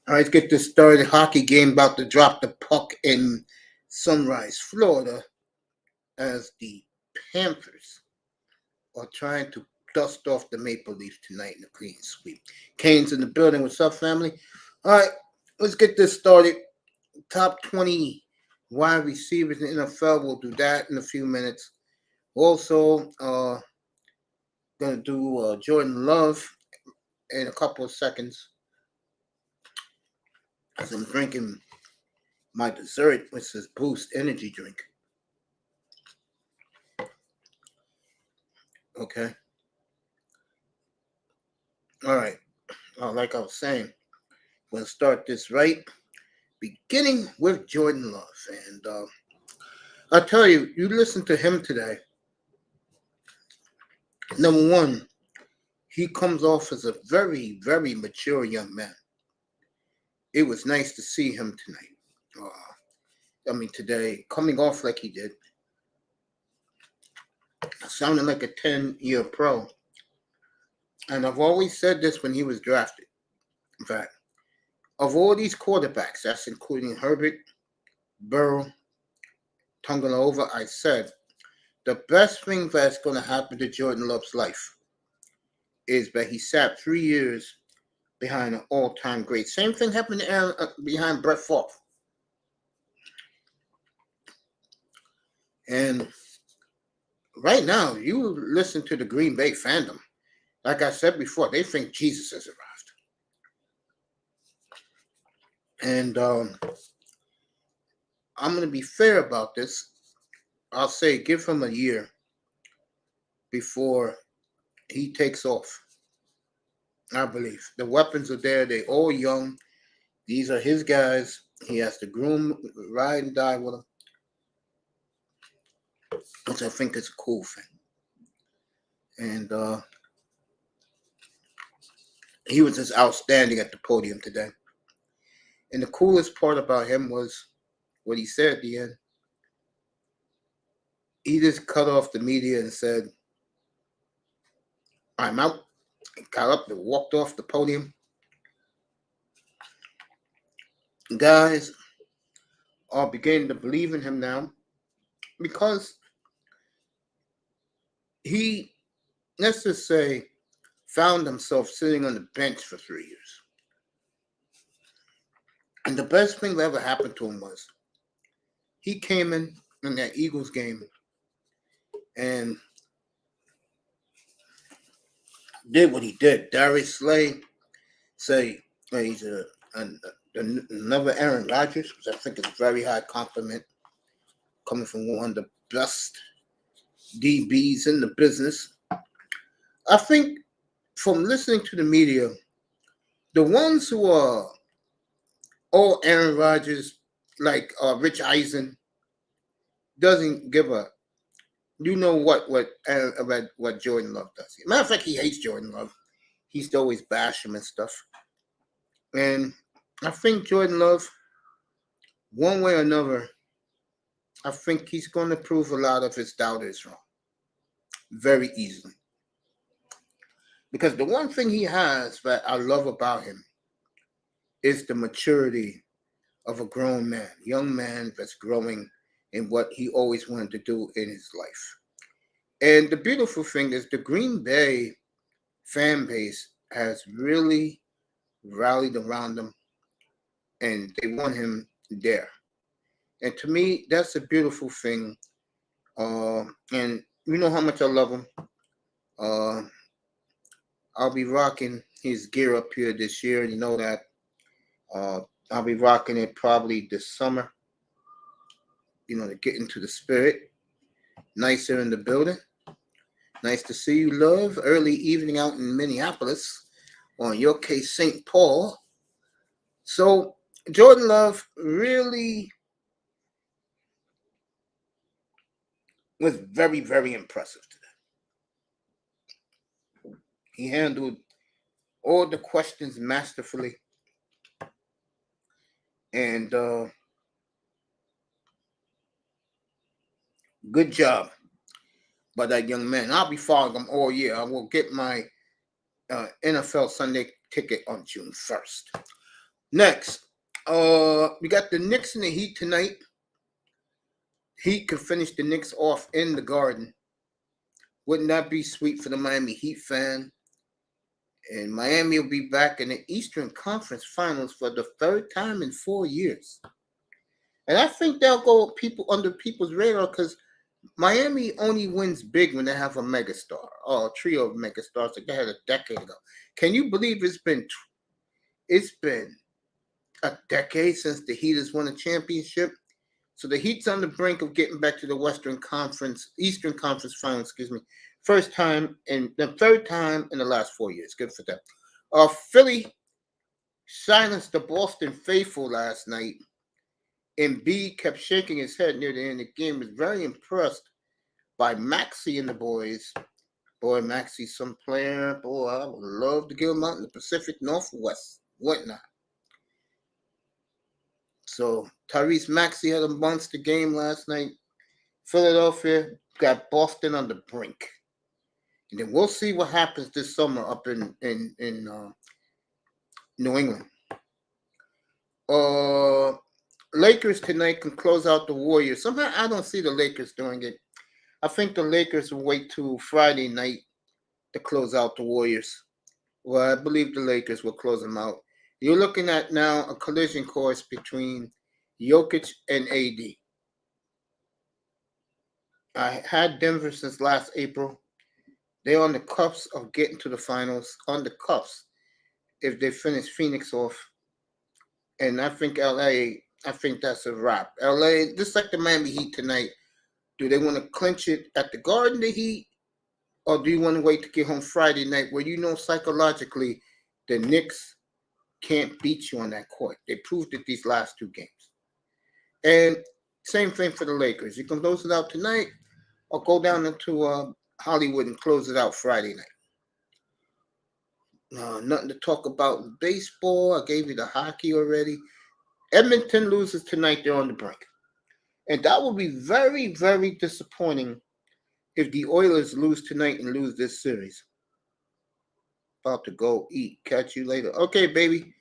All right, let's get this started. Hockey game about to drop the puck in Sunrise, Florida, as the Panthers are trying to dust off the Maple Leafs tonight in the clean sweep. Kane's in the building. What's up, family? All right, let's get this started. Top 20 wide receivers in the NFL. We'll do that in a few minutes. Also, gonna do Jordan Love in a couple of seconds as I'm drinking my dessert, which is Boost energy drink. Okay. All right. Like I was saying, we'll start this right, beginning with Jordan Love. And I tell you, you listen to him today. Number one, he comes off as a very, very mature young man. It was nice to see him tonight. Today, coming off like he did, sounding like a 10-year pro. And I've always said this when he was drafted. In fact, of all these quarterbacks, that's including Herbert, Burrow, Tungalova, I said, the best thing that's going to happen to Jordan Love's life is that he sat 3 years behind an all-time great. Same thing happened to Aaron, behind Brett Favre. And right now, you listen to the Green Bay fandom. Like I said before, they think Jesus has arrived. And I'm going to be fair about this. I'll say give him a year before he takes off. I believe. The weapons are there. They're all young. These are his guys. He has to groom, ride, and die with them, which I think is a cool thing. And he was just outstanding at the podium today. And the coolest part about him was what he said at the end. He just cut off the media and said, I'm out. And got up and walked off the podium. Guys are beginning to believe in him now because he, let's just say, found himself sitting on the bench for 3 years. And the best thing that ever happened to him was he came in that Eagles game and did what he did. Darius Slay say he's another Aaron Rodgers, which I think is a very high compliment coming from one of the best DBs in the business. I think from listening to the media, the ones who are all Aaron Rodgers, like Rich Eisen, doesn't give a what Jordan Love does. Matter of fact, he hates Jordan Love. He used to always bash him and stuff. And I think Jordan Love, one way or another, I think he's going to prove a lot of his doubters wrong very easily. Because the one thing he has that I love about him is the maturity of a grown man, young man that's growing in what he always wanted to do in his life. And the beautiful thing is the Green Bay fan base has really rallied around him and they want him there. And to me, that's a beautiful thing. And you know how much I love him. I'll be rocking his gear up here this year. You know that. I'll be rocking it probably this summer. To get into the spirit. Nice here in the building. Nice to see you, love. Early evening out in Minneapolis, or in your case, St. Paul. So, Jordan Love really was very, very impressive today. He handled all the questions masterfully. And good job by that young man. I'll be following him all year. I will get my N.F.L. Sunday ticket on June 1st. Next, we got the Knicks and the Heat tonight. Heat could finish the Knicks off in the Garden. Wouldn't that be sweet for the Miami Heat fan? And Miami will be back in the Eastern Conference Finals for the third time in 4 years. And I think they'll go under people's radar because Miami only wins big when they have a megastar or a trio of megastars like they had a decade ago. Can you believe it's been a decade since the Heat has won a championship? So the Heat's on the brink of getting back to the Eastern Conference Finals, third time in the last 4 years. Good for them. Philly silenced the Boston faithful last night. Embiid kept shaking his head near the end of the game. Was very impressed by Maxey and the boys. Boy, Maxey's some player. Boy, I would love to get him out in the Pacific Northwest. Whatnot. So Tyrese Maxey had a monster game last night. Philadelphia got Boston on the brink. And then we'll see what happens this summer up in New England. Lakers tonight can close out the Warriors. Somehow I don't see the Lakers doing it. I think the Lakers will wait till Friday night to close out the Warriors. Well, I believe the Lakers will close them out. You're looking at now a collision course between Jokic and AD. I had Denver since last April. They're on the cusp of getting to the finals. On the cusp, if they finish Phoenix off. And I think LA, I think that's a wrap. LA, just like the Miami Heat tonight, do they want to clinch it at the Garden, the Heat? Or do you want to wait to get home Friday night where you know psychologically the Knicks can't beat you on that court? They proved it these last two games. And same thing for the Lakers. You can close it out tonight or go down into Hollywood and close it out Friday night. Nothing to talk about in baseball. I gave you the hockey already. Edmonton loses tonight. They're on the brink. And that will be very, very disappointing if the Oilers lose tonight and lose this series. About to go eat. Catch you later. Okay, baby.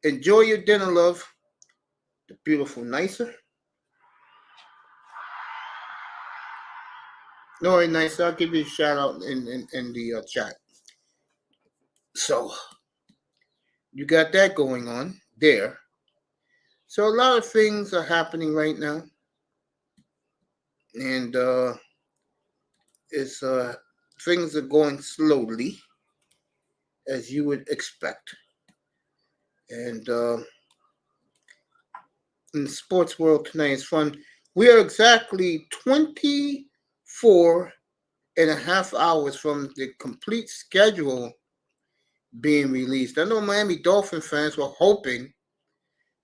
Enjoy your dinner, love. The beautiful Nicer. No, Nicer. I'll give you a shout out in the chat. So, you got that going on there. So, a lot of things are happening right now. And things are going slowly, as you would expect. And in the sports world tonight is fun. We are exactly 24 and a half hours from the complete schedule being released. I know Miami Dolphin fans were hoping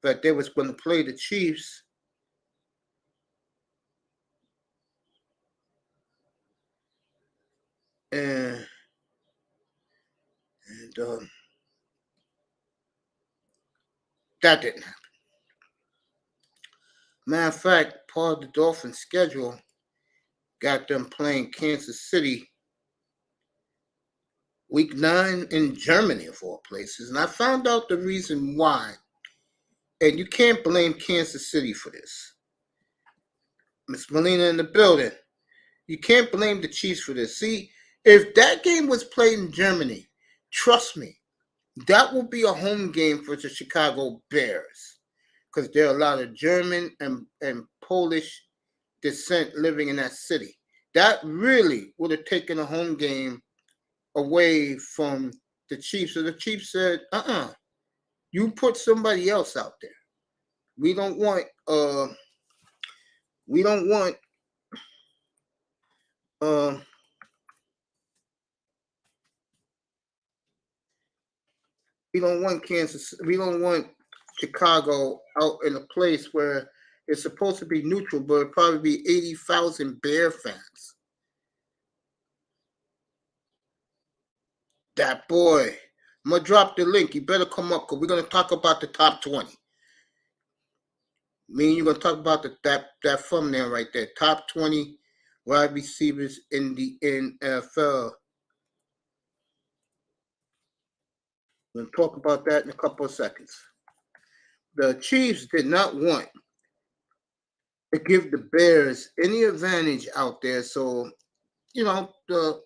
that they was going to play the Chiefs. And that didn't happen. Matter of fact, part of the Dolphins' schedule got them playing Kansas City week 9 in Germany, of all places. And I found out the reason why. And you can't blame Kansas City for this. Miss Molina in the building. You can't blame the Chiefs for this. See, if that game was played in Germany, trust me, that will be a home game for the Chicago Bears. Because there are a lot of German and Polish descent living in that city. That really would have taken a home game away from the Chiefs. So the Chiefs said, you put somebody else out there. We don't want Kansas. We don't want Chicago out in a place where it's supposed to be neutral, but it'll probably be 80,000 Bear fans. That boy. I'm going to drop the link. You better come up because we're going to talk about the top 20. Me and you're going to talk about that thumbnail right there. Top 20 wide receivers in the N.F.L. We're going to talk about that in a couple of seconds. the Chiefs did not want to give the Bears any advantage out there. So, the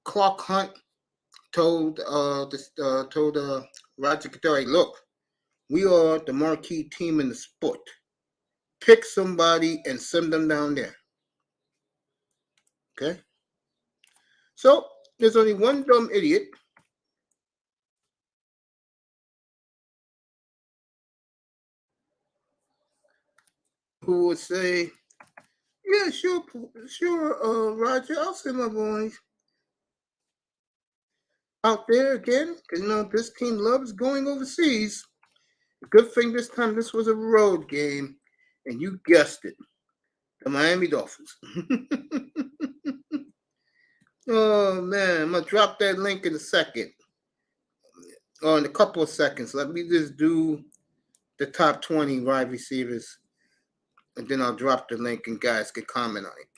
Clark Hunt told Roger Goodell, look, we are the marquee team in the sport. Pick somebody and send them down there. Okay? So, there's only one dumb idiot who would say, yeah, sure, Roger, I'll send my boys out there again. Because, this team loves going overseas. Good thing this time this was a road game, and you guessed it, the Miami Dolphins. Oh, man, I'm going to drop that link in a second, or in a couple of seconds. Let me just do the top 20 wide receivers, and then I'll drop the link, and guys can comment on it.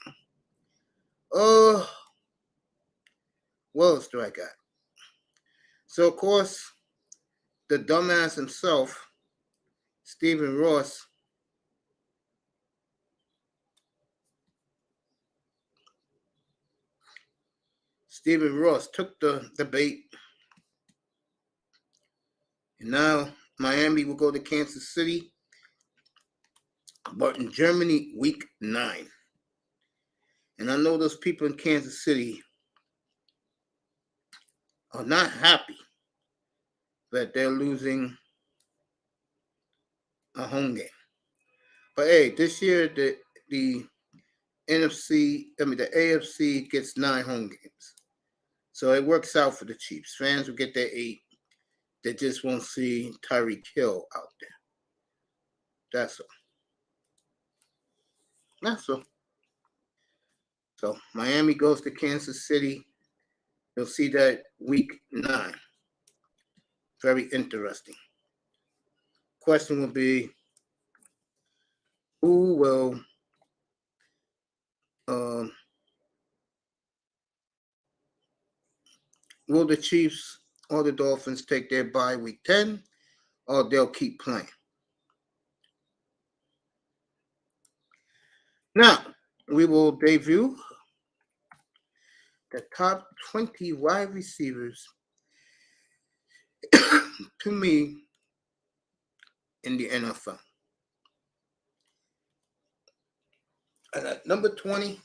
What else do I got? So, of course, the dumbass himself, Stephen Ross, took the bait, and now Miami will go to Kansas City, but in Germany, week 9. And I know those people in Kansas City are not happy that they're losing a home game. But hey, this year the AFC gets 9 home games. So it works out for the Chiefs. Fans will get their 8. They just won't see Tyreek Hill out there. That's all. That's all. So Miami goes to Kansas City. You'll see that week 9. Very interesting. Question will be, who will the Chiefs or the Dolphins take their bye week 10, or they'll keep playing? Now, we will debut the top 20 wide receivers to me in the NFL. And at number 20,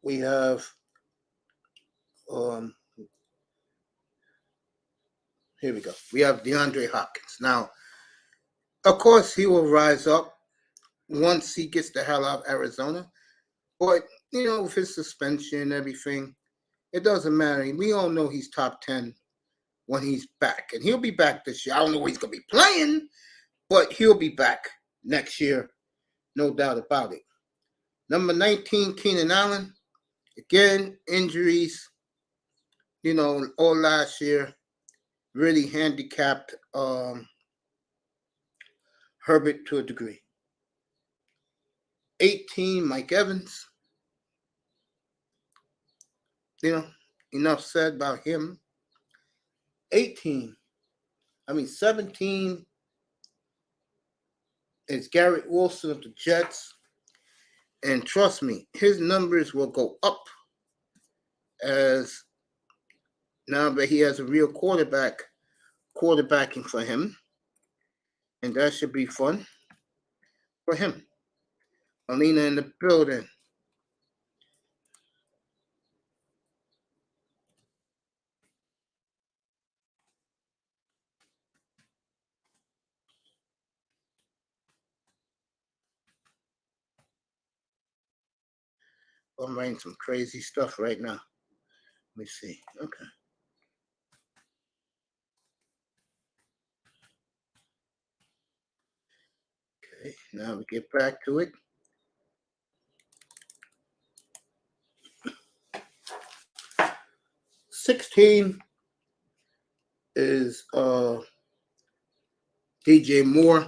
we have here we go. We have DeAndre Hopkins. Now, of course, he will rise up once he gets the hell out of Arizona. But, with his suspension and everything, it doesn't matter. We all know he's top 10 when he's back. And he'll be back this year. I don't know where he's going to be playing, but he'll be back next year. No doubt about it. Number 19, Keenan Allen. Again, injuries, all last year really handicapped Herbert to a degree. 18, Mike Evans. Enough said about him. 17 is Garrett Wilson of the Jets. And trust me, his numbers will go up as now that he has a real quarterbacking for him. And that should be fun for him. Alina in the building. I'm writing some crazy stuff right now. Let me see. Okay. Okay, now we get back to it. $16 is DJ Moore,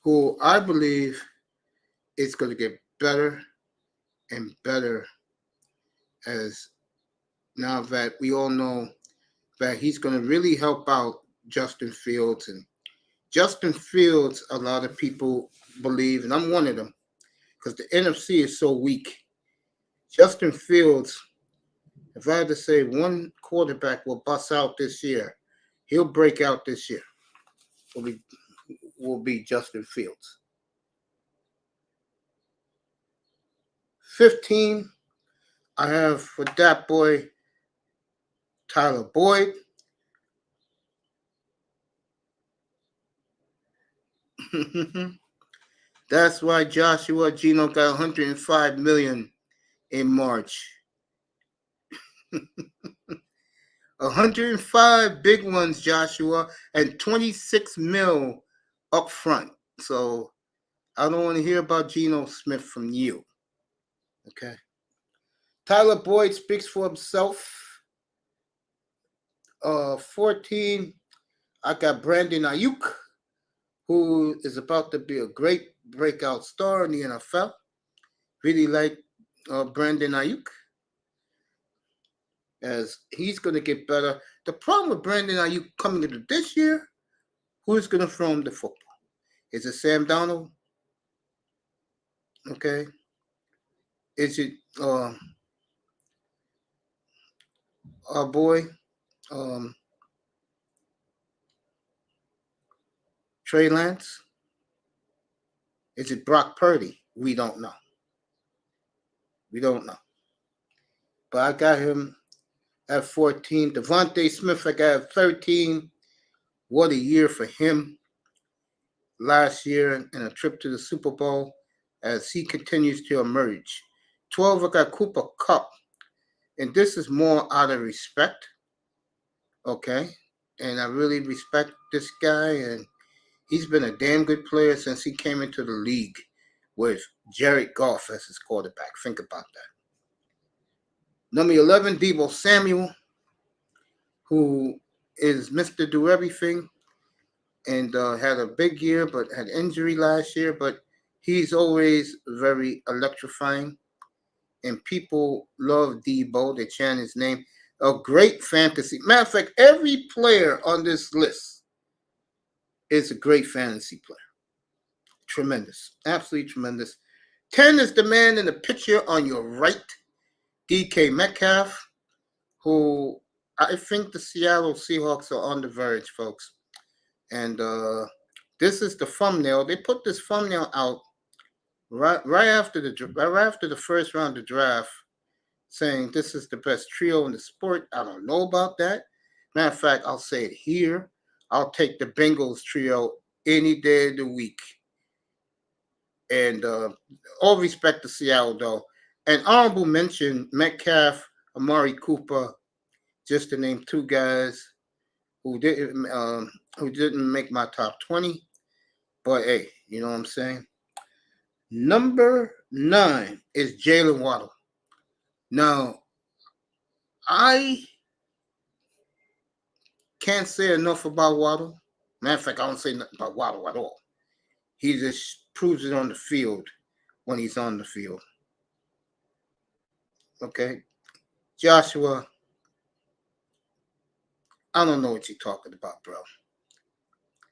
who I believe is going to get better and better as now that we all know that he's going to really help out Justin Fields. And Justin Fields, a lot of people believe, and I'm one of them, because the NFC is so weak. Justin Fields, if I had to say one quarterback will bust out this year, he'll break out this year, will be Justin Fields. 15, I have for that boy, Tyler Boyd. That's why Joshua Geno got $105 million in March. 105 big ones, Joshua, and 26 mil up front. So I don't want to hear about Geno Smith from you. Okay. Tyler Boyd speaks for himself. 14, I got Brandon Ayuk, who is about to be a great breakout star in the NFL. Really like Brandon Ayuk, as he's going to get better. The problem with Brandon Ayuk coming into this year, who's going to throw him the football? Is it Sam Darnold? Okay. Is it our boy Trey Lance? Is it Brock Purdy? We don't know. But I got him at 14. Devontae Smith, I got at 13. What a year for him last year in a trip to the Super Bowl as he continues to emerge. 12, I got Cooper Kupp. And this is more out of respect. Okay. And I really respect this guy. And he's been a damn good player since he came into the league with Jared Goff as his quarterback. Think about that. Number 11, Deebo Samuel, who is Mr. Do Everything and had a big year but had injury last year. But he's always very electrifying. And people love Deebo. They chant his name. A great fantasy. Matter of fact, every player on this list is a great fantasy player. Tremendous. Absolutely tremendous. 10 is the man in the picture on your right, DK Metcalf, who I think the Seattle Seahawks are on the verge, folks. And this is the thumbnail. They put this thumbnail out right after the first round of draft, saying this is the best trio in the sport. I don't know about that. Matter of fact, I'll say it here. I'll take the Bengals trio any day of the week. And all respect to Seattle, though. And honorable mention, Metcalf, Amari Cooper, just to name two guys who didn't make my top 20. But, hey, you know what I'm saying? Number 9 is Jalen Waddle. Now, I can't say enough about Waddle. Matter of fact, I don't say nothing about Waddle at all. He just proves it on the field when he's on the field. Okay? Joshua, I don't know what you're talking about, bro.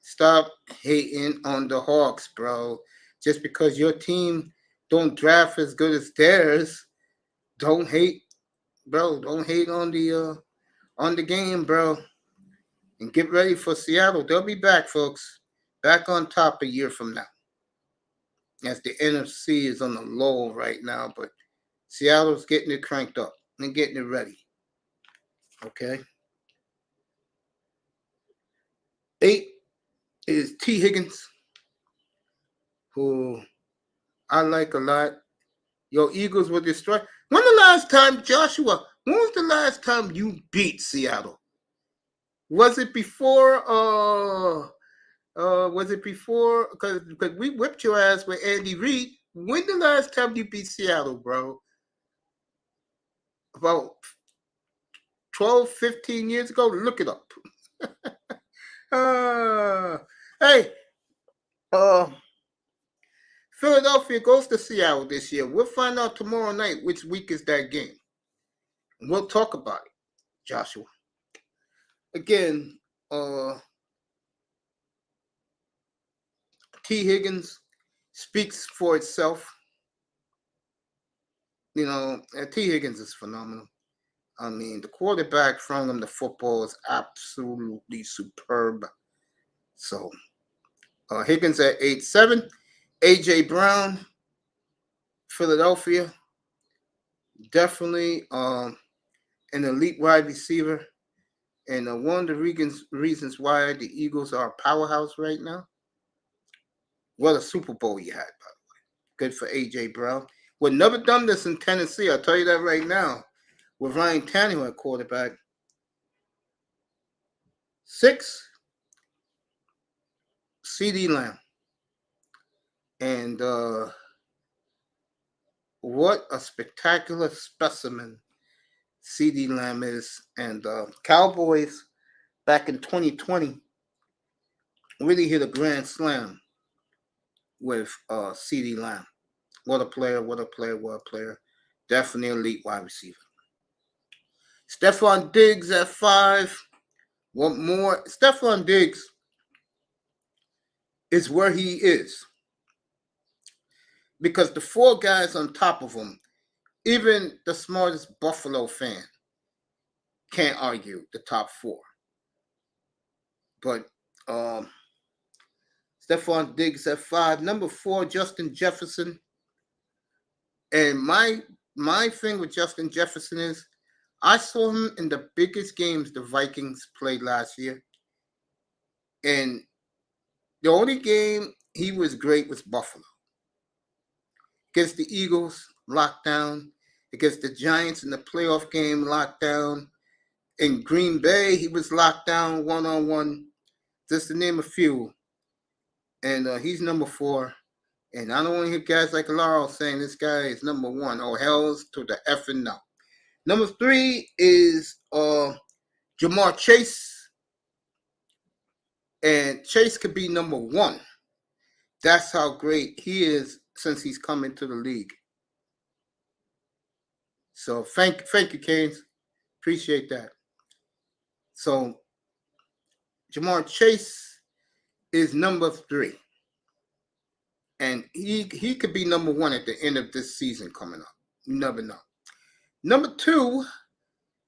Stop hating on the Hawks, bro. Just because your team don't draft as good as theirs, don't hate, bro. Don't hate on the game, bro. And get ready for Seattle. They'll be back, folks. Back on top a year from now. As the NFC is on the low right now, but Seattle's getting it cranked up and getting it ready. Okay. 8 is T. Higgins, who I like a lot. Your Eagles were destroyed. When was the last time you beat Seattle? Was it before? Because we whipped your ass with Andy Reid. When the last time you beat Seattle, bro? About 12, 15 years ago? Look it up. Hey, Philadelphia goes to Seattle this year. We'll find out tomorrow night which week is that game. We'll talk about it. Joshua. Again, T. Higgins speaks for itself. You know, T. Higgins is phenomenal. I mean, the quarterback throwing him the football is absolutely superb. So, Higgins at 8-7. A.J. Brown, Philadelphia, definitely an elite wide receiver. And one of the reasons why the Eagles are a powerhouse right now, what a Super Bowl you had, by the way. Good for A.J. Brown. We've never done this in Tennessee. I'll tell you that right now. With Ryan Tannehill at quarterback. 6, C.D. Lamb. And what a spectacular specimen C.D. Lamb is. And Cowboys back in 2020 really hit a grand slam with C.D. Lamb. What a player, what a player, what a player. Definitely elite wide receiver. Stephon Diggs at 5. What more? Stephon Diggs is where he is. Because the 4 guys on top of him, even the smartest Buffalo fan can't argue the top 4. But Stephon Diggs at 5. Number 4, Justin Jefferson. And my thing with Justin Jefferson is I saw him in the biggest games the Vikings played last year. And the only game he was great was Buffalo. Against the Eagles, lockdown. Against the Giants in the playoff game, lockdown. In Green Bay, he was locked down one-on-one. Just to name a few. And he's number 4. And I don't want to hear guys like Laurel saying this guy is number 1. Oh, hell's to the effing no. Number 3 is Jamar Chase. And Chase could be number 1. That's how great he is since he's come into the league. So thank you, Canes. Appreciate that. So Jamar Chase is number 3. And he could be number 1 at the end of this season coming up. You never know. Number 2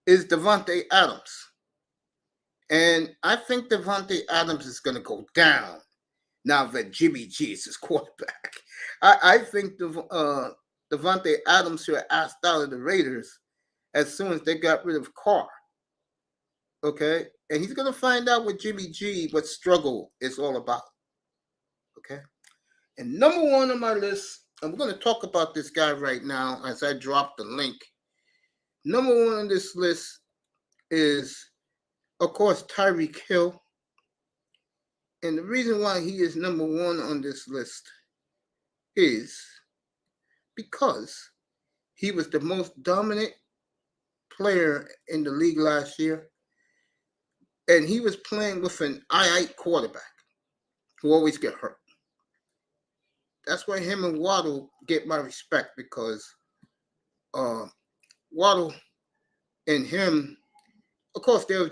is Davante Adams. And I think Davante Adams is going to go down now that Jimmy G is his quarterback. I think Davante Adams should have asked out of the Raiders as soon as they got rid of Carr. Okay? And he's going to find out with Jimmy G what struggle is all about. Okay? And number 1 on my list, I'm going to talk about this guy right now as I drop the link. Number 1 on this list is, of course, Tyreek Hill. And the reason why he is number 1 on this list is because he was the most dominant player in the league last year. And he was playing with an I-8 quarterback who always get hurt. That's why him and Waddle get my respect, because Waddle and him, of course, that was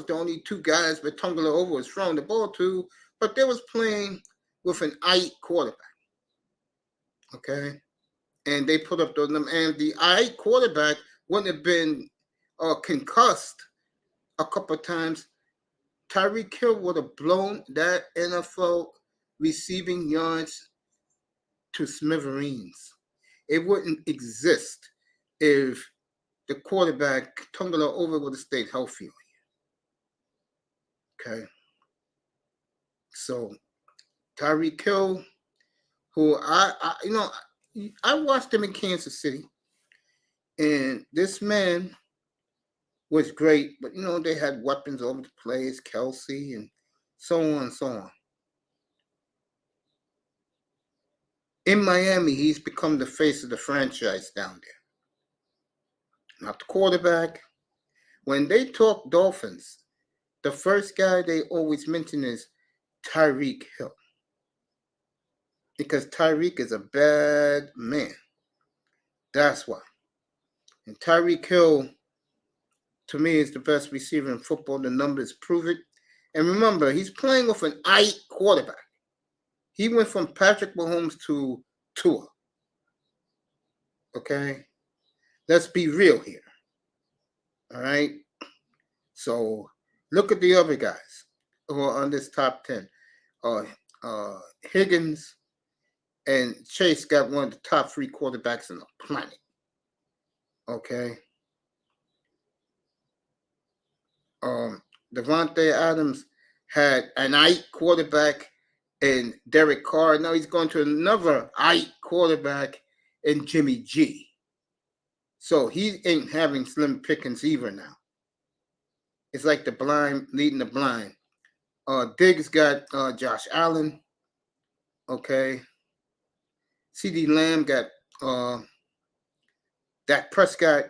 the only 2 guys that Tungler was throwing the ball to, but they was playing with an I-8 quarterback. Okay? And they put up those numbers. And the I-8 quarterback wouldn't have been concussed a couple of times. Tyreek Hill would have blown that N.F.L. receiving yards to smithereens. It wouldn't exist if the quarterback, Tungler over, would have stayed healthy. Okay? So, Tyreek Hill, who I watched him in Kansas City, and this man was great, but they had weapons over the place, Kelsey, and so on and so on. In Miami, he's become the face of the franchise down there. Not the quarterback. When they talk Dolphins, the first guy they always mention is Tyreek Hill. Because Tyreek is a bad man. That's why. And Tyreek Hill to me, is the best receiver in football. The numbers prove it. And remember, he's playing with an quarterback. He went from Patrick Mahomes to Tua. Okay? Let's be real here. All right? So look at the other guys who are on this top 10. Higgins and Chase got one of the top 3 quarterbacks on the planet. Okay? Devontae Adams had an quarterback in Derek Carr. Now he's going to another quarterback in Jimmy G. So he ain't having slim pickings either now. It's like the blind leading the blind. Diggs got Josh Allen. Okay. CD Lamb got Dak Prescott.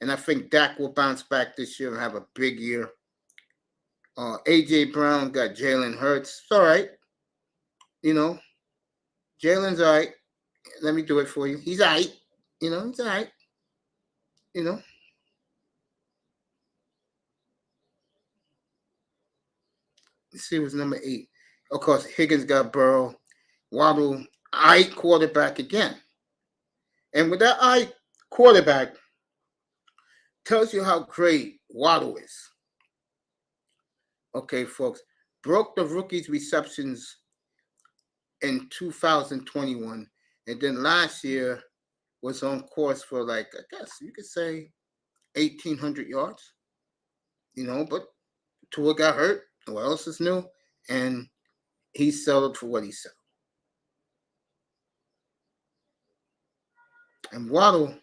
And I think Dak will bounce back this year and have a big year. A.J. Brown got Jalen Hurts. It's all right. You know, Jalen's all right. Let me do it for you. He's all right. You know, he's all right. You know. Let's see what's number 8. Of course, Higgins got Burrow. Waddle, quarterback again. And with that quarterback, tells you how great Waddle is. Okay, folks. Broke the rookies' receptions in 2021. And then last year was on course for, like, I guess you could say 1,800 yards. You know, but Tua got hurt. What else is new? And he settled for what he settled. And Waddle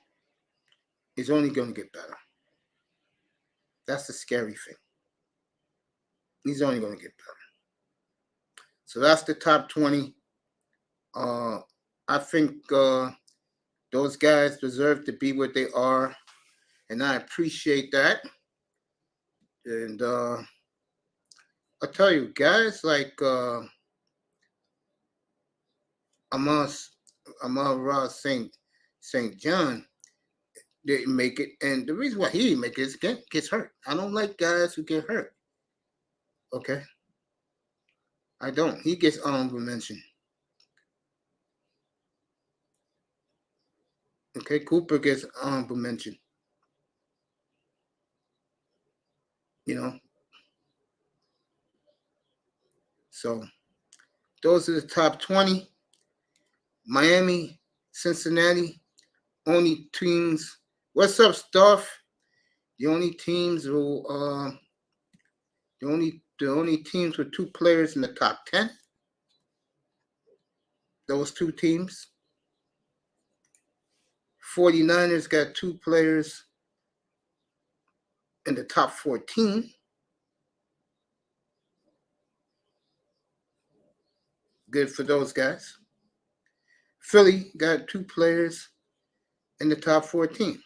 is only going to get better. That's the scary thing. He's only going to get better. So that's the top 20. I think those guys deserve to be what they are, and I appreciate that. And I'll tell you, guys like Amon-Ra St. John didn't make it, and the reason why he didn't make it is gets hurt. I don't like guys who get hurt. Okay, I don't. He gets honorable mention. Okay, Cooper gets honorable mention. You know, so those are the top 20. Miami, Cincinnati, only teams. What's up, Stuff? The only teams who the only teams with 2 players in the top 10. Those 2 teams. 49ers got 2 players in the top 14. Good for those guys. Philly got 2 players in the top 14.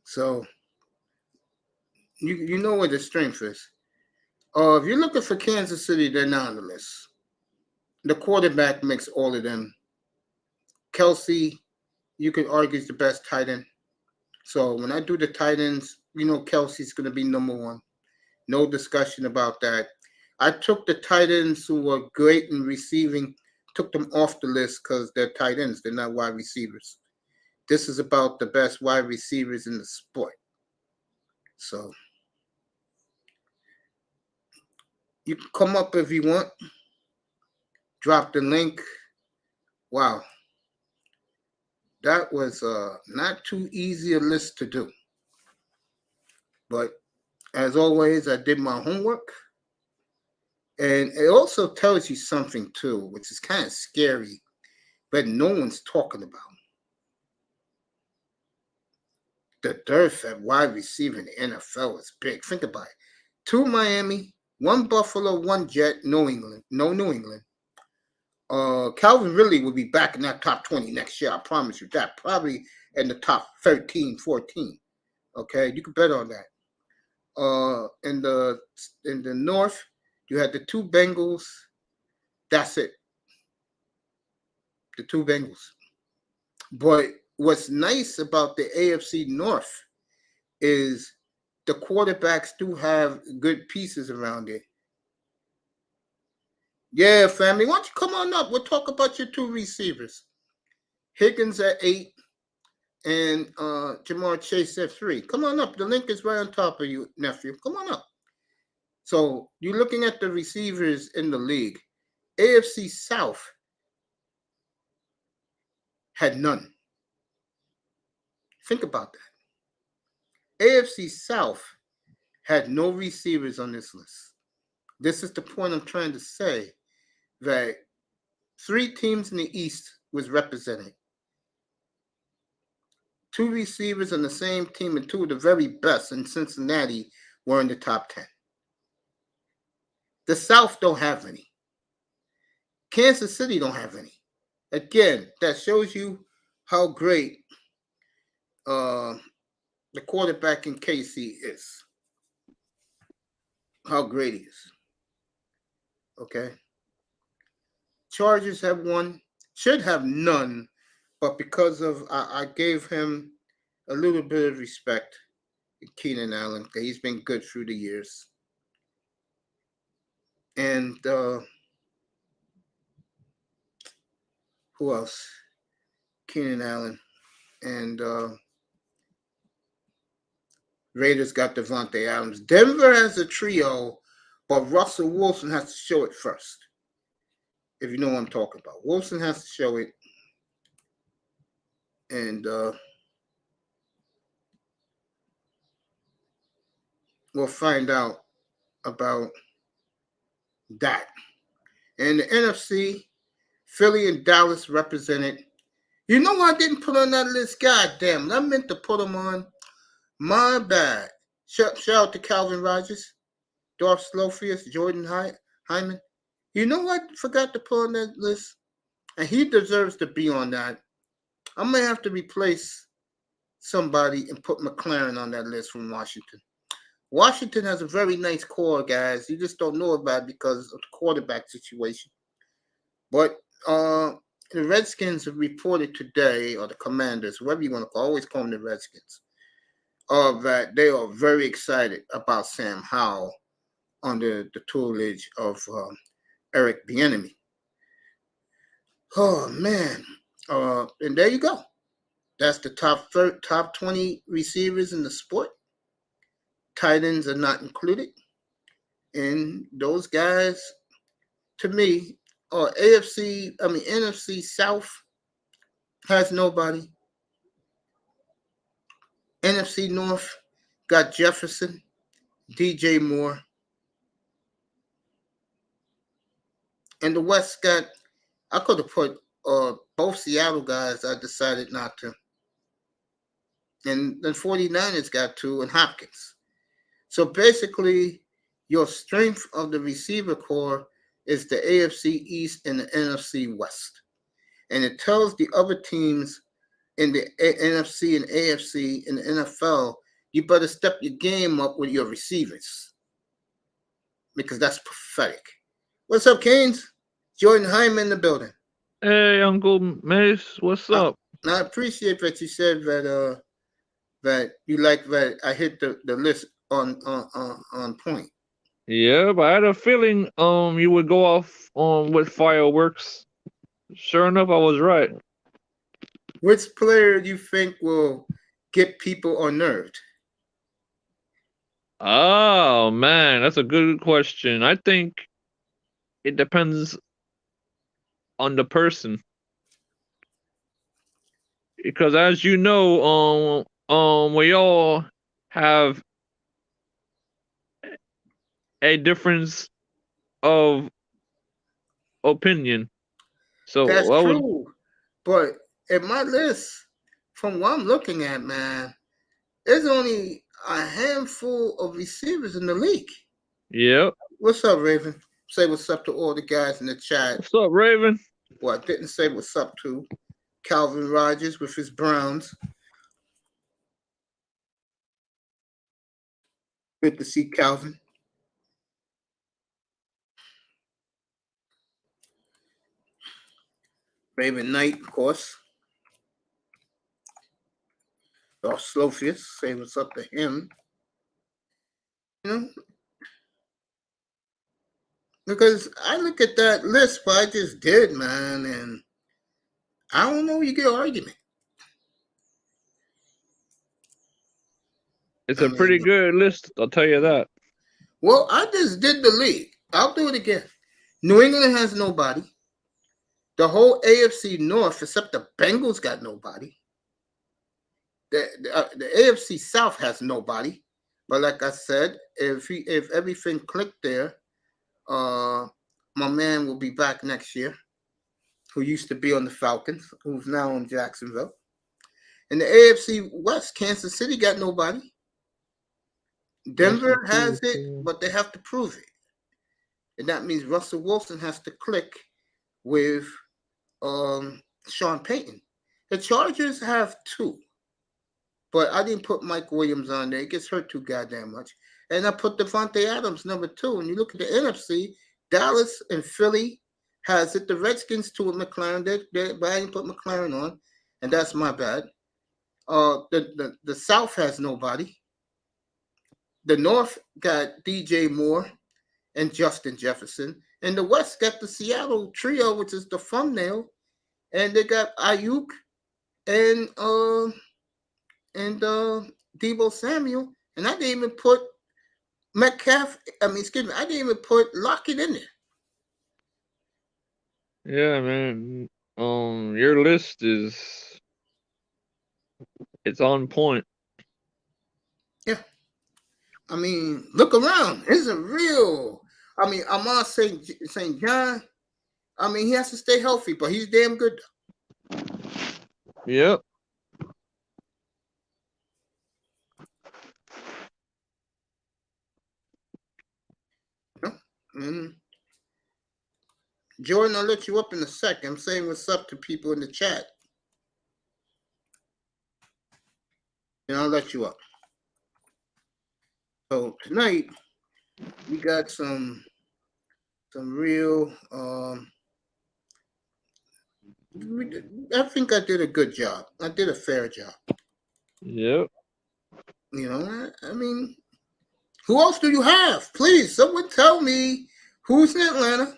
So you know where the strength is. If you're looking for Kansas City, they're not on the list. The quarterback makes all of them. Kelsey, you could argue, is the best tight end. So when I do the tight ends, you know Kelsey's going to be number 1. No discussion about that. I took the tight ends who were great in receiving, took them off the list because they're tight ends. They're not wide receivers. This is about the best wide receivers in the sport. So you can come up if you want. Drop the link. Wow. That was not too easy a list to do. But as always, I did my homework. And it also tells you something, too, which is kind of scary, but no one's talking about. The dearth at wide receiver in the NFL is big. Think about it. 2 Miami, 1 Buffalo, 1 Jet, no England. No New England. Calvin Ridley will be back in that top 20 next year. I promise you that. Probably in the top 13, 14. Okay, you can bet on that. In the North, you had the 2 Bengals. That's it. The 2 Bengals. But what's nice about the AFC North is the quarterbacks do have good pieces around it. Yeah, family, why don't you come on up? We'll talk about your two receivers. Higgins at 8 and Jamar Chase at 3. Come on up. The link is right on top of you, nephew. Come on up. So you're looking at the receivers in the league. AFC South had none. Think about that. AFC South had no receivers on this list. This is the point I'm trying to say, that 3 teams in the East was represented. 2 receivers on the same team, and 2 of the very best in Cincinnati were in the top 10. The South don't have any. Kansas City don't have any. Again, that shows you how great the quarterback in KC is. How great he is. Okay. Chargers have 1, should have none, but because of I gave him a little bit of respect, Keenan Allen. Okay, he's been good through the years. And who else? Keenan Allen. And Raiders got Devontae Adams. Denver has a trio, but Russell Wilson has to show it first. If you know what I'm talking about. Wilson has to show it. And we'll find out about that. And the NFC, Philly and Dallas represented. You know why I didn't put on that list? God damn, I meant to put them on. My bad. Shout out to Calvin Rogers, Dorf Slofius, Jordan Hyman. You know what? Forgot to put on that list. And he deserves to be on that. I may have to replace somebody and put McLaren on that list from Washington. Washington has a very nice core, guys. You just don't know about it because of the quarterback situation. But the Redskins have reported today, or the Commanders, whatever you want to call, always call them the Redskins, that they are very excited about Sam Howell under the tutelage of Eric Bieniemy. Oh man! And there you go. That's the top 20 receivers in the sport. Tight ends are not included, and those guys, to me, are NFC South has nobody. NFC North got Jefferson, DJ Moore. And the West got, I could have put both Seattle guys. I decided not to. And the 49ers got 2 and Hopkins. So basically, your strength of the receiver core is the AFC East and the NFC West. And it tells the other teams in the NFC and AFC and the NFL, you better step your game up with your receivers, because that's pathetic. What's up, Canes? Jordan Hyman in the building. Hey, Uncle Mace, what's up? I appreciate that you said that that you like that I hit the list on point. Yeah, but I had a feeling you would go off with fireworks. Sure enough, I was right. Which player do you think will get people unnerved? Oh man, that's a good question. I think it depends on the person. Because as you know, we all have a difference of opinion. So That's I was true. But in my list, from what I'm looking at, man, there's only a handful of receivers in the league. yeah. What's up, Raven? Say what's up to all the guys in the chat. What's up, Raven? Well, I didn't say what's up to Calvin Rogers with his Browns. Good to see Calvin. Raven Knight, of course. or Slofius, say what's up to him. You know, because I look at that list, what I just did, man, and I don't know. You get an argument. It's I a pretty mean, good list, I'll tell you that. well, I just did the league. I'll do it again. New England has nobody. The whole AFC North, except the Bengals, got nobody. The AFC South has nobody. But like I said, if everything clicked there, my man will be back next year, who used to be on the Falcons, who's now on Jacksonville. In the AFC West, Kansas City got nobody. Denver has it, but they have to prove it. And that means Russell Wilson has to click with Sean Payton. The Chargers have two, but I didn't put Mike Williams on there. He gets hurt too goddamn much. And I put Devontae Adams number 2. And you look at the NFC, Dallas and Philly has it. The Redskins too with McLaren, but I didn't put McLaren on, and that's my bad. The South has nobody. The North got DJ Moore and Justin Jefferson, and the West got the Seattle trio, which is the thumbnail, and they got Ayuk and Debo Samuel, and I didn't even put Metcalf. I didn't even put Lockett in there. Yeah, man. Your list it's on point. Yeah. I mean, look around. It's a real. I mean, Amon St. John. I mean, he has to stay healthy, but he's damn good. Yep. Mm-hmm. Jordan, I'll let you up in a second. I'm saying what's up to people in the chat. And I'll let you up. So tonight we got some real I think I did a good job. I did a fair job. Yep. You know, I mean, who else do you have? Please, someone tell me who's in Atlanta.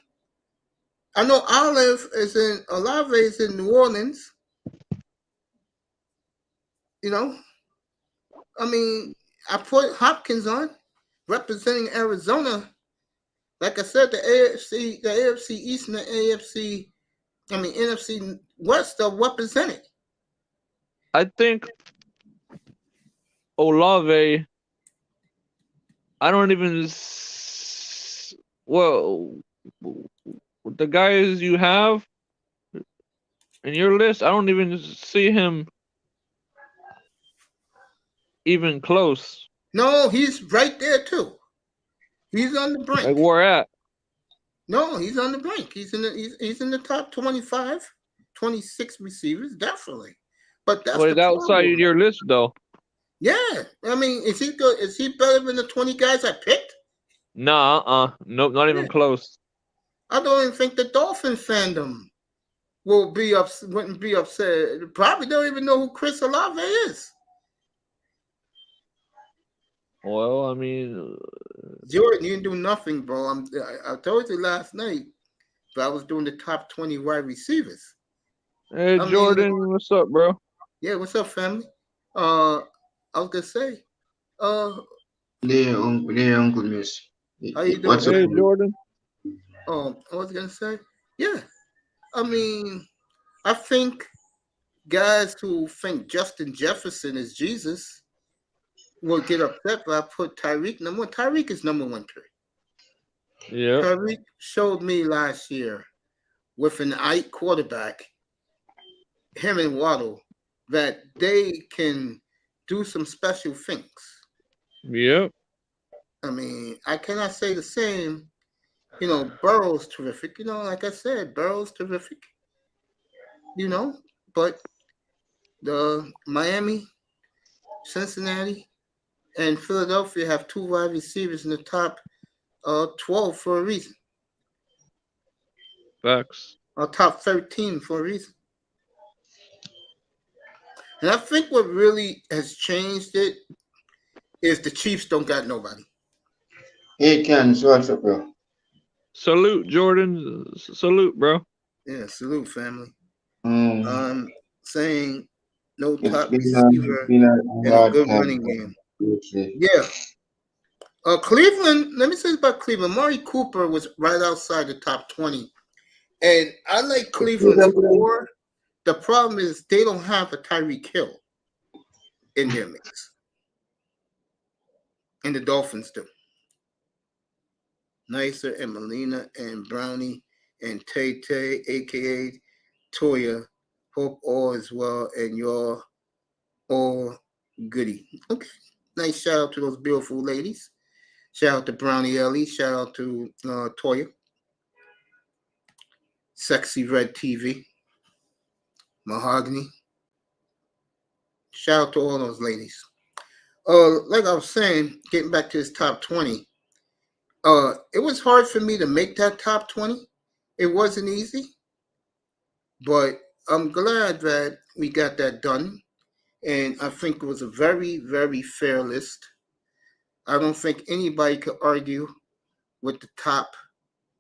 I know Olave is in New Orleans. You know, I mean, I put Hopkins on, representing Arizona. Like I said, the AFC East and the NFC West are represented. I think Olave, I don't even. Well, the guys you have in your list, I don't even see him even close. No, he's right there too. He's on the brink. Like where at? No, he's on the brink. He's in the top 25, 26 receivers, definitely. But that's But outside problem. your list, though. Yeah, I mean, is he good? Is he better than the 20 guys I picked? Nah, nope, not even close. I don't even think the Dolphin fandom wouldn't be upset. Probably don't even know who Chris Olave is. Well, I mean, Jordan, you didn't do nothing, bro. I told you last night, but I was doing the top 20 wide receivers. Hey, Jordan, what's up, bro? Yeah, what's up, family? I was gonna say, Hey, Uncle Miss. how you doing? What's up? Hey, Jordan. I was gonna say, yeah. I mean, I think guys who think Justin Jefferson is Jesus will get upset, but I put Tyreek number 1. Tyreek is number 1 pick. Yeah. Tyreek showed me last year with an Ike quarterback, him and Waddle, that they can do some special things. Yep. I mean, I cannot say the same. You know, Burrow's terrific. You know, like I said, Burrow's terrific. You know, but the Miami, Cincinnati, and Philadelphia have 2 wide receivers in the top 12 for a reason. Facts. Or top 13 for a reason. And I think what really has changed it is the Chiefs don't got nobody. Hey, Ken, so what's up, bro? Salute, Jordan. Salute, bro. Yeah, salute, family. Um, Saying no it's top been receiver a and a hard good time, running game. seriously. Yeah. Cleveland, let me say about Cleveland. Murray Cooper was right outside the top 20. And I like Cleveland's score. The problem is they don't have a Tyreek Hill in their mix. And the Dolphins do. Nicer and Molina and Brownie and Tay Tay, a.k.a. Toya. Hope all is well and you're all goody. Okay. Nice shout out to those beautiful ladies. Shout out to Brownie Ellie. Shout out to Toya. Sexy Red TV. Mahogany. Shout out to all those ladies. Like I was saying, getting back to this top 20, it was hard for me to make that top 20. It wasn't easy, but I'm glad that we got that done. And I think it was a very, very fair list. I don't think anybody could argue with the top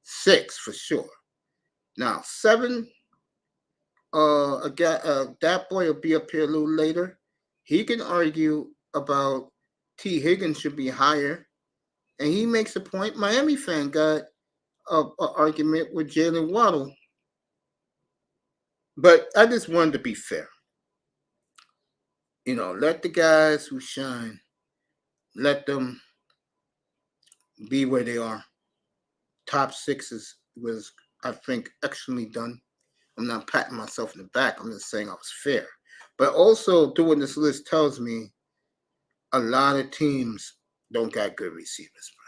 6 for sure. Now, 7, that boy will be up here a little later. He can argue about T. Higgins should be higher. And he makes a point. Miami fan got an argument with Jalen Waddle. But I just wanted to be fair. Let the guys who shine, let them be where they are. Top 6 was, I think, excellently done. I'm not patting myself in the back. I'm just saying I was fair. But also, doing this list tells me a lot of teams don't got good receivers, bro.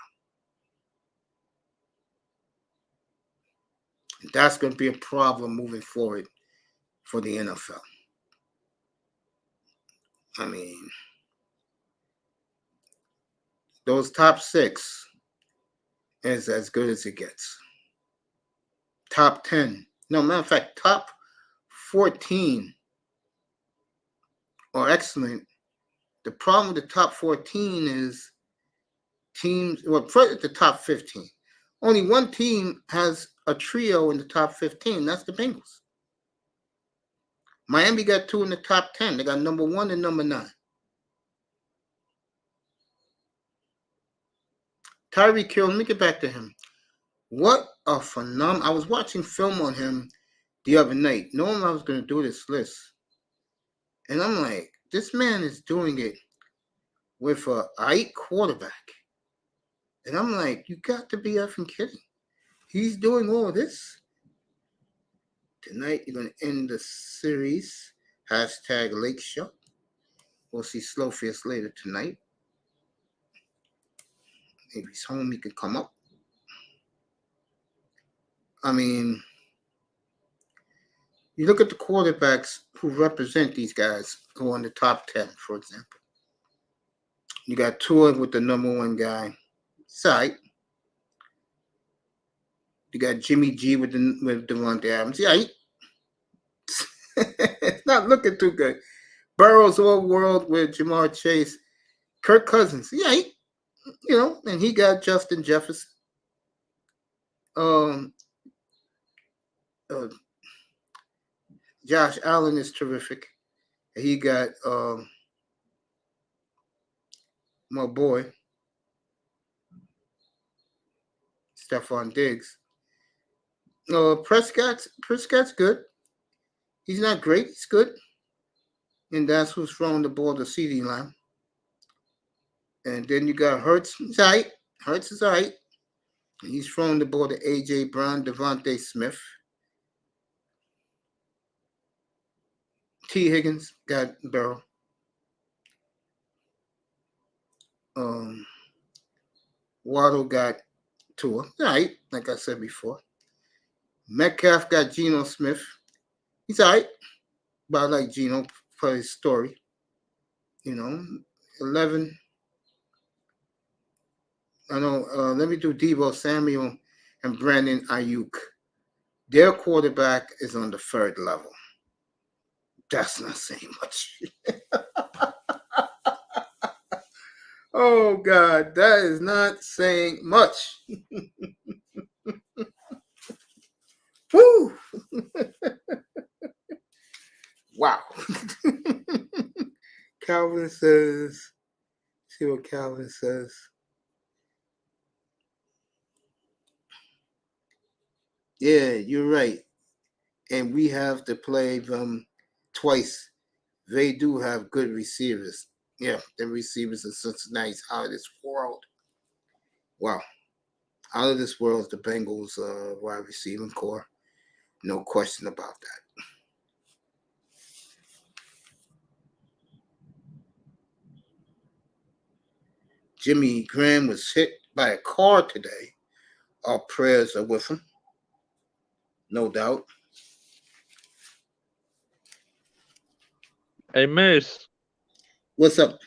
And that's going to be a problem moving forward for the NFL. I mean, those top 6 is as good as it gets. Top 10. No, matter of fact, top 14 are excellent. The problem with the top 14 is teams, well, first the top 15. Only one team has a trio in the top 15. That's the Bengals. Miami got 2 in the top 10. They got number 1 and number 9. Tyreek Hill, let me get back to him. What a phenomenal. I was watching film on him the other night, knowing I was going to do this list. And I'm like, this man is doing it with a eight quarterback. And I'm like, you got to be effing kidding. He's doing all this. Tonight, you're going to end the series. Hashtag Lake Show. We'll see Slowfist later tonight. If he's home, he can come up. I mean, you look at the quarterbacks who represent these guys who are in the top 10, for example. You got Tua with the number 1 guy, Sight. You got Jimmy G with Devontae Adams. Yeah, it's not looking too good. Burrow's all world with Jamar Chase. Kirk Cousins. Yeah, and he got Justin Jefferson. Josh Allen is terrific. He got my boy, Stephon Diggs. Prescott's good. He's not great. He's good. And that's who's throwing the ball to CD line. And then you got Hurts. He's all right. Hurts is all right. He's throwing the ball to A.J. Brown, Devontae Smith. T. Higgins got Burrow. Waddle got Tua. All right, like I said before. Metcalf got Geno Smith. He's all right. But I like Geno for his story. 11. I know. Let me do Deebo Samuel and Brandon Ayuk. Their quarterback is on the 3rd level. That's not saying much. Oh God, that is not saying much. Woo! Wow. Calvin says, see what Calvin says. Yeah, you're right. And we have to play them twice. They do have good receivers. Yeah, the receivers in Cincinnati's out of this world. Wow. Out of this world is the Bengals wide receiving core. No question about that. Jimmy Graham was hit by a car today. Our prayers are with him. No doubt. Hey, Mace. What's up?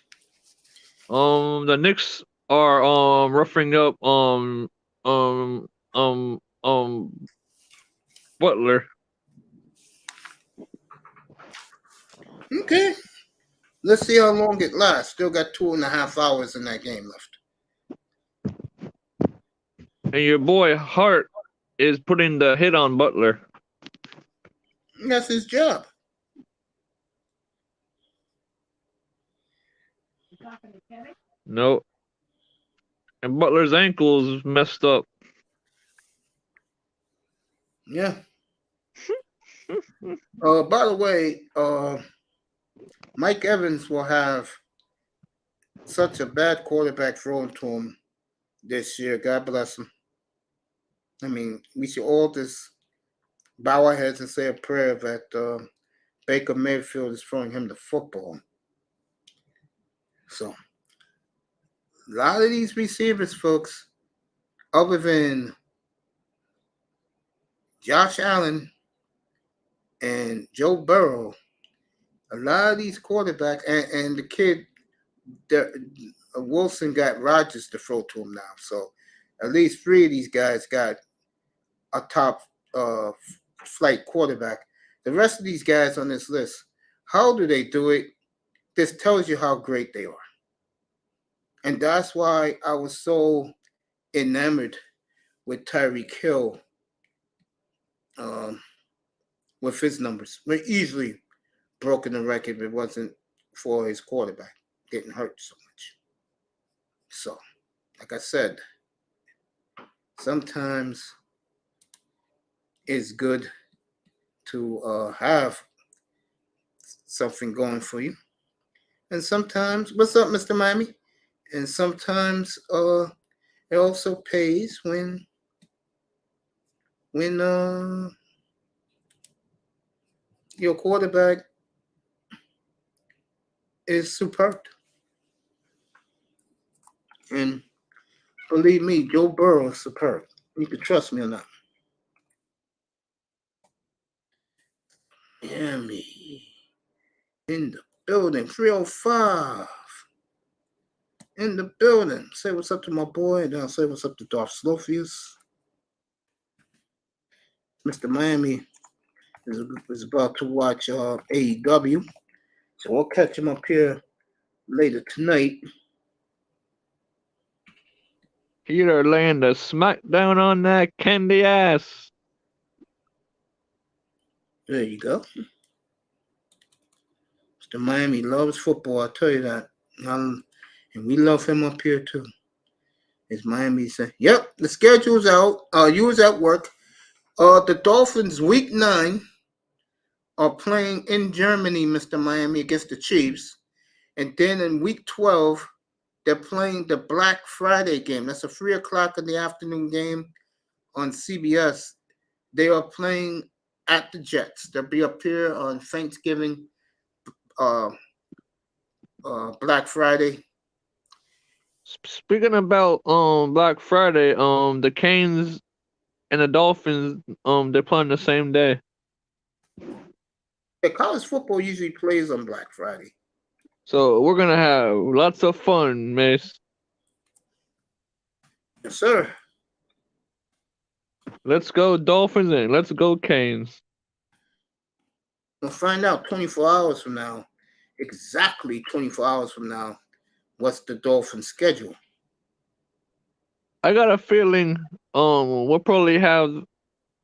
The Knicks are roughing up um Butler. Okay. Let's see how long it lasts. Still got 2.5 hours in that game left. And your boy Hart is putting the hit on Butler. That's his job. No. And Butler's ankle's messed up. Yeah. By the way, Mike Evans will have such a bad quarterback thrown to him this year. God bless him. I mean, we should all just bow our heads and say a prayer that Baker Mayfield is throwing him the football. So, a lot of these receivers, folks, other than Josh Allen and Joe Burrow, a lot of these quarterbacks, and the kid, Wilson got Rodgers to throw to him now. So, at least 3 of these guys got a top flight quarterback. The rest of these guys on this list, how do they do it? This tells you how great they are. And that's why I was so enamored with Tyreek Hill with his numbers. We're easily broken the record if it wasn't for his quarterback getting hurt so much. So, like I said, sometimes it's good to have something going for you. And sometimes, what's up, Mr. Miami? And sometimes it also pays when your quarterback is superb. And believe me, Joe Burrow is superb. You can trust me on that. Miami in the building, 305 in the building. Say what's up to my boy, and I'll say what's up to Darth Slofius. Mr. Miami is about to watch AEW, so we'll catch him up here later tonight. Peter laying the smackdown on that candy ass. There you go. Mr. Miami loves football, I'll tell you that. And we love him up here too. Is Miami saying, yep, the schedule's out. You was at work. The Dolphins, week 9, are playing in Germany, Mr. Miami, against the Chiefs. And then in week 12, they're playing the Black Friday game. That's a 3 o'clock in the afternoon game on CBS. They are playing at the Jets. They'll be up here on Thanksgiving, Black Friday. Speaking about Black Friday, the Canes and the Dolphins, they're playing the same day. Yeah, college football usually plays on Black Friday. So we're gonna have lots of fun, Mace. Yes, sir. Let's go Dolphins and let's go Canes. We'll find out 24 hours from now, exactly 24 hours from now, what's the Dolphins' schedule. I got a feeling we'll probably have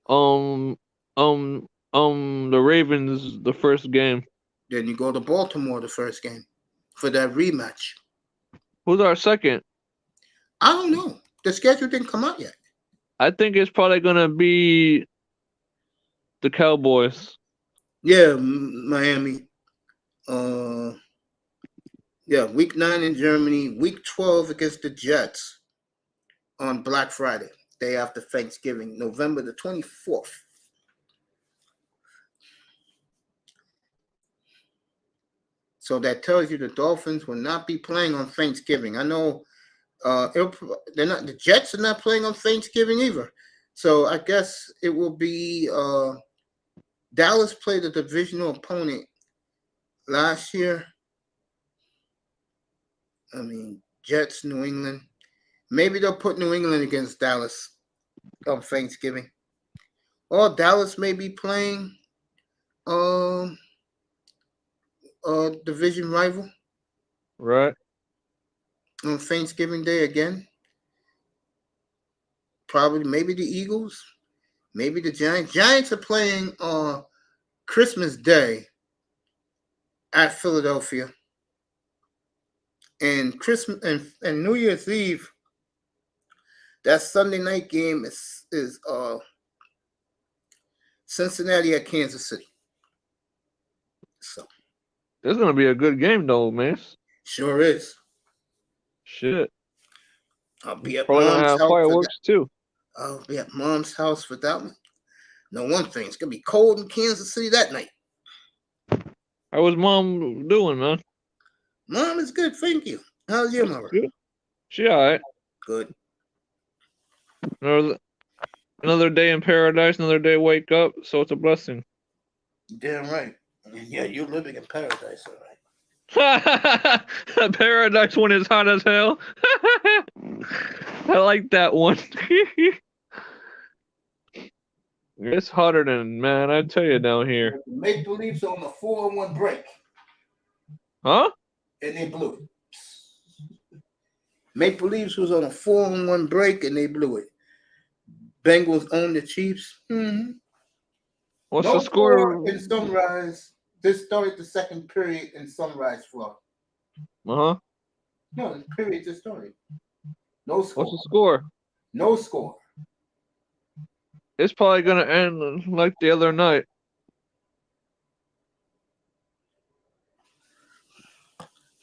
um the Ravens the first game. Then you go to Baltimore the first game for that rematch. Who's our second? I don't know. The schedule didn't come out yet. I think it's probably gonna be the Cowboys. Yeah, Miami. Yeah, week 9 in Germany, week 12 against the Jets on Black Friday, day after Thanksgiving, November the 24th. So that tells you the Dolphins will not be playing on Thanksgiving. I know they're not. The Jets are not playing on Thanksgiving either. So I guess it will be Dallas played a divisional opponent last year. I mean, Jets, New England. Maybe they'll put New England against Dallas on Thanksgiving. Or Dallas may be playing a division rival. Right. On Thanksgiving Day again. Probably maybe the Eagles. Maybe the Giants. Giants are playing on Christmas Day at Philadelphia. And Christmas and New Year's Eve, that Sunday night game is Cincinnati at Kansas City. So It's gonna be a good game though, man. sure is. Shit. I'll be at Probably gonna Mom's have house. fireworks too. I'll be at Mom's house for that one. No, one thing, it's gonna be cold in Kansas City that night. How was Mom doing, man? Mom is good, thank you. How's your mother? Good. She alright. Good. Another day in paradise, another day wake up, so it's a blessing. Damn right. Yeah, you're living in paradise, all right. Paradise when it's hot as hell. I like that one. It's hotter than, man, I tell you down here. Make Believe's on a 4-1 break. Huh? And they blew it. Make Believe's was on a 4-1 break and they blew it. Bengals own the Chiefs. Mm-hmm. What's the score? In Sunrise. This started the second period in Sunrise Flow. Uh-huh. No, the period just started. No score. What's the score? No score. It's probably gonna end like the other night.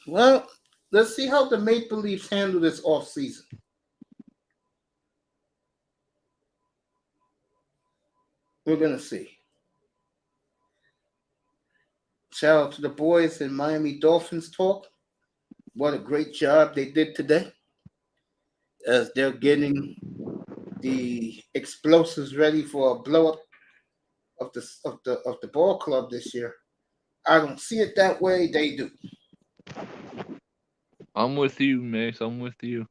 Well, let's see how the Maple Leafs handle this offseason. We're gonna see. Shout out to the boys in Miami Dolphins talk. What a great job they did today. As they're getting the explosives ready for a blow up of the ball club this year. I don't see it that way. They do. I'm with you, Mace. I'm with you.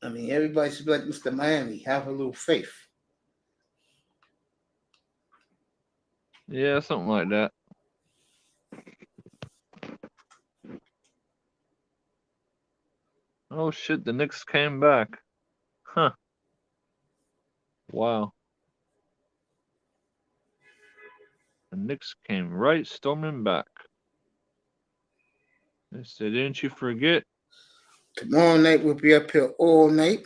I mean, everybody should be like Mr. Miami. Have a little faith. Yeah, something like that. Oh shit, the Knicks came back. Huh. Wow. The Knicks came right storming back. They said, didn't you forget? Tomorrow night we'll be up here all night.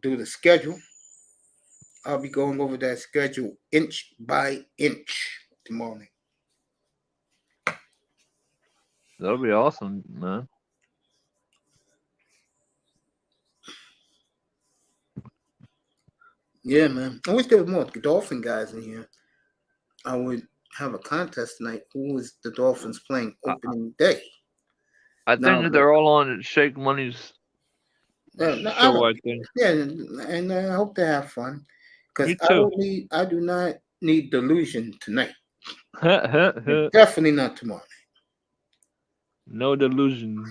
Do the schedule. I'll be going over that schedule inch by inch tomorrow night. That'll be awesome, man. Yeah, man. I wish there was more Dolphin guys in here. I would have a contest tonight. Who is the Dolphins playing opening day? I think they're all on Shake Money's show, I think. Yeah, and I hope they have fun. Because I do not need delusion tonight. Definitely not tomorrow. No delusion.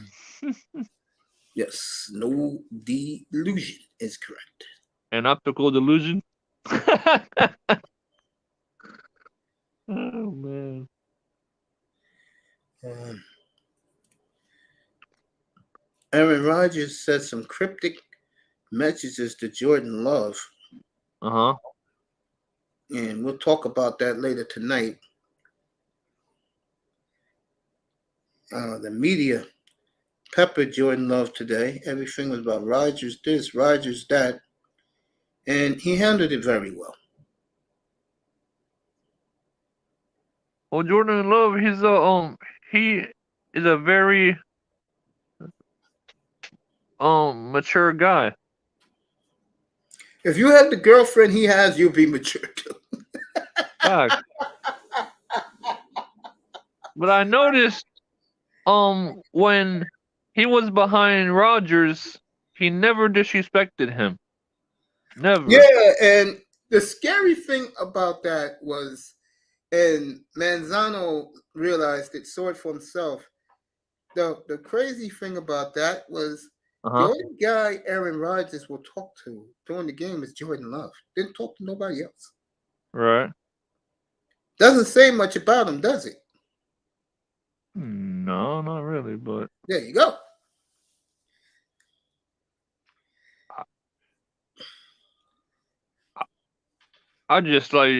Yes, no delusion is correct. An optical delusion. Oh man. Um, Aaron Rodgers said some cryptic messages to Jordan Love, Uh-huh. and we'll talk about that later tonight. The media peppered Jordan Love today. Everything was about Rodgers this, Rodgers that, and he handled it very well. Well, Jordan Love, he is a very mature guy. If you had the girlfriend he has, you'll be mature too. Fact. But I noticed when he was behind Rodgers, he never disrespected him. Never. Yeah, and the scary thing about that was, and Manzano realized it, saw it for himself. The crazy thing about that was the Uh-huh. only guy Aaron Rodgers will talk to during the game is Jordan Love. Didn't talk to nobody else. Right. Doesn't say much about him, does it? No, not really, but There you go. I just like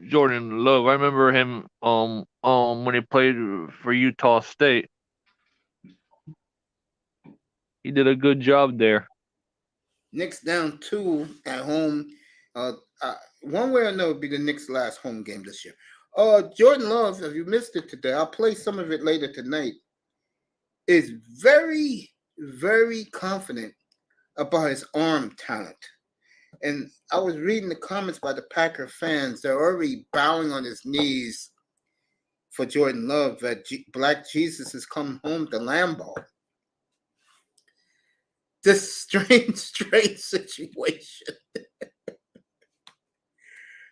Jordan Love. I remember him when he played for Utah State. He did a good job there. Knicks down 2 at home. Uh, One way or another will be the Knicks' last home game this year. Jordan Love, if you missed it today, I'll play some of it later tonight, is very, very confident about his arm talent. And I was reading the comments by the Packer fans. They're already bowing on his knees for Jordan Love that Black Jesus has come home to Lambeau. This strange situation.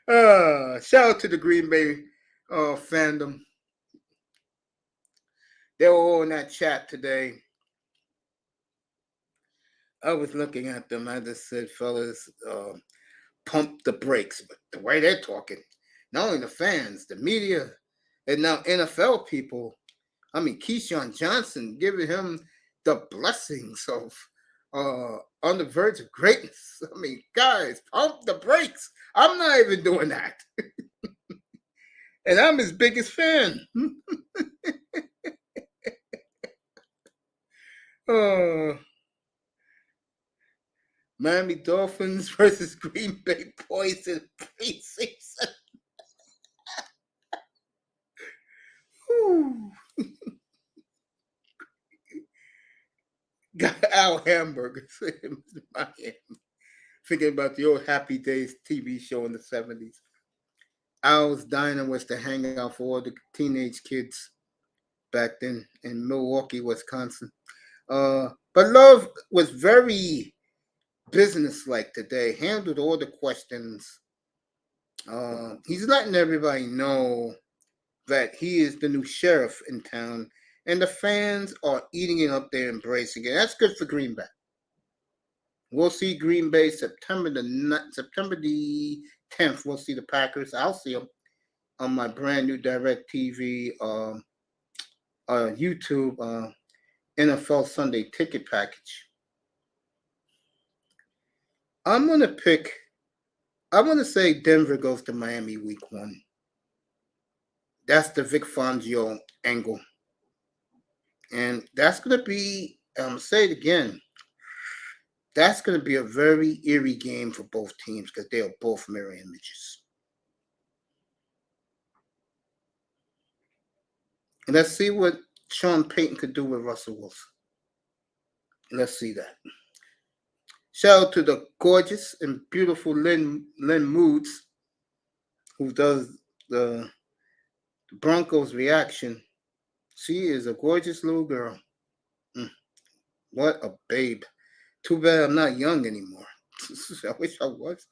Shout out to the Green Bay fandom. They were all in that chat today. I was looking at them. I just said, fellas, pump the brakes. But the way they're talking, not only the fans, the media, and now N.F.L. people, I mean, Keyshawn Johnson giving him the blessings of on the verge of greatness. I mean, guys, pump the brakes. I'm not even doing that. And I'm his biggest fan. Miami Dolphins versus Green Bay Boys in preseason. Got Al Hamburger in Miami. Thinking about the old Happy Days TV show in the 70s. Al's Diner was the hangout for all the teenage kids back then in Milwaukee, Wisconsin. But Love was very businesslike today, handled all the questions. He's letting everybody know that he is the new sheriff in town, and the fans are eating it up there, embracing it. That's good for Green Bay. We'll see Green Bay September the 10th. We'll see the Packers. I'll see them on my brand new Direct TV, YouTube, NFL Sunday ticket package. I'm gonna say Denver goes to Miami week 1. That's the Vic Fangio angle. And that's going to be, I'm going to say it again, that's going to be a very eerie game for both teams because they are both mirror images. And let's see what Sean Payton could do with Russell Wilson. Let's see that. Shout out to the gorgeous and beautiful Lynn Moods, who does the Broncos reaction. She is a gorgeous little girl. What a babe. Too bad I'm not young anymore. I wish I was.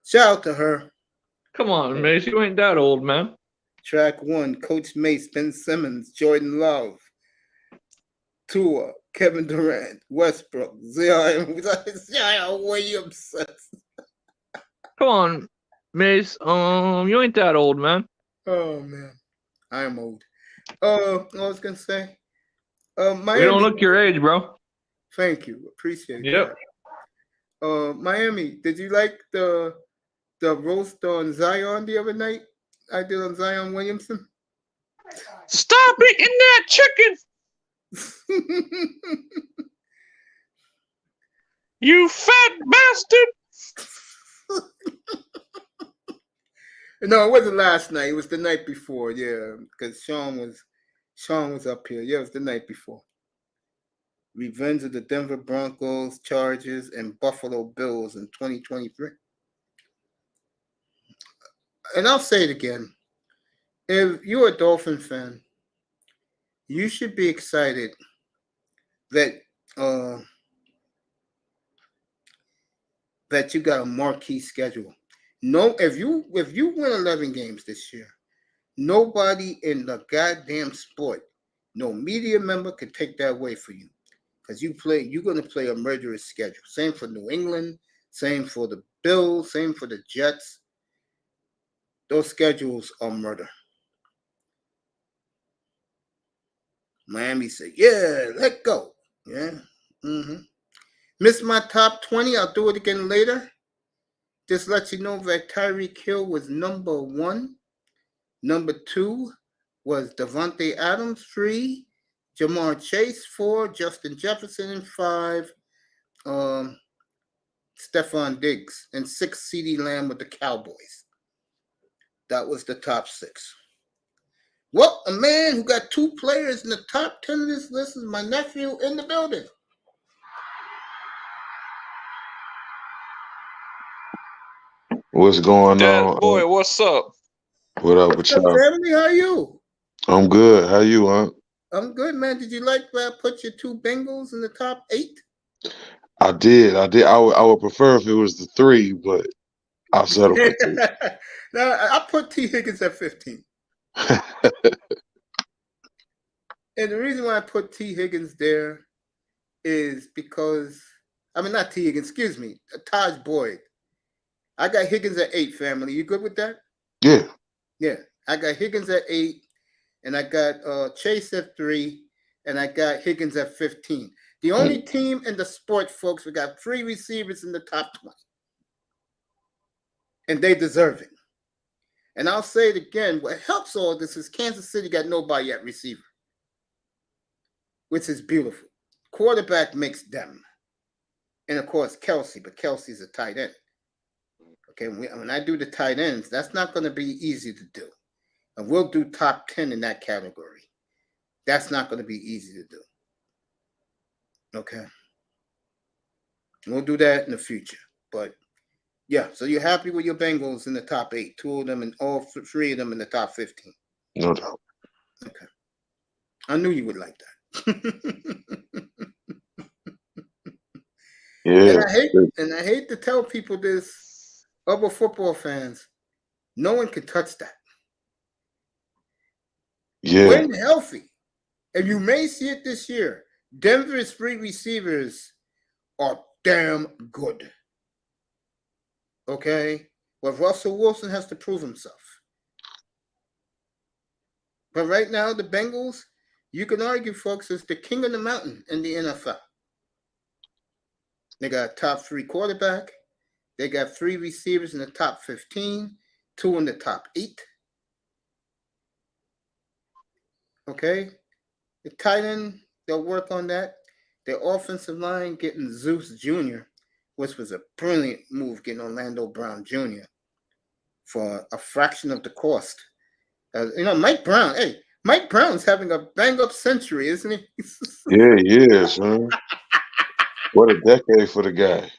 Shout out to her. Come on, Mace. You ain't that old, man. Track 1, Coach Mace, Ben Simmons, Jordan Love, Tua, Kevin Durant, Westbrook, Zion Williamson. Come on, Mace. You ain't that old, man. Oh man, I am old. I was gonna say, We don't Miami. look your age, bro. Thank you, appreciate Yep. that. Miami, did you like the roast on Zion the other night? I did on Zion Williamson. Stop eating that chicken, you fat bastard. No, it wasn't last night. It was the night before. Yeah, because Sean was up here. Yeah, it was the night before. Revenge of the Denver Broncos, Chargers, and Buffalo Bills in 2023. And I'll say it again. If you're a Dolphin fan, you should be excited that that you got a marquee schedule. No, if you win 11 games this year, nobody in the goddamn sport, no media member could take that away for you. Because you're going to play a murderous schedule. Same for New England, same for the Bills, same for the Jets. Those schedules are murder. Miami said, yeah, let go. Yeah. Missed my top 20. I'll do it again later. Just let you know that Tyreek Hill was number 1. Number 2 was Devontae Adams, 3. Jamar Chase, 4. Justin Jefferson, and 5. Stephon Diggs, and 6. CeeDee Lamb with the Cowboys. That was the top 6. Well, a man who got 2 players in the top 10 of this list is my nephew in the building. What's going on? Boy, what's up? What up with What's up, y'all? family? How are you? I'm good. How you, huh? I'm good, man. Did you like that I put your 2 Bengals in the top 8? I did. I would prefer if it was the 3, but I'll settle for 2. Now, I put T. Higgins at 15. And the reason why I put T. Higgins there is because, not T. Higgins, excuse me, Taj Boyd. I got Higgins at 8, family. You good with that? Yeah. Yeah. I got Higgins at 8, and I got Chase at 3, and I got Higgins at 15. The only team in the sport, folks, we got 3 receivers in the top 20. And they deserve it. And I'll say it again, what helps all this is Kansas City got nobody at receiver, which is beautiful. Quarterback makes them. And, of course, Kelsey, but Kelsey's a tight end. Okay, when I do the tight ends, that's not going to be easy to do. And we'll do top 10 in that category. That's not going to be easy to do. Okay. We'll do that in the future. But, yeah, so you're happy with your Bengals in the top 8. 2 of them and all 3 of them in the top 15. No doubt. Okay. I knew you would like that. Yeah. And I hate to tell people this, other football fans, no one can touch that. Yeah. When healthy, and you may see it this year, Denver's 3 receivers are damn good. Okay? But Russell Wilson has to prove himself. But right now, the Bengals, you can argue, folks, is the king of the mountain in the NFL. They got a top 3 quarterback. They got 3 receivers in the top 15, 2 in the top 8. Okay? The tight end, they'll work on that. Their offensive line getting Zeus Jr., which was a brilliant move, getting Orlando Brown Jr. for a fraction of the cost. Mike Brown's having a bang-up century, isn't he? Yeah, he is, man. What a decade for the guy.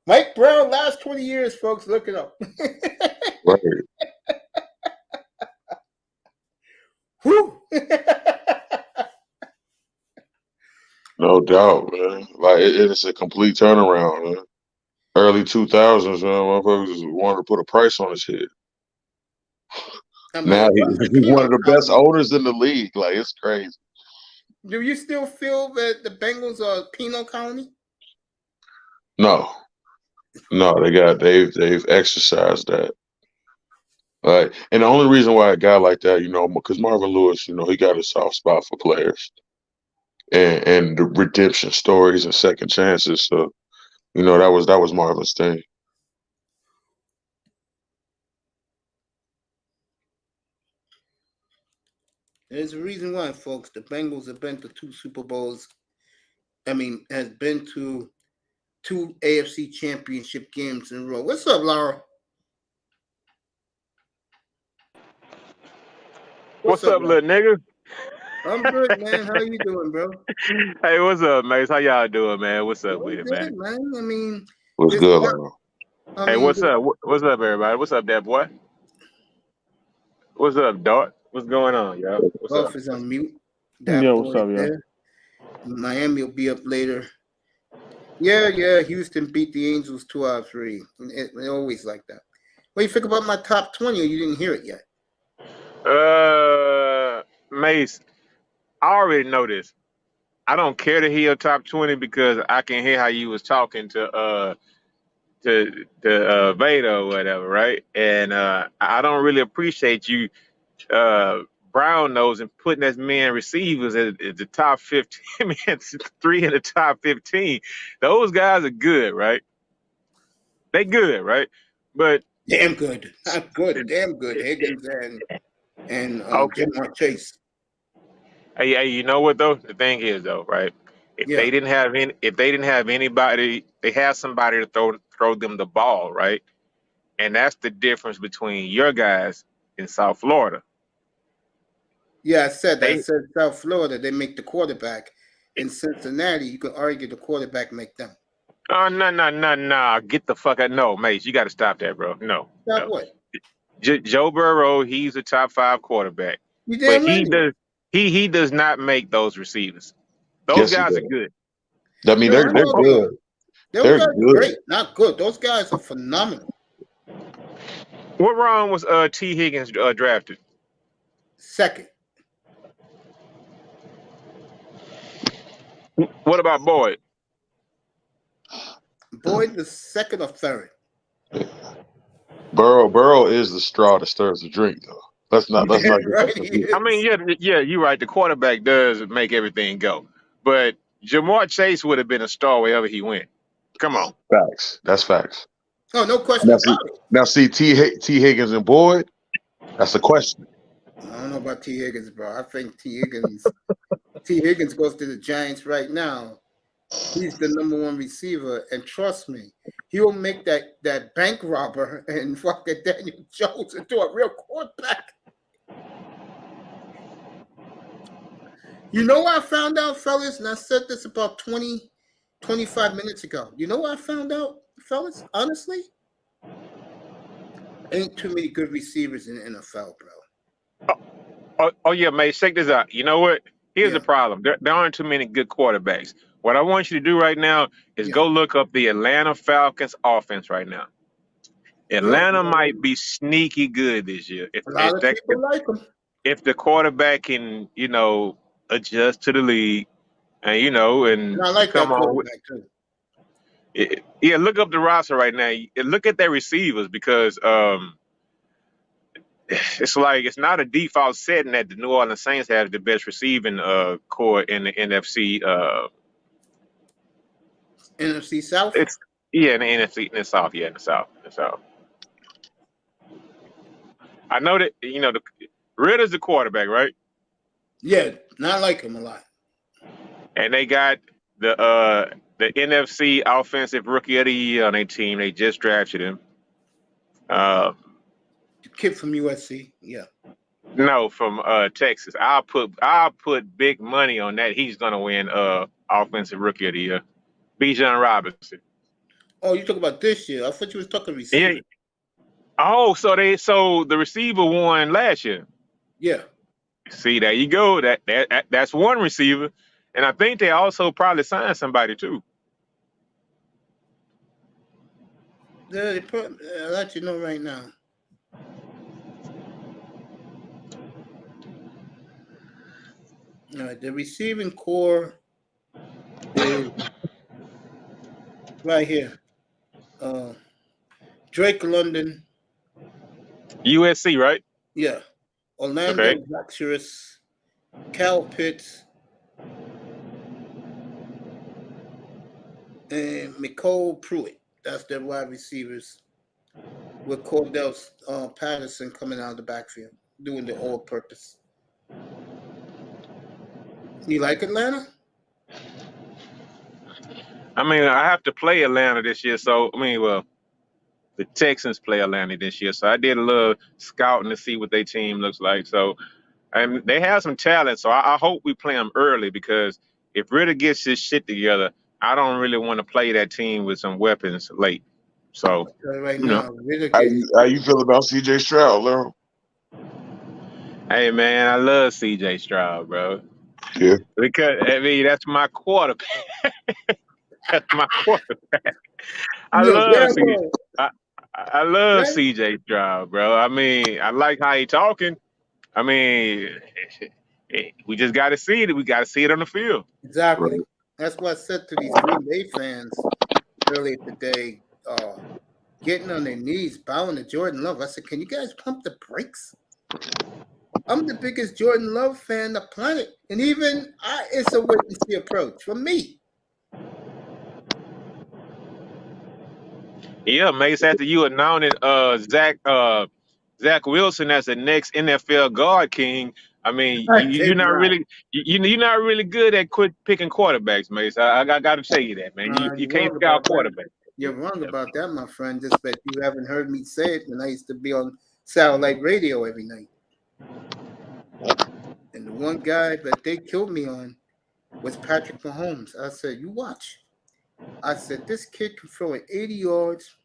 Mike Brown, last 20 years, folks, look it up. Right. Whew. No doubt, man. Like it's a complete turnaround, man. Early 2000s, man, motherfuckers wanted to put a price on his head. Now he's one of the best owners in the league. Like, it's crazy. Do you still feel that the Bengals are a penal colony? No, they've exercised that. Right. And the only reason why a guy like that, because Marvin Lewis, he got a soft spot for players and the redemption stories and second chances. So, that was Marvin's thing. There's a reason why, folks. The Bengals have been to 2 Super Bowls. Has been to 2 AFC Championship games in a row. What's up, Laura? What's up, Laura? little nigga? I'm good, man. How you doing, bro? Hey, what's up, mates? How y'all doing, man? What's up with it, Good, man? man. What's good, Laura? Hey, what's up? What's up, everybody? What's up, that boy? What's up, Dart? What's going on, y'all? What's Golf up? is on mute. Yo, what's up, yo? Miami will be up later. Yeah. Houston beat the Angels 2-3. It always like that. What do you think about my top 20? Or you didn't hear it yet? Mace, I already know this. I don't care to hear your top 20 because I can hear how you was talking to Veda or whatever, right? And I don't really appreciate you brown nose and putting as many receivers at the top 15, man, 3 in the top 15. Those guys are good, right? They good, right? But damn good. Not good. Damn good. Higgins and okay. Jamar Chase. Hey, you know what though? The thing is though, right? If they didn't have anybody, they have somebody to throw them the ball, right? And that's the difference between your guys in South Florida. Yeah, I said South Florida, they make the quarterback. In Cincinnati, you can argue the quarterback make them. Oh, no. Get the fuck out. No, Mace, you got to stop that, bro. No. Stop what? Joe Burrow, he's a top 5 quarterback. You But damn right. he does not make those receivers. Those guys are good. I mean, they're good. Those guys are great, not good. Those guys are phenomenal. What round was T. Higgins drafted? Second. What about Boyd? Boyd the second or third. Burrow is the straw that stirs the drink, though. Let's not. Right, I mean, yeah, you're right. The quarterback does make everything go, but Jamar Chase would have been a star wherever he went. Come on, facts. That's facts. Oh, no question about it. Now, see T. Higgins and Boyd. That's a question. I don't know about T. Higgins, bro. I think T. Higgins goes to the Giants right now. He's the number 1 receiver, and trust me, he will make that bank robber and fucking Daniel Jones into a real quarterback. You know what I found out, fellas? And I said this about 20, 25 minutes ago. You know what I found out, fellas? Honestly, ain't too many good receivers in the NFL, bro. Oh yeah, mate. Check this out. You know what? Here's the problem. There aren't too many good quarterbacks. What I want you to do right now is go look up the Atlanta Falcons offense right now. Atlanta might be sneaky good this year. A lot of people like them. If the quarterback can, adjust to the league, and and I like come that on. quarterback too. Yeah, look up the roster right now. Look at their receivers because it's like it's not a default setting that the New Orleans Saints have the best receiving core in the NFC. NFC South. In the NFC, in the South. Yeah, in the South. I know that the Ritter's the quarterback, right? Yeah, not like him a lot. And they got the NFC Offensive Rookie of the Year on their team. They just drafted him. The kid from USC, yeah. No, from Texas. I'll put big money on that. He's gonna win Offensive Rookie of the Year. Bijan Robinson. Oh, you talk about this year? I thought you was talking receiver. Yeah. Oh, so the receiver won last year. Yeah. See, there you go. That's one receiver, and I think they also probably signed somebody too. Yeah, I'll let you know right now. All right, the receiving core is right here. Drake London, USC, right? yeah. Orlando Okay. Luxurious, Cal Pitts, and Nicole Pruitt. That's their wide receivers. With Cordell Patterson coming out of the backfield, doing the all-purpose. You like Atlanta? I mean, I have to play Atlanta this year, so I mean, well, the Texans play Atlanta this year, so I did a little scouting to see what their team looks like. So, and they have some talent, so I hope we play them early because if Ritter gets his shit together, I don't really want to play that team with some weapons late. So, Right you know, now, Ritter How getting you feel about C.J. Stroud, Larry? hey man, I love C.J. Stroud, bro, Yeah. because I mean that's my quarterback. That's my quarterback. I look, love C. Rambo, I, I love right? C.J. Stroud, bro. I mean, I like how he talking. I mean, we just got to see it. We got to see it on the field. Exactly. Right. That's what I said to these Green Bay fans earlier today. Getting on their knees, bowing to Jordan Love. I said, "Can you guys pump the brakes?" I'm the biggest Jordan Love fan on the planet, and even it's a wait and see approach for me. Yeah, Mace. After you announcing Zach Wilson as the next NFL guard king, I mean, I you're did not not. really you're not really good at quit picking quarterbacks, Mace. I got to tell you that, man. You You're can't wrong scout about that. quarterbacks. You're wrong about that, my friend. Just that you haven't heard me say it when I used to be on satellite radio every night. And the one guy that they killed me on was Patrick Mahomes. I said, "You watch." I said, "This kid can throw it 80 yards."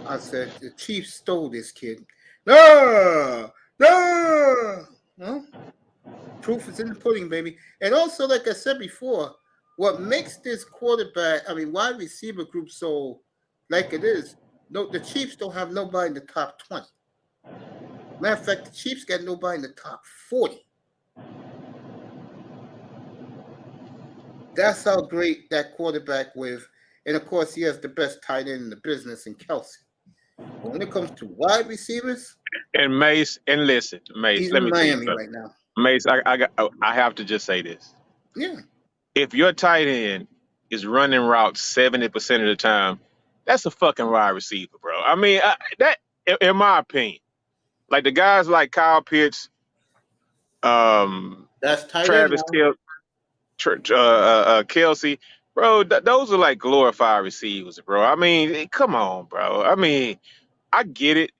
I said, "The Chiefs stole this kid." No, no. Well, proof is in the pudding, baby. And also, like I said before, what makes this wide receiver group so like it is, no, the Chiefs don't have nobody in the top 20. Matter of fact, the Chiefs got nobody in the top 40. That's how great that quarterback with, and of course, he has the best tight end in the business in Kelsey. But when it comes to wide receivers, And Mace, and listen, Mace, he's let in me tell you Miami something. right now. Mace, I have to just say this. Yeah. If your tight end is running routes 70% of the time, that's a fucking wide receiver, bro. I mean, that, in my opinion, like the guys like Kyle Pitts, That's tight end Travis now. Kelsey, bro, those are like glorified receivers, bro. I mean, come on, bro. I mean, I get it.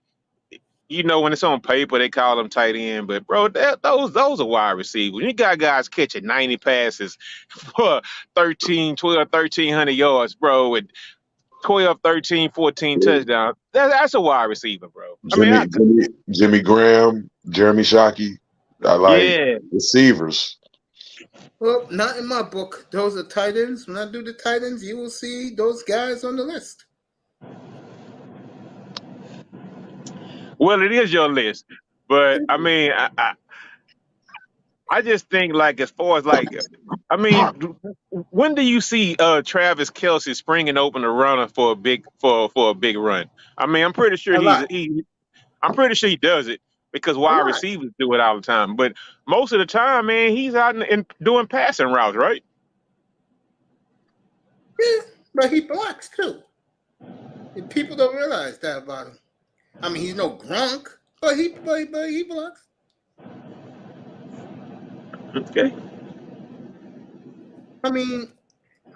You know, when it's on paper, they call them tight end, but bro, those are wide receivers. You got guys catching 90 passes for 1,300 yards, bro, and 12, 13, 14 touchdowns. That's a wide receiver, bro. I mean, Jimmy Graham, Jeremy Shockey. I like yeah. receivers. Well, not in my book. Those are tight ends. When I do the tight ends, you will see those guys on the list. Well, it is your list, but I mean, I just think like as far as like, I mean, when do you see Travis Kelsey springing open a runner for a big run? I mean, A lot. I'm pretty sure he does it because A wide lot. receivers do it all the time. But most of the time, man, he's out and doing passing routes, right? Yeah, but he blocks too. And people don't realize that about him. I mean, he's no Gronk, but he blocks. Okay. I mean,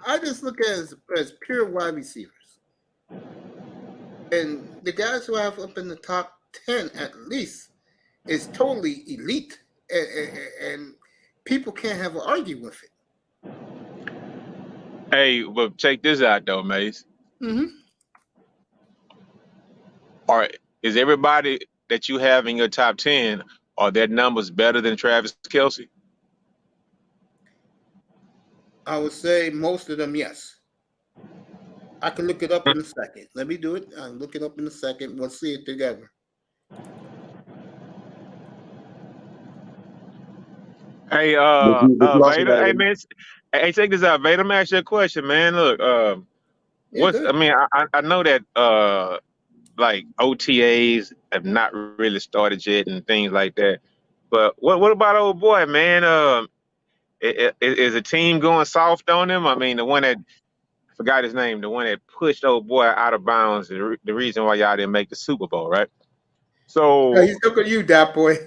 I just look at it as pure wide receivers. And the guys who I have up in the top 10 at least is totally elite. And people can't have an argue with it. Hey, but check this out though, Mace. Mm-hmm. All right, is everybody that you have in your top 10 are their numbers better than Travis Kelsey? I would say most of them, yes. I can look it up in a second. Let me do it. I'll look it up in a second. We'll see it together. Hey, But you also Vader. got Hey, man. Hey, check this out, Vader. Let me ask you a question, man. Look, Yeah, what's I good. mean, I know that like OTAs have not really started yet and things like that. But what about old boy, man? Is the team going soft on him? I mean, the one that I forgot his name, the one that pushed old boy out of bounds, the reason why y'all didn't make the Super Bowl, right? Yeah, So he's looking at you, that boy.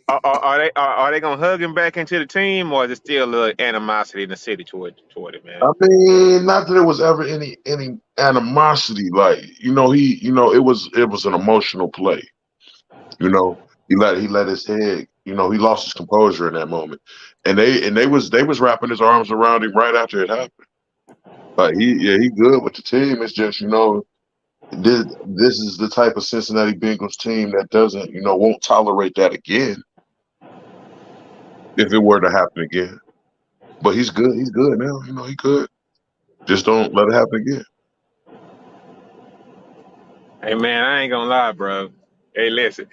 are they gonna hug him back into the team, or is it still a little animosity in the city toward it, man? I mean, not that there was ever any animosity. Like, it was an emotional play. You know, he let his head. He lost his composure in that moment, and they was wrapping his arms around him right after it happened. Like he good with the team. It's just this is the type of Cincinnati Bengals team that doesn't won't tolerate that again if it were to happen again. But he's good. He's good now. He good. Just don't let it happen again. Hey man, I ain't gonna lie, bro. Hey, listen,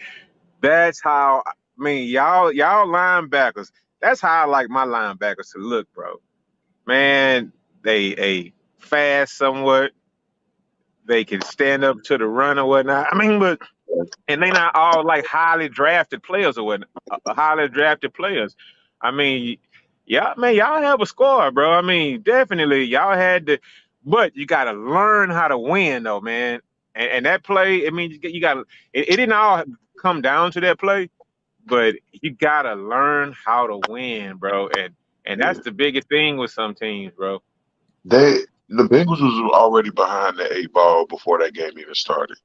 that's how I mean y'all linebackers. That's how I like my linebackers to look, bro. Man, they fast somewhat. They can stand up to the run or whatnot. I mean, but and they not all like highly drafted players or whatnot. Highly drafted players. I mean, yeah, man, y'all have a squad, bro. I mean, definitely y'all had to, but you got to learn how to win, though, man. And that play, I mean, you got it didn't all come down to that play, but you got to learn how to win, bro. And that's the biggest thing with some teams, bro. The Bengals was already behind the 8 ball before that game even started.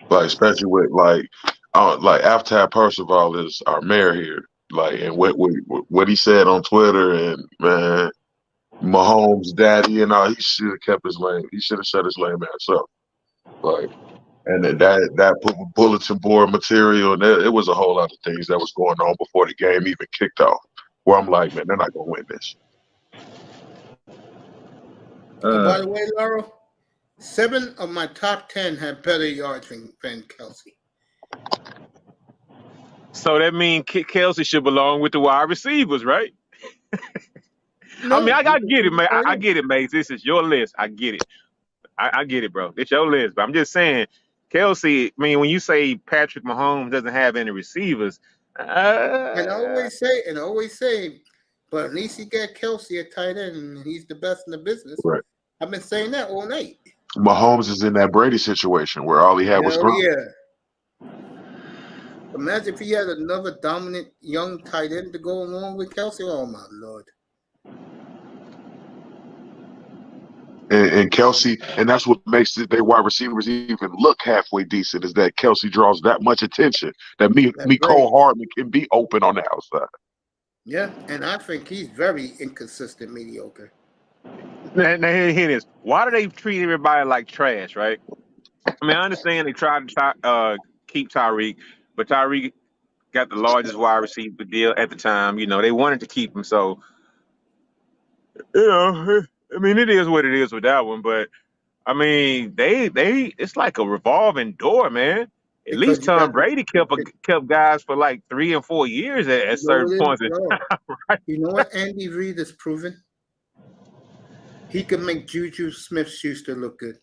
Like, especially with like after Percival is our mayor here. Like, and what he said on Twitter, and man, Mahomes' daddy and all, he should have kept his lame. He should have shut his lame ass up. Like, and that bulletin board material, and it was a whole lot of things that was going on before the game even kicked off. Where I'm like, man, they're not gonna win this. And by the way, Laurel, 7 of my top 10 had better yards than Kelsey. So that means Kelsey should belong with the wide receivers, right? No, I mean, I get it, man. tight I end. get it, Mace. This is your list. I get it. I get it, bro. It's your list. But I'm just saying, Kelsey, I mean, when you say Patrick Mahomes doesn't have any receivers, And I always say, but at least he got Kelsey at tight end, and he's the best in the business. Right. I've been saying that all night. Mahomes is in that Brady situation where all he had was Hell Gronk. yeah. Imagine if he had another dominant young tight end to go along with Kelsey. Oh my Lord. And Kelsey, and that's what makes their wide receivers even look halfway decent, is that Kelsey draws that much attention that Cole Hardman can be open on the outside. Yeah, and I think he's very inconsistent, mediocre. now here it is. Why do they treat everybody like trash, right? I mean, I understand they tried to keep Tyreek, but Tyreek got the largest wide receiver deal at the time. They wanted to keep him, so I mean, it is what it is with that one. But I mean, they it's like a revolving door, man. At Because least you Tom got Brady kept guys for like 3 and 4 years at certain points in time, right? You know what Andy Reid has proven? He can make Juju Smith-Schuster look good.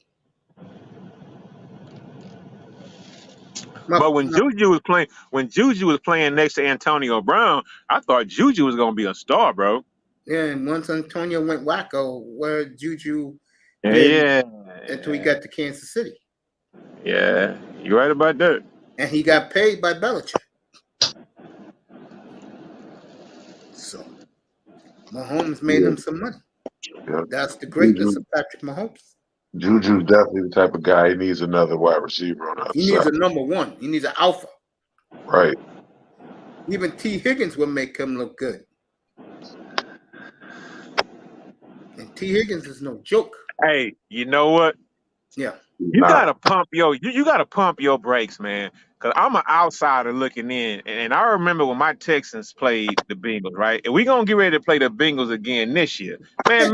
But when Juju was playing next to Antonio Brown, I thought Juju was gonna be a star, bro. Yeah, and once Antonio went wacko, where Juju Yeah, until he got to Kansas City. Yeah, you're right about that. And he got paid by Belichick. So Mahomes made him some money. Yeah. That's the greatness of Patrick Mahomes. Juju's definitely the type of guy he needs another wide receiver on the outside. He needs a number one. He needs an alpha. Right. Even T. Higgins will make him look good. And T. Higgins is no joke. Hey, you know what? Yeah. You gotta pump you gotta pump your brakes, man. Cause I'm an outsider looking in, and I remember when my Texans played the Bengals, right? And we gonna get ready to play the Bengals again this year, man.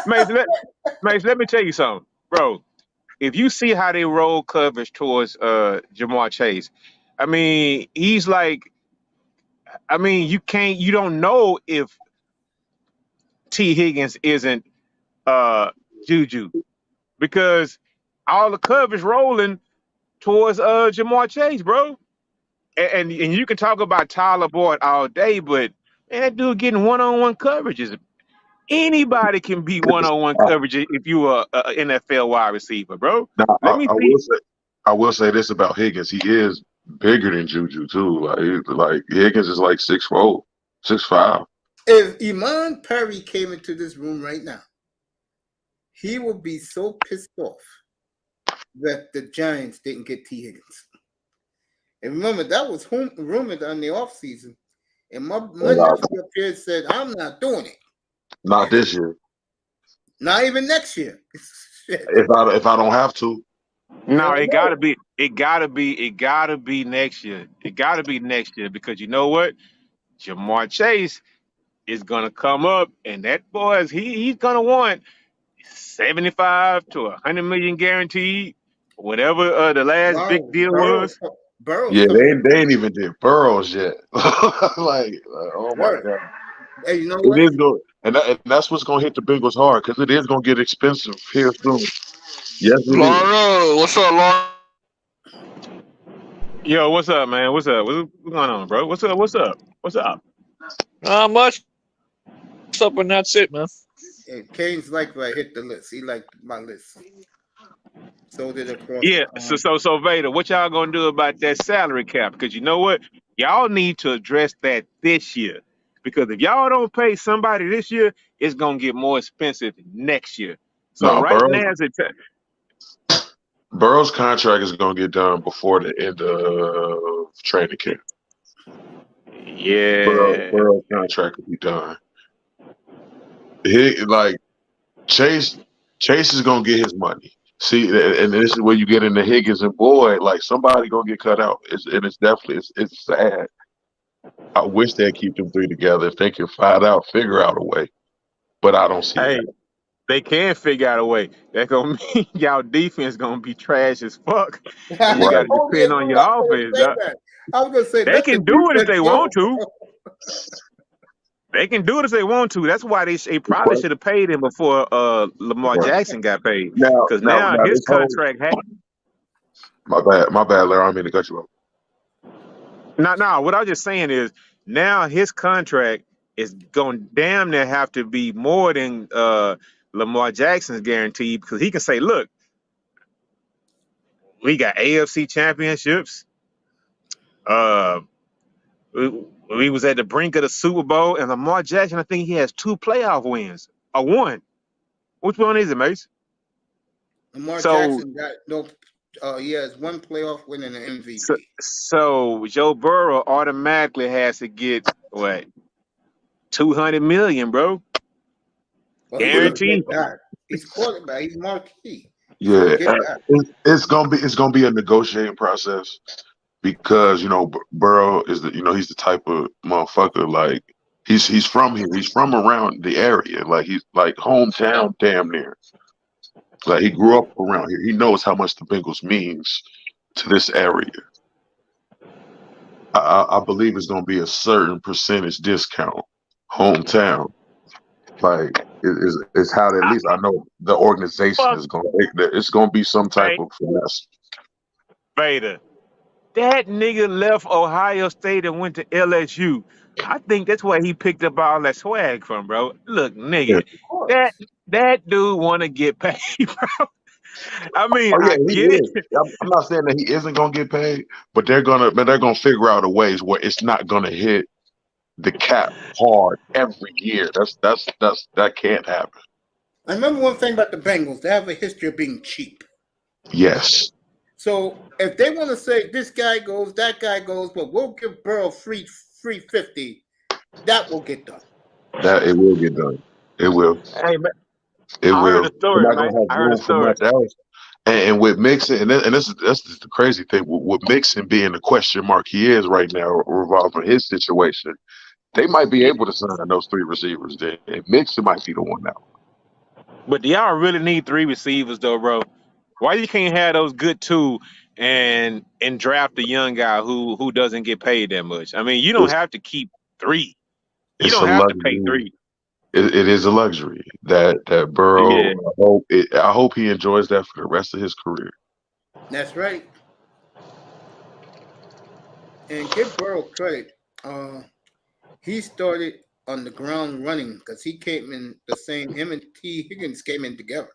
Mace, let me tell you something, bro. If you see how they roll coverage towards Jamar Chase, I mean, he's like I mean, you don't know if T. Higgins isn't Juju because all the coverage rolling towards Jamar Chase, bro. And you can talk about Tyler Boyd all day, but man, that dude getting one-on-one coverages. Anybody can be one-on-one coverage if you are a NFL wide receiver, bro. Now, Let me I see. will say this about Higgins. He is bigger than Juju too. Like Higgins is like 6'4", 6'5". If Iman Perry came into this room right now, he would be so pissed off that the Giants didn't get T. Higgins. And remember, that was rumored on the offseason. And my nephew up here said, I'm not doing it. Not this year. Not even next year. If I don't have to. No, it gotta be next year. It gotta be next year because you know what? Jamar Chase is gonna come up, and that boy he's gonna want 75 to 100 million guaranteed, whatever the last big deal was. Burrow's Yeah, they ain't even did Burrows yet. like, oh my God. Hey, you know what? It is going, and that's what's going to hit the Bengals hard because it is going to get expensive here soon. Yes, it is. Laura, what's up, Laura? Yo, what's up, man? What's up? What's going on, bro? What's up? What's up? What's up? Not much. What's up, and that's it, man. Hey, Kane's like I hit the list. He liked my list. So did across. Yeah. So Vader, what y'all gonna do about that salary cap? Because you know what, y'all need to address that this year. Because if y'all don't pay somebody this year, it's gonna get more expensive next year. So No, right now, is it? Burrow's contract is going to get done before the end of training camp. Yeah. Burrow's contract will be done. Chase is going to get his money. See, and this is where you get into Higgins and Boyd. Like somebody going to get cut out. It's definitely sad. I wish they'd keep them three together. If they can figure out a way. But I don't see that. They can figure out a way. That gonna mean y'all defense gonna be trash as fuck. And you gotta depend on your offense. I was gonna say they can do it if they want to. They can do it if they want to. That's why they probably should have paid him before Lamar Jackson got paid. Because now his contract My bad, Larry. I don't mean to cut you off. No. What I was just saying is now his contract is going to damn near have to be more than Lamar Jackson's guarantee because he can say, look, we got AFC championships. We was at the brink of the Super Bowl, and Lamar Jackson, I think he has 2 playoff wins. Or 1. Which one is it, Mace? Lamar Jackson got no. He has 1 playoff win and an MVP. So Joe Burrow automatically has to get what? $200 million, bro. Well, guaranteed. He's quarterback. He's marquee. Yeah, it's gonna be a negotiating process because Burrow is he's the type of motherfucker like he's from here. He's from around the area. Like he's like hometown damn near. Like he grew up around here. He knows how much the Bengals means to this area. I believe it's gonna be a certain percentage discount. Hometown, like is how at least I know the organization is gonna. It's gonna be some type of finesse. Vader, that nigga left Ohio State and went to LSU. I think that's where he picked up all that swag from, bro. Look, nigga, that dude want to get paid, bro. I mean, I get it. I'm not saying that he isn't gonna get paid, but they're gonna figure out a ways where it's not gonna hit the cap hard every year. That can't happen. I remember one thing about the Bengals. They have a history of being cheap. Yes. So if they want to say this guy goes, that guy goes, but we'll give Burrow free $350, that will get done. It will get done. It will. Hey, man, it will. Heard a story, We're not gonna have room for much else. And with Mixon, that's the crazy thing. With Mixon being the question mark he is right now, revolving his situation, they might be able to sign those 3 receivers. And Mixon might be the one now. But do y'all really need 3 receivers though, bro? Why you can't have those good two and draft a young guy who doesn't get paid that much? I mean, you don't It's, have to keep 3. You it's a don't have to pay luxury. 3. It is a luxury that Burrow. Yeah. I hope he enjoys that for the rest of his career. That's right. And give Burrow credit. He started on the ground running because he came in the same. Him and T. Higgins came in together.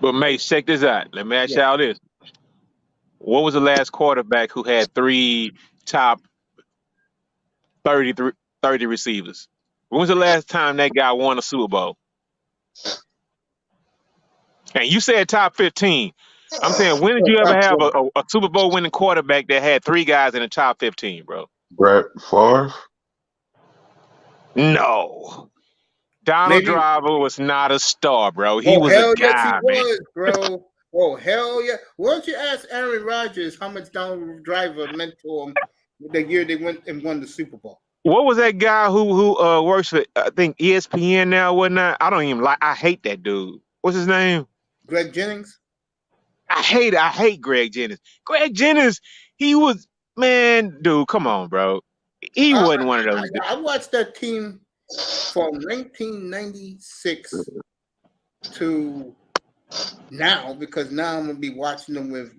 But mate, check this out. Let me ask y'all this. What was the last quarterback who had 3 top 30 receivers? When was the last time that guy won a Super Bowl? And you said top 15. I'm saying, when did you ever have a Super Bowl winning quarterback that had 3 guys in the top 15, bro? Brett Favre. No. Donald Driver was not a star, bro. He was hell a guy, yes, he man. was, bro. Oh, hell yeah. Why don't you ask Aaron Rodgers how much Donald Driver meant to him the year they went and won the Super Bowl? What was that guy who works for, I think, ESPN now, whatnot? I don't even I hate that dude. What's his name? Greg Jennings? I hate Greg Jennings. Greg Jennings, he was, man, dude, come on, bro. He wasn't one of those. I watched that team from 1996 to now, because now I'm gonna be watching them with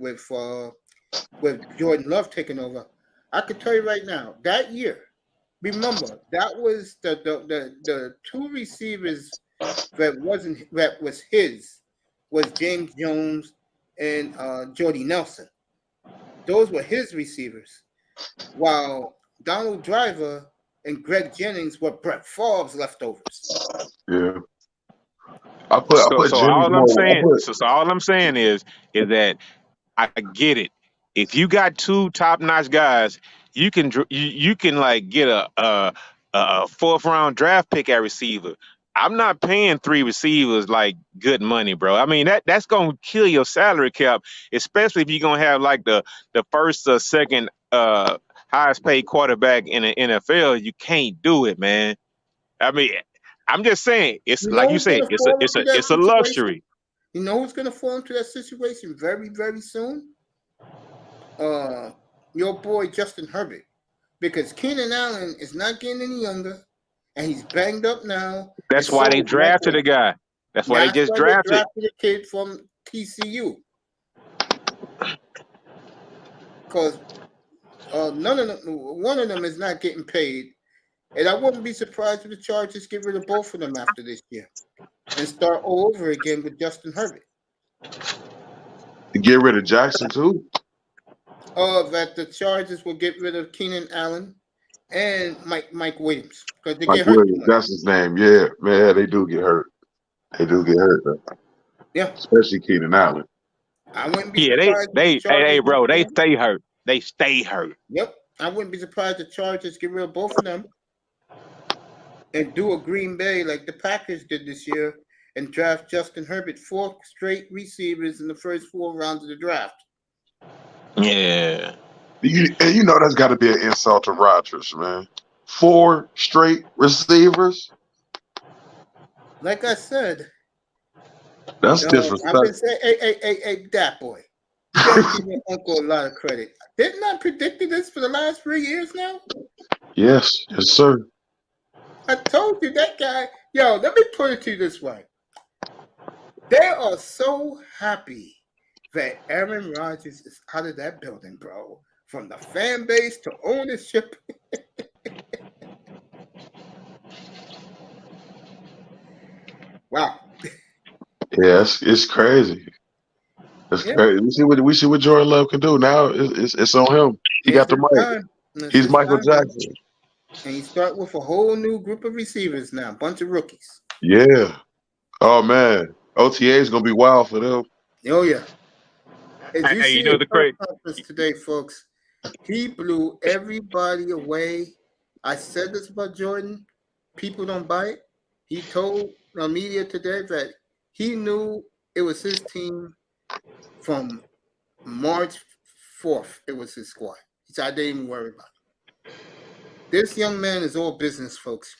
Jordan Love taking over. I can tell you right now, that year, remember, that was the 2 receivers that was James Jones and Jordy Nelson. Those were his receivers, while Donald Driver and Greg Jennings were Brett Favre's leftovers. Yeah. I put all I'm saying is that I get it. If you got 2 top-notch guys, you can like get a 4th round draft pick at receiver. I'm not paying 3 receivers like good money, bro. I mean, that's gonna kill your salary cap, especially if you're gonna have like the first or second highest paid quarterback in the NFL. You can't do it, man. I mean, I'm just saying, it's like you said, it's a luxury. You know who's gonna fall into that situation very, very soon? Your boy Justin Herbert, because Keenan Allen is not getting any younger, and he's banged up now. That's why they drafted a guy. That's why they just drafted a kid from TCU. Because one of them is not getting paid, and I wouldn't be surprised if the Chargers get rid of both of them after this year and start all over again with Justin Herbert. Get rid of Jackson too? That the Chargers will get rid of Keenan Allen and Mike Williams, because they Mike get hurt. Williams, that's his name. Yeah, man, they do get hurt. Though. Yeah, especially Keenan Allen. I wouldn't be surprised. Hey, bro, they stay hurt. They stay hurt. Yep, I wouldn't be surprised the Chargers get rid of both of them and do a Green Bay like the Packers did this year and draft Justin Herbert, 4 straight receivers in the first 4 rounds of the draft. Yeah. You know that's got to be an insult to Rodgers, man. 4 straight receivers. Like I said, that's disrespectful. I've been saying, hey, that boy. You gotta give your uncle a lot of credit. Didn't I predict this for the last 3 years now? Yes, sir. I told you that guy. Yo, let me put it to you this way. They are so happy that Aaron Rodgers is out of that building, bro. From the fan base to ownership. Wow. Yes, it's crazy. It's crazy. We see what Jordan Love can do now. It's on him. He got the mic. He's Michael Jackson. And you start with a whole new group of receivers now, a bunch of rookies. Yeah. Oh man, OTA is gonna be wild for them. Oh yeah. Hey, you know the great conference today, folks. He blew everybody away. I said this about Jordan. People don't buy it. He told the media today that he knew it was his team from March 4th. It was his squad. He said, I didn't even worry about it. This young man is all business, folks.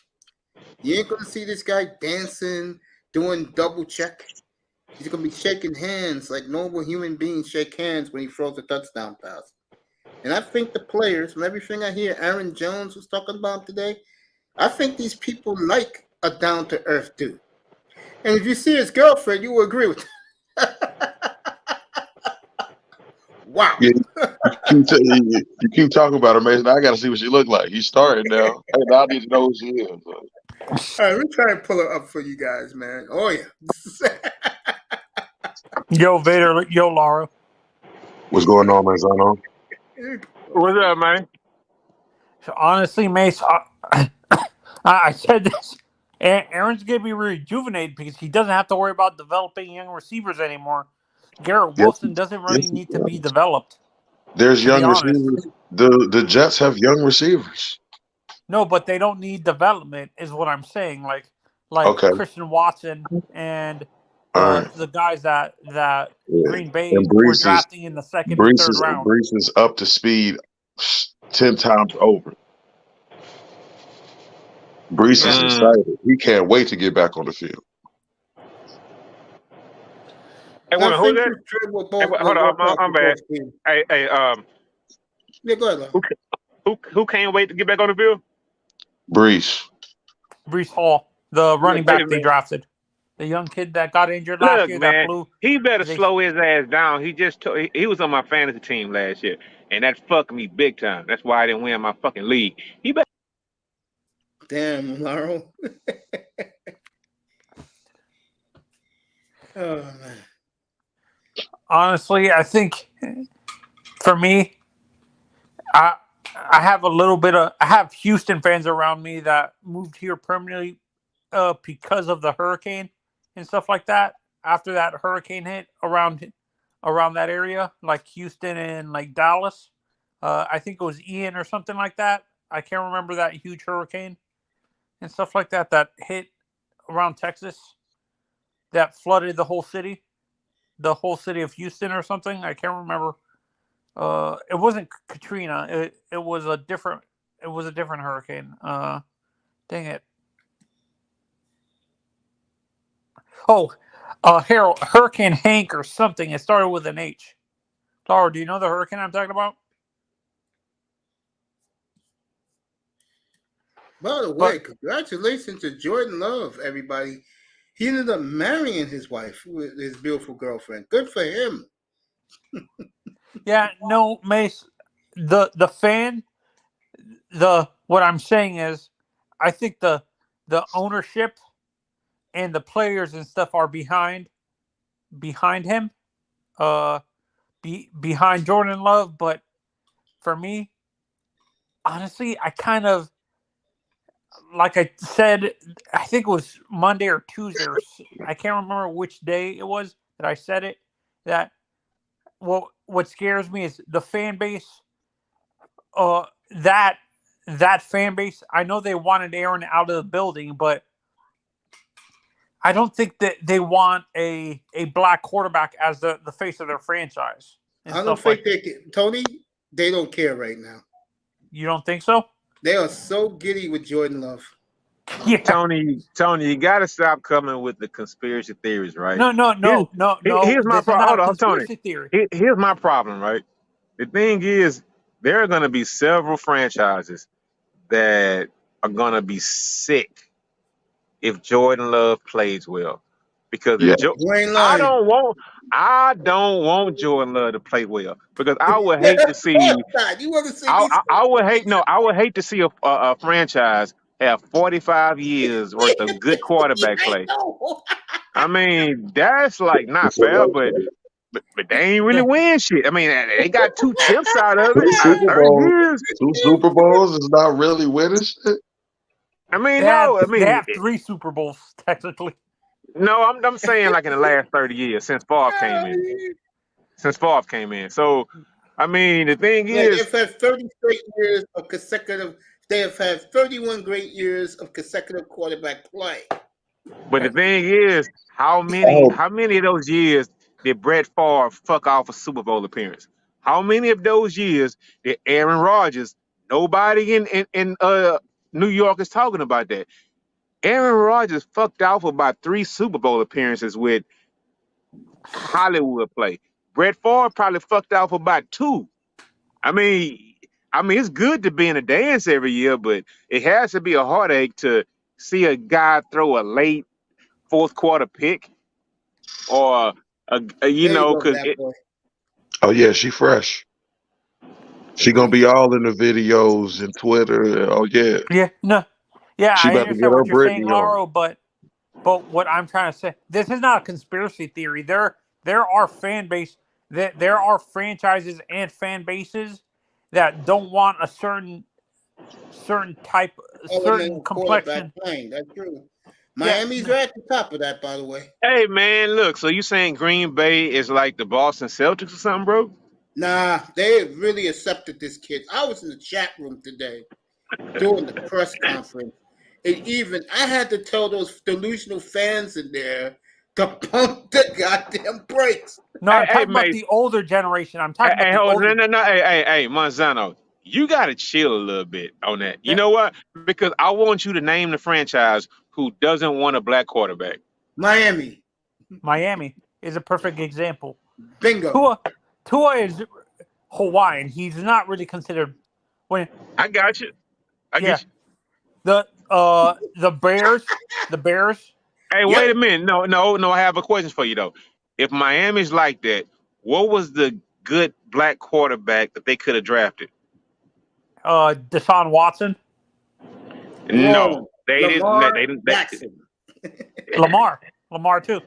You ain't going to see this guy dancing, doing double check. He's going to be shaking hands like normal human beings shake hands when he throws a touchdown pass. And I think the players, from everything I hear Aaron Jones was talking about today, I think these people like a down-to-earth dude. And if you see his girlfriend, you will agree with wow. Yeah, you keep talking about her, Mason. I got to see what she look like. He's starting now. Hey, now I need to know who she is. All right, let me try and pull her up for you guys, man. Oh, yeah. Yo, Vader. Yo, Laura. What's going on, Mason? What's up, man? So honestly, Mace, I said this. Aaron's going to be rejuvenated because he doesn't have to worry about developing young receivers anymore. Garrett Wilson doesn't really need to be developed. There's young receivers. The Jets have young receivers. No, but they don't need development, is what I'm saying. Like Okay. Christian Watson and right. the guys that Green Bay And were drafting in the second and third round. Brees is up to speed 10 times over. Brees is excited. He can't wait to get back on the field. Hey, who's that? Hold on, I'm bad. Hey, yeah, go ahead. Who can't wait to get back on the field? Brees Hall, the running back they drafted. The young kid that got injured last year, man, that flew. He better slow his ass down. He was on my fantasy team last year, and that fucked me big time. That's why I didn't win my fucking league. He better. Damn, Laurel. Oh man. Honestly, I think for me, I have a little bit of. I have Houston fans around me that moved here permanently because of the hurricane and stuff like that. After that hurricane hit around that area, like Houston and like Dallas, I think it was Ian or something like that. I can't remember that huge hurricane and stuff like that hit around Texas that flooded the whole city of Houston or something. I can't remember. It wasn't Katrina. It was a different hurricane. Dang it. Oh, Harold, Hurricane Hank or something. It started with an H. Laura, do you know the hurricane I'm talking about? By the way, congratulations to Jordan Love, everybody. He ended up marrying his wife, his beautiful girlfriend. Good for him. Yeah, no, Mace. What I'm saying is, I think the ownership and the players and stuff are behind him, behind Jordan Love. But for me, honestly, I kind of, like I said, I think it was Monday or Tuesday, or I can't remember which day it was that I said it. That what scares me is the fan base. That fan base. I know they wanted Aaron out of the building, but I don't think that they want a black quarterback as the face of their franchise. I don't think they can. Tony, they don't care right now. You don't think so? They are so giddy with Jordan Love. Yeah. Tony, you got to stop coming with the conspiracy theories, right? No. Here's my problem. Hold on, Tony. Theory. Here's my problem, right? The thing is, there are going to be several franchises that are going to be sick if Jordan Love plays well, because I don't want Jordan Love to play well, because I would hate to see. You want to see? I would hate to see a franchise have 45 years worth of good quarterback play. I mean, that's like not fair, but they ain't really win shit. I mean, they got 2 chips out of it. 2 Super Bowls is not really winning shit. I mean, they have 3 Super Bowls technically. No, I'm saying like in the last 30 years since Favre came in. So, I mean, the thing is, they've had 30 straight years of consecutive. They have had 31 great years of consecutive quarterback play. But the thing is, how many of those years did Brett Favre fuck off a Super Bowl appearance? How many of those years did Aaron Rodgers? Nobody in New York is talking about that. Aaron Rodgers fucked off about 3 Super Bowl appearances with Hollywood play. Brett Favre probably fucked off about 2. I mean, it's good to be in a dance every year, but it has to be a heartache to see a guy throw a late fourth quarter pick, or you There you know, go, because Black boy. Oh yeah, she fresh. She gonna be all in the videos and Twitter. Oh yeah, Yeah, no, yeah, she I about to get understand her what you're saying, Britney on. Lauro, but what I'm trying to say, this is not a conspiracy theory. There are there are franchises and fan bases that don't want a certain type, certain Elemental quarterback complexion. playing. That's true. Yeah, Miami's right at the top of that, by the way. hey man, look. So you saying Green Bay is like the Boston Celtics or something, bro? Nah, they really accepted this kid. I was in the chat room today during the press conference. And even I had to tell those delusional fans in there to pump the goddamn brakes. no, I'm Hey, talking about Mace. the older generation. I'm talking about the Hold older. no. Hey, Monzano. You gotta chill a little bit on that. You Yeah. know what? Because I want you to name the franchise who doesn't want a black quarterback. Miami. Miami is a perfect example. Bingo. Tua is Hawaiian. He's not really considered. When I got you. I get you. the Bears. Hey, Yep. wait a minute. No. I have a question for you though. If Miami's like that, what was the good black quarterback that they could have drafted? Deshaun Watson, Wrong. No, they Lamar didn't. Jackson. Lamar too.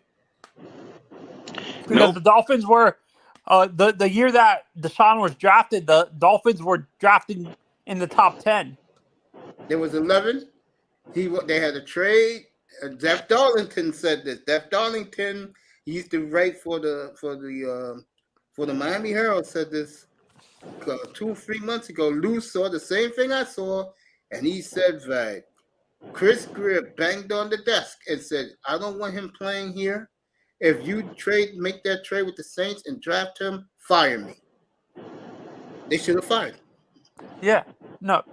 Because Nope. the Dolphins were the year that Deshaun was drafted, the Dolphins were drafting in the top 10. There was 11. They had a trade. Jeff Darlington said this. Jeff Darlington, he used to write for the Miami Herald, said this 2 or 3 months ago. Lou saw the same thing I saw, and he said that Chris Greer banged on the desk and said, "I don't want him playing here. If you make that trade with the Saints and draft him, fire me." They should have fired him. Yeah, no,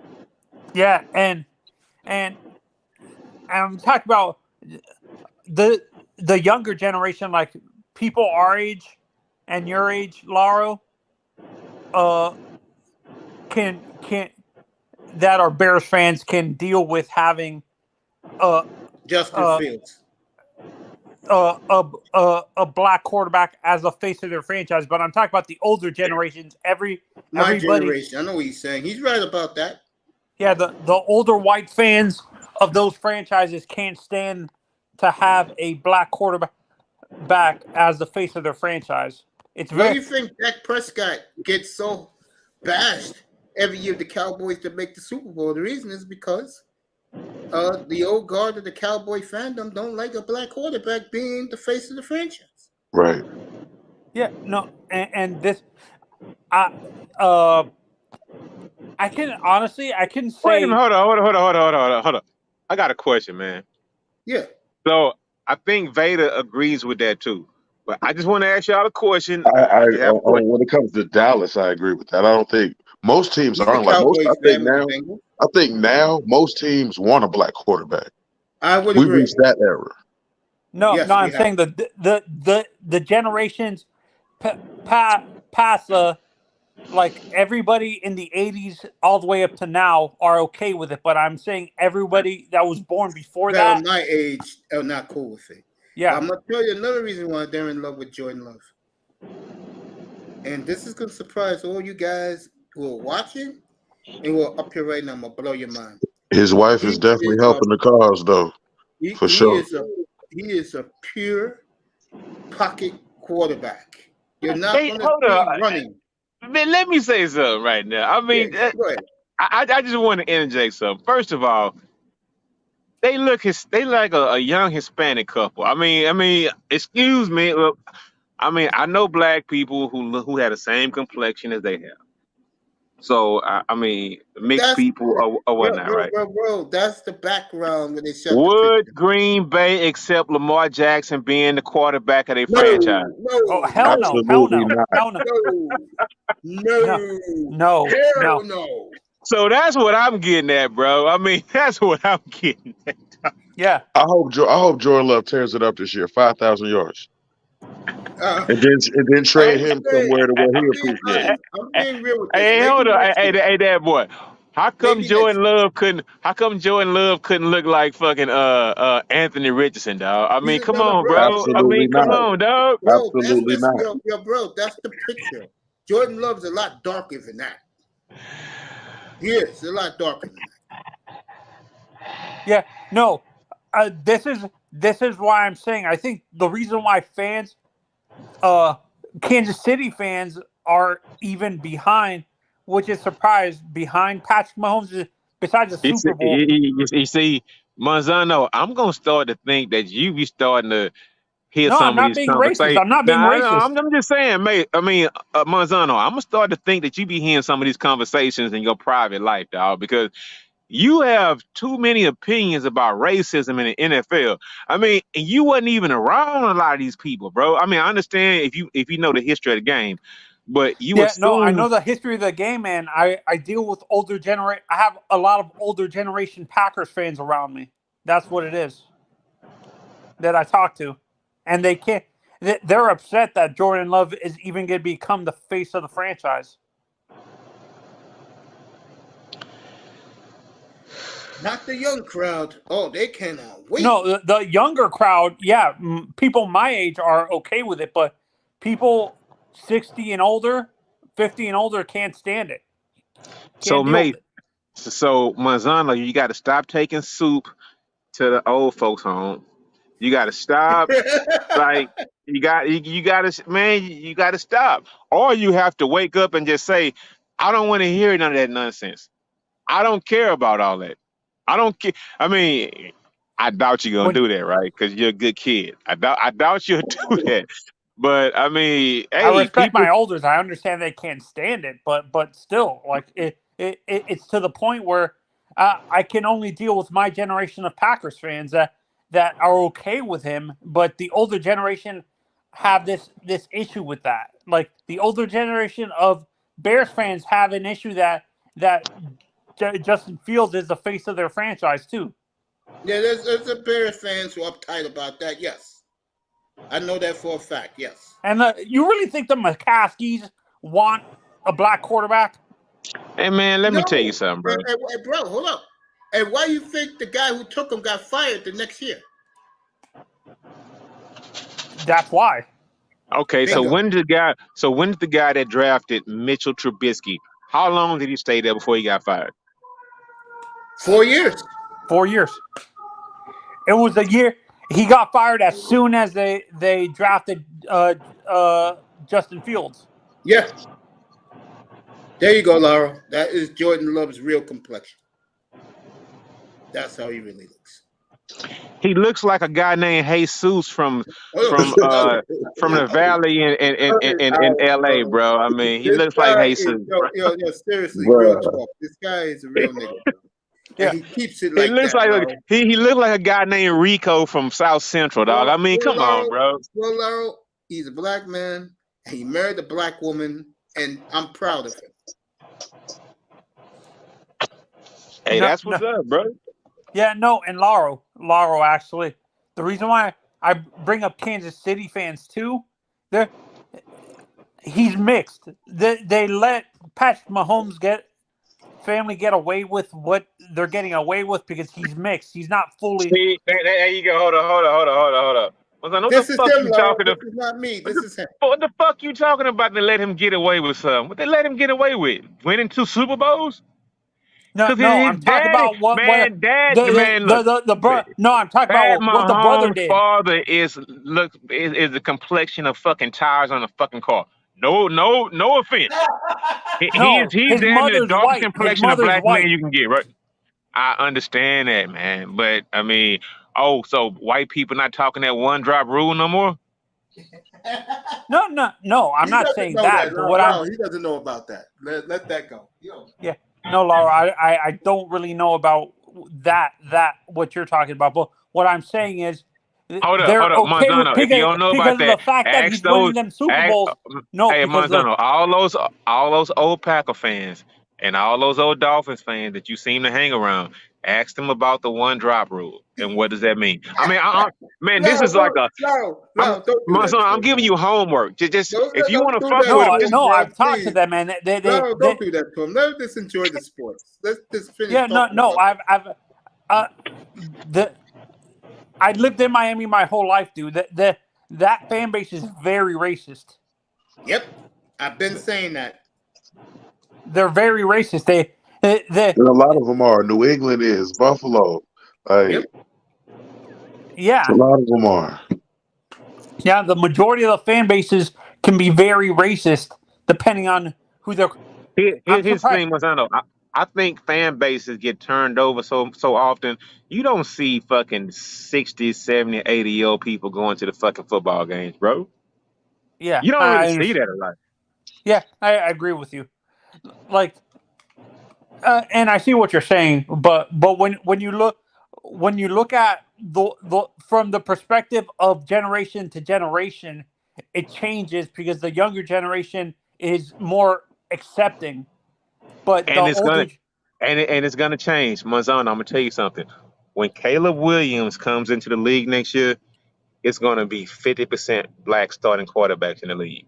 yeah, and I'm talking about the younger generation, like people our age and your age, Lauro, can that are Bears fans can deal with having Justin Fields. a black quarterback as a face of their franchise. But I'm talking about the older generations. My Everybody, generation. I know what he's saying. He's right about that. yeah, the older white fans of those franchises can't stand to have a black quarterback as the face of their franchise. It's Why do very you think Dak Prescott gets so bashed every year the Cowboys to make the Super Bowl? The reason is because the old guard of the Cowboy fandom don't like a black quarterback being the face of the franchise. Right. yeah, no, and this I can say Wait a minute. Hold on. I got a question, man. Yeah. So I think Vader agrees with that too. But I just want to ask y'all a question. When it comes to Dallas, I agree with that. I don't think most teams He's the aren't like most. Cowboys fan with the Bengals. I think now most teams want a black quarterback. I would We've agree. reached that era. no, Yes, no. we I'm saying the generations past like everybody in the 80s all the way up to now are okay with it, but I'm saying everybody that was born before That that, my age are not cool with it. yeah. I'm gonna tell you another reason why they're in love with Jordan Love. And this is gonna surprise all you guys who are watching and who are up here right now. I'm gonna blow your mind. His wife is definitely helping the cause, though. For sure. He is a pure pocket quarterback. You're not Hey, gonna hold see on. running. Man, let me say something right now. I mean, Yeah, go ahead. I just want to interject something. First of all, they like a young Hispanic couple. I mean, excuse me. Look, I mean, I know black people who had the same complexion as they have. So I mean, mixed people or whatnot, right? Bro, that's the background when they shut the Would picture. Green Bay accept Lamar Jackson being the quarterback of their No, franchise? Oh, hell no, Absolutely not. hell no, no, hell no. So that's what I'm getting at, bro. I mean, that's what I'm getting at. yeah. I hope Jordan Love tears it up this year. 5,000 yards. and then trade him somewhere to where he appreciated. I'm being real with this. Hey, Maybe hold on. next year. Hey, that boy. How come Maybe next Jordan Love couldn't? How come Jordan Love couldn't look like fucking Anthony Richardson, dog? I mean, He's come another on, bro. bro. I Absolutely mean, come not. on, dog. Bro, Absolutely that's not. yo, bro. That's the picture. Jordan Love's a lot darker than that. He is a lot darker than that. Yeah, no. This is why I'm saying I think the reason why fans, Kansas City fans are even behind, which is surprised behind Patrick Mahomes. Besides the Super Bowl, You see, Manzano, I'm gonna start to think that you be starting to hear no, I'm some of not these being racist. conversations. I'm not being Nah, racist. I'm just saying, mate. I mean, Manzano, I'm gonna start to think that you be hearing some of these conversations in your private life, dog, because you have too many opinions about racism in the NFL. I mean, and you wasn't even around a lot of these people, bro. I mean, I understand if you know the history of the game, but you Yeah, no, I assume. know the history of the game, man. I deal with older generation. I have a lot of older generation Packers fans around me. That's what it is that I talk to, and they can't. They're upset that Jordan Love is even going to become the face of the franchise. Not the young crowd. Oh, they cannot wait. No, the younger crowd, yeah, people my age are okay with it, but people 60 and older, 50 and older can't stand it. So, Can't deal mate, with it. so Manzano, you got to stop taking soup to the old folks' home. You got to stop. Like you got to, man, you got to stop. Or you have to wake up and just say, I don't want to hear none of that nonsense. I don't care about all that. I don't care. I mean, I doubt you're gonna When do that, right? Because you're a good kid. I doubt you'll do that. But I mean, I hey, respect people. my elders, I understand they can't stand it, but still, like it's to the point where I can only deal with my generation of Packers fans that are okay with him, but the older generation have this issue with that. Like the older generation of Bears fans have an issue that Justin Fields is the face of their franchise too. Yeah, there's a Bears fans who are uptight about that. Yes, I know that for a fact. Yes. And you really think the McCaskies want a black quarterback? Hey man, let me tell you No, something, bro. hey, bro, hold up. And why you think the guy who took him got fired the next year? That's why. Okay, so Bingo. when did the guy that drafted Mitchell Trubisky, how long did he stay there before he got fired? 4 years. 4 years. It was a year. He got fired as soon as they drafted Justin Fields. Yeah. There you go, Laura. That is Jordan Love's real complexion. That's how he really looks. He looks like a guy named Jesus from Hold the valley in LA, bro. I mean, he This looks like guy is Jesus. yo, seriously, Bruh. real talk. This guy is a real nigga. Yeah. And he keeps it He like looks that. like Laura. he looks like a guy named Rico from South Central, dog. I mean, come on, bro. Well, Laura, he's a black man, and he married a black woman, and I'm proud of him. Hey, No, that's what's up, bro. Yeah, no, and Lauro actually. The reason why I bring up Kansas City fans too, he's mixed. They let Patrick Mahomes family get away with what they're getting away with because he's mixed. He's not fully. See, there you go. Hold on. What This the is fuck him, you Laura. talking This about? is not me. This is him. What the fuck you talking about to let him get away with something? What they let him get away with? Winning 2 Super Bowls? No, Because no, his I'm talking daddy, about what man, look. No, I'm talking Pat about what the brother Mahomes' did. father is the complexion of fucking tires on a fucking car. No offense. No, He's his damn near the mother's darkest white. His complexion of mother's black man white. you can get, right? I understand that, man. But I mean, so white people not talking that one drop rule no more? No, I'm not saying that. But what he doesn't know about that. Let that go. Yeah. No, Laura, I don't really know about that what you're talking about. But what I'm saying is Hold they're up, okay with Manzano. If you don't know about because of that, the fact that ask he's those. winning them Super Bowls. No, Hey, because Manzano, all those old Packer fans and all those old Dolphins fans that you seem to hang around, Ask them about the one drop rule and what does that mean. I mean, man, this No, is like a. don't do that. I'm giving you homework. Just if you want to Don't fuck do with that them, to just him, bro, I've talked to please. them, man. No, don't do that to him. Let us just enjoy the sports. Let's just finish. Yeah, no. I lived in Miami my whole life, dude. That fan base is very racist. Yep, I've been saying that. They're very racist. They And a lot of them are. New England is. Buffalo. Like, Yep. yeah. a lot of them are. Yeah, the majority of the fan bases can be very racist depending on who they're. here's the surprised. thing, Mazzano. I think fan bases get turned over so often. You don't see fucking 60, 70, 80-year-old people going to the fucking football games, bro. Yeah, You don't really see that a lot. Yeah, I agree with you. Like, and I see what you're saying, but when you look at the from the perspective of generation to generation, it changes because the younger generation is more accepting. But And the it's older, it's gonna change. Mazzano, I'm gonna tell you something. When Caleb Williams comes into the league next year, it's gonna be 50% black starting quarterbacks in the league.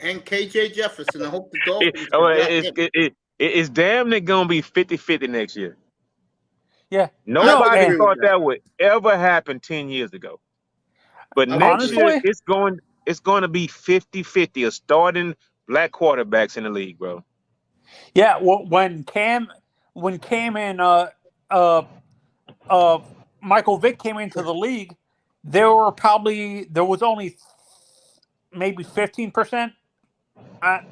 And KJ Jefferson. I hope the Dolphins. It's damn near gonna be 50-50 next year. yeah, Nobody agree thought with that. that would ever happen 10 years ago. But next Honestly, year it's going to be 50-50 of starting black quarterbacks in the league, bro. yeah. When Cam and Michael Vick came into the league, there was only maybe 15%. I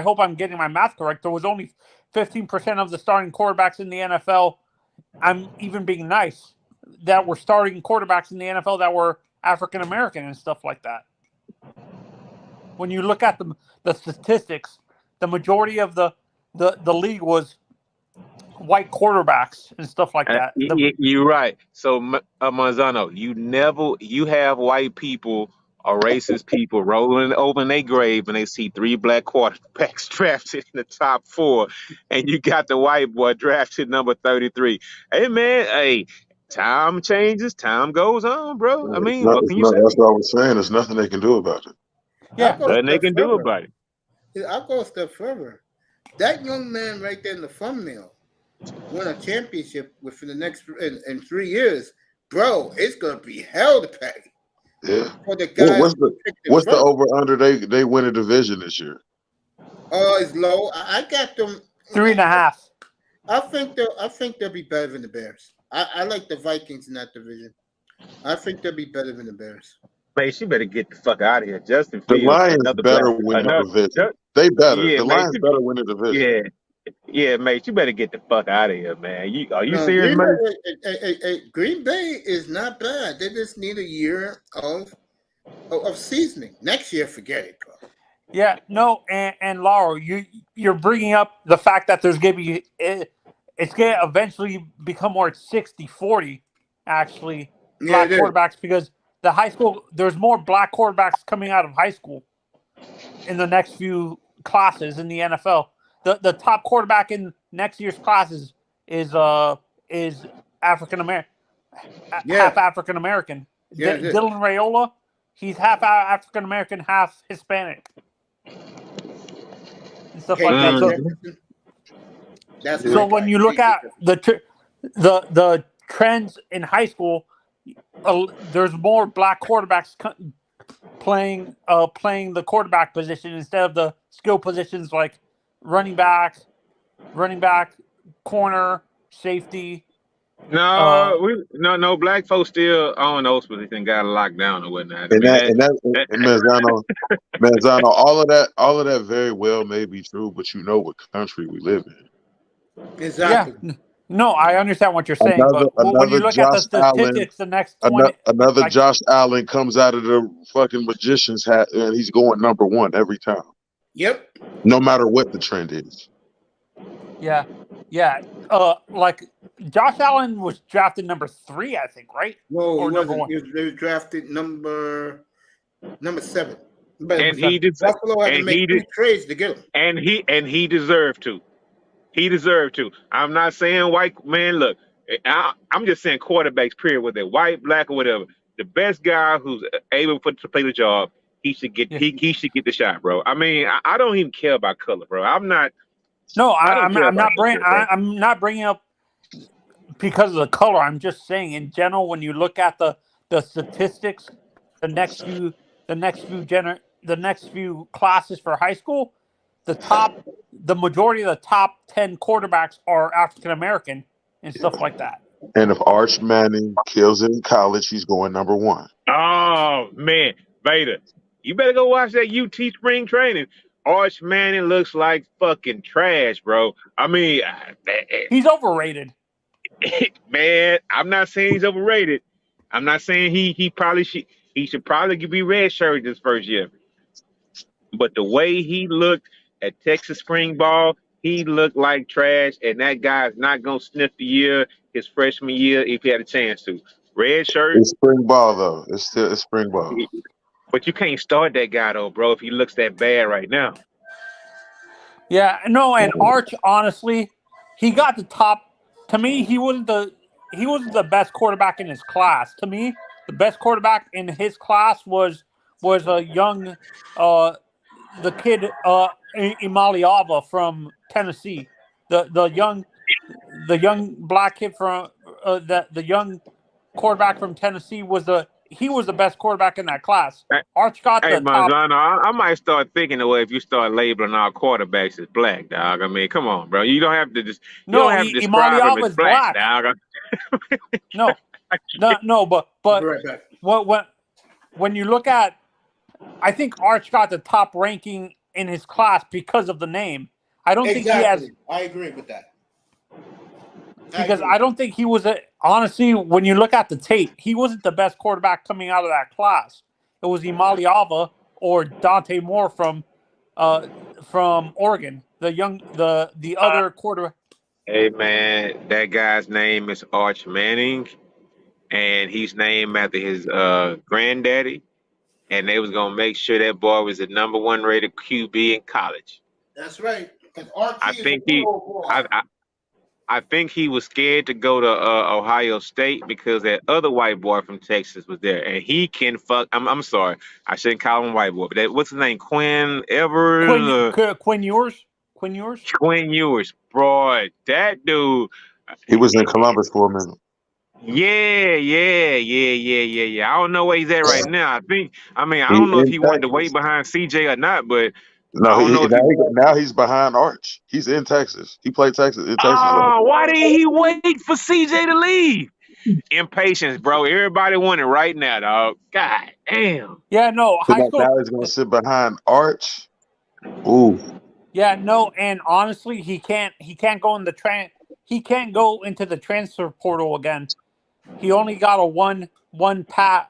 hope I'm getting my math correct. There was only 15% of the starting quarterbacks in the NFL. I'm even being nice that were starting quarterbacks in the NFL that were African American and stuff like that. When you look at the statistics, the majority of the league was white quarterbacks and stuff like that. You're right. So, Mazzano, you have white people or racist people rolling over in their grave and they see 3 black quarterbacks drafted in the top 4, and you got the white boy drafted number 33. Hey, man, hey, time changes, time goes on, bro. I mean, what can you say? That's what I was saying. There's nothing they can do about it. Yeah, nothing they can do about it. I'll go a step further. That young man right there in the thumbnail won a championship within the next in 3 years, bro. It's gonna be hell to pay. Yeah. For the guy What's the over under they win a division this year? Oh, it's low. I got them 3.5. I think they'll be better than the Bears. I like the Vikings in that division. I think they'll be better than the Bears. Man, she better get the fuck out of here. Justin The Fields, Lions better win the division. They better. Yeah, the Lions better win the division. Yeah, mate, you better get the fuck out of here, man. Are you serious, man? Green Bay is not bad. They just need a year of seasoning. Next year, forget it, bro. Yeah, no, and Laura, you're bringing up the fact that there's going to be it's going to eventually become more 60-40 actually black quarterbacks because the high school there's more black quarterbacks coming out of high school in the next few classes in the NFL. The top quarterback in next year's classes is African American, half African American. Yeah, Dylan Raiola, he's half African American, half Hispanic. And stuff like that. So when you look at the trends in high school, there's more black quarterbacks playing the quarterback position instead of the skill positions like running back, corner, safety. No, black folks still own those positions, got locked down or whatnot. And Mazzano, all of that very well may be true, but you know what country we live in. Exactly. Yeah. No, I understand what you're saying, but when you look at the statistics, the next 20... Another Josh Allen comes out of the fucking magician's hat, and he's going number 1 every time. Yep. No matter what the trend is. Yeah. Like Josh Allen was drafted number 3, I think, right? No, or he number wasn't. 1. He was drafted number 7. And Buffalo had to make 3 trades to get him. And he deserved to. He deserved to. I'm not saying white man. Look, I'm just saying quarterbacks, period, whether they're white, black, or whatever. The best guy who's able to play the job, he should get Yeah. he should get the shot, bro. I mean, I don't even care about color, bro. No, I don't care I'm about not bringing. that, bro. I'm not bringing up because of the color. I'm just saying in general when you look at the statistics, the next few classes for high school, the majority of the top 10 quarterbacks are African American and stuff like that. And if Arch Manning kills it in college, he's going number 1. Oh man, Vader, you better go watch that UT spring training. Arch Manning looks like fucking trash, bro. I mean, He's overrated. man, I'm not saying he's overrated. I'm not saying he should probably be redshirted this first year. But the way he looked at Texas spring ball, he looked like trash, and that guy is not gonna sniff the year his freshman year if he had a chance to. Red shirt, It's spring ball though. It's spring ball. but you can't start that guy though, bro, if he looks that bad right now. Yeah, no, and Arch, honestly, he got the top. To me, he wasn't the best quarterback in his class. To me, the best quarterback in his class was a young, the kid Imaliava from Tennessee, the young black kid from the young quarterback from Tennessee was the best quarterback in that class. Arch got Hey, the top. Manzano, I might start thinking the way if you start labeling our quarterbacks as black, dog. I mean, come on, bro. You don't have to just No, describe them Imaliava as is black, black. dog. No, but Be right back. when you look at, I think Arch got the top ranking in his class because of the name. I don't think he has. I agree with that. Because I don't think he was honestly, when you look at the tape, he wasn't the best quarterback coming out of that class. It was Imaliava or Dante Moore from Oregon, the other quarterback. Hey, man, that guy's name is Arch Manning, and he's named after his granddaddy. And they was gonna make sure that boy was the number 1 rated QB in college. That's right. Because RT I is think a good old boy. I think he was scared to go to Ohio State because that other white boy from Texas was there, and he can fuck. I'm sorry, I shouldn't call him white boy, but what's his name? Quinn Evers. Quinn Ewers. Quinn Ewers, bro, that dude. He was in Columbus for a minute. Yeah. I don't know where he's at right now. I don't know if he wanted to wait behind CJ or not, but no, I don't know now he's behind Arch. He's in Texas. He played Texas in Texas. Oh, why didn't he wait for CJ to leave? Impatience, bro. Everybody want it right now, dog. God damn. Yeah, no, high school. Now he's gonna sit behind Arch. Ooh. Yeah, no, and honestly, he can't go in he can't go into the transfer portal again. He only got a one pat.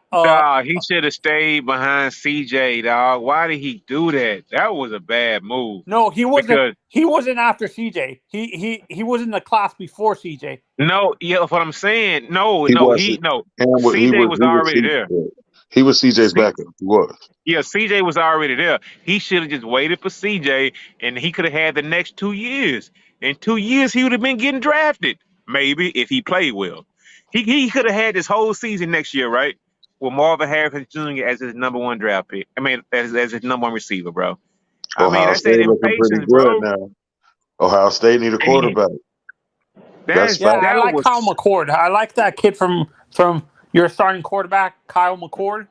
He should have stayed behind CJ, dog. Why did he do that? That was a bad move. No, he wasn't. He wasn't after CJ. He was in the class before CJ. No, yeah, that's what I'm saying. No. CJ was already there. He was CJ's backup. He was. Yeah, CJ was already there. He should have just waited for CJ, and he could have had the next 2 years. In 2 years, he would have been getting drafted. Maybe if he played well. He could have had this whole season next year, right? With Marvin Harrison Jr. as his number 1 draft pick. I mean, as his number 1 receiver, bro. Ohio that's State that looking pretty impatience, good bro. now. Ohio State need a quarterback. I like Kyle McCord. I like that kid from your starting quarterback, Kyle McCord.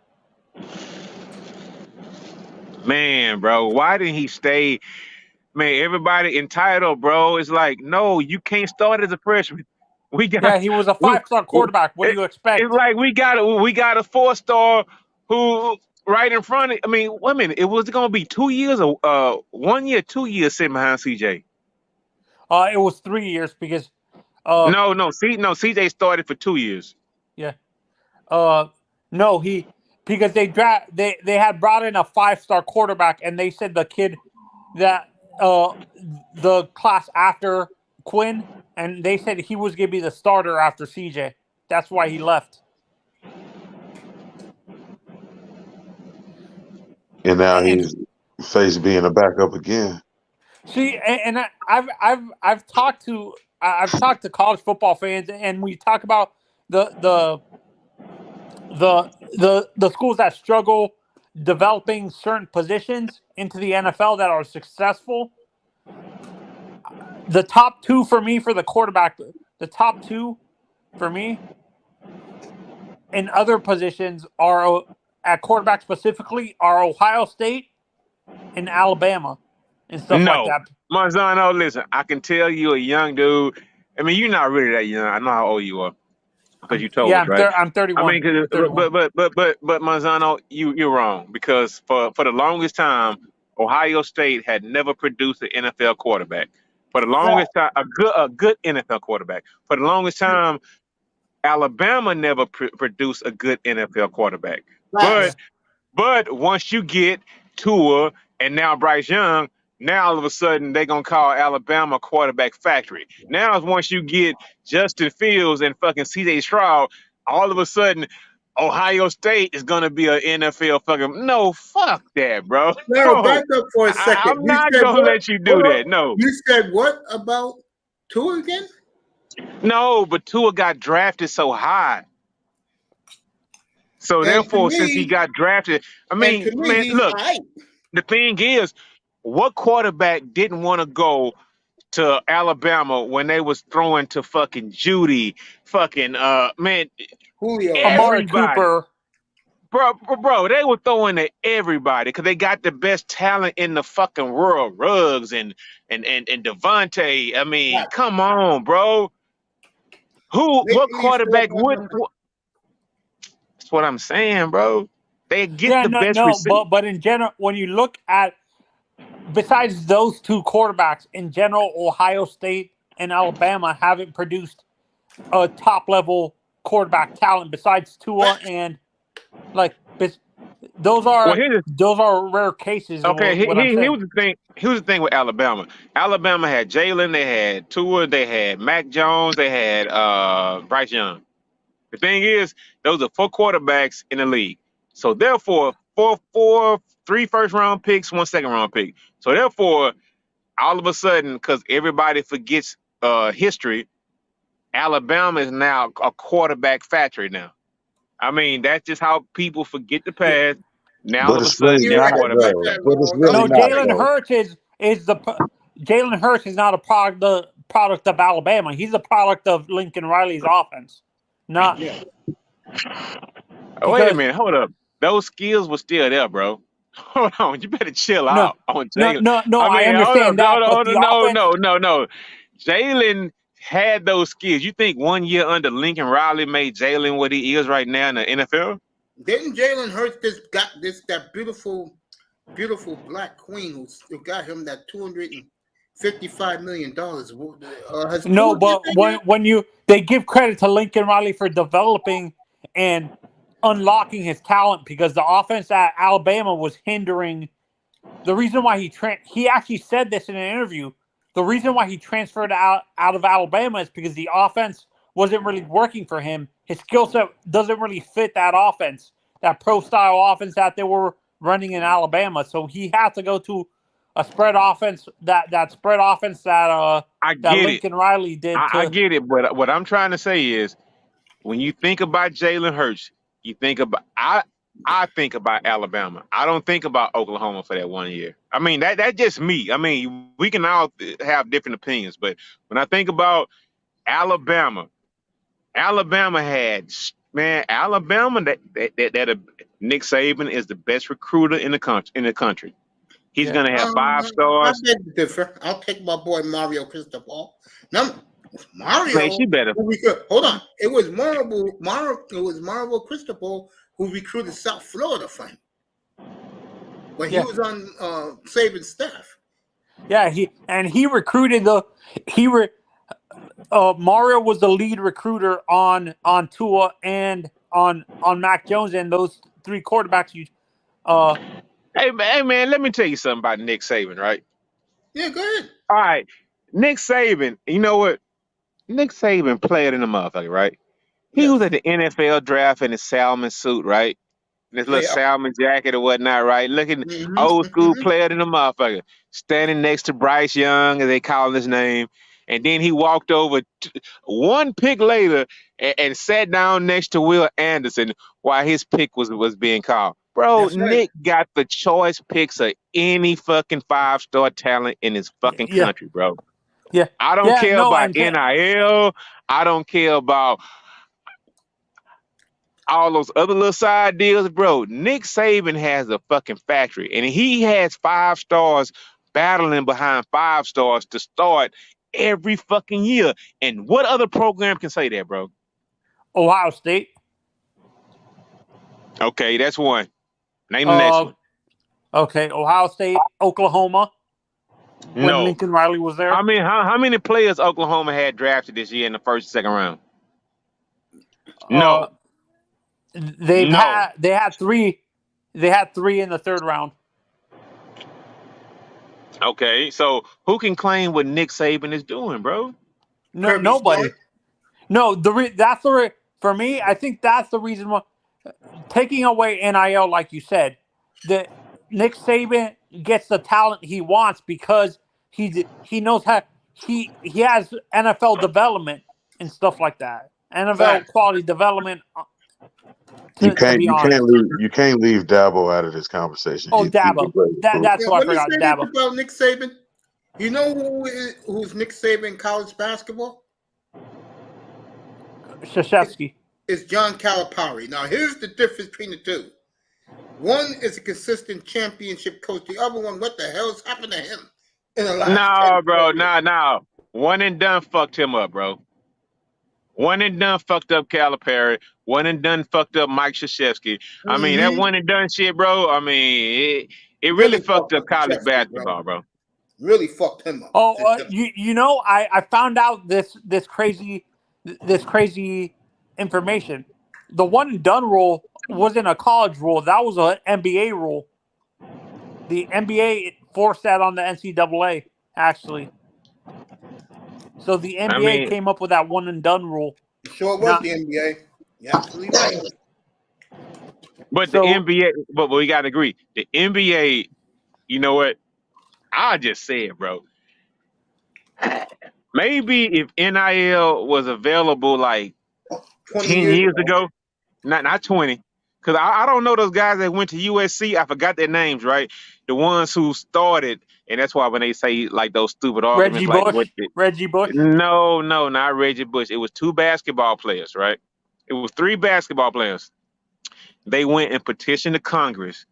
Man, bro, why didn't he stay? Man, everybody entitled, bro. It's like, no, you can't start as a freshman. He was a 5-star quarterback. What do you expect? It's like we got a 4-star who right in front of. I mean, wait a minute. It was going to be 2 years, 1 year, 2 years sitting behind CJ. It was 3 years because. CJ started for 2 years. Yeah. Because they had brought in a 5-star quarterback, and they said the kid that the class after Quinn, and they said he was going to be the starter after CJ. That's why he left. And now he's faced being a backup again. See, and I've talked to I've talked to college football fans, and we talk about the schools that struggle developing certain positions into the NFL that are successful. The top two for me for the quarterback, the top two for me in other positions are at quarterback specifically are Ohio State and Alabama and stuff like No, that. Marzano, listen, I can tell you a young dude. I mean, you're not really that young. I know how old you are because you told Yeah, us, right? I'm 31. I mean, 'cause- I'm 31. but Marzano, you're wrong because for the longest time, Ohio State had never produced an NFL quarterback. For the longest time, a good NFL quarterback. For the longest time, Alabama never produced a good NFL quarterback. Facts. But once you get Tua and now Bryce Young, now all of a sudden they're gonna call Alabama quarterback factory. Now once you get Justin Fields and fucking CJ Stroud, all of a sudden Ohio State is gonna be an NFL fucking no, fuck that, bro. No, back up for a second. I'm not said gonna what? let you do Hold that. up. No. You said what about Tua again? No, but Tua got drafted so high. So And to therefore, since he me, got drafted, I and mean, to me, man, he's look, aight. the thing is, what quarterback didn't want to go to Alabama when they was throwing to fucking Judy, fucking man, Julio. Amari everybody, Cooper. bro, they were throwing to everybody because they got the best talent in the fucking world, Ruggs and Devontae. I mean, Right. come on, bro. What Making these quarterback stuff would? happen. That's what I'm saying, bro. They get Yeah, the best receiver. but in general, when you look at besides those two quarterbacks, in general, Ohio State and Alabama haven't produced a top level quarterback talent besides Tua and like those Well, are rare cases. okay, What I'm he saying. was the thing. Here's the thing with Alabama. Alabama had Jalen, they had Tua, they had Mac Jones, they had Bryce Young. The thing is, those are 4 quarterbacks in the league. So therefore, 3 first round picks, 1 second round pick. So therefore, all of a sudden, because everybody forgets history, Alabama is now a quarterback factory now. I mean, that's just how people forget the past. Now all But of a it's really sudden they're You're not right quarterback about though. that, factory. But it's Ron. really No, not Jalen though. Hurts is Jalen Hurts is not a product of Alabama. He's a product of Lincoln Riley's offense. Not Yeah. Wait a because minute, hold up. Those skills were still there, bro. Hold on, you better chill no out on Jalen. I I mean, hold up, understand that, but the offense. no. Jalen had those skills. You think 1 year under Lincoln Riley made Jalen what he is right now in the NFL? Didn't Jalen Hurts that beautiful black queen who got him that $255 million? Has No, Tua get but that yet? when they give credit to Lincoln Riley for developing and unlocking his talent because the offense at Alabama was hindering. The reason why he actually said this in an interview. The reason why he transferred out of Alabama is because the offense wasn't really working for him. His skill set doesn't really fit that offense, that pro style offense that they were running in Alabama. So he had to go to a spread offense that spread offense that I that get it. Lincoln Riley did I to. get it, but what I'm trying to say is when you think about Jalen Hurts, you think about I think about Alabama. I don't think about Oklahoma for that 1 year. I mean, that's just me. I mean, we can all have different opinions, but when I think about Alabama had Alabama that Nick Saban is the best recruiter in the country. He's Yeah. gonna have 5 I stars. beg to differ. I'll take my boy Mario Cristobal. Now, Mario. Man, she better. Hold on. It was Mario Cristobal who recruited South Florida for him when he Yeah. was on Saban's staff. Yeah, he recruited Mario was the lead recruiter on Tua and on Mac Jones and those 3 quarterbacks. Hey man, let me tell you something about Nick Saban, right? Yeah, go ahead. All right, Nick Saban. You know what? Nick Saban played in the motherfucker, right? He was Yes. at the NFL draft in his salmon suit, right? And his little Yeah. salmon jacket or whatnot, right? Looking Mhm, old school mhm. player in the motherfucker. Standing next to Bryce Young, as they call his name. and then he walked over one pick later and sat down next to Will Anderson while his pick was being called. Bro, That's right. Nick got the choice picks of any fucking 5-star talent in his fucking Yeah. country, bro. Yeah. I don't Yeah, care no, about and NIL. I don't care about all those other little side deals, bro. Nick Saban has a fucking factory, and he has 5 stars battling behind 5 stars to start every fucking year. And what other program can say that, bro? Ohio State. Okay, that's one. Name the next one. Okay, Ohio State, Oklahoma. When No. Lincoln Riley was there. I mean, how many players Oklahoma had drafted this year in the first and second round? No. They had 3. They had 3 in the 3rd round. Okay, so who can claim what Nick Saban is doing, bro? No, Kirby nobody. Smart. No, for me. I think that's the reason why taking away NIL, like you said, that Nick Saban gets the talent he wants because he knows how he has NFL development and stuff like that. NFL Facts. quality development. You To can't be you honest. can't leave Dabo out of this conversation. Oh, He's Dabo. a great That's recruiter. what I Let me forgot. say Dabo. this about Nick Saban. You know who's Nick Saban in college basketball? Krzyzewski. It's John Calipari. Now, here's the difference between the two. One is a consistent championship coach. The other one, what the hell's happened to him in the last No, 10 bro, years? no. One and done fucked him up, bro. One and done fucked up Calipari. One and done fucked up Mike Krzyzewski. I mean, that one and done shit, bro. I mean, it really fucked up college Krzyzewski, basketball, bro. Really fucked him up. Oh, you know, I found out this crazy information. The one and done rule wasn't a college rule. That was an NBA rule. The NBA forced that on the NCAA, actually. So the NBA came up with that one and done rule. Sure, it was the NBA. You're absolutely right. But the NBA, but we got to agree. The NBA, you know what? I'll just say it, bro. Maybe if NIL was available like 10 years ago, not 20, because I don't know those guys that went to USC. I forgot their names, right? The ones who started, and that's why when they say like those stupid arguments, Reggie Bush. No, not Reggie Bush. It was 2 basketball players, right? It was 3 basketball players. They went and petitioned the Congress,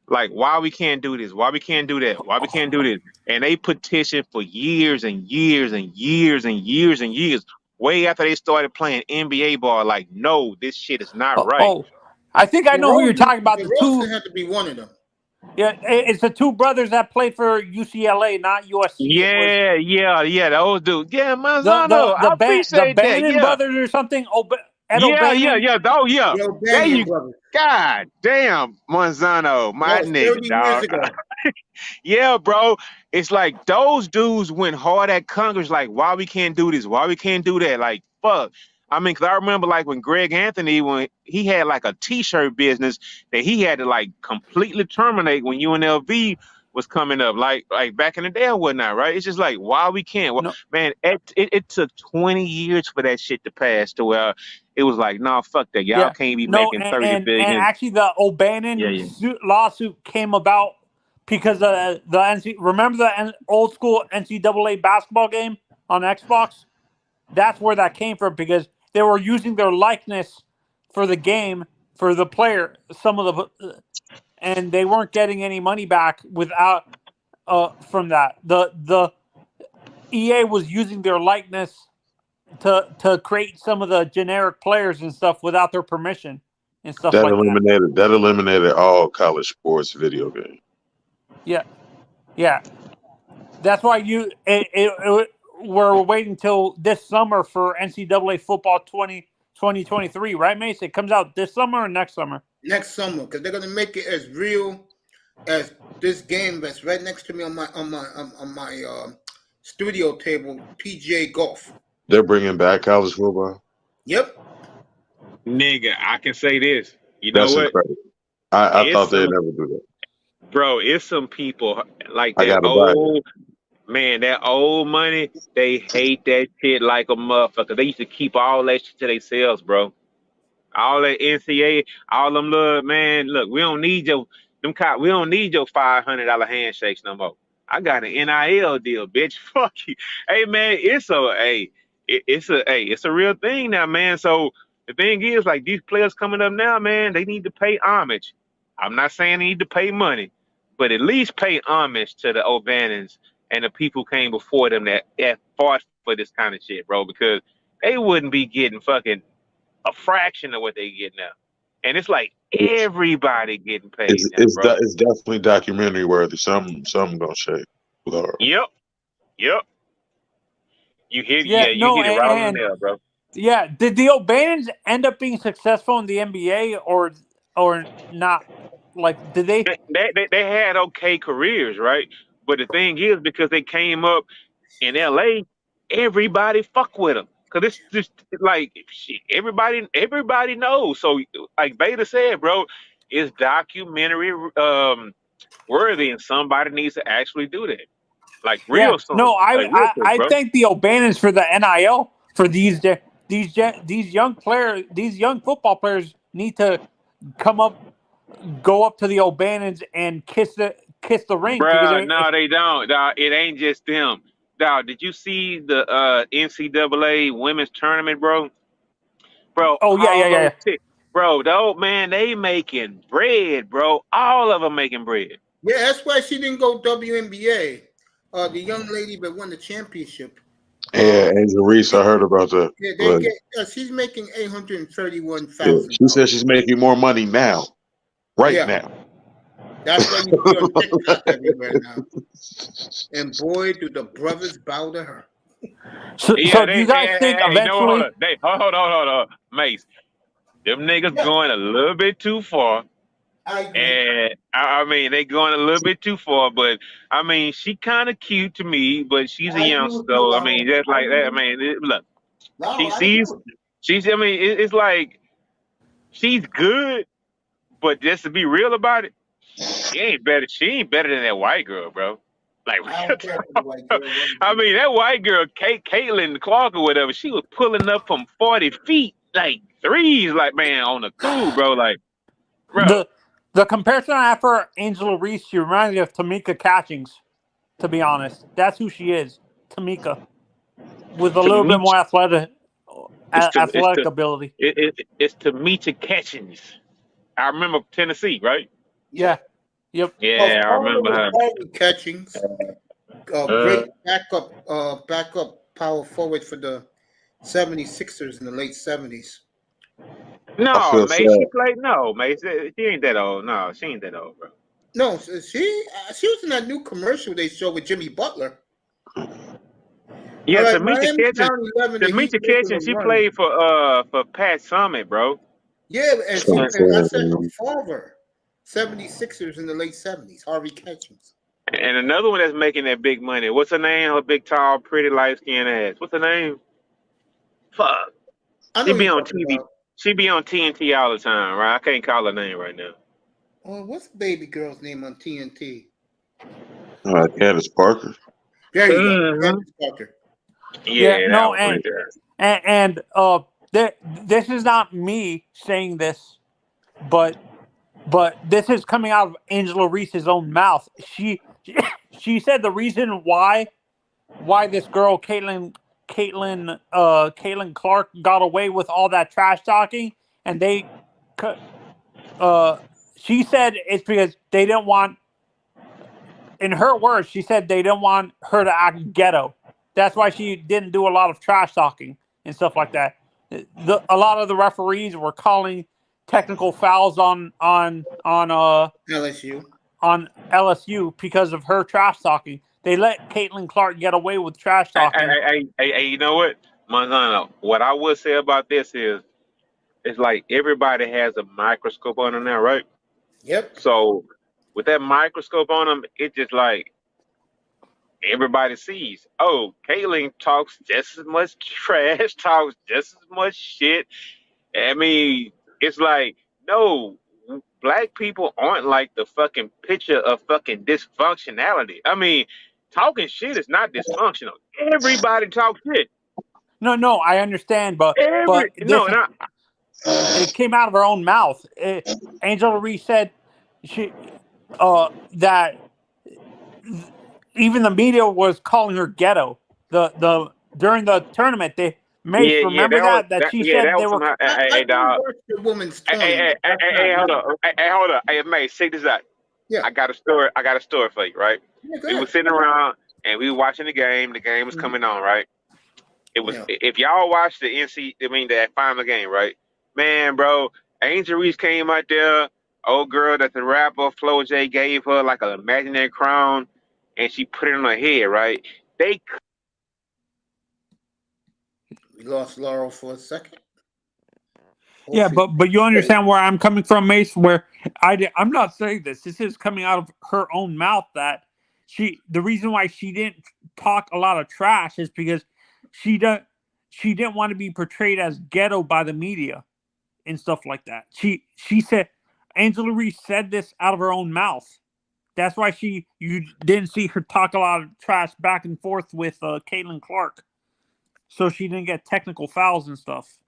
like, why we can't do this? Why we can't do that? Why we can't do this? And they petitioned for years and years and years and years and years. Way after they started playing NBA ball, like, no, this shit is not right. Oh, I think I know who you're talking about. The 2 had to be one of them. Yeah, it's the 2 brothers that played for UCLA, not USC. Yeah, those dudes. Yeah, Manzano. I appreciate that. Bannon brothers or something. Yeah. Oh, yeah. There you go. God damn, Manzano, my nigga, dog. Yeah, bro. It's like those dudes went hard at Congress, like, why we can't do this? Why we can't do that? Like, fuck. I mean, because I remember, like, when Greg Anthony, when he had, like, a T-shirt business that he had to, like, completely terminate when UNLV was coming up, like back in the day or whatnot, right? It's just like, why we can't? Well, man, it took 20 years for that shit to pass to where it was like, nah, fuck that. Y'all can't be making 30 billion. And actually, the O'Bannon lawsuit came about because the remember the old school NCAA basketball game on Xbox? That's where that came from, because they were using their likeness for the game for the player. And they weren't getting any money back without from that. The EA was using their likeness to create some of the generic players and stuff without their permission and stuff that like that. That eliminated all college sports video games. Yeah. That's why we're waiting till this summer for NCAA football 2023, right, Mace? It comes out this summer or next summer? Next summer, because they're gonna make it as real as this game that's right next to me on my studio table, PGA Golf. They're bringing back college football. Yep. Nigga, I can say this. You know what? Incredible. I thought they'd never do that. Bro, it's some people like that old. Man, that old money, they hate that shit like a motherfucker. They used to keep all that shit to themselves, bro. All that NCAA, all them little man. Look, we don't need your We don't need your $500 handshakes no more. I got an NIL deal, bitch. Fuck you. Hey man, it's a real thing now, man. So the thing is, like these players coming up now, man, they need to pay homage. I'm not saying they need to pay money, but at least pay homage to the O'Bannons and the people who came before them that fought for this kind of shit, bro. Because they wouldn't be getting fucking a fraction of what they get now. And it's like It's everybody getting paid now, bro. it's definitely documentary worthy. Some gonna shake. Lord. Yep. Yep. Yeah, You no, hit it right on the and nail, bro. yeah, did the O'Bannons end up being successful in the NBA or not? Like, did they? They had okay careers, right? But the thing is, because they came up in LA, everybody fuck with them. Cause it's just like shit, everybody knows. So like Beta said, bro, it's documentary worthy, and somebody needs to actually do that. Like Yeah, real soon. no, Like real quick, I bro. thank the O'Bannons for the NIL for these young players. These young football players need to go up to the O'Bannons and kiss the ring because Bruh, no, they don't. Dog, it ain't just them. Dog, did you see the NCAA women's tournament, bro? Bro, oh all those yeah. chicks. Bro, though, man, they making bread, bro. All of them making bread. Yeah, that's why she didn't go WNBA. The young lady that won the championship. Yeah, Angel Reese, I heard about that. Yeah, they But get. She's making yeah, she said $831,000. she's making more money now, right Yeah, now. that's why you see on TikTok everywhere now. And boy, do the brothers bow to her. So Yeah, do you guys think hey, no, hold eventually? on. Hold on. Mace, them niggas Yeah, going a little bit too far. I agree. And I mean, they going a little bit too far, but I mean, she kind of cute to me, but she's a I agree youngster. with you, So I Lalo. mean, just I like agree that. I with mean, look, Lalo, she I agree sees, with you. she's. I mean, it's like she's good, but just to be real about it, she ain't better. She ain't better than that white girl, bro. Like, I don't care for the white girl. I mean, that white girl, Caitlin Clark or whatever, she was pulling up from 40 feet, like threes, like man, on the cool, bro. Like, bro. The comparison I have for Angela Reese, she reminds me of Tamika Catchings. To be honest, that's who she is, Tamika, with a To little bit meet more it's athletic to ability. it's to meet your catchings. I remember Tennessee, right? Yeah. Yep. Well, Yeah, I father remember was her. Harvey Catchings, Uh, great backup power forward for the 76ers in the late 70s. I no, feel May she sad. played. No, May she ain't that old. No, she ain't that old, bro. No, she was in that new commercial they showed with Jimmy Butler. All Yeah, right, Miami down 11 To the meet Heat your making catching, a she run. played for Pat Summit, bro. Yeah, So and I said her sad. father, 76ers in the late 70s, Harvey Catchings. And another one that's making that big money. What's her name? Her big, tall, pretty, light skinned ass. What's her name? Fuck. I She know who be you're on talking TV. about. She be on TNT all the time, right? I can't call her name right now. What's the baby girl's name on TNT? Candace Parker. There you go, Mm-hmm. Candace Parker. Yeah. Yeah, that No. one right there. This is not me saying this, but this is coming out of Angela Reese's own mouth. She said the reason why this girl Caitlin Clark got away with all that trash talking, and she said it's because they didn't want. In her words, she said they didn't want her to act ghetto. That's why she didn't do a lot of trash talking and stuff like that. A lot of the referees were calling technical fouls on LSU. LSU because of her trash talking. They let Caitlin Clark get away with trash talking. You know what, Manzano? What I would say about this is, it's like everybody has a microscope on them now, right? Yep. So with that microscope on them, it just like everybody sees. Oh, Caitlin talks just as much trash, talks just as much shit. I mean, it's like, no, black people aren't like the fucking picture of fucking dysfunctionality. I mean, talking shit is not dysfunctional. Everybody talks shit. No, I understand, but this And it came out of her own mouth. Angela Reese said that even the media was calling her ghetto. The during the tournament, remember that she said that they was were. somehow. I dog. Watch the woman's tongue. Hold up. Hold up. Hey, mate, check this out. Yeah. I got a story for you, right? Yeah, go We ahead. were sitting around and we were watching the game. The game was coming on, right? It was Yeah. if y'all watched that final game, right? Man, bro, Angel Reese came out there, old girl that the rapper Flo J gave her like an imaginary crown, and she put it on her head, right? We lost Laurel for a second. Yeah, but you understand where I'm coming from, Mace. Where I'm not saying this. This is coming out of her own mouth that the reason why she didn't talk a lot of trash is because she didn't want to be portrayed as ghetto by the media and stuff like that. She said Angela Reese said this out of her own mouth. That's why you didn't see her talk a lot of trash back and forth with Caitlin Clark, so she didn't get technical fouls and stuff.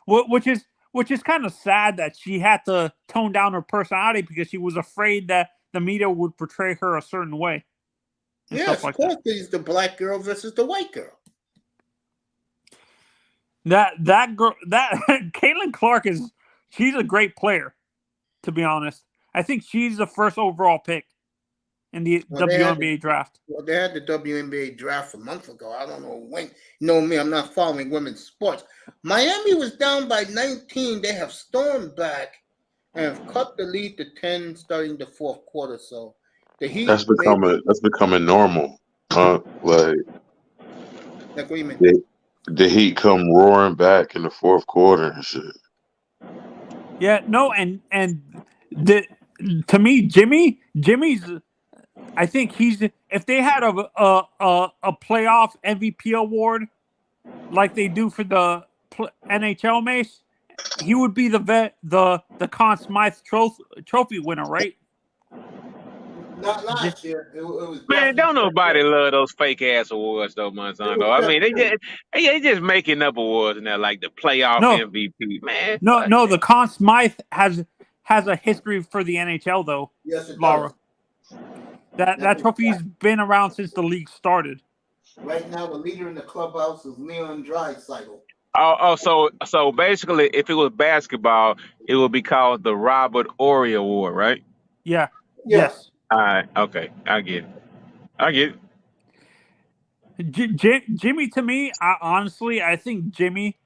Which is kind of sad that she had to tone down her personality because she was afraid that the media would portray her a certain way. Yes, of course, it's the black girl versus the white girl. That girl, Caitlin Clark she's a great player, to be honest. I think she's the first overall pick in the WNBA draft. Well, they had the WNBA draft a month ago. I don't know when. You know me, I'm not following women's sports. Miami was down by 19. They have stormed back and have cut the lead to 10 starting the fourth quarter. So the Heat that's becoming normal. Like what do you mean? The Heat come roaring back in the fourth quarter and shit. Yeah, no, and to me, Jimmy's. I think if they had a playoff MVP award like they do for the NHL, Mace, he would be the Conn Smythe trophy winner, right? Not last year. It was Man, don't nobody love those fake ass awards though, Monsanto. I mean, they just making up awards now, like the playoff MVP. Man, no, the Conn Smythe has a history for the NHL though. Yes, it Laura. does. That trophy's been around since the league started. Right now, the leader in the clubhouse is Leon Draisaitl. So basically, if it was basketball, it would be called the Robert Horry Award, right? Yeah. Yes. All right. Okay. I get it. Jimmy, to me, I think Jimmy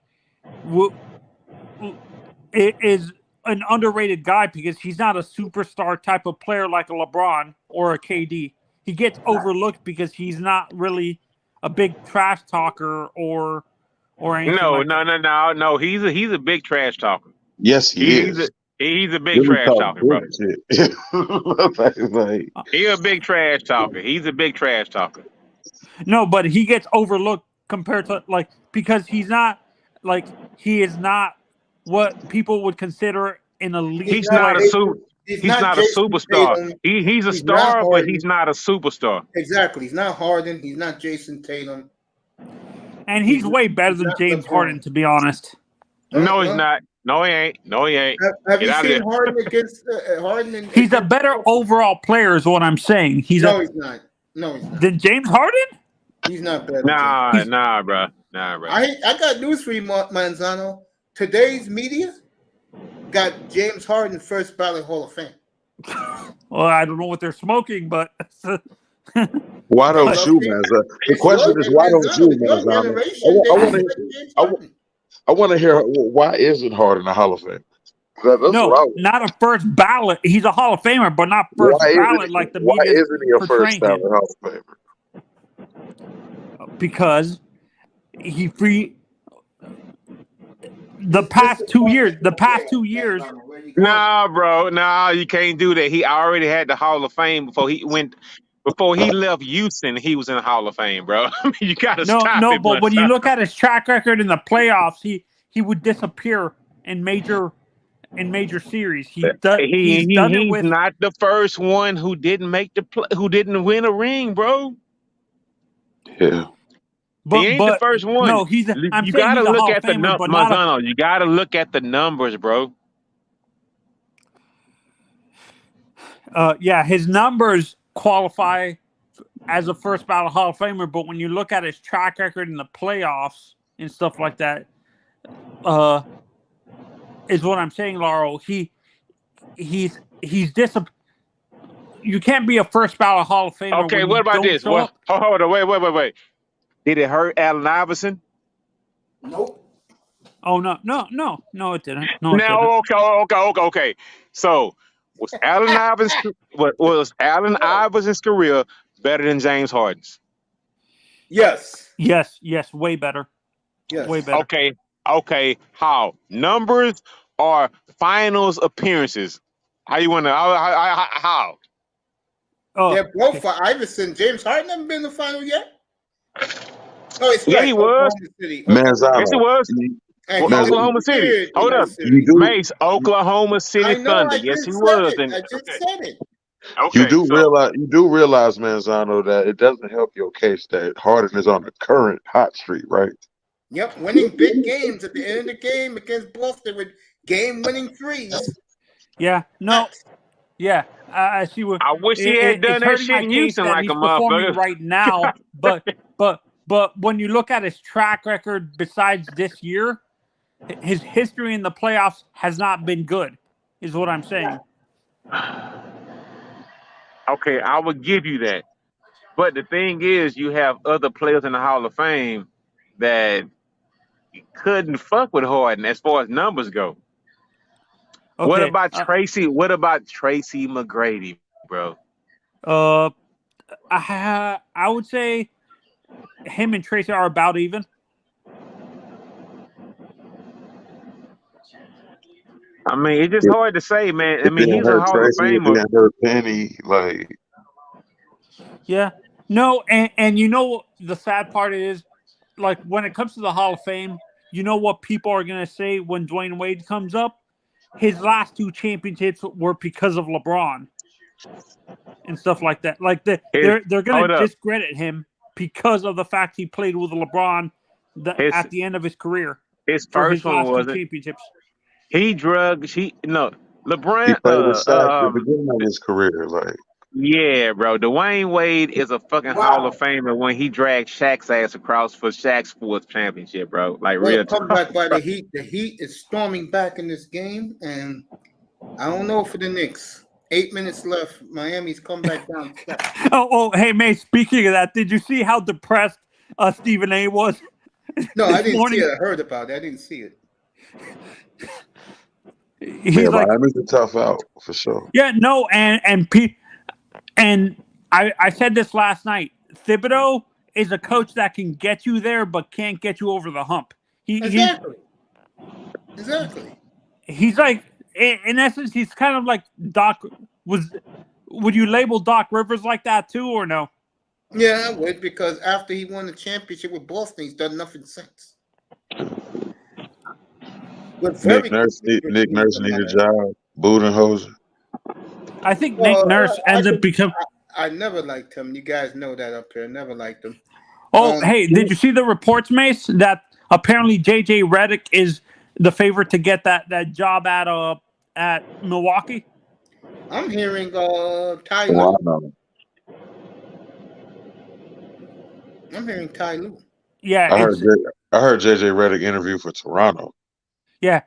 is an underrated guy because he's not a superstar type of player like a LeBron or a KD. He gets overlooked because he's not really a big trash talker or anything. No. He's a big trash talker. Yes, he is. He's a big trash talker, bro. He's a big trash talker. He's a big trash talker. No, but he gets overlooked compared to because he is not what people would consider an elite. He's not a superstar. He's a star, but he's not a superstar. Exactly. He's not Harden. He's not Jason Tatum. And he's way better than James Harden, to be honest. No, he's not. No, he ain't. Have you seen Harden against Harden? He's a better overall player, is what I'm saying. He's not. No, he's not. Than James Harden? He's not better. Nah, bro. I got news for you, Manzano. Today's media got James Harden first ballot Hall of Fame. Well, I don't know what they're smoking, but why don't you, Manzano? The question is, why don't you, Manzano? I want to hear why isn't Harden a Hall of Fame? No, not a first ballot. He's a Hall of Famer, but not first ballot like the media. Why isn't he a first ballot Hall of Famer? Because the past 2 years. Nah, bro. Nah, you can't do that. He already had the Hall of Fame before he left Houston. He was in the Hall of Fame, bro. You gotta stop it. No, but when you look at his track record in the playoffs, he would disappear in major in major series. He's done it He's with. not the first one who didn't make who didn't win a ring, bro. Yeah. He ain't the first one. No, I'm You saying gotta he's a look Hall of at the Famer, but not a. Marzano. You gotta look at the numbers, bro. Yeah, his numbers qualify as a first ballot Hall of Famer, but when you look at his track record in the playoffs and stuff like that, is what I'm saying, Laurel. He's you can't be a first ballot Hall of Famer. Okay, when what you about don't this? show up. Hold on, wait. Did it hurt Allen Iverson? Nope. Oh no, it didn't. Now, okay. So was Allen Iverson's career better than James Harden's? Yes. Yes, way better. Yes. Way better. Okay. How? Numbers or finals appearances? How you want to? How? Oh, They're both for Iverson. James Harden haven't been in the final yet. Oh, it's Yeah, right. he was. Oklahoma City. Manzano. Yes, he was. And Man, Oklahoma City. Hold up. You do, Mace, Oklahoma City I know. Thunder. I Yes, just he said was. it. I just said it. Okay. you do realize, Manzano, that it doesn't help your case that Harden is on the current hot streak, right? Yep, winning big games at the end of the game against Boston with game-winning threes. yeah. No. Yeah, I see what. I wish he had done it's that hurting shit my in case Houston that like he's a performing motherfucker. right now, but when you look at his track record besides this year, his history in the playoffs has not been good, is what I'm saying. Okay, I would give you that. But the thing is, you have other players in the Hall of Fame that couldn't fuck with Harden as far as numbers go. Okay, What about Tracy? What about Tracy McGrady, bro? I would say him and Tracy are about even. I mean, it's just hard to say, man. I mean, he's a Hall of Tracy, Famer. it didn't hurt Penny, like. Yeah. No, and you know the sad part is, like, when it comes to the Hall of Fame, you know what people are gonna say when Dwayne Wade comes up? His last 2 championships were because of LeBron and stuff like that. Like they're gonna discredit him because of the fact he played with LeBron at the end of his career. His for first his one last 2 wasn't. championships. LeBron. He played with Shaq at the beginning of his career, like. Yeah, bro. Dwayne Wade is a fucking Hall of Famer when he dragged Shaq's ass across for Shaq's 4th championship, bro. Like What real a comeback by the Heat. The Heat is storming back in this game, and I don't know for the Knicks. 8 minutes left. Miami's come back down. Hey, mate. Speaking of that, did you see how depressed Stephen A. was? No, I didn't see it. I heard about it. I didn't see it. He's like, Miami's a tough out for sure. Yeah, no, and I said this last night. Thibodeau is a coach that can get you there, but can't get you over the hump. Exactly. He's like, in essence, he's kind of like Doc. Would you label Doc Rivers like that too, or no? Yeah, I would, because after he won the championship with Boston, he's done nothing since. Nick Nurse need a job. Budenholzer. I think Nick Nurse ends up becoming. I never liked him. You guys know that up here. I never liked him. Hey, did you see the reports, Mace, that apparently JJ Redick is the favorite to get that job at Milwaukee? I'm hearing Ty Lue. I'm hearing Ty Lue. Yeah, I heard JJ Redick interview for Toronto. Yeah,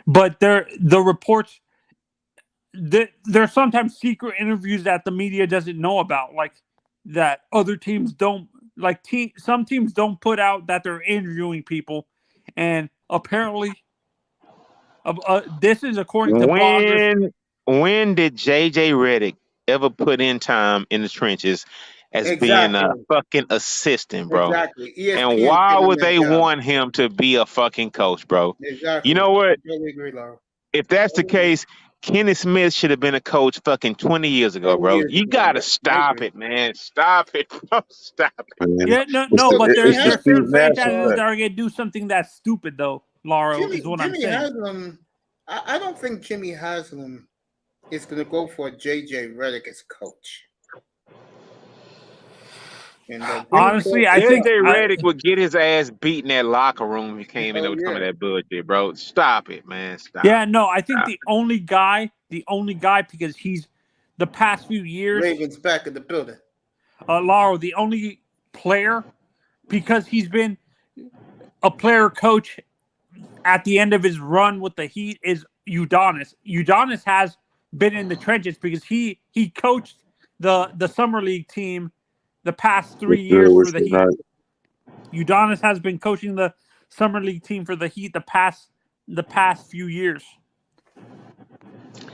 but the reports. There's sometimes secret interviews that the media doesn't know about, like that other teams don't like. Some teams don't put out that they're interviewing people, and apparently, this is according to bloggers. When did JJ Redick ever put in time in the trenches as being a fucking assistant, bro? Exactly. And why would they want him to be a fucking coach, bro? Exactly. You know what? I totally agree, Laura. If that's the case, Kenny Smith should have been a coach fucking 20 years ago, bro. You gotta stop it, man. Stop it, bro. Stop it. Yeah, no, but there's certain franchises that are gonna do something that's stupid, though. Laura is what I'm saying. I don't think Jimmy Haslam is going to go for J.J. Redick as coach. And Honestly, I JJ think Redick would get his ass beat in that locker room if he came in Oh, with some of yeah. that bullshit, bro. Stop it, man. Stop. yeah, no, I think Stop. the only guy because he's the past few years, Ravens back in the building. Lauro, the only player because he's been a player coach at the end of his run with the Heat is Udonis. Udonis has been in the trenches because he coached the summer league team the past 3 years for the Heat. Udonis has been coaching the summer league team for the Heat the past few years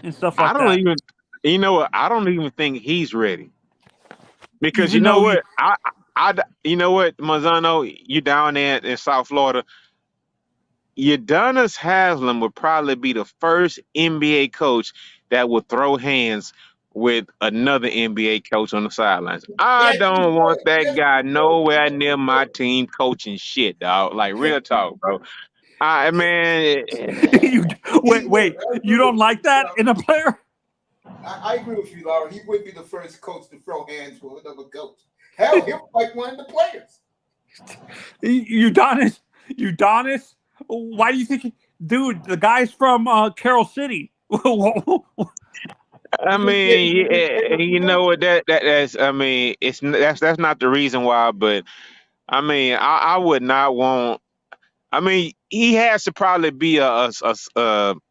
and stuff like I don't that. even, you know what? I don't even think he's ready because Even you know though what? You know what, Mazzano, you down there in South Florida. Udonis Haslam would probably be the first NBA coach that would throw hands with another NBA coach on the sidelines. I Yes, don't he want would. that Yes, guy he would. nowhere near my team coaching shit, dog. Like real talk, bro. I man, you wait, you don't like that in a player? I agree with you, Laura. He would be the first coach to throw hands with another coach. Hell, he'll fight one of the players. Udonis. Why do you think, dude? The guy's from Carroll City. I mean, yeah, you know what? That's. I mean, that's not the reason why, but I mean, I would not want. I mean, he has to probably be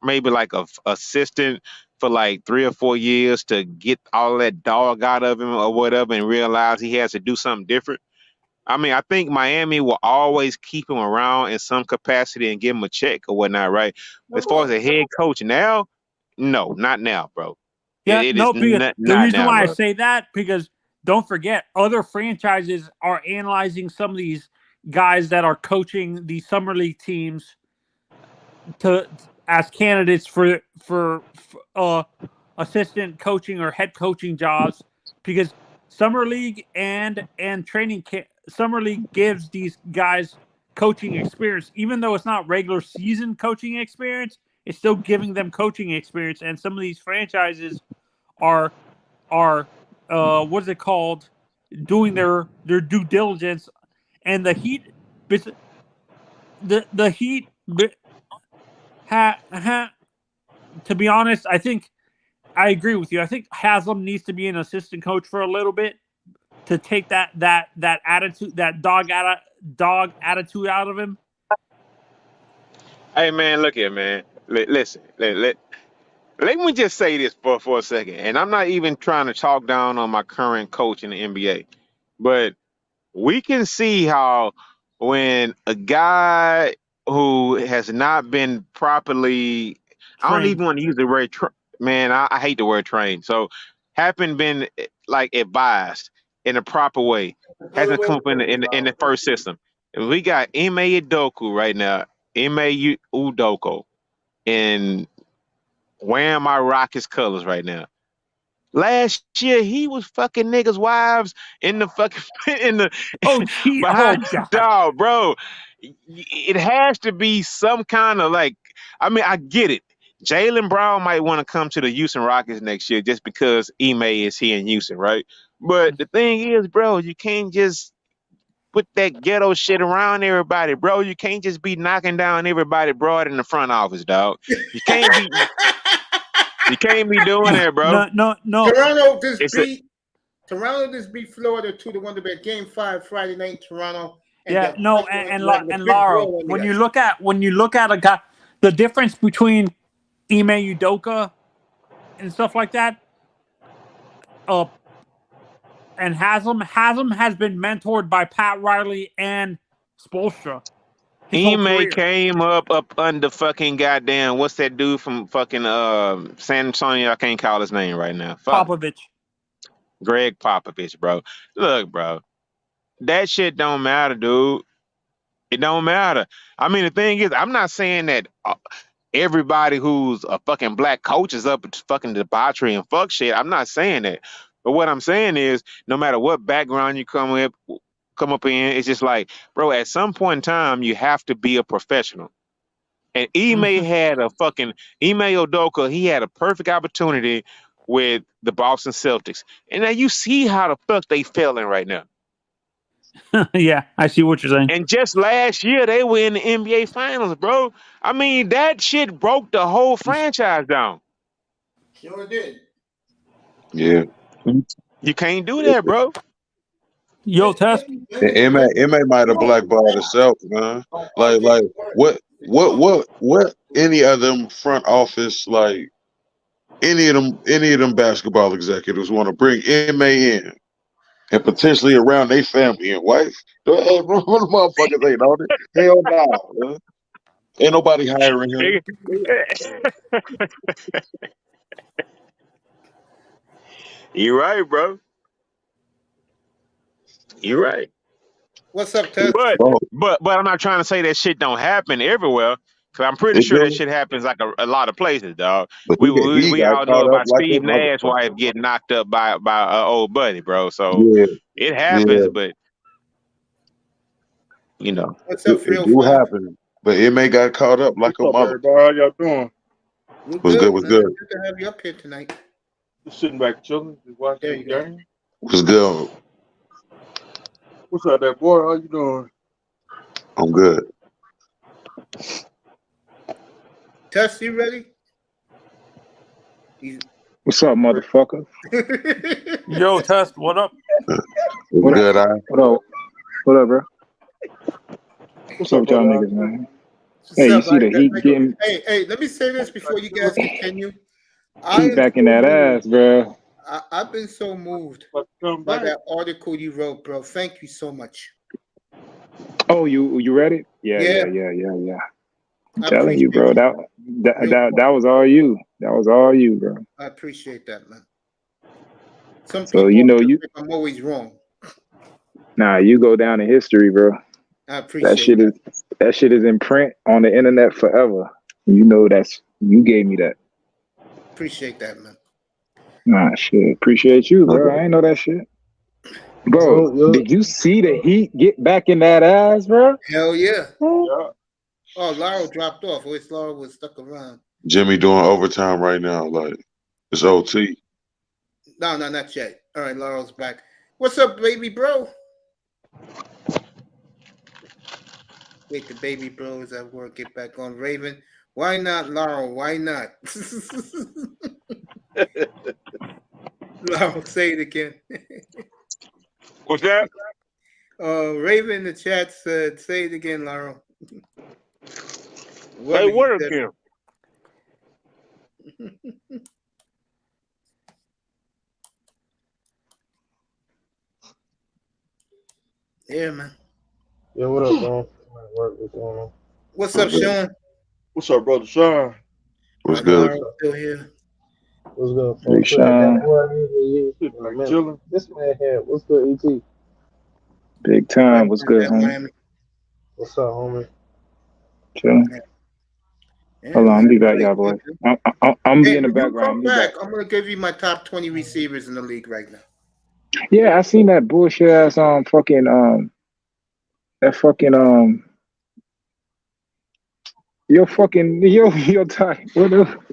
maybe like a assistant for like 3 or 4 years to get all that dog out of him or whatever, and realize he has to do something different. I mean, I think Miami will always keep him around in some capacity and give him a check or whatnot, right? As far as a head coach now, no, not now, bro. Yeah, It is no. Because not the reason now, why I bro. say that because don't forget, other franchises are analyzing some of these guys that are coaching the summer league teams as candidates for assistant coaching or head coaching jobs because summer league and training camp, summer league gives these guys coaching experience, even though it's not regular season coaching experience. It's still giving them coaching experience, and some of these franchises are what's it called, doing their due diligence, and the Heat, the Heat, to be honest, I think I agree with you. I think Haslam needs to be an assistant coach for a little bit to take that attitude, that dog attitude out of him. Hey, man, look here, man. Listen, let me just say this for a second, and I'm not even trying to talk down on my current coach in the NBA, but we can see how when a guy who has not been properly, I don't Trained. even want to use the word, man, I hate the word trained. So, haven't been like advised in a proper way, hasn't come up in the first system. And we got Ime Udoka right now, Ime Udoka, and wearing my Rockets colors right now. Last year he was fucking niggas' wives in the fucking in the Oh, gee, oh behind god. dog, bro. It has to be some kind of like. I mean, I get it. Jaylen Brown might want to come to the Houston Rockets next year just because Ime is here in Houston, right? But the thing is, bro, you can't just put that ghetto shit around everybody, bro. You can't just be knocking down everybody broad in the front office, dog. You can't be doing that, bro. No. Toronto just It's a beat Florida 2-1 to bet Game 5 Friday night in Toronto. And Yeah, they're no, fighting like a big Laura, bro on the when ice. you look at a guy, the difference between Ime Udoka and stuff like that, and Haslam has been mentored by Pat Riley and Spoelstra his whole Ime career. came up under fucking goddamn what's that dude from fucking San Antonio? I can't call his name right now. Fuck. Popovich. Greg Popovich, bro. Look, bro, that shit don't matter, dude. It don't matter. I mean, the thing is, I'm not saying that everybody who's a fucking black coach is up to fucking debauchery and fuck shit. I'm not saying that. But what I'm saying is, no matter what background you come up in, it's just like, bro, at some point in time, you have to be a professional. And Ime had a fucking Ime Udoka. He had a perfect opportunity with the Boston Celtics, and now you see how the fuck they failing right now. Yeah, I see what you're saying. And just last year, they were in the NBA Finals, bro. I mean, that shit broke the whole franchise down. Sure did. Yeah. You can't do that, bro. Yo, Test. MA might have blackballed herself, man. Like what any of them front office, like any of them basketball executives want to bring MA in and potentially around their family and wife. Hey, what the motherfuckers ain't on it? Hell no, man. Ain't nobody hiring him. You're right, bro. You're right. What's up, Tess? But I'm not trying to say that shit don't happen everywhere, because I'm pretty It sure that do. shit happens like a lot of places, dog. But We got all know caught up about like Steve them other Nash wife fuckers. getting knocked up by old buddy, bro. So Yeah, it happens, yeah. but you know. What's up, It Real do Five? happen. But MA got caught up like a What's up, mother. everybody? How y'all doing? We're What's good? What's man. good? Good to have you up here tonight. Just sitting back chilling, just watching There the you go. game. What's good? What's up, that boy? How you doing? I'm good. Tess, you ready? He's... What's up, motherfucker? Yo, Test. What up? What's good, I? What up? What up, bro? What's What's up up, with y'all brother? niggas, man? What's Hey, you up, see the Heat getting Hey, let me say this before you guys continue. Heat back in that ass, bro. I've been so moved About to come by back. that article you wrote, bro. Thank you so much. Oh, you read it? Yeah. I'm telling you, bro. That was all you. That was all you, bro. I appreciate that, man. Some So people think I'm always wrong. Nah, you go down in history, bro. I appreciate that shit is in print on the internet forever. You know you gave me that. Appreciate that, man. Nah, shit. Appreciate you, bro. I ain't know that shit. Bro, did you see the Heat get back in that ass, bro? Hell yeah. Yeah. Oh, Laurel dropped off. I wish Laurel was stuck around. Jimmy doing overtime right now. Like, it's OT. No, not yet. All right, Laurel's back. What's up, baby bro? Wait, the baby bro is at work. Get back on. Raven. Why not, Laurel? Why not? Laurel, say it again. What's that? Raven in the chat said, say it again, Laurel. Say what again? Yeah, man. Yeah, what up, bro? What's going on? What's up, Sean? What's up, brother Sean? What's good? Laurel's still here. What's good, Hey, Sean. Like chilling. This man here. What's good, ET? Big time. What's good, homie? What's up, homie? Chilling. Yeah, Hold on, man. I'll be back, y'all boys. I'm be in the when you background. come back, I'm gonna give you my top 20 receivers in the league right now. Yeah, I seen that bullshit ass yo Ty.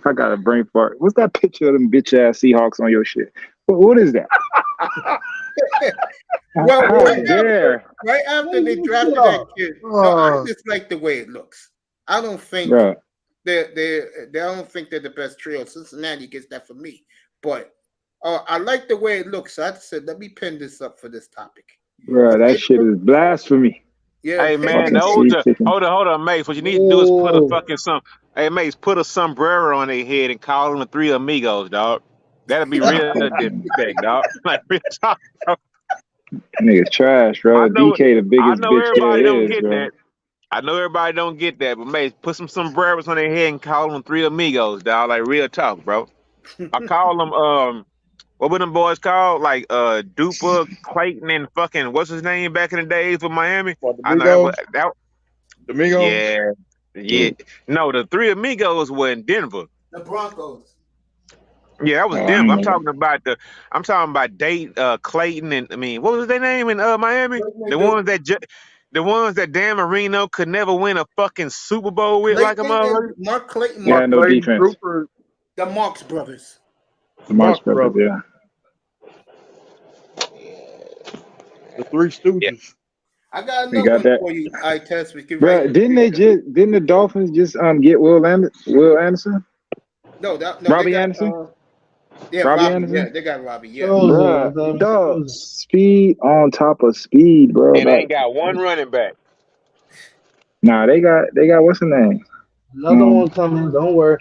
I got a brain fart. What's that picture of them bitch ass Seahawks on your shit? What is that? Well, right after they drafted that kid, no, I just like the way it looks. I don't think I don't think they're the best trio. Cincinnati gets that for me, but I like the way it looks. So I said, let me pin this up for this topic. Bro, that shit is blasphemy. Yeah. Hey man, hold on, Mace. What you need to do is put a fucking Mace, put a sombrero on their head and call them the Three Amigos, dog. That'll be real disrespect, dog. Like real talk, bro. Niggas trash, bro. DK the biggest bitch everybody there don't is, get bro. that. I know everybody don't get that, but Mace, put some sombreros on their head and call them Three Amigos, dog. Like real talk, bro. I call them what were them boys called? Like Duper, Clayton, and fucking what's his name back in the days for Miami? I know that Domingo? Yeah. No, the Three Amigos were in Denver. The Broncos. Yeah, that was Denver. I'm talking about Clayton and what was their name in Miami? The ones that The ones that Dan Marino could never win a fucking Super Bowl with, like a motherfucker. Mark Clayton. Yeah, no Clayton, defense. Cooper, The Marx brothers. The Marx Brothers, yeah. the Three Stooges. I got We another got one that. for you. I test. We can Bro, didn't the Dolphins just get Will Anderson? No, Robbie they got, Anderson? Yeah, Robbie Robbie. Anderson? Yeah, they got Robbie. Yeah. Bruh, dog, speed on top of speed, bro. And they ain't got one running back. Nah, they got what's the name? Another one coming. Don't worry.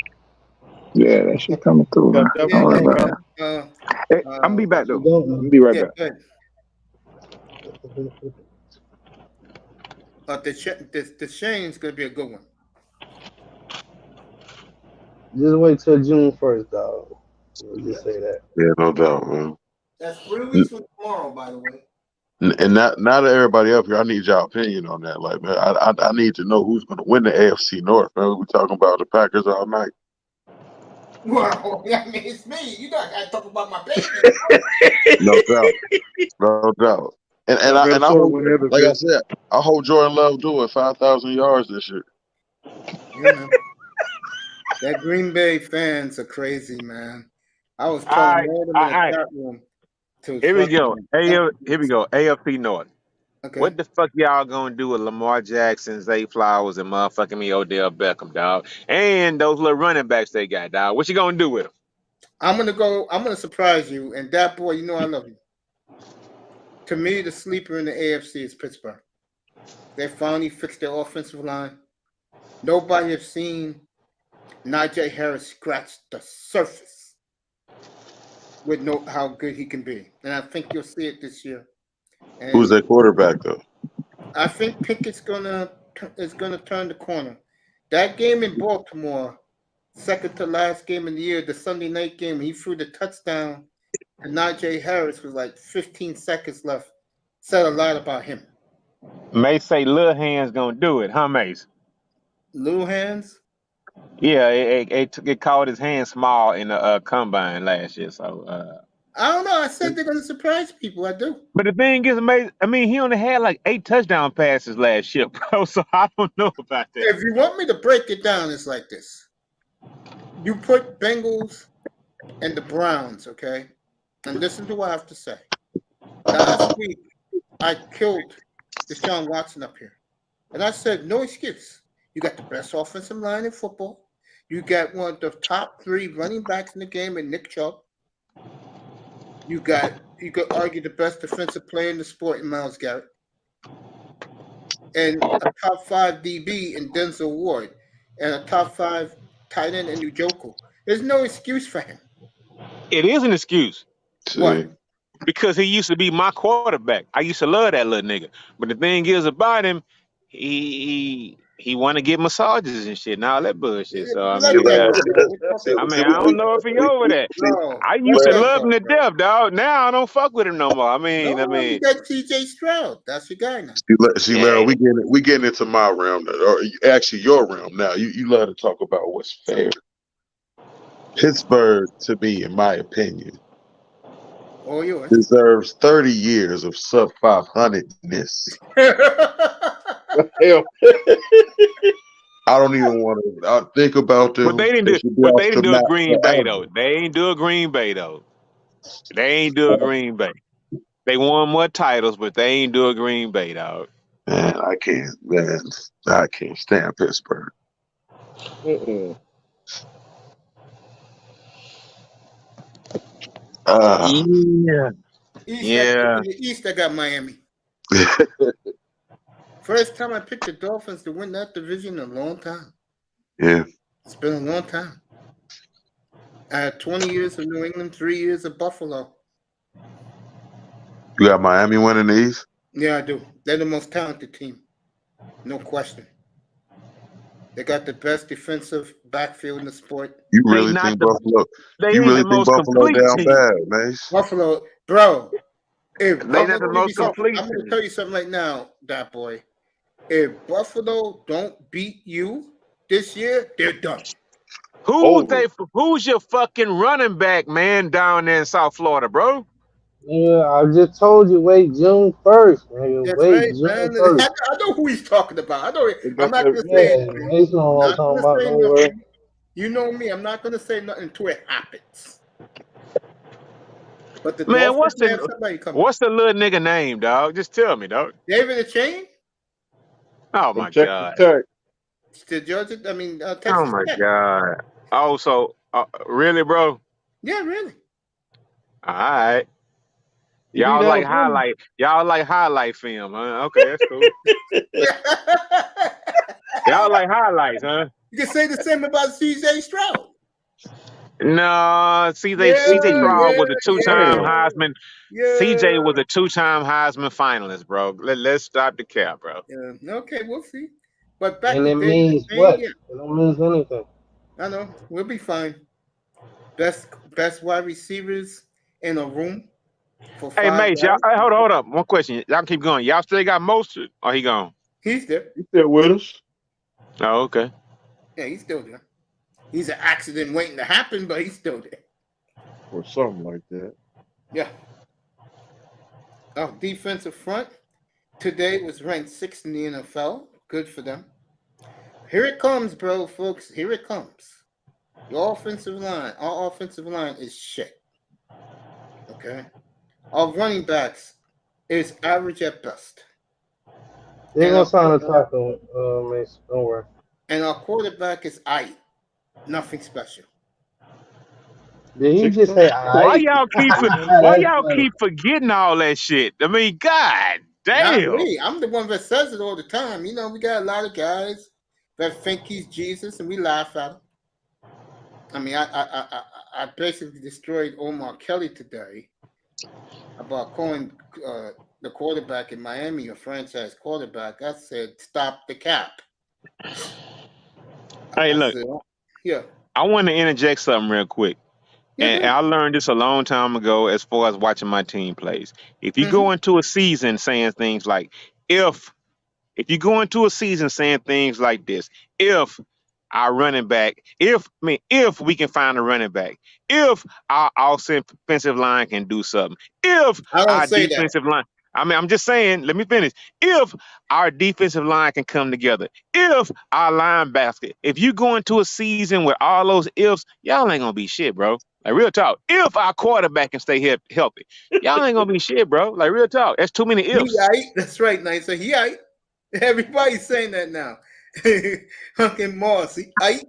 Yeah, that shit coming through, man. Got Don't worry that about it. Hey, I'm gonna be back though. I'm gonna be right back. But the Shane's gonna be a good one. Just wait till June 1st, dog. We'll just say that. Yeah, no doubt, man. That's 3 weeks from tomorrow, by the way. And now that everybody up here, I need y'all opinion on that. Like, man, I need to know who's going to win the AFC North. Man, we talking about the Packers all night. Well, I mean, it's me. You know, I gotta talk about my baby. No doubt, no doubt. And I hope, like I said, I hope Jordan Love doing 5,000 yards this year. Yeah. That Green Bay fans are crazy, man. I was telling more of them in the chat room. Here we go. Here we go. AFC North. Okay. What the fuck y'all gonna do with Lamar Jackson, Zay Flowers, and motherfucking me Odell Beckham, dog? And those little running backs they got, dog. What you gonna do with them? I'm gonna surprise you. And that boy, you know I love you. To me, the sleeper in the AFC is Pittsburgh. They finally fixed their offensive line. Nobody has seen Najee Harris scratch the surface with how good he can be. And I think you'll see it this year. And who's their quarterback though? I think Pickett's gonna turn the corner. That game in Baltimore, second to last game in the year, the Sunday night game, he threw the touchdown, and Najee Harris was like 15 seconds left. Said a lot about him. Mace say Lil Hands gonna do it, huh, Mace? Little hands? Yeah, it called his hand small in the combine last year. So I don't know. I said they're gonna surprise people. I do. but the thing is, amazing. I mean, he only had like 8 touchdown passes last year, bro. So I don't know about that. If you want me to break it down, it's like this. You put Bengals and the Browns, okay? And listen to what I have to say. Last week, I killed Deshaun Watson up here. And I said, no excuse. You got the best offensive line in football. You got one of the top 3 running backs in the game in Nick Chubb. You could argue the best defensive player in the sport in Myles Garrett. And a top 5 DB in Denzel Ward. And a top 5 tight end in Njoku. There's no excuse for him. It is an excuse. What? Because he used to be my quarterback. I used to love that little nigga. But the thing is about him, he want to get massages and shit and all that bullshit. So I mean, I don't know if he over that. I used to love him to death, dog. Now I don't fuck with him no more. I mean, you got TJ Stroud. That's your guy now. See, Larry, we getting into my realm, or actually your realm now. You love to talk about what's fair. Pittsburgh, to me, in my opinion, deserves 30 years of sub 500-ness. I don't even want to think about them. But they didn't do a Green Bay though. They ain't do a Green Bay though. They ain't do a Green Bay. They won more titles, but they ain't do a Green Bay, dog. Man, I can't stand Pittsburgh. Yeah. In the East, I got Miami. First time I picked the Dolphins to win that division in a long time. Yeah. It's been a long time. I had 20 years of New England, 3 years of Buffalo. You got Miami winning the East? Yeah, I do. They're the most talented team. No question. They got the best defensive backfield in the sport. You really think Buffalo? You really think Buffalo down bad, man? Buffalo, bro. If they not the most complete. I'm going to tell you something right now, that boy. If Buffalo don't beat you this year, they're done. Who's your fucking running back, man, down there in South Florida, bro? Yeah, I just told you, wait June 1st, nigga. That's Wait right, June man. 1st. I know who he's talking about. I know. They I'm got not that. gonna say Yeah, anything. Mason know what I'm Not talking gonna about. say Don't worry. nothing. You know me. I'm not gonna say nothing until it happens. But the Man, Dolphins may have somebody coming. what's the little nigga name, dog? Just tell me, dog. David Chain Oh From my Texas god. Tech. to Georgia. I mean, Oh Texas my Tech. god. Oh, so really, bro? Yeah, really. All right. He beat Alabama. Y'all like highlight film, huh? Okay, that's cool. Y'all like highlights, huh? You can say the same about C.J. Stroud. No, CJ Stroud was a two-time Damn. Heisman. CJ was a two-time Heisman finalist, bro. Let's stop the cap, bro. Yeah. Okay, we'll see. But back And to it David means Chain, what? yeah, It don't mean anything. I know. We'll be fine. Best wide receivers in a room for Hey, 5 mate, y'all. guys. Hey, hold up. One question. Y'all keep going. Y'all still got Mostert, or he gone? He's there. He's still with us. Oh, okay. Yeah, he's still there. He's an accident waiting to happen, but he's still there. Or something like that. Yeah. Our defensive front today was ranked 6th in the NFL. Good for them. Here it comes, bro, folks. Here it comes. Your offensive line. Our offensive line is shit. Okay. Our running backs is average at best. They're gonna sign a tackle, Mason. Don't worry. And our quarterback is aight. Nothing special. Did he just say Why I? y'all keep forgetting all that shit? I mean, god damn. Not me. I'm the one that says it all the time. You know, we got a lot of guys that think he's Jesus, and we laugh at him. I mean, I basically destroyed Omar Kelly today about calling the quarterback in Miami a franchise quarterback. I said, stop the cap. Hey, look. Yeah. I want to interject something real quick. And I learned this a long time ago as far as watching my team plays. If you go into a season saying things like, if you go into a season saying things like this, if our running back, if we can find a running back, if our offensive line can do something, if our defensive line, I mean, I'm just saying, let me finish. If our defensive line can come together, if our linebacker, if you go into a season with all those ifs, y'all ain't gonna be shit, bro. Like real talk. If our quarterback can stay healthy, y'all ain't gonna be shit, bro. Like real talk. That's too many ifs. That's right, Nice. So he aight. Everybody's saying that now. Fucking Moss. He aight.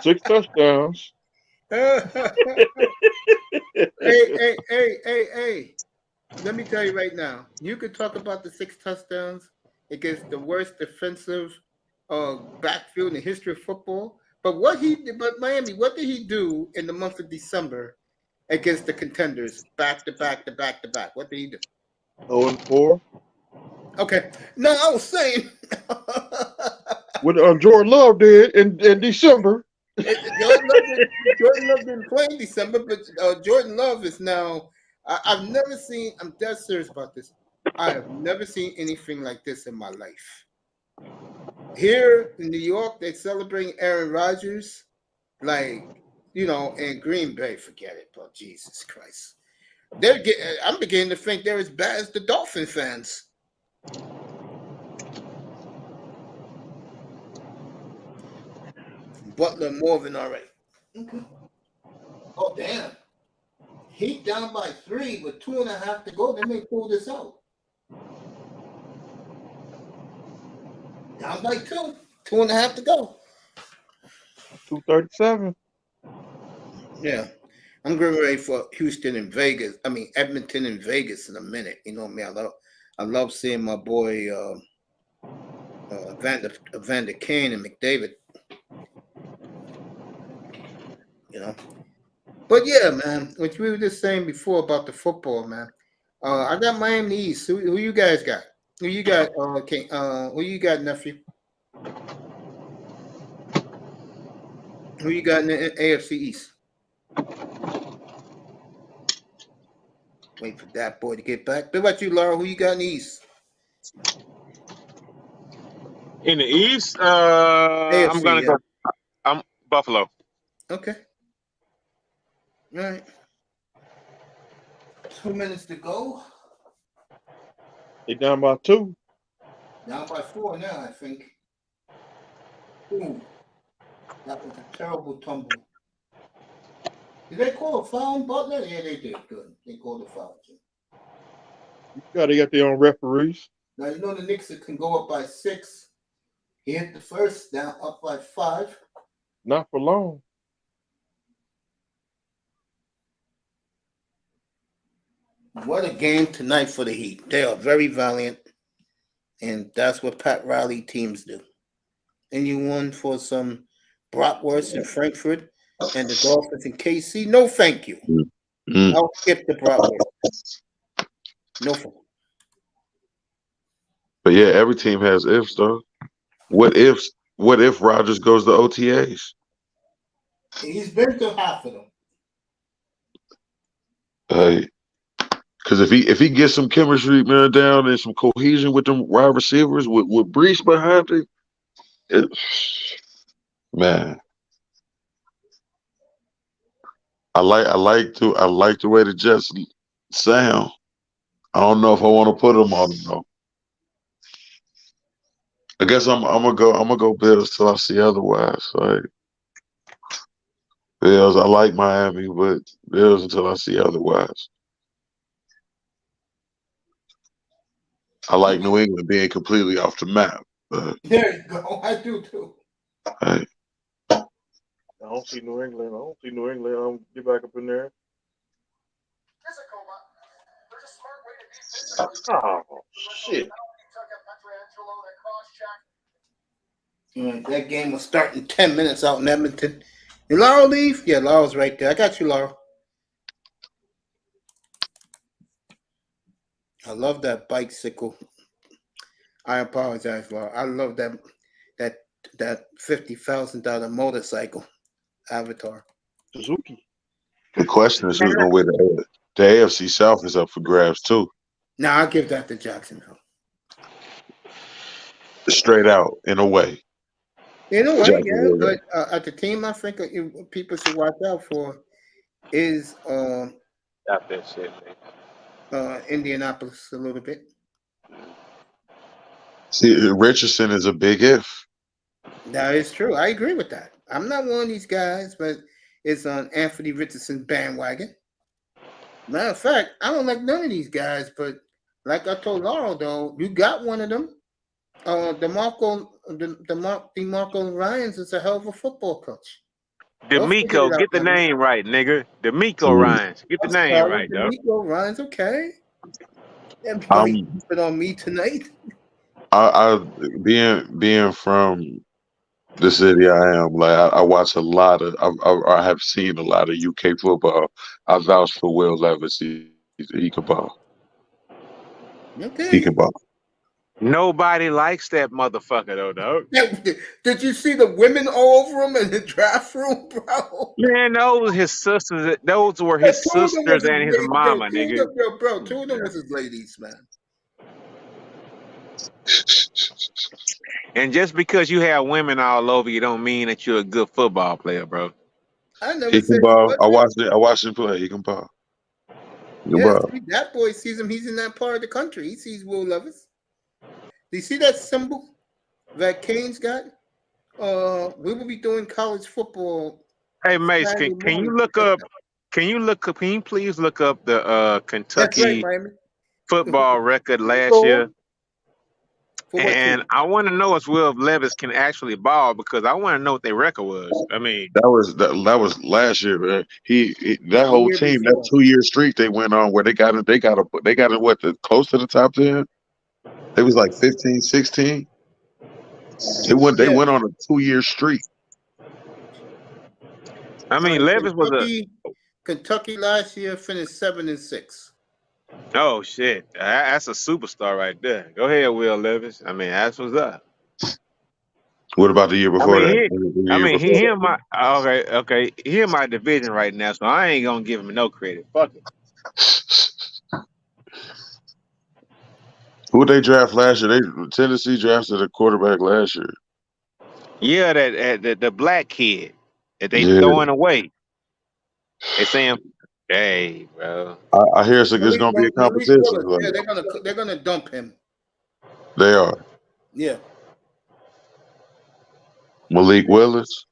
6 touchdowns. Hey. Let me tell you right now. You could talk about the 6 touchdowns against the worst defensive backfield in the history of football. But Miami, what did he do in the month of December against the contenders back to back? What did he do? 0-4. Okay. No, I was saying What Jordan Love did in December. Jordan Love didn't play in December, but Jordan Love is now. I've never seen. I'm dead serious about this. I have never seen anything like this in my life. Here in New York, they're celebrating Aaron Rodgers, like in Green Bay. Forget it, bro. Jesus Christ. I'm beginning to think they're as bad as the Dolphin fans. Butler more than all right. Okay. Oh damn. Heat down by 3 with 2.5 to go. They may pull this out. Down by 2. 2.5 to go. 237. Yeah. I'm getting ready for Houston and Vegas. I mean Edmonton and Vegas in a minute. You know me. I love seeing my boy Vander Kane and McDavid. But yeah, man, what we were just saying before about the football, man. I got Miami East. Who you guys got? Who you got? Who you got, nephew? Who you got in the AFC East? Wait for that boy to get back. What about you, Laura? Who you got in the East? In the East, I'm gonna go. I'm Buffalo. Okay. All right. 2 minutes to go. They down by 2. Down by 4 now, I think. Ooh, that was a terrible tumble. Did they call a foul on Butler? Yeah, they did. Good. They called a foul. You gotta get their own referees. Now, you know the Knicks can go up by 6. He hit the first, down up by 5. Not for long. What a game tonight for the Heat. They are very valiant, and that's what Pat Riley teams do. Anyone for some bratwurst in Frankfurt and the Dolphins in KC? No, thank you. I'll skip the bratwurst. No thank you. But yeah, every team has ifs though. What if Rodgers goes to OTAs? He's been to half of them. Because if he gets some chemistry, man, down and some cohesion with them wide receivers with Brees behind him, man. I like the way the Jets sound. I don't know if I want to put them on them though. I guess I'm gonna go Bills till I see otherwise. Like Bills, I like Miami, but Bills until I see otherwise. I like New England being completely off the map. There you go. I do too. Right. I don't see New England. Get back up in there. Oh shit! That game was starting 10 minutes out in Edmonton. Did Laurel leave? Yeah, Laurel's right there. I got you, Laurel. I love that bicycle. I apologize, Laurel. I love that $50,000 motorcycle avatar. Suzuki. The question is who's gonna win the AFC South is up for grabs too. Now I'll give that to Jacksonville. Straight out, in a way. In a way, yeah. But at the team, I think people should watch out for is Stop that shit, man. Indianapolis a little bit. See, Richardson is a big if. That is true. I agree with that. I'm not one of these guys, but it's on Anthony Richardson bandwagon. Matter of fact, I don't like none of these guys, but like I told Laurel, though, you got one of them. DeMarco Ryans is a hell of a football coach. D'Amico, get the name right, nigga. D'Amico Ryans. Get the name right, though. D'Amico Ryans, okay. Everybody put on me tonight. I being from the city I am, like I watch a lot of I have seen a lot of UK football. I vouch for Will Levis. He can ball. Okay. He can ball. Nobody likes that motherfucker though, dog. Did you see the women all over him in the draft room, bro? Man, those were his sisters. Those were his sisters and his mama, nigga. Bro, two of them was his ladies, man. And just because you have women all over you don't mean that you're a good football player, bro. I never He can ball. I watched him play. He can ball. That boy sees him. He's in that part of the country. He sees Will Levis. Do you see that symbol that Kane's got? We will be doing college football. Hey, Mace, can you look up? Can you please look up the Kentucky football record last year? And I want to know if Will Levis can actually ball because I want to know what their record was. I mean, that was last year, man. He that whole team, that 2-year streak they went on where they got it what close to the top 10. It was like 15, 16. They went on a 2-year streak. I mean, Levis was Kentucky last year finished 7-6. Oh shit, that's a superstar right there. Go ahead, Will Levis. I mean, that's what's up. What about the year before that? He in my division right now, so I ain't gonna give him no credit. Fuck it. Who they draft last year? Tennessee drafted a quarterback last year. Yeah, the black kid that they throwing away. They saying Hey, bro. I hear it's going to be a Malik competition. Willis, yeah, they're gonna dump him. They are. Yeah. Malik Willis.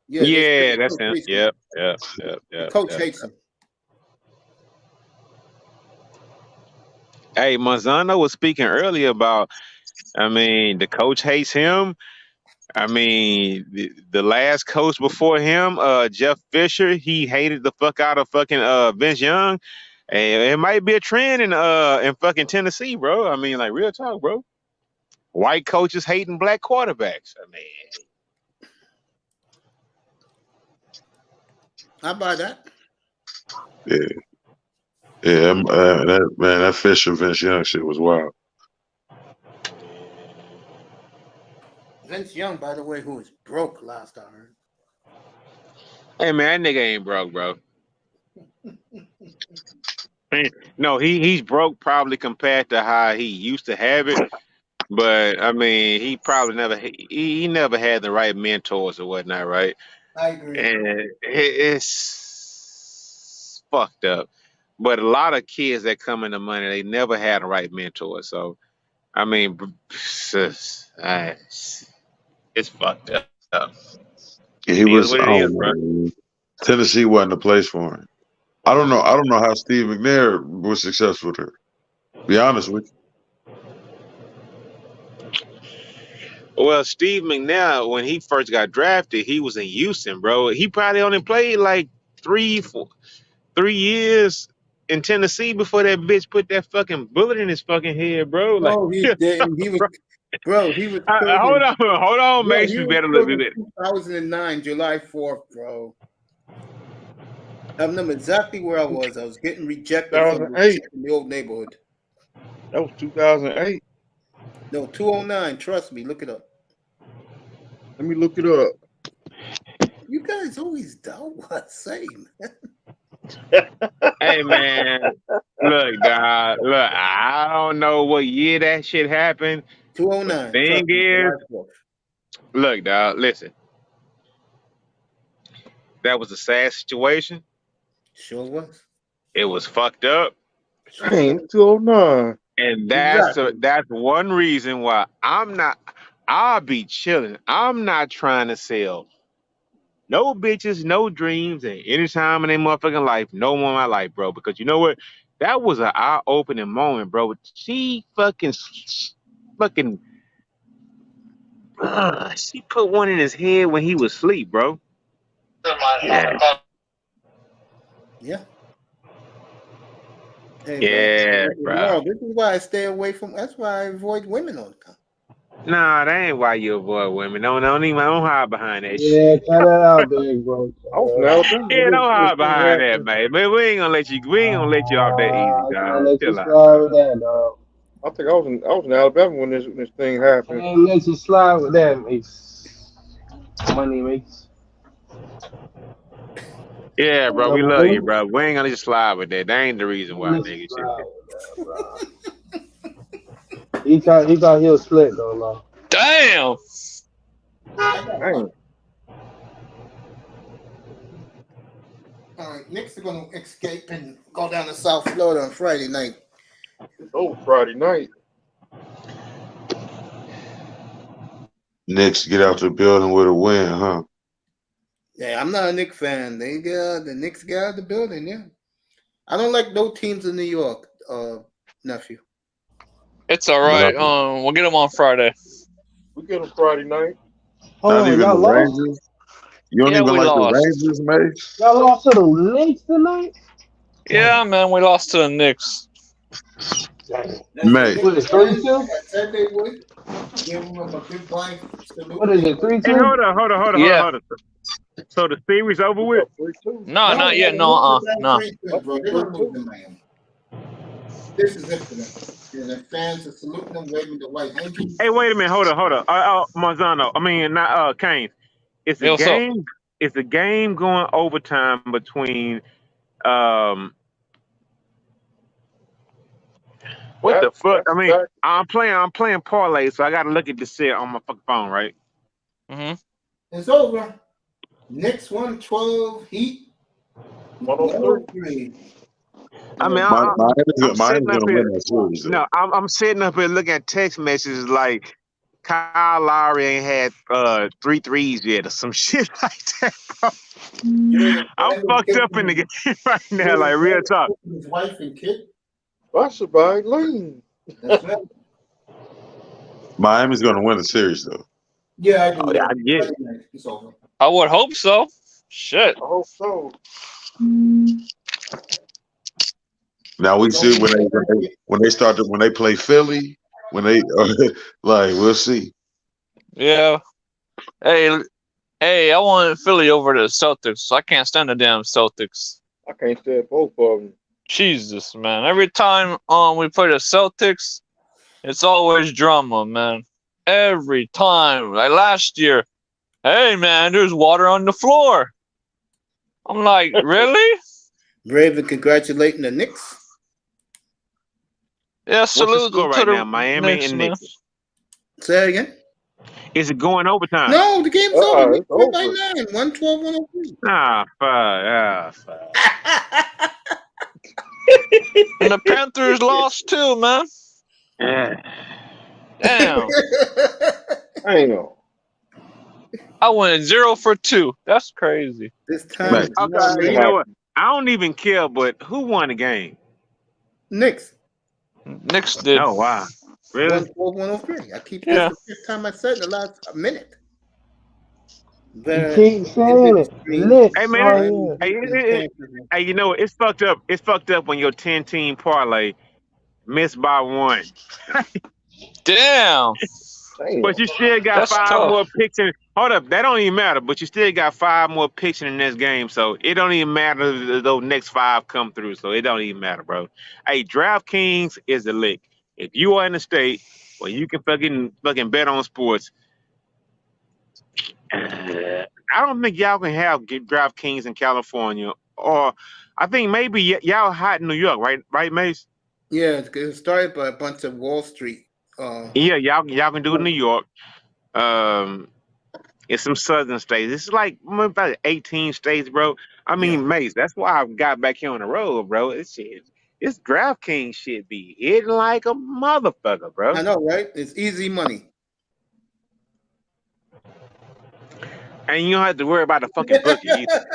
Yeah, that's him. Yep. The coach hates him. Hey, Manzano was speaking earlier about, I mean, the coach hates him. I mean, the last coach before him, Jeff Fisher, he hated the fuck out of fucking Vince Young. And it might be a trend in fucking Tennessee, bro. I mean, like, real talk, bro. White coaches hating black quarterbacks. I mean, I buy that. Yeah, that Fisher Vince Young shit was wild. Vince Young, by the way, who was broke last I heard. hey man, that nigga ain't broke, bro. No, he's broke probably compared to how he used to have it. But I mean, he probably he never had the right mentors or whatnot, right? I agree. And it's fucked up. But a lot of kids that come into money, they never had the right mentor. So, I mean, it's fucked up. Yeah, he was. Tennessee wasn't the place for him. I don't know how Steve McNair was successful there. Be honest with you. Well, Steve McNair, when he first got drafted, he was in Houston, bro. He probably only played like 3 years in Tennessee before that bitch put that fucking bullet in his fucking head, bro. Like, he didn't. He was, bro. He was. Hold on, Mace. We better look at it. 2009, July 4th, bro. I remember exactly where I was. I was getting rejected from the old neighborhood. That was 2008. No, 209. Trust me. Look it up. Let me look it up. You guys always doubt what I say, man. Hey, man. Look, dog. Look, I don't know what year that shit happened. 209. The thing is, look, dog. Listen. That was a sad situation. Sure was. It was fucked up. Dang, 209. And that's one reason why I'll be chilling. I'm not trying to sell no bitches, no dreams, and any time in their motherfucking life, no more in my life, bro. Because you know what? That was an eye-opening moment, bro. She fucking she put one in his head when he was asleep, bro. Yeah. Hey, yeah, bro. No, this is why I stay away from. That's why I avoid women all the time. Nah, that ain't why you avoid women. Don't hide behind that shit. Yeah, cut it out, big bro. Yeah, don't hide behind that, man. Man, we ain't gonna let you off that easy, dog. I let you slide with that, dog. I think I was in Alabama when this thing happened. I ain't let you slide with that, Mace. Money, Mace. Yeah, bro, we love you, bro. We ain't gonna just slide with that. That ain't the reason why, nigga. He thought he was slick though, man. Damn. Dang. All right, Knicks are going to escape and go down to South Florida on Friday night. Oh, Friday night. Knicks get out the building with a win, huh? Yeah, I'm not a Knicks fan. The Knicks get out of the building, yeah. I don't like no teams in New York, nephew. It's all right. We'll get them on Friday. We get them Friday night. Not even the Rangers. You don't even like lost. the Rangers, mate? Y'all lost to the Knicks tonight? Yeah, man, we lost to the Knicks. Mate. What is it, 3-2? I said they would. Give them a big blank salute. What is it, 3-2? Hey, hold on. So the series over with? No, not yet. No. This is it for them. And the fans are saluting them, waving the white hankies. Hey, wait a minute. Hold on. Marzano. I mean, not Kane. It's a game. It's a game going overtime between what the fuck? I mean, I'm playing parlay, so I gotta look at the shit on my fucking phone, right? Mm-hmm. It's over. Knicks 112, Heat 103. I mean, I'm sitting Miami's up gonna here. win that series. Though. No, I'm sitting up here looking at text messages like Kyle Lowry ain't had 3 threes yet or some shit like that, bro. I'm fucked up in the game right now, like real talk. His wife and kid. That's a bag lane. That's right. Miami's gonna win the series though. Yeah, I do. Oh, yeah, I get it. It's over. I would hope so. Shit. I hope so. Now we see when they play Philly, when they like we'll see. Yeah. Hey, I wanted Philly over the Celtics. I can't stand the damn Celtics. I can't stand both of them. Jesus, man. Every time we play the Celtics, it's always drama, man. Every time. Like last year, hey man, there's water on the floor. I'm like, really? Raven congratulating the Knicks. Yeah, What's the salute score to right the now? Miami Knicks, and man. Knicks. Say it again. Is it going overtime? No, the game's over. It's over. By 9. 112, 103. Fuck. And the Panthers lost too, man. Yeah. Damn. I know. I went 0 for 2. That's crazy. This time, Okay, you know what? I don't even care, but who won the game? Knicks. Knicks did. Oh, wow. Really? 112, 103. I keep Yeah. this the fifth time I said in the last minute. You keep saying it. Knicks. Hey, man. Hey, you know, it's fucked up. It's fucked up when your 10-team parlay missed by 1. Damn. But you still got That's 5 tough. more picks in. Hold up, that don't even matter. But you still got 5 more picks in this game, so it don't even matter if those next 5 come through. So it don't even matter, bro. Hey, DraftKings is the lick. If you are in the state where you can fucking bet on sports, I don't think y'all can have DraftKings in California, or I think maybe y'all hot in New York, right? Right, Mace? Yeah, it started by a bunch of Wall Street. Yeah, y'all can do it in New York. It's some southern states. It's like about 18 states, bro. I mean, Mace, that's why I got back here on the road, bro. This DraftKings shit be hitting like a motherfucker, bro. I know, right? It's easy money. And you don't have to worry about the fucking bookie either.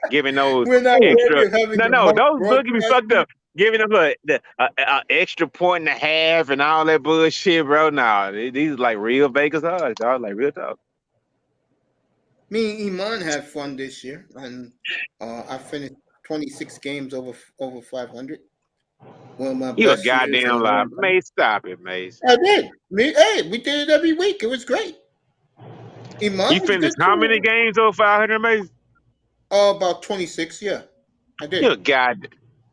Giving those We're not extra. worried having No, those bookies be fucked up. Giving them the extra 1.5 and all that bullshit, bro. Nah, these like real Vegas odds, dog. Like real talk. Me and Iman had fun this year, and I finished 26 games over 500. One of my You a best years in a goddamn lie. long time. Mace, stop it, Mace. I did. We did it every week. It was great. Iman You finished how many games over 500, Mace? About 26, yeah. I did. You a god.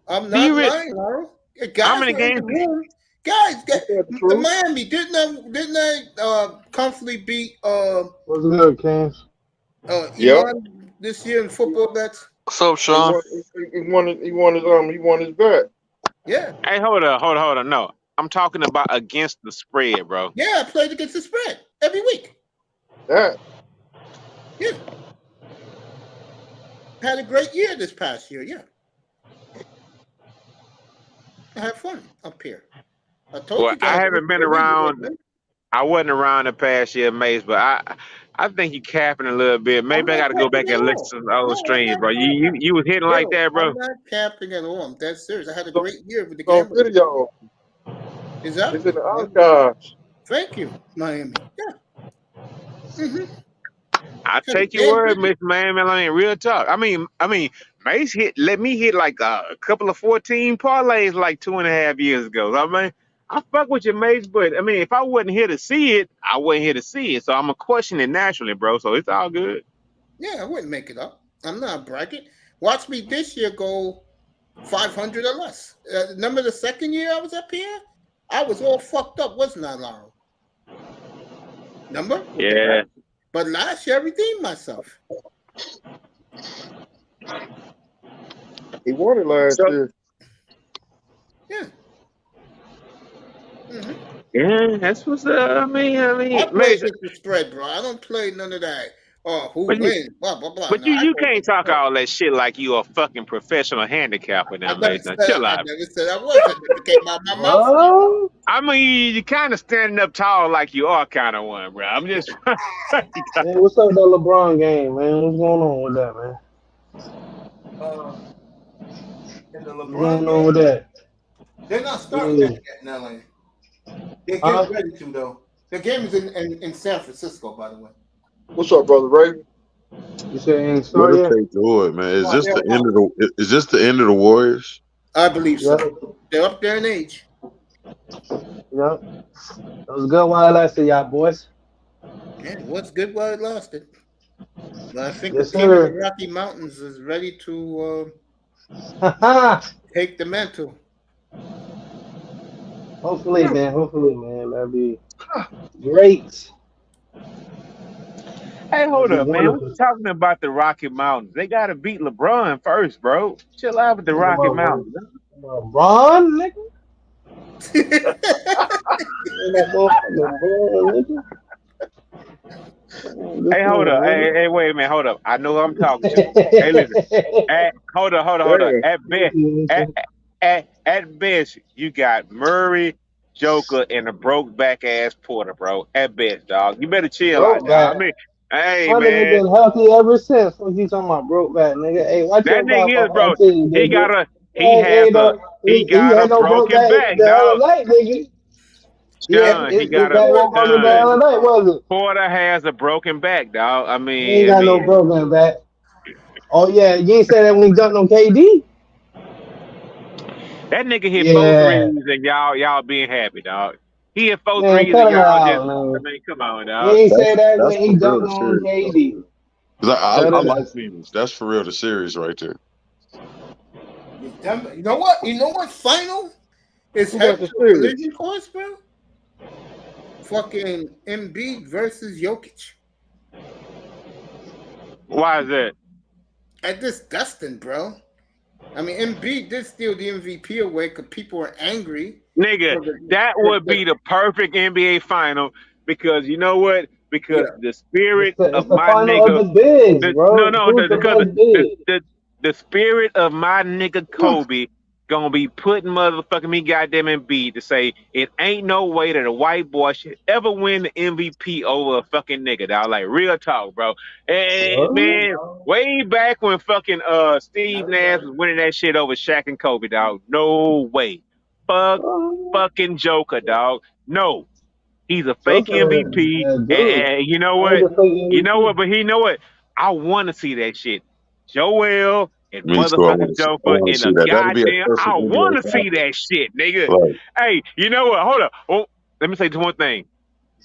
I'm not lying, Laurel. Guys How many were in games? the room. Guys, Miami, didn't I comfortably beat What's good, Kings? Iman this year in football bets? What's up, Sean? He won his bet. Yeah. Hey, hold on. No, I'm talking about against the spread, bro. Yeah, I played against the spread every week. That. Yeah. Had a great year this past year, yeah. I had fun up here. I told you guys. I haven't been around. I wasn't around the past year, Mace, but I think you capping a little bit. Maybe I got to go back and listen to old streams, bro. You was hitting like that, bro. I'm not capping at all. I'm dead serious. I had a great year with the On gambling. video. Is that? It's in the archives. Thank you, Miami. Yeah. Mm-hmm. I take your word, Miss Miami. I mean, real talk. I mean, Mace let me hit like a couple of 14 parlays like 2.5 years ago. I mean, I fuck with you, Mace, but I mean, if I wasn't here to see it, I wasn't here to see it. So I'm gonna question it naturally, bro. So it's all good. Yeah, I wouldn't make it up. I'm not bragging. Watch me this year go 500 or less. Remember the second year I was up here? I was all fucked up, wasn't I, Laurel? Remember? Yeah. But last year I redeemed myself. He won it last year. Yeah. Mm-hmm. Yeah, that's what's up. I mean, I play against the spread, bro. I don't play none of that. Oh, who But you, wins? Blah blah blah. but No, you, I you go can't with the talk Bucks. all that shit like you a fucking professional handicapper I now, never man. said Now, chill I out. never said I was. That never came out of my mouth. What? I mean, you kind of standing up tall like you are kind of one, bro. I'm just. Man, what's up with that LeBron game, man? What's going on with that, man? In the What's LeBron going on with game, that? they're not starting Yeah. that yet in LA. They're Huh? getting ready to though. The game is in San Francisco, by the way. What's up, brother Ray? You said it ain't What started if yet? they do it, man? Is Oh, this they're the end up. of the? Is this the end of the Warriors? I believe Yep. so. They're up there in age. Yep. It was good while it lasted, y'all boys. Yeah, what's good while it lasted. But I think Yes, the king of the sir. Rocky Mountains is ready to take the mantle. Hopefully, man. Hopefully, man. That'd be great. Hey, That'd hold be up, man. What you wonderful. talking about the Rocky Mountains? They got to beat LeBron first, bro. Chill out with the Talking Rocky about Mountains. LeBron, nigga. Ain't that motherfucking LeBron, nigga. Hey, hold up. Hey, wait a minute. Hold up. I know who I'm talking to. Hey, listen. Hold up. Yeah. At best, you got Murray, Joker, and a broke back ass Porter, bro. At best, dog. You better chill out, Broke dog. back. I mean, hey, My nigga man. been healthy ever since. What you talking about, broke back, nigga? Hey, watch That your mouth nigga is, off bro. that team, He nigga. got a, he has Ain't a, no, he he got a ain't no broke broken back back, the other dog. night, nigga. Yeah, John, he his got a, back wasn't broken the John. other night, was it? Porter has a broken back, dog. He ain't got no broken back. Oh yeah, you ain't say that when he dunked on KD. that nigga hit four Yeah, threes and y'all being happy, dog. He hit four man, threes cut and him y'all just, out, I man. mean, come on, You dog. ain't say that That's when he for real dunked the on series. KD. 'Cause Cut I it like out. Phoenix. That's for real the series right there. You know what? You know what? Final is Who got heading the to a series? collision course, bro. Fucking Embiid versus Jokic. Why is that? That's disgusting, bro. I mean, Embiid did steal the MVP away because people were angry. Nigga, that would be the perfect NBA final because you know what? Because Yeah. the spirit It's of the my final of nigga, the bigs, bro. Who's the because best big? the spirit of my nigga Kobe gonna be putting motherfucking me goddamn Embiid to say it ain't no way that a white boy should ever win the MVP over a fucking nigga, dog. Like real talk, bro. And What? man, way back when fucking Steve Nash was winning that shit over Shaq and Kobe, dog. No way. Fuck fucking Joker, dog. No. He's a fake Joker, MVP. dude. And you know I ain't what? the fake MVP. But you know what? I want to see that shit. Joel and Me too. motherfucking I Joker want to in see a that. That'd be a goddamn. I perfect want NBA to see final. that shit, nigga. Right. Hey, you know what? Hold up. Oh, let me say just one thing.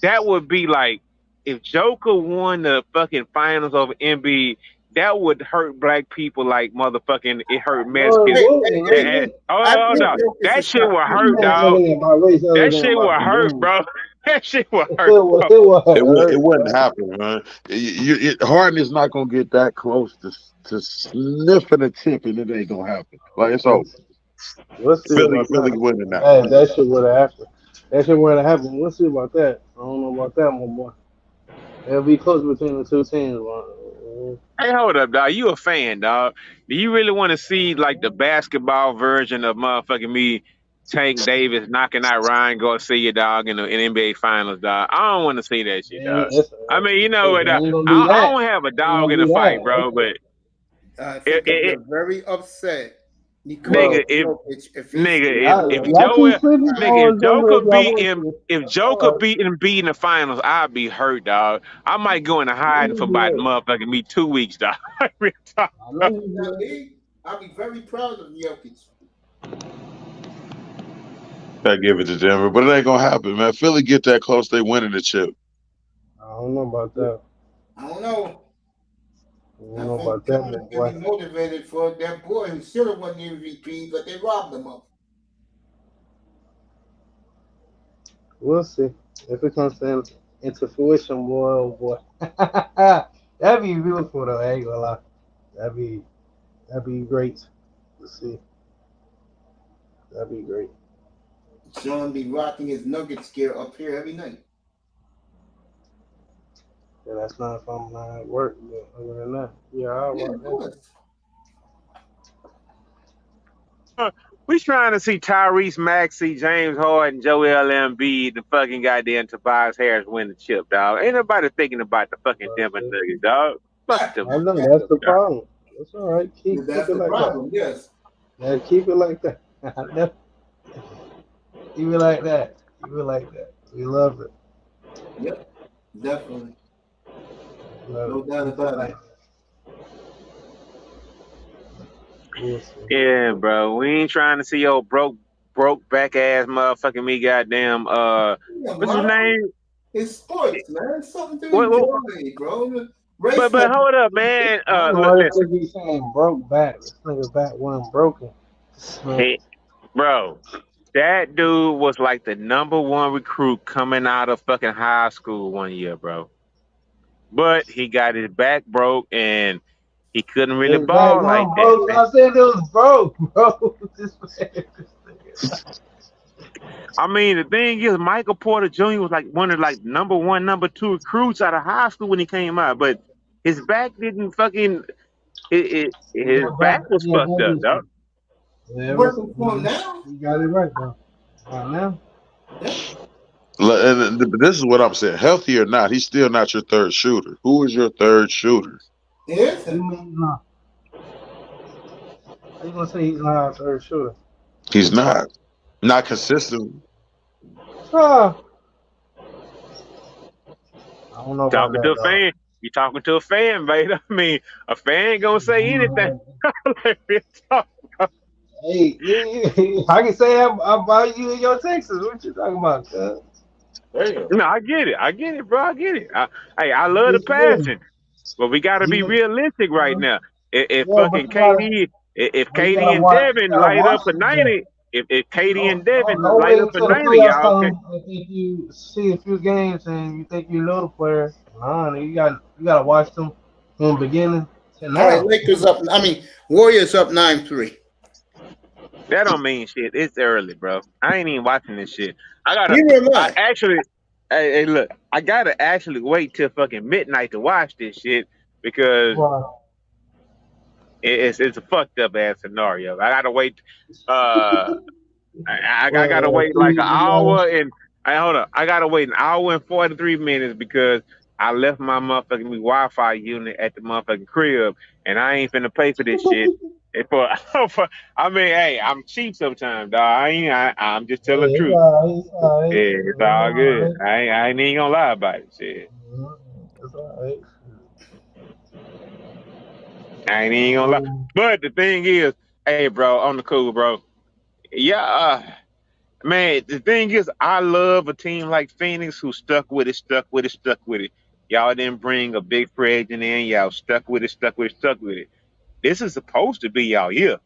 That would be like if Joker won the fucking finals over NBA. That would hurt black people like motherfucking it hurt No, it Mexicans. Hey, wouldn't, nigga. I Hold think on. Jokic That is shit top will three, hurt, I'm man. not dog. looking about race other That than shit will about the hurt, game. bro. That shit will It hurt, bro. It was, wouldn't bro. happen, man. Harden is not gonna get that close to sniffing a tip, and it ain't gonna happen. Like it's over. We'll see Philly about that. winning that. That shit would have happened. That shit would have happened. We'll see about that. I don't know about that one, boy. It'll be close between the two teams. Hey, hold up, dog. You a fan, dog? Do you really want to see like the basketball version of motherfucking me, Tank Davis knocking out Ryan Garcia, dog, in the NBA Finals, dog? I don't want to see that shit, dog. I mean, you know what? It ain't gonna be I that. don't have a It ain't dog gonna in the be fight, that. bro. But I it, think that it, you're very upset because nigga, of Jokic if he's nigga, if Y'all keep Joel, sleeping nigga, if on Joker Joker if y'all beat want him, to. if Joker beat Embiid in the finals, I'd be hurt, dog. I might go into hiding for about motherfucking me 2 weeks, dog. Real talk. I know you that good. league, I'll be very proud of Jokic. I give it to Denver, but it ain't gonna happen, man. Philly get that close, they winning the chip. I don't know about that. I don't know. I don't I know think about that, my Philly's gonna boy. be motivated for that boy who should have won the MVP, but they robbed him of. We'll see if it comes into fruition, boy. Oh boy, that'd be beautiful though. I ain't gonna lie. That'd be great to see. That'd be great. Sean be rocking his Nuggets gear up here every night. Yeah, that's not if I'm not at work. But other than that, yeah, I'll Yeah, watch of that. course. We trying to see Tyrese Maxey, James Harden, Joel Embiid, the fucking goddamn Tobias Harris win the chip, dog. Ain't nobody thinking about the fucking Denver But, Nuggets, dog. Fuck That- them I know niggas, that's the dog. problem. That's all right. Keep That's it the like that. problem. Yes. Yeah, keep it like that. Keep it like that. Keep it like that. We love it. Yep. Definitely. Love No it. doubt Keep it about like it. that. We'll see. Yeah, bro. We ain't trying to see old broke back ass motherfucking me goddamn Yeah, what's his man. name? It's sports, man. It's something to What, enjoy, bro. but Race. hold up, man. I don't know Look, why this listen. nigga keep saying broke back. This nigga back wasn't broken. Hey, bro. That dude was like the #1 recruit coming out of fucking high school one year, bro. But he got his back broke and he couldn't really His back ball like wasn't that, broke. man. I said it was broke, bro. This nigga. I mean, the thing is, Michael Porter Jr. was like one of like #1, #2 recruits out of high school when he came out, but his back didn't fucking his Your back, back was your fucked back up, is dog. Working for him now. You got it right, bro. Right now. Yeah. And this is what I'm saying. Healthy or not, he's still not your third shooter. Who is your third shooter? It is You him. mean he's not? How you gonna say he's not our third shooter? He's not consistent. Ah, I don't know about Talking to that, a dog. fan, you talking to a fan, mate. I mean, a fan gonna say anything. Like, real talk. Hey, I can say about you in your Texas. What you talking about, cuz? Damn. No, I get it, bro. I get it. I love the Disagree. passion, but we got to be You, realistic right now. If yeah, fucking KD, if but you KD gotta and watch. You Devin gotta light watch up for the game. 90, if KD and Devin Don't light wait up for until the 90, playoffs y'all okay? come and think you see a few games and you think you know the player. Nah, nigga, you gotta watch them from the beginning to All right, now. Lakers up. Warriors up 9-3. That don't mean shit. It's early, bro. I ain't even watching this shit. Neither am I I. actually, hey, look, I gotta actually wait till fucking midnight to watch this shit because Wow. it's a fucked up ass scenario. I gotta wait. Uh, I gotta Well, wait like an hour and hold up. I gotta wait an hour and 43 minutes because I left my motherfucking Wi-Fi unit at the motherfucking crib and I ain't finna pay for this shit. And I mean, hey, I'm cheap sometimes, dog. I'm just telling the It's truth. alright. It's alright. Yeah, it's all good. I ain't even gonna lie about it. Shit, It's alright. I ain't even gonna lie. But the thing is, hey, bro, on the cool, bro. Yeah, man, the thing is, I love a team like Phoenix who stuck with it, stuck with it, stuck with it. Y'all didn't bring a big free agent in. Y'all stuck with it, stuck with it, stuck with it. This is supposed to be y'all year.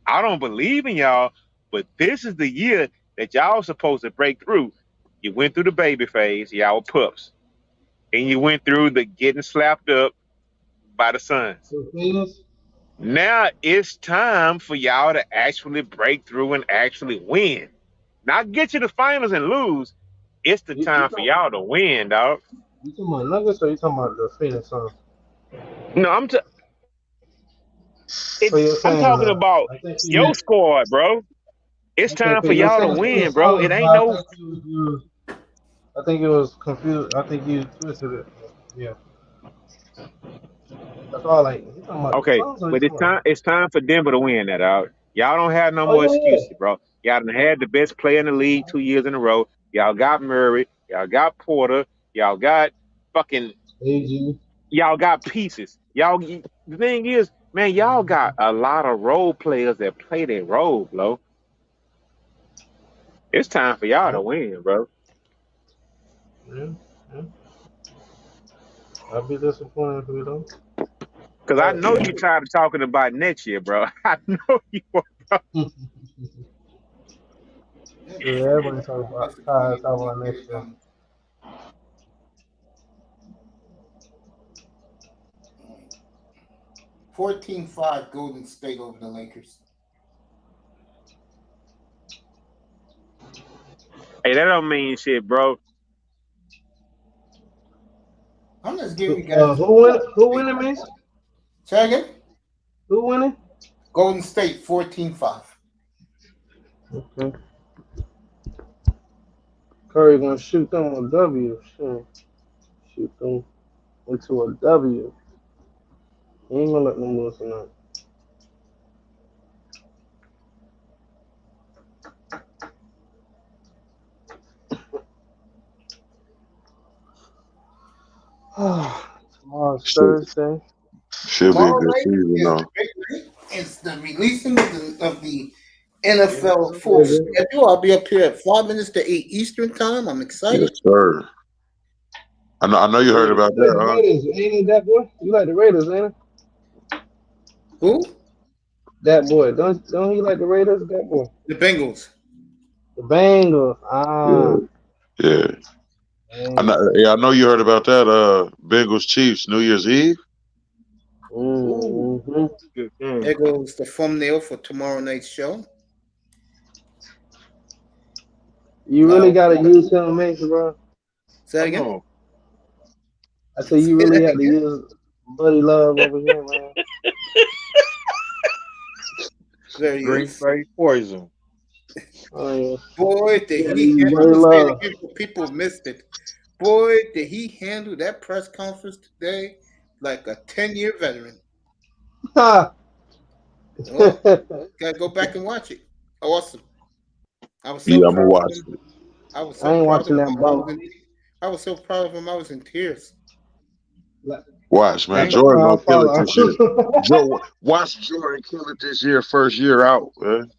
I don't believe in y'all, but this is the year that y'all supposed to break through. You went through the baby phase, y'all were pups. And you went through the getting slapped up by the Suns. Now it's time for y'all to actually break through and actually win. Not get to the finals and lose. It's the time for y'all to win, dog. You talking about Nuggets or you talking about the Phoenix Suns? No, So you're I'm saying, talking about I think your you. squad, bro. It's Okay, time okay, for you're y'all to saying win, Phoenix bro. Suns, It but ain't I no. think I think it was confused. I think you twisted it. Yeah, that's all. Like you talking about the Okay, Suns or you but talking about? it's time for Denver to win that out. Y'all don't have no Oh more yeah, excuses, bro. Y'all done had the best player in the league 2 years in a row. Y'all got Murray. Y'all got Porter. Y'all got fucking. yeah. AG. Y'all got pieces. The thing is, man, y'all got a lot of role players that play their role, bro. It's time for y'all to win, bro. Yeah, yeah. I'd be disappointed if we don't. Because I But know you tired of talking about next year, bro. I know you are. yeah, everybody talking about next year. 14-5 Golden State over the Lakers. Hey, that don't mean shit, bro. I'm just giving you guys. Who winning, man? Say again? Who winning? Golden State 14-5. Okay. Curry gonna shoot them a W. Shoot them into a W. He ain't gonna let them lose tonight. Tomorrow's Thursday. Should be a Tomorrow good night season, is though. the big night. It's the releasing of the NFL full schedule. I'll be up here at 5 minutes to 8 Eastern time. I'm excited. Yes, sir. I know you heard about that, huh? Raiders, ain't it that boy? You like the Raiders, ain't it? Who? That boy. Don't he like the Raiders? That boy. The Bengals. The Bengals. Ah. Yeah. I know you heard about that. Bengals Chiefs New Year's Eve. Mm-hmm. There goes the thumbnail for tomorrow night's show. You really gotta use him, man, bro. Say that again. I said you really have to use Buddy Love over here, man. There he Green is. Bay poison. Oh, yeah. Boy, did he people missed it. Boy, did he handle that press conference today like a 10-year veteran. Well, gotta go back and watch it. Awesome. I was so I'm gonna watch it. I was so I ain't proud watching of that him. bump. I was so proud of him. I was in tears. Watch, man. Jordan gonna kill it this year. Watch Jordan kill it this year, first year out, man.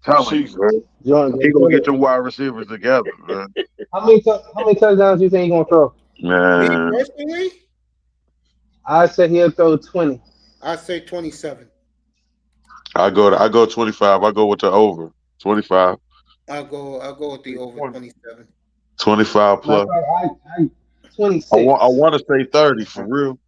Tell you, man. Jordan, He gonna get the wide receivers together, man. How many touchdowns you think he gonna throw? Man. Me personally, I say he'll throw 20. I say 27. I go 25. I go with the over 25. I'll go with the over 27. 25 plus. I 26. I want to say 30 for real.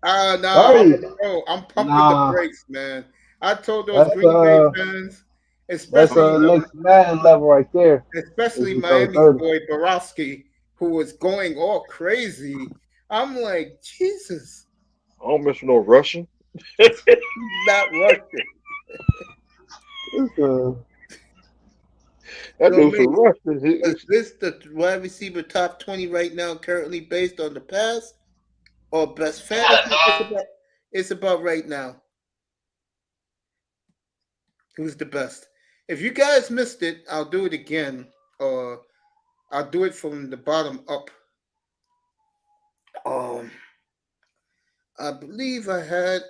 No, I'm pumping the brakes, man. I told those Green Bay fans, especially next Madden level right there. Especially Miami's boy Borowski, who was going all crazy. I'm like, Jesus. I don't mess with no Russian. Not Russian. That dude's a Russian. Is this the wide receiver top 20 right now, currently based on the past, or best fantasy? It's about right now. Who's the best? If you guys missed it, I'll do it again, or I'll do it from the bottom up. I believe I had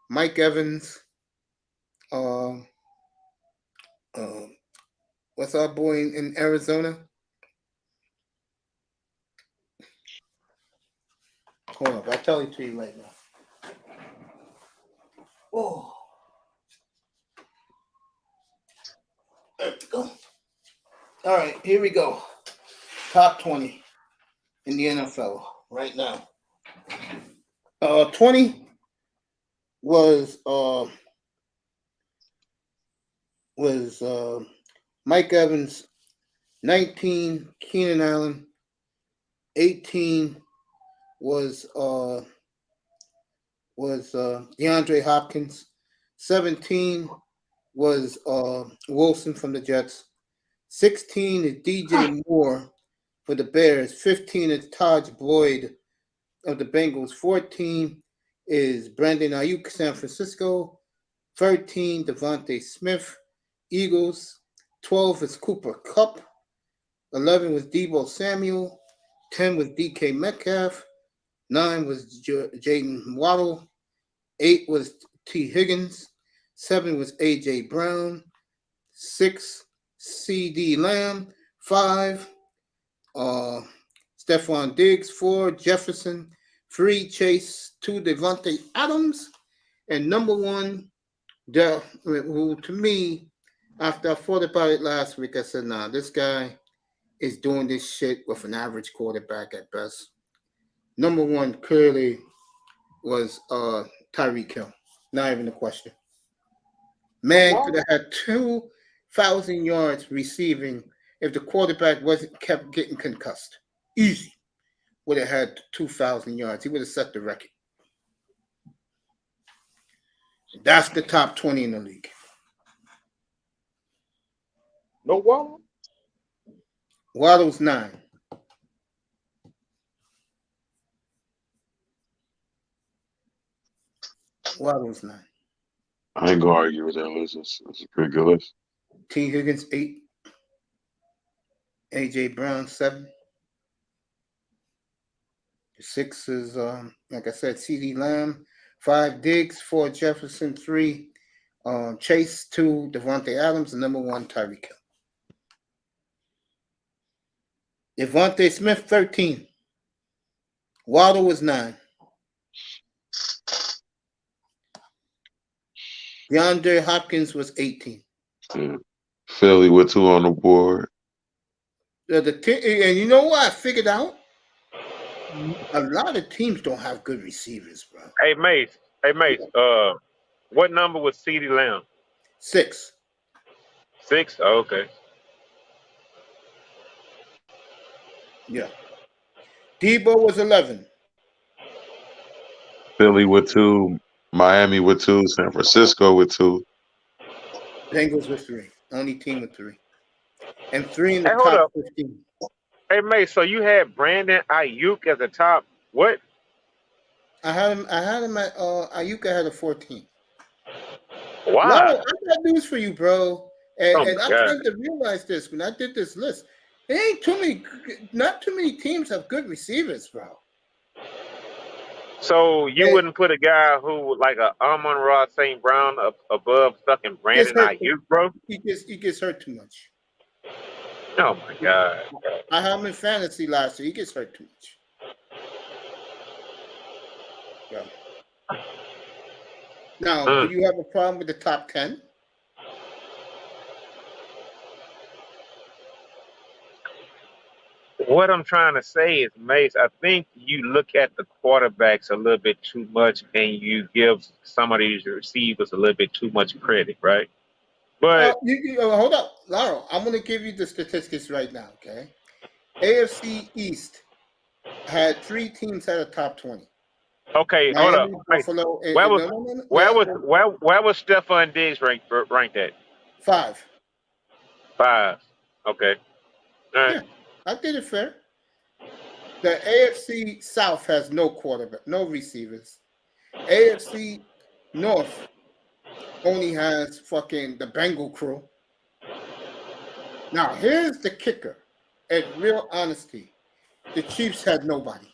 Mike Evans. What's our boy in Arizona? Hold up, I'll tell it to you right now. Oh. There we go. All right, here we go. Top 20 in the NFL right now. 20 was Mike Evans, 19 Keenan Allen, 18 was DeAndre Hopkins, 17 was Wilson from the Jets, 16 is DJ Moore for the Bears, 15 is Taj Boyd of the Bengals, 14 is Brandon Ayuk, San Francisco, 13 Devontae Smith, Eagles, 12 is Cooper Kupp, 11 was Deebo Samuel, 10 was DK Metcalf, 9 was Jaden Waddle, 8 was T. Higgins, 7 was A.J. Brown, 6 C.D. Lamb, 5 Stephon Diggs, 4 Jefferson, 3 Chase, 2 Devontae Adams, and number 1, who to me, after I thought about it last week, I said, nah, this guy is doing this shit with an average quarterback at best. Number 1 clearly was Tyreek Hill. Not even a question. Man could have had 2,000 yards receiving if the quarterback kept getting concussed. Easy. would have had 2,000 yards. He would have set the record. That's the top 20 in the league. No Waddle? Waddle's 9. Waddle's 9. I ain't gonna argue with that list. It's a pretty good list. T. Higgins 8. A.J. Brown 7. 6 is, like I said, C.D. Lamb. 5, Diggs. 4, Jefferson. 3, Chase. 2, Devontae Adams. And number 1, Tyreek Hill. Devontae Smith 13. Waddle was 9. DeAndre Hopkins was 18. Yeah. Philly with 2 on the board. And you know what I figured out? A lot of teams don't have good receivers, bro. Hey, Mace. What number was CeeDee Lamb? 6. 6? Oh, okay. Yeah. Debo was 11. Philly with 2. Miami with 2. San Francisco with 2. Bengals with 3. Only team with 3. And 3 in the Hey, hold top up. 15. Hey, Mace, so you had Brandon Ayuk as the top what? I had him at Ayuka had a 14. Why? No, I got news for you, bro. And, Oh, and I God. came to realize this when I did this list. There ain't not too many teams have good receivers, bro. So you wouldn't put a guy who like a Amon-Ra St. Brown above fucking Brandon Ayuk, bro? He gets hurt too much. Oh my God. I had him in fantasy last year. He gets hurt too much. Yeah. Now, do you have a problem with the top 10? What I'm trying to say is, Mace, I think you look at the quarterbacks a little bit too much and you give some of these receivers a little bit too much credit, right? But hold up, Laurel. I'm going to give you the statistics right now, okay? AFC East had 3 teams at the top 20. okay, Miami, hold up. Buffalo, Where was Stephon Diggs ranked at? 5. 5. Okay. All right. Yeah, I did it fair. The AFC South has no quarterback, no receivers. AFC North only has fucking the Bengal crew. Now, here's the kicker. In real honesty, the Chiefs had nobody.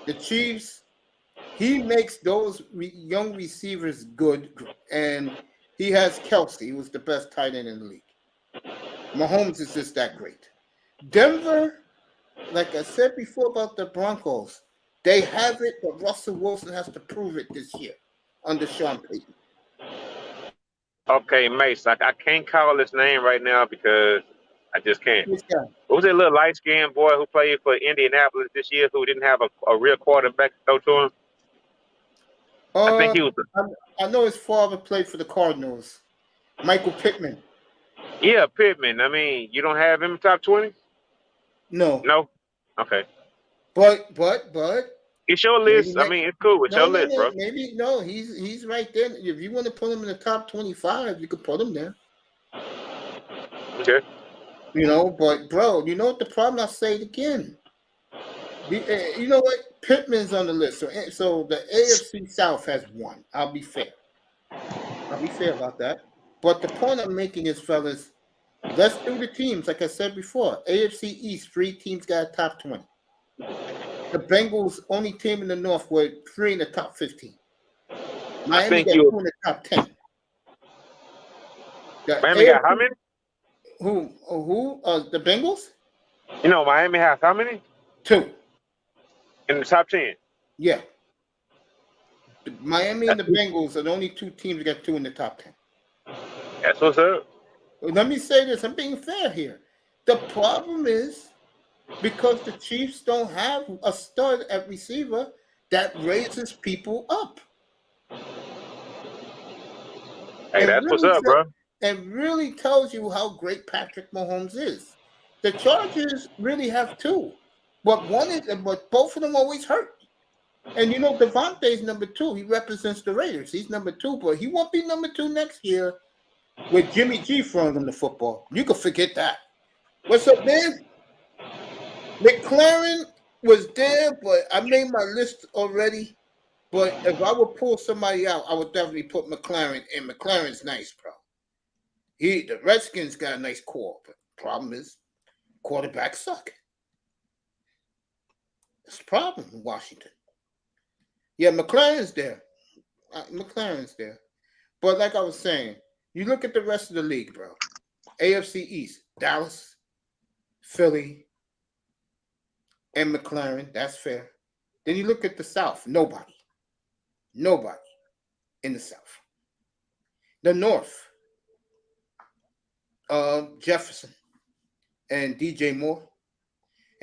The Chiefs, he makes those young receivers good, and he has Kelsey, who was the best tight end in the league. Mahomes is just that great. Denver, like I said before about the Broncos, they have it, but Russell Wilson has to prove it this year under Sean Payton. Okay, Mace, I can't call his name right now because I just can't. Which guy? What was that little light-skinned boy who played for Indianapolis this year who didn't have a real quarterback to throw to him? I think he was. I know his father played for the Cardinals. Michael Pittman. Yeah, Pittman. I mean, you don't have him in top 20? No. No? Okay. But it's your list. I mean, it's cool. It's your list, bro. Maybe no, he's right there. If you want to put him in the top 25, you could put him there. Okay. You know, but bro, you know what the problem? I'll say it again. You know what? Pittman's on the list. So the AFC South has 1. I'll be fair. About that. But the point I'm making is, fellas, let's do the teams. Like I said before, AFC East, 3 teams got a top 20. The Bengals, only team in the North, were 3 in the top 15. Miami got 2 in the top 10. Miami got how many? Who? The Bengals? You know, Miami has how many? 2. In the top 10? Yeah. Miami and the Bengals are the only 2 teams that got 2 in the top 10. That's what's up. Let me say this. I'm being fair here. The problem is because the Chiefs don't have a stud at receiver that raises people up. Hey, that's what's up, bro. It really tells you how great Patrick Mahomes is. The Chargers really have two, but both of them always hurt. And you know, Devontae's number 2. He represents the Raiders. He's number 2, but he won't be number 2 next year with Jimmy G throwing him the football. You can forget that. What's up, man? McLaren was there, but I made my list already. But if I would pull somebody out, I would definitely put McLaren in. McLaren's nice, bro. The Redskins got a nice core, but the problem is quarterbacks suck. That's the problem in Washington. Yeah, McLaren's there. McLaren's there. But like I was saying, you look at the rest of the league, bro. AFC East, Dallas, Philly, and McLaren. That's fair. Then you look at the South. Nobody in the South. The North, Jefferson and DJ Moore.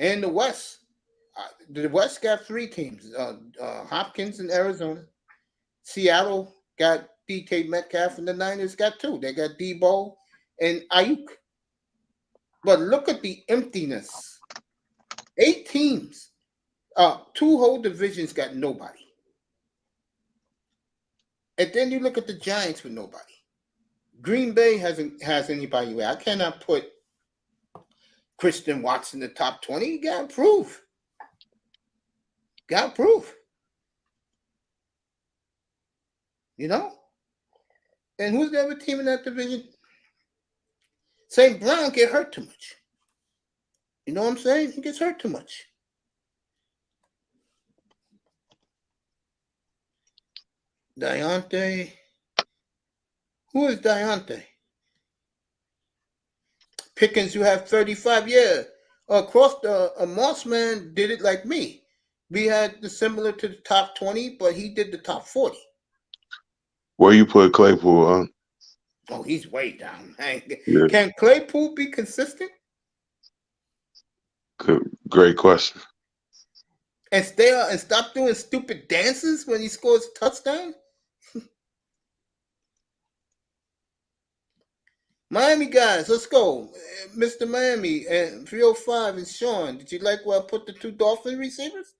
And the West got 3 teams. Hopkins in Arizona. Seattle got DK Metcalf, and the Niners got 2. They got Debo and Ayuk. But look at the emptiness. 8 teams. 2 whole divisions got nobody. And then you look at the Giants with nobody. Green Bay has anybody where I cannot put Christian Watson in the top 20. You got to prove. You know? And who's the other team in that division? St. Brown get hurt too much. You know what I'm saying? He gets hurt too much. Deontay. Who is Deontay? Pickens, you have 35. Yeah. Across the Mossman did it like me. We had the similar to the top 20, but he did the top 40. Where you put Claypool on? Oh, he's way down. Yeah. Can Claypool be consistent? Great question. And stop doing stupid dances when he scores a touchdown? Miami guys, let's go. Mr. Miami and 305 and Sean. Did you like where I put the 2 Dolphin receivers?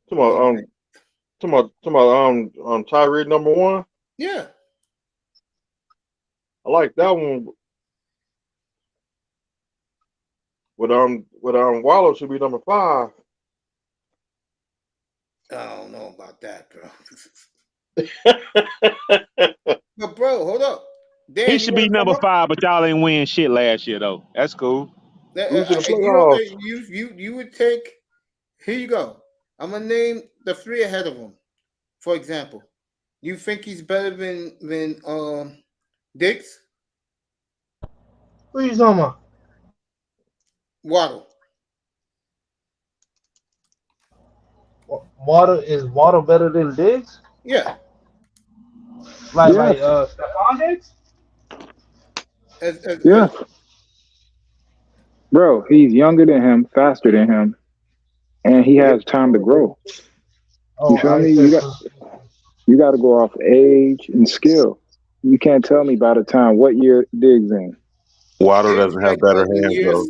Talking about Tyree number 1. Yeah. I like that one. With Wallow should be number 5. I don't know about that, bro. But bro, hold up. Dan, He should be number 5, but y'all ain't win shit last year though. That's cool. You would take. Here you go. I'm gonna name the 3 ahead of him. For example, you think he's better than Diggs? What are you talking about? Waddle. Waddle better than Diggs? Yeah. Like Stephon Diggs? Yeah. Bro, he's younger than him, faster than him, and he has time to grow. Oh, you feel me? You got to go off age and skill. You can't tell me by the time what year Diggs in. Waddle doesn't have better hands, though.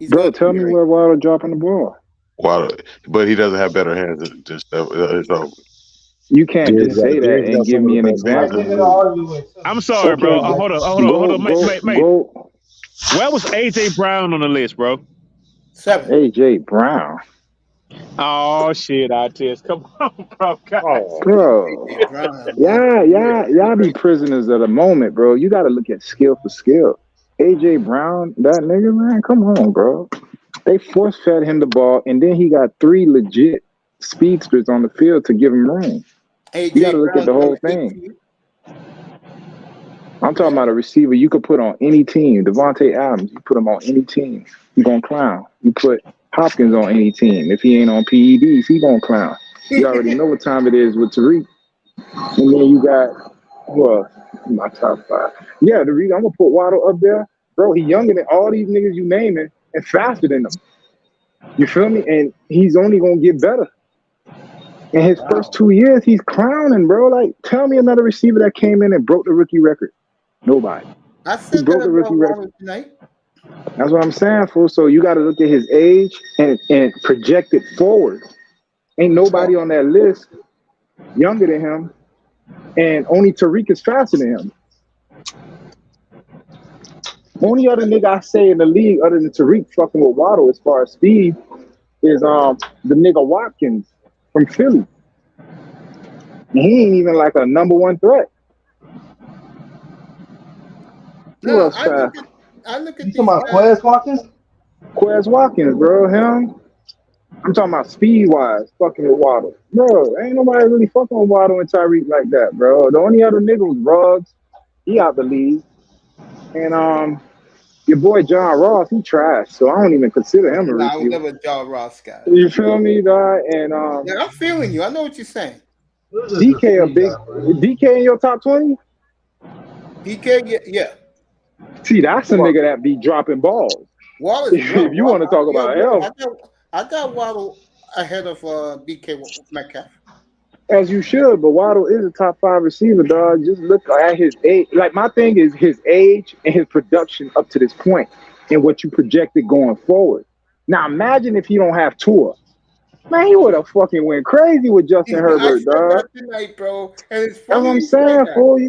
Bro, tell me where Waddle dropping the ball. Waddle, but he doesn't have better hands than stuff. You can't just say that and give me an example. I'm sorry, bro. Hold on. Mate. Where was AJ Brown on the list, bro? 7. AJ Brown. Oh shit, Artist. Come on, bro. Bro. Y'all be prisoners of the moment, bro. You gotta look at skill for skill. AJ Brown, that nigga, man, come on, bro. They force fed him the ball, and then he got 3 legit speedsters on the field to give him room. You gotta look at the whole thing. I'm talking about a receiver you could put on any team. Devontae Adams, you put him on any team, he gonna clown. You put Hopkins on any team. If he ain't on PEDs, he gonna clown. You already know what time it is with Tariq. And then you got, my top 5. Yeah, the reason I'm gonna put Waddle up there, bro, he younger than all these niggas you naming and faster than them. You feel me? And he's only gonna get better. In his first 2 years, he's clowning, bro. Like, tell me another receiver that came in and broke the rookie record. Nobody. I He said broke that the rookie about record. Waddle tonight. That's what I'm saying, fool. So you got to look at his age and project it forward. Ain't nobody on that list younger than him, and only Tariq is faster than him. Only other nigga I say in the league other than Tariq fucking with Waddle as far as speed is the nigga Watkins from Philly. And he ain't even like a number one threat. Who No, else fast? I look You at talking these about guys. Quez Watkins? Quez Watkins, bro. Him. I'm talking about speed wise, fucking with Waddle. Bro, ain't nobody really fucking with Waddle and Tyreek like that, bro. The only other nigga was Ruggs. He out the league. And your boy John Ross, he trash. So I don't even consider him a Nah, I was receiver. never a John Ross guy. You feel me, dog? And Yeah, I'm feeling you. I know what you're saying. DK a big DK in your top 20? DK, yeah. See, that's a nigga that be dropping balls. Waddle, If you want to talk about health. I got Waddle ahead of DK Metcalf. As you should, but Waddle is a top 5 receiver, dog. Just look at his age. Like, my thing is his age and his production up to this point and what you projected going forward. Now, imagine if he don't have Tua. Man, he would have fucking went crazy with Justin Herbert, I said dog. that tonight, bro. And it's funny. That's what I'm saying, fool.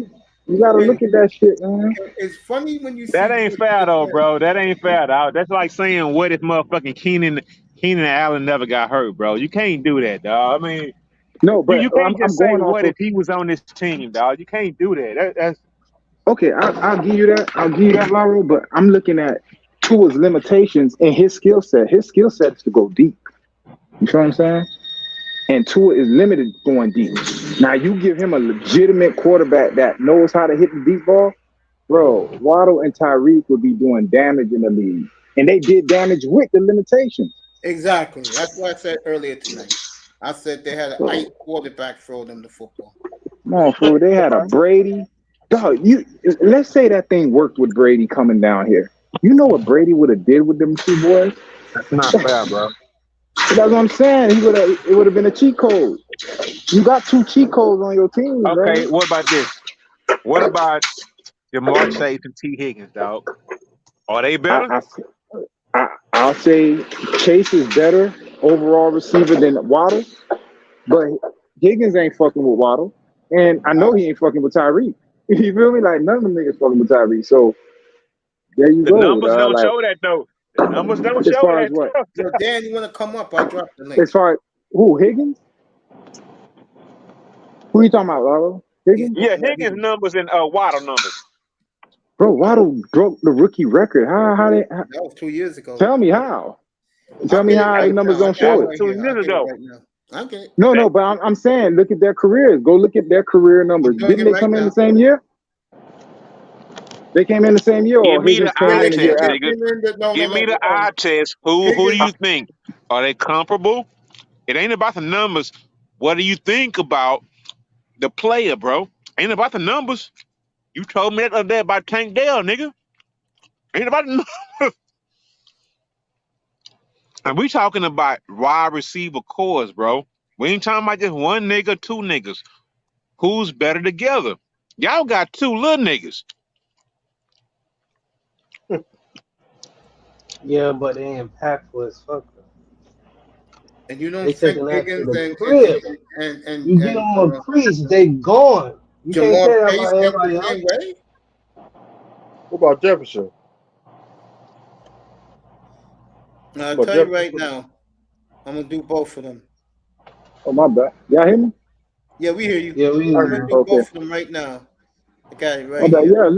You got to look at that shit, man. It's funny when you see That ain't fair though, bro. That ain't fair, dog. That's like saying what if motherfucking Keenan Allen never got hurt, bro. You can't do that, dog. I mean, no, but you can't just say going off what of, if he was on this team, dog. You can't do that. That's okay. I'll give you that. I'll give you that, Lauro. But I'm looking at Tua's limitations and his skill set. His skill set is to go deep. You feel what I'm saying? And Tua is limited going deep. Now you give him a legitimate quarterback that knows how to hit the deep ball, bro. Waddle and Tyreek would be doing damage in the league, and they did damage with the limitations. Exactly. That's what I said earlier tonight. I said they had an 8 quarterback throw them the football. Come on, fool. They had a Brady. Dog, let's say that thing worked with Brady coming down here. You know what Brady would have did with them 2 boys? That's not fair, bro. That's what I'm saying. It would have been a cheat code. You got 2 cheat codes on your team, Okay, bro. what about this? What about Jamar Chase and T. Higgins, dog? Are they better? I'll say Chase is better overall receiver than Waddle, but Higgins ain't fucking with Waddle, and I know he ain't fucking with Tyreek. You feel me? Like, none of them niggas fucking with Tyreek. So there you The go. numbers don't like, show that though. The numbers don't as show far that. as what? Yo, Dan, you want to come up? I'll drop the link. As far as who, Higgins? Who you talking about, Lalo? Higgins? Yeah, Higgins numbers and Waddle numbers. Bro, Waddle broke the rookie record. How that was 2 years ago. Tell me how. Tell me how the numbers don't show it. 2 years ago. Okay. No, but I'm saying look at their careers. Go look at their career numbers. Didn't they come in the same year? They came in the same year, or Give me the Higgins came eye in a year test, after? nigga. Give me the eye test. Who do you think? Are they comparable? It ain't about the numbers. What do you think about the player, bro? Ain't about the numbers. You told me that other day about Tank Dell, nigga. Ain't about the numbers. And we talking about wide receiver cores, bro. We ain't talking about just one nigga, 2 niggas. Who's better together? Y'all got 2 little niggas. Yeah, but they impactful as fuck. And you don't They think taking that to Higgins the crib. and You give them a crease, they gone. You can't say that about everybody else. way? What about Jefferson? I'll tell you right now, I'm gonna do both of them. Oh, my bad. Y'all hear me? Yeah, we hear you. Yeah, we hear I'm gonna you. do Okay. both of them right now. I got it right My bad. here. Yeah,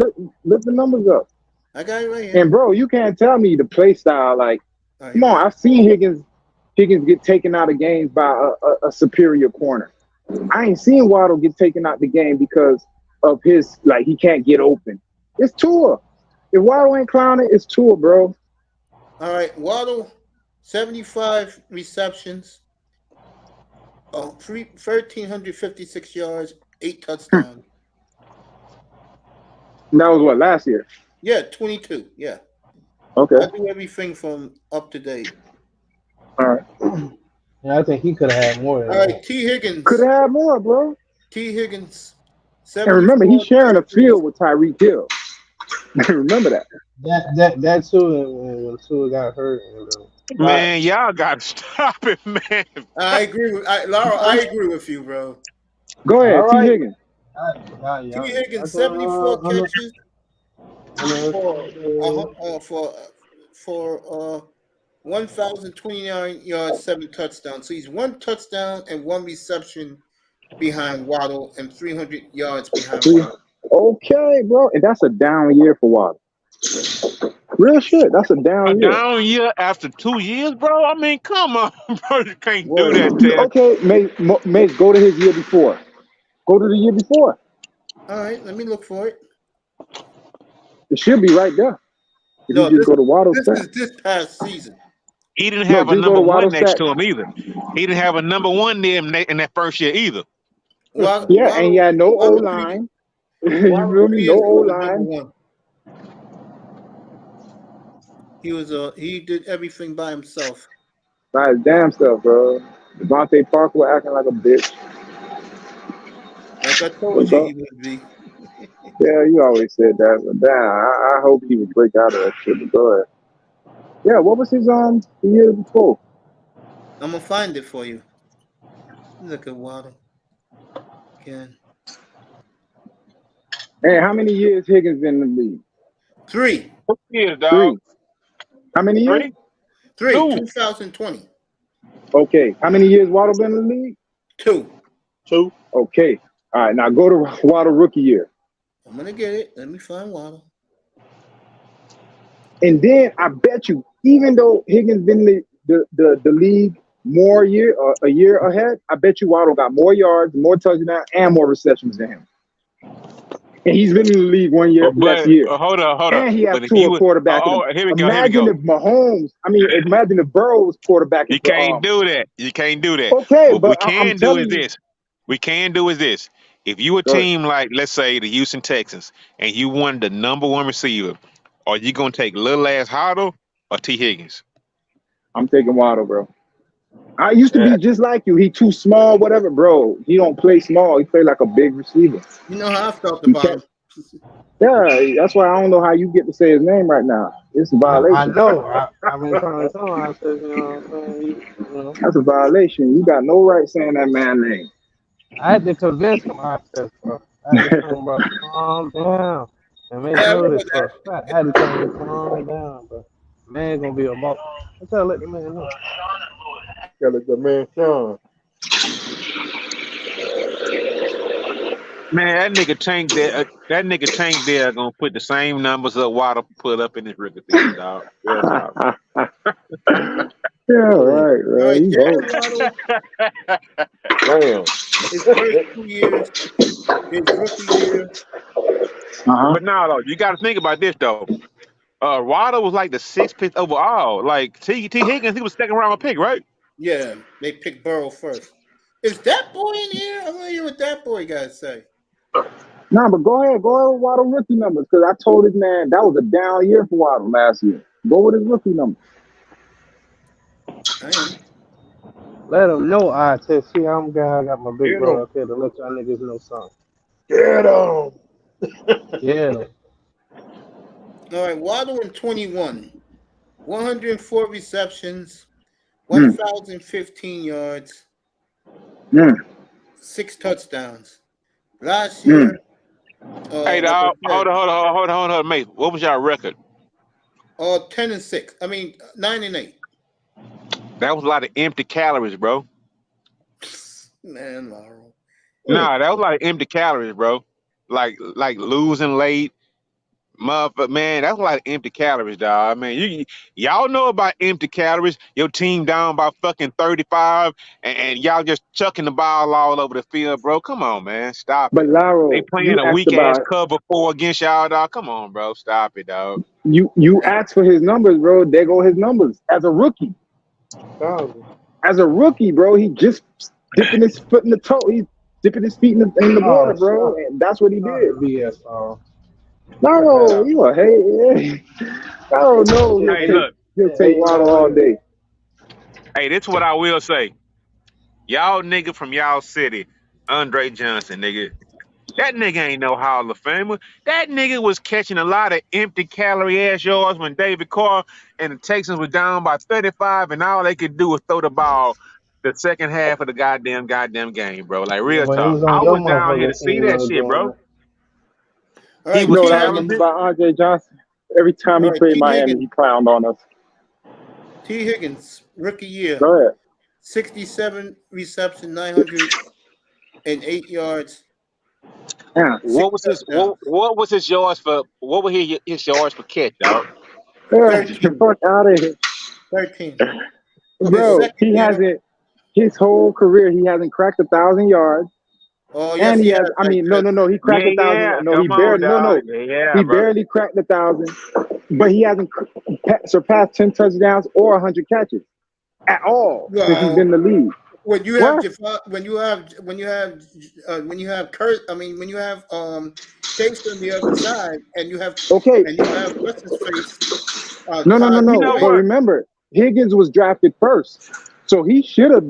look the numbers up. I got it right here. And bro, you can't tell me the play style. Like, All right, come on, I've seen Higgins get taken out of games by a superior corner. I ain't seen Waddle get taken out the game because of his, like, he can't get open. It's Tua. If Waddle ain't clowning, it's Tua, bro. All right, Waddle, 75 receptions, 1,356 yards, 8 touchdowns. And that was what, last year? Yeah, 22. Yeah. Okay. I do everything from up to date. All right. Yeah, I think he could have had more than All that. right, T. Higgins. Could have had more, bro. T. Higgins. And remember, 74 he's sharing a catches. field with Tyreek Hill. Remember that. That too, when Tua got hurt. Man, y'all got to stop it, man. I agree with Laura. I agree with you, bro. Go ahead, All T. right. Higgins. T. Higgins, 74 catches for 1,029 yards, 7 touchdowns. So he's 1 touchdown and 1 reception behind Waddle and 300 yards behind Waddle. Okay, bro. And that's a down year for Waddle. Real shit. That's a A down year. down year after 2 years, bro? I mean, come on, bro. You can't do that, Ted. Okay, Mace, go to his year before. Go to the year before. All right, let me look for it. It should be right there. If No, you just go to Waddle's this stat. is this past season. He didn't have a just go number to one Waddle's next stat. to him either. He didn't have a number one there in that first year either. Waddle, Yeah, and he had no O Waddle line. You Waddle feel me? No was O number line. 1. He did everything by himself. By his damn stuff, bro. Devontae Parker acting like a bitch. Like I told you, he would be. Yeah, you always said that, but damn, I hope he would break out of that shit. But go ahead. Yeah, what was his the year before? I'm gonna find it for you. Look at Waddle again. Hey, how many years Higgins been in the league? 3. 2 years, dog. 3. How many years? 3? 2020. Okay. How many years Waddle been in the league? 2. Okay. All right. Now go to Waddle rookie year. I'm gonna get it. Let me find Waddle. And then I bet you, even though Higgins been in the league more a year ahead, I bet you Waddle got more yards, more touchdowns, and more receptions than him. And he's been in the league 1 year less But year. hold on. And he has But two quarterback. here we go. Imagine if Mahomes, imagine if Burrow was quarterback. You can't do that. You can't do that. Okay, What but we can I'm do telling is you. this. We can do is this. If you a Go ahead. team like, let's say, the Houston Texans, and you won the number 1 receiver, are you gonna take little ass Huddle or T. Higgins? I'm taking Waddle, bro. I used to be just like you. He too small, whatever, bro. He don't play small. He play like a big receiver. You know how I felt about him. Yeah, that's why I don't know how you get to say his name right now. It's a violation. I know. I've been trying to tell him. I said, you know what I'm saying? That's a violation. You got no right saying that man's name. I had to convince him. I said, bro. I had to tell him, bro, calm down. And man, know this, bro. I had to tell him, calm down, bro. Man gonna be a ball. I tell let the man know. Gotta let the man Sean. Man, that nigga Tank there gonna put the same numbers up Waddle put up in his rookie season, dog. Real talk. Yeah, right. All right, You Jalen both. Waddle, Damn. his first 2 years, his rookie year. But now though, you gotta think about this though. Waddle was like the 6th pick overall. Like T. Higgins, he was 2nd round pick, right? Yeah, they picked Burrow first. Is that boy in here? I want to hear what that boy got to say. Nah, but go ahead with Waddle rookie numbers, because I told this man that was a down year for Waddle last year. Go with his rookie numbers. I am. Let him know I said, see, I'm glad I got my big brother up here to let y'all niggas know something. Get him. Yeah. All right, Waddle in 21, 104 receptions, 1,015 yards, 6 touchdowns. Last year, Hey, dog, hold on, mate. What was y'all record? 10-6. I mean, 9-8. That was a lot of empty calories, bro. Man, Laurel. Nah, that was a lot of empty calories, bro. Like losing late. Motherfucker, man, that's a lot of empty calories, dog. Man, y'all know about empty calories. Your team down by fucking 35, and y'all just chucking the ball all over the field, bro. Come on, man, stop But it. Laurel, They playing a weak ass cover 4 against y'all, dog. Come on, bro, stop it, dog. You asked for his numbers, bro. There go his numbers as a rookie. As a rookie, bro, he just dipping his foot in the toe. He's dipping his feet in the water, bro. And that's what he did. BS, No, you a hate. I don't know. Hey, look. He'll take Waddle all day. Hey, this is what I will say. Y'all nigga from y'all city, Andre Johnson, nigga. That nigga ain't no Hall of Famer. That nigga was catching a lot of empty calorie ass yards when David Carr and the Texans were down by 35, and all they could do was throw the ball the second half of the goddamn game, bro. Like Yeah, real but it talk. was on I your was down here to motherfucking see team that though, shit, bro. Geno. All He right, You was know T what I remember talented. Higgins. about Andre Johnson? Every time All he right, played T Miami, Higgins. he clowned on us. T Higgins, rookie year, Go ahead. 67 reception, 908 yards, Yeah. 6 touchdowns. what was his yards for? What were his yards per catch, dog? Get the 13. fuck out of here. 13. His Bro, second he year, hasn't, his whole career, he hasn't cracked 1,000 yards. oh yes, And he he has, has. I mean, no, he cracked Yeah, 1,000. yeah. No, he Come on, barely, dog. Yeah, he bro. barely cracked 1,000, but he hasn't surpassed 10 touchdowns or 100 catches at all since he's been Well, in the league. when you have What? Kurt, I mean when you have Chase on the other side, and you have Okay, what's his face, no. Todd You know Boyd. But what? remember, Higgins was drafted first. So he should have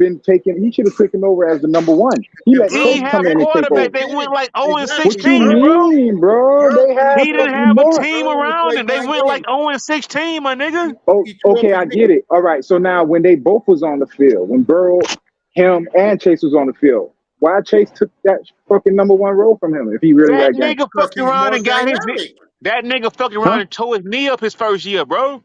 taken over as the number one. He And let He Chase ain't Burrow, have come in and take quarterback. over. They went like 0 and exactly. What you 16, Burrow, bro. mean, bro? Burrow They only had He played. didn't fucking have a more. team Burrow only around played him. They 9 went like games. 0 and 16, my nigga. Oh, He tore up okay, his I knee. get it. All right. So now when they both was on the field, when Burrow, him, and Chase was on the field, why Chase took that fucking number one role from him if he really That that game? nigga Because fucked he's around more and got his. dynamic. That nigga fucked around Huh? and tore his knee up his first year, bro.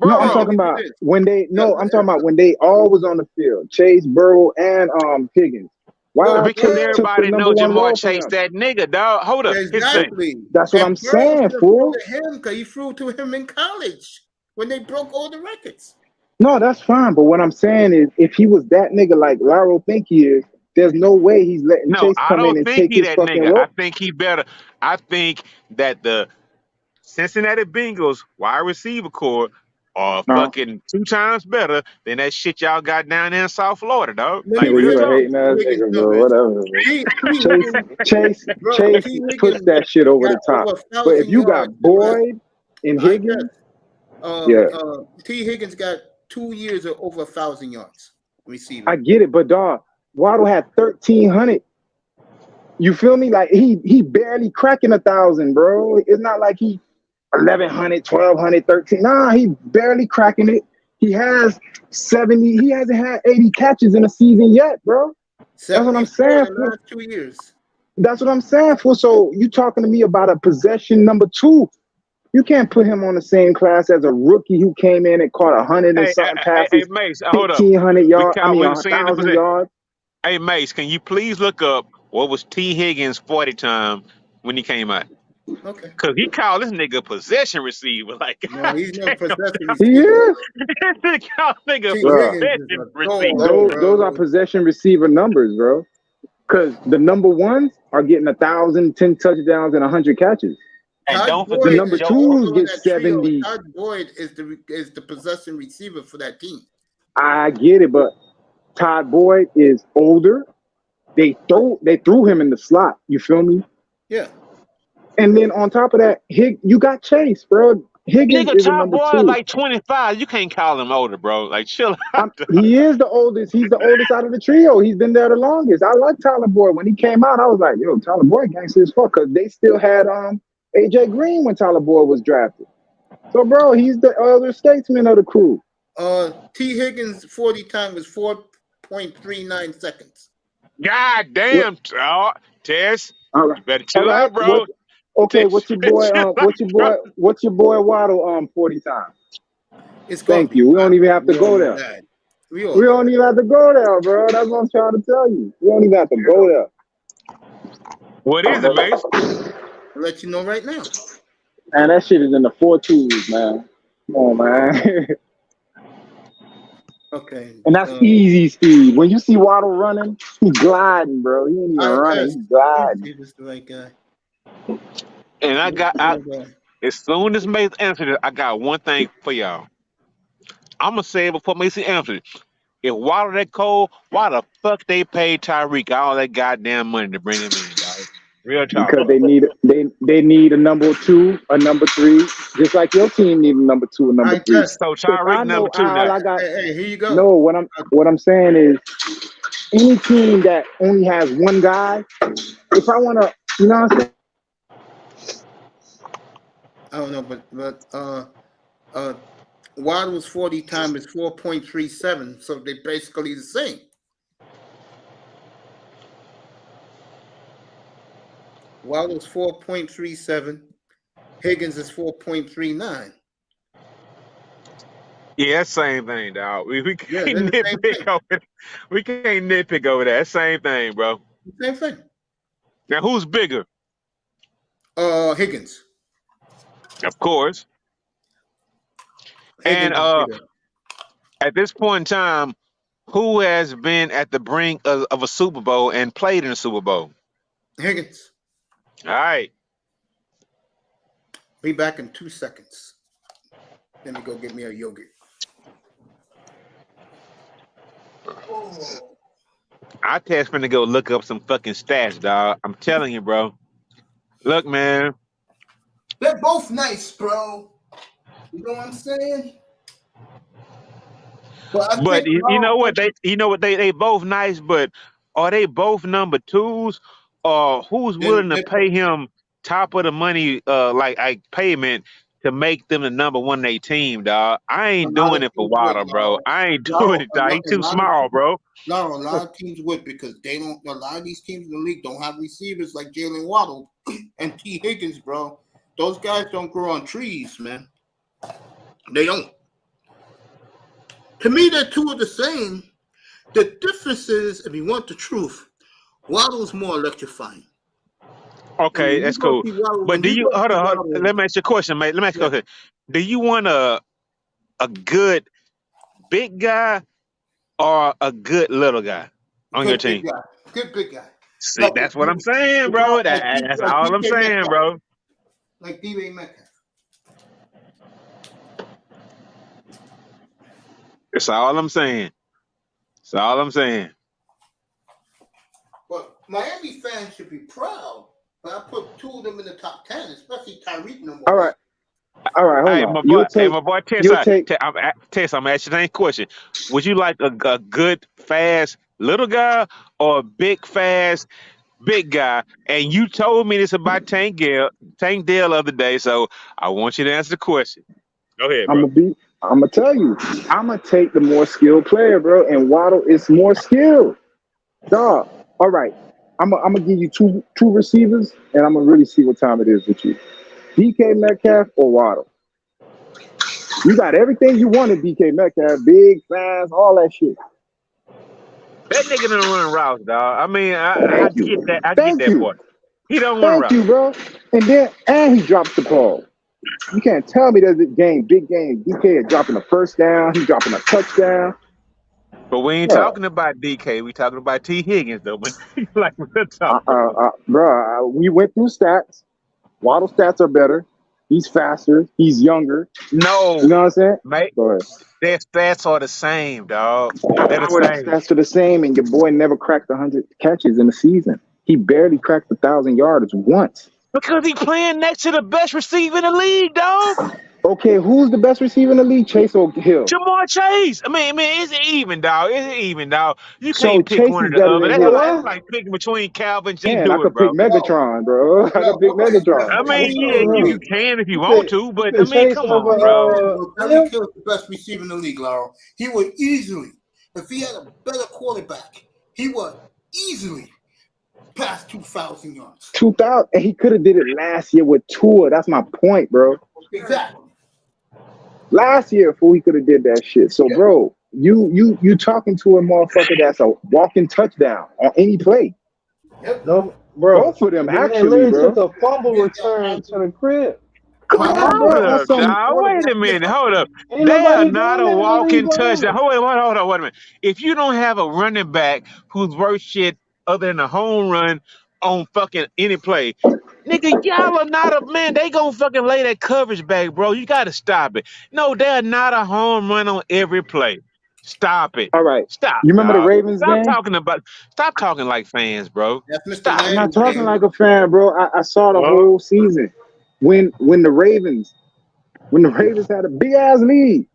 No, I'm Well, let talking me Bro. do about this. when they. Uh, No, I'm talking about when they all was on the field. Chase, Burrow, and Higgins. Well, Why Because Chase Burrow, took the everybody number know one Jamar role from Chase him? that nigga, dog. Hold up. Here's the thing. exactly. That's what And I'm Burrow saying, should have threw fool. to him because he threw to him in college when they broke all the records. No, that's fine. But what I'm saying is, if he was that nigga like Laro think he is, there's no way he's letting No, Chase I come in don't and think take he his that fucking nigga. I role. think he better. I think that the Cincinnati Bengals wide receiver core are No, fucking 2 times better than that shit y'all got down there in South Florida, dog. Let me Like nigga, give real you you a the talk. hating T. ass Higgins nigga, bro. numbers. Whatever, bro. T. Chase, Higgins, bro, Chase T. puts Higgins that shit over got the top. over But if 1,000 you got yards the last. Boyd and I guess Higgins, yeah, T. Higgins got 2 years of over 1,000 yards receiving. I get it. But dog, Waddle had 1,300. You feel me? Like he barely cracking 1,000, bro. It's not like he 1,100, 1,200, 13. Nah, he barely cracking it. He has 70. He hasn't had 80 catches in a season yet, bro. That's what I'm 74 saying. in the last 2 years. That's what I'm saying. For so you talking to me about a possession number two? You can't put him on the same class as a rookie who came in and caught 100 and something Hey, passes, Mace, hold up. 1,500 yards. I mean, We're seeing the 1,000 position. yards. Hey, Mace, can you please look up what was T. Higgins' 40 time when he came out? Okay. Because he called this nigga a possession receiver. Like, No, God he's no damn. possession He receiver. is, He called nigga a T. bro. Higgins is possession a receiver. dog, Those are bro. possession receiver numbers, bro. Because the number ones are getting 1,000, 10 touchdowns, and 100 catches. And Todd don't The Boyd forget number is Joe. twos also in get that trio. 70. Todd Boyd is the possession receiver for that team. I get it, but Todd Boyd is older. They threw him in the slot. You feel me? Yeah. And then on top of that, you got Chase, bro. Higgins Nigga, is a Top number Boy two. like 25. You can't call him older, bro. Like, chill out. He is the oldest. He's the oldest out of the trio. He's been there the longest. I like Tyler Boyd. When he came out, I was like, yo, Tyler Boyd gangster as fuck. Because they still had AJ Green when Tyler Boyd was drafted. So, bro, he's the elder statesman of the crew. T. Higgins 40 time was 4.39 seconds. God damn, Tess. All You right. better chill All right. out, bro. What's your boy? Chill out, What's your boy Waddle 40 times? It's gonna Thank be you. We don't even have to we go all there. know that. We We all know don't even have to go there, bro. That's what I'm trying to tell you. We don't even have to go there. What is it, Mace? that. I'll let you know right now. Man, that shit is in the 4.2s, man. Come on, man. Okay. And that's easy speed. When you see Waddle running, he's gliding, bro. He ain't even running. He's gliding. This is the right guy. And as soon as Mace answered it, I got one thing for y'all. I'm going to say it before Mace answered it. If Waddle that cold, why the fuck they paid Tyreek all that goddamn money to bring him in, dog? Real talk. Because they need a number two, a number three, just like your team need a number two, a number three. So I Tyreek know number 2 all now. I got. Hey, here you go. No, what I'm saying is any team that only has one guy, if I want to, you know what I'm saying? I don't know, but Waddle's 40 time is 4.37, so they're basically the same. Waddle's 4.37, Higgins is 4.39. Yeah, that's same thing, dog. We Yeah, can't they're the same nitpick thing. over. We can't nitpick over that. Same thing, bro. Same thing. Now, who's bigger? Higgins. Of course. Higgins And is bigger. at this point in time, who has been at the brink of a Super Bowl and played in a Super Bowl? Higgins. All right. Be back in 2 seconds. Let me go get me a yogurt. Oh. I just finna go look up some fucking stats, dog. I'm telling you, bro. Look, man. They're both nice, bro. You know what I'm saying? But I But think you know what? They both nice, but are they both number twos? Or who's willing to pay him top of the money, like payment to make them the number one in their team, dog? I ain't doing it for Waddle, bro. I ain't doing it, dog. He too small, bro. No, a lot of teams would, because they don't. A lot of these teams in the league don't have receivers like Jalen Waddle and T. Higgins, bro. Those guys don't grow on trees, man. They don't. To me, they're two of the same. The difference is, if you want the truth, Waddle's more electrifying. Okay, that's cool. But do you hold on? Let me ask you a question, mate. Let me ask you a question. Do you want a good big guy or a good little guy on your team? Good big guy. See, like that's what I'm saying, bro. That's all I'm saying, bro. Like D.B. Metcalf. That's all I'm saying. That's all I'm saying. But Miami fans should be proud. But I put two of them in the top 10, especially Tyreek number one. All right, hold on. My boy, Tess, I'm asking you the same question. Would you like a good, fast little guy or a big, fast, big guy? And you told me this about Tank Dell the other day, so I want you to answer the question. Go ahead, bro. I'm gonna tell you, I'm gonna take the more skilled player, bro. And Waddle is more skilled, dog. All right, I'm gonna give you two receivers, and I'm gonna really see what time it is with you. DK Metcalf or Waddle? You got everything you wanted, DK Metcalf, big, fast, all that shit. That nigga don't run routes, dog. I mean, I get that. I get that part. He don't run routes. Thank you, bro. And he drops the ball. You can't tell me there's a big game. DK is dropping a first down. He's dropping a touchdown. But we ain't talking about DK. We talking about T. Higgins, though. But like we're talking bro, we went through stats. Waddle stats are better. He's faster. He's younger. No. You know what I'm saying? Mate, go ahead. Their stats are the same, dog. They're the same. Stats are the same, and your boy never cracked 100 catches in a season. He barely cracked 1,000 yards once. Because he playing next to the best receiver in the league, dog. Okay, who's the best receiver in the league? Chase or Hill? Jamar Chase. I mean, it's even, dog. It's even, dog. You can't pick Chase one or is the other. better That's like picking between Calvin. Man, I could pick Megatron, bro. I could pick Megatron. I mean, yeah, you can if you want to, but I mean, come on, bro. Tyreek Hill is the best receiver in the league, Laurel. He would easily, if he had a better quarterback, he would easily pass 2,000 yards. 2,000, and he could have did it last year with Tua. That's my point, bro. Exactly. Last year, fool, he could have did that shit. So, bro, you talking to a motherfucker that's a walking touchdown on any play. Yep. No, bro. Both of them, They actually, bro. took a fumble return to the crib. Hold up, dog. Wait a minute. Hold up. They are not a walking touchdown. Hold on. Wait a minute. If you don't have a running back who's worth shit other than a home run on fucking any play, nigga, y'all are not a man. They gonna fucking lay that coverage back, bro. You gotta stop it. No, they're not a home run on every play. Stop it. All right. Stop. You remember dog. the Ravens game? Stop talking like fans, bro. Stop. I'm not talking like a fan, bro. I saw the whole season when the Ravens had a big ass lead,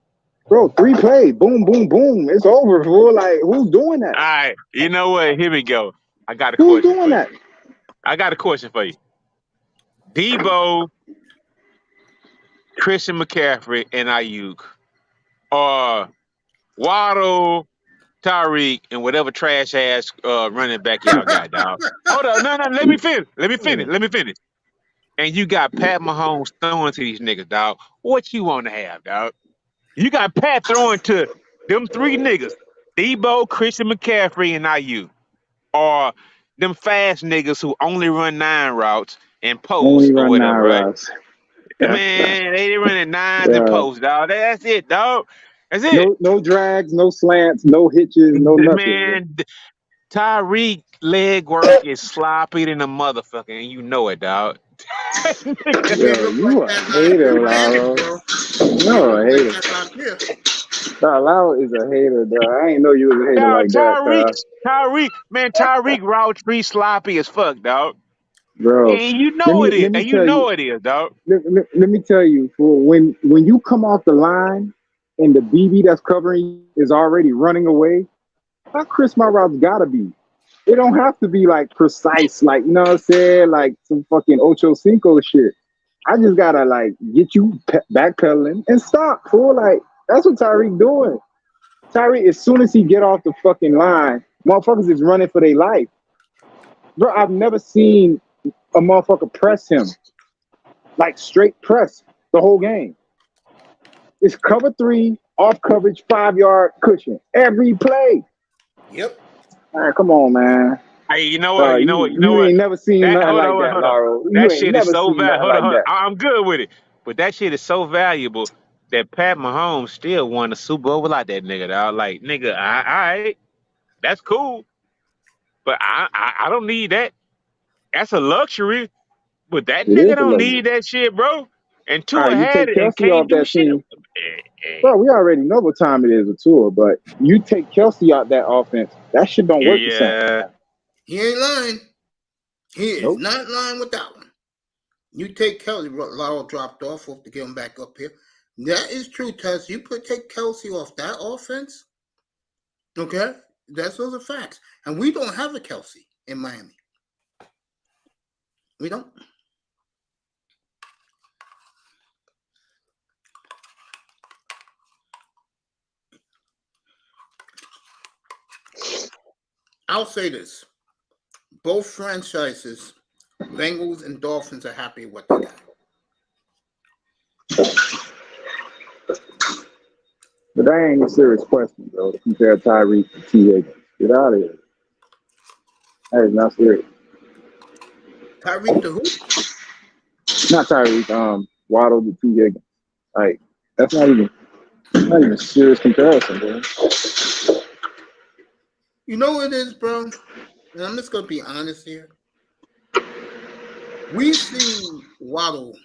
Bro, 3 plays. Boom, boom, boom. It's over, fool. Like, who's doing that? All right, you know what? Here we go. I got a Who's question doing for you. that? I got a question for you. Debo, Christian McCaffrey, and Ayuk, or Waddle, Tyreek, and whatever trash ass running back y'all got, dog. Hold on, no, let me finish. And you got Pat Mahomes throwing to these niggas, dog. What you want to have, dog? You got Pat throwing to them 3 niggas: Debo, Christian McCaffrey, and Ayuk, or them fast niggas who only run 9 routes and Only post or run 9 whatever, right? routes. Man, they running 9s and Yeah. post, dog. That's it, dog. That's it. No drags, no slants, no hitches, no nothing. Man, Tyreek leg work is sloppy than a motherfucker, and you know it, dog. Yo, you a hater, Lalo. You're a hater. Lalo is a hater, dog. I ain't know you was a hater Dog, like that, Tyreek route tree sloppy as fuck, dog. bro. And you know it is. And you know it is, dog. Let me tell you, fool, when you come off the line and the BB that's covering you is already running away, how crisp my routes gotta be. It don't have to be like precise, like, you know what I'm saying, like some fucking Ocho Cinco shit. I just gotta like get you backpedaling and stop, fool. Like, that's what Tyreek doing. Tyreek, as soon as he get off the fucking line, motherfuckers is running for their life. Bro, I've never seen a motherfucker press him. Like straight press the whole game. It's cover 3, off coverage, 5-yard cushion. Every play. Yep. All right, come on, man. Hey, you know what? You ain't never seen nothing like that, Lauro. You That ain't shit never is so seen nothing valuable. like that. I'm good with it. But that shit is so valuable that Pat Mahomes still won the Super Bowl without that nigga, dog. Like, nigga, all right, that's cool. But I don't need that. That's a luxury. But that It nigga is a don't luxury. need that shit, bro. And All Tua right, you had take it and Kelsey can't off do that shit. team. Bro, we already know what time it is with Tua, but you take Kelsey out that offense, that shit don't work the same. Yeah. He ain't lying. He is Nope. not lying with that one. You take Kelsey, Laurel dropped off to get him back up here. That is true, Tess. You take Kelsey off that offense, okay? Those are facts. And we don't have a Kelsey in Miami. We don't. I'll say this. Both franchises, Bengals and Dolphins, are happy with what they got. But that ain't a serious question, bro, to compare Tyreek to T. Higgins. Get out of here. That is not serious. Tyreek to who? Not Tyreek, Waddle to T. Higgins. Like, that's not even a serious comparison, bro. You know what it is, bro? And I'm just going to be honest here. We see Waddle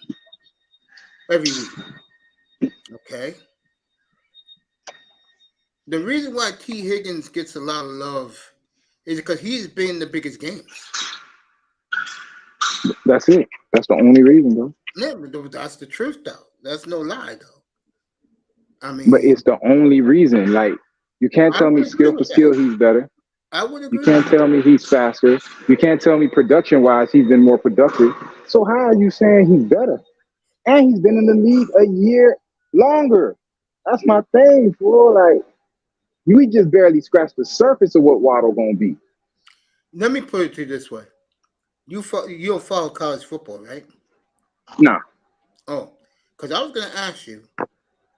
every week. Okay? The reason why T. Higgins gets a lot of love is because he's been in the biggest games. That's it. That's the only reason, bro. Yeah, but that's the truth, though. That's no lie, though. I mean, but it's the only reason. Like, you can't tell me skill for skill he's better. I would agree. You can't tell me he's faster. You can't tell me production-wise he's been more productive. So how are you saying he's better? And he's been in the league a year longer. That's my thing, fool. Like, we just barely scratched the surface of what Waddle gonna be. Let me put it to you this way: you don't follow college football, right? Nah. Oh, because I was gonna ask you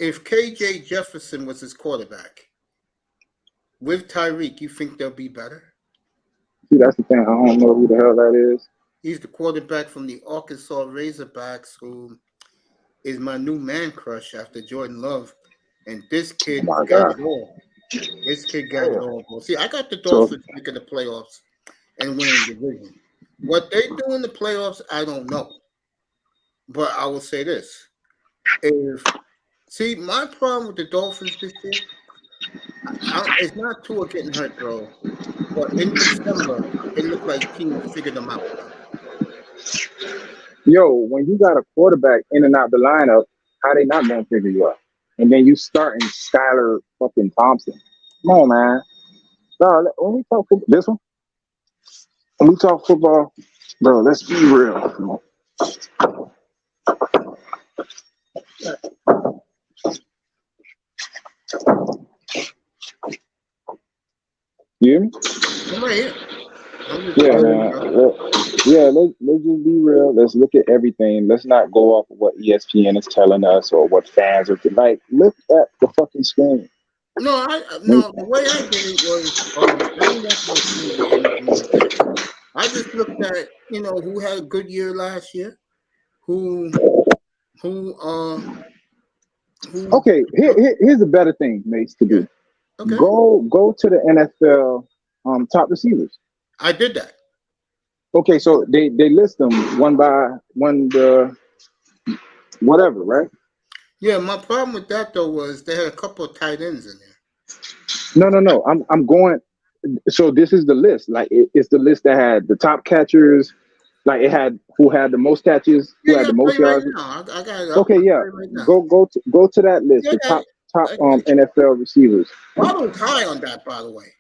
if KJ Jefferson was his quarterback with Tyreek, you think they'll be better? See, that's the thing. I don't know who the hell that is. He's the quarterback from the Arkansas Razorbacks, who is my new man crush after Jordan Love, and this kid got it all. This kid got it all, bro. See, I got the Dolphins making the playoffs and winning the division. What they do in the playoffs, I don't know. But I will say this. My problem with the Dolphins this year, it's not Tua getting hurt, bro. But in December, it looked like teams figured them out. Yo, when you got a quarterback in and out the lineup, how they not going to figure you out? and then you starting Skylar fucking Thompson. Come on, man. No, when we talk football, this one. When we talk football, bro, let's be real. You hear me? I'm right here. Yeah, man. Let's just be real. Let's look at everything. Let's not go off of what ESPN is telling us or what fans are like. Look at the fucking screen. No, the way I did it was I didn't necessarily see the interviews. I just looked at who had a good year last year, who Okay, here's a better thing, Mace, to do. Okay. Go to the NFL top receivers. I did that. Okay, so they list them one by one, whatever, right? Yeah, my problem with that though was they had a couple of tight ends in there. No. I'm going. So this is the list. Like it's the list that had the top catchers. Like it had who had the most catches, who had the most yards. Right now. I got it. Okay, yeah. Right go to that list. Yeah, the top NFL receivers. I was high on that, by the way.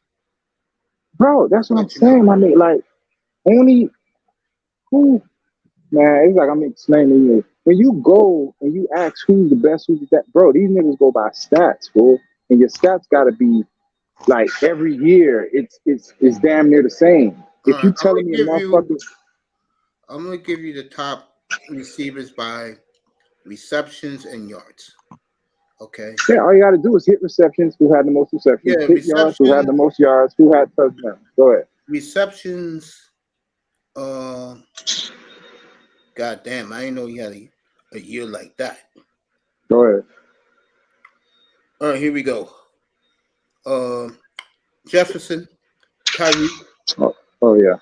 Bro, that's what I'm saying. I mean, like only who. Man, it's like I'm explaining to you. When you go and you ask who's the best, who's the best, bro, these niggas go by stats, bro. And your stats gotta be like every year. It's damn near the same. If you telling me a motherfucker, I'm gonna give you the top receivers by receptions and yards. Okay. Yeah, all you gotta do is hit receptions. Who had the most receptions? Yeah, hit yards. Who had the most yards? Who had touchdowns? Go ahead. Receptions. God damn, I didn't know you had a year like that. Go ahead. All right, here we go. Jefferson, Kyrie. Oh yeah.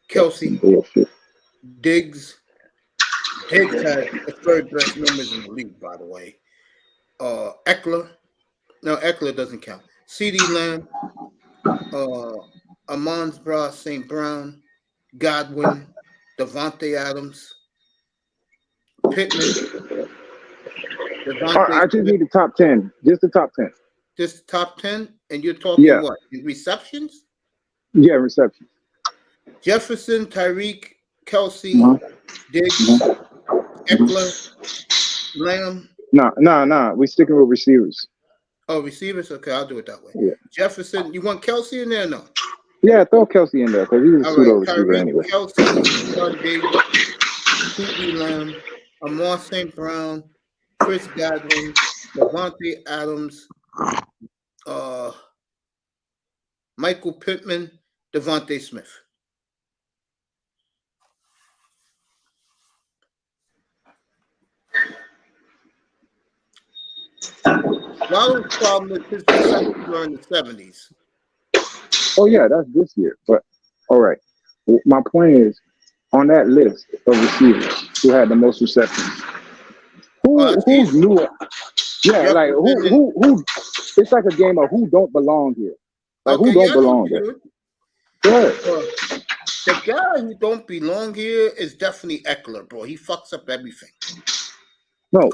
Kelsey. Diggs. Diggs had the third best numbers in the league, by the way. Eckler. No, Eckler doesn't count. CeeDee Lamb. Amon-Ra St. Brown. Godwin. Devontae Adams. Pittman. I just need the top 10. Just the top 10. Just top 10? And you're talking what? Receptions? Yeah, receptions. Jefferson, Tyreek, Kelsey, Diggs, Eckler, Lamb. Nah. We sticking with receivers. Oh, receivers? Okay, I'll do it that way. Yeah. Jefferson, you want Kelsey in there or no? Yeah, throw Kelsey in there because he's a pseudo receiver anyway. Kelsey, Diggs, CeeDee Lamb, Amon St. Brown, Chris Godwin, Devontae Adams, Michael Pittman, Devontae Smith. Ronald's problem with his receptions were in the 70s. Oh yeah, that's this year. But all right, my point is on that list of receivers who had the most receptions. Who's new? Yeah, like who? It's like a game of who don't belong here. Like who don't belong here? Good. The guy who don't belong here is definitely Eckler, bro. He fucks up everything. No,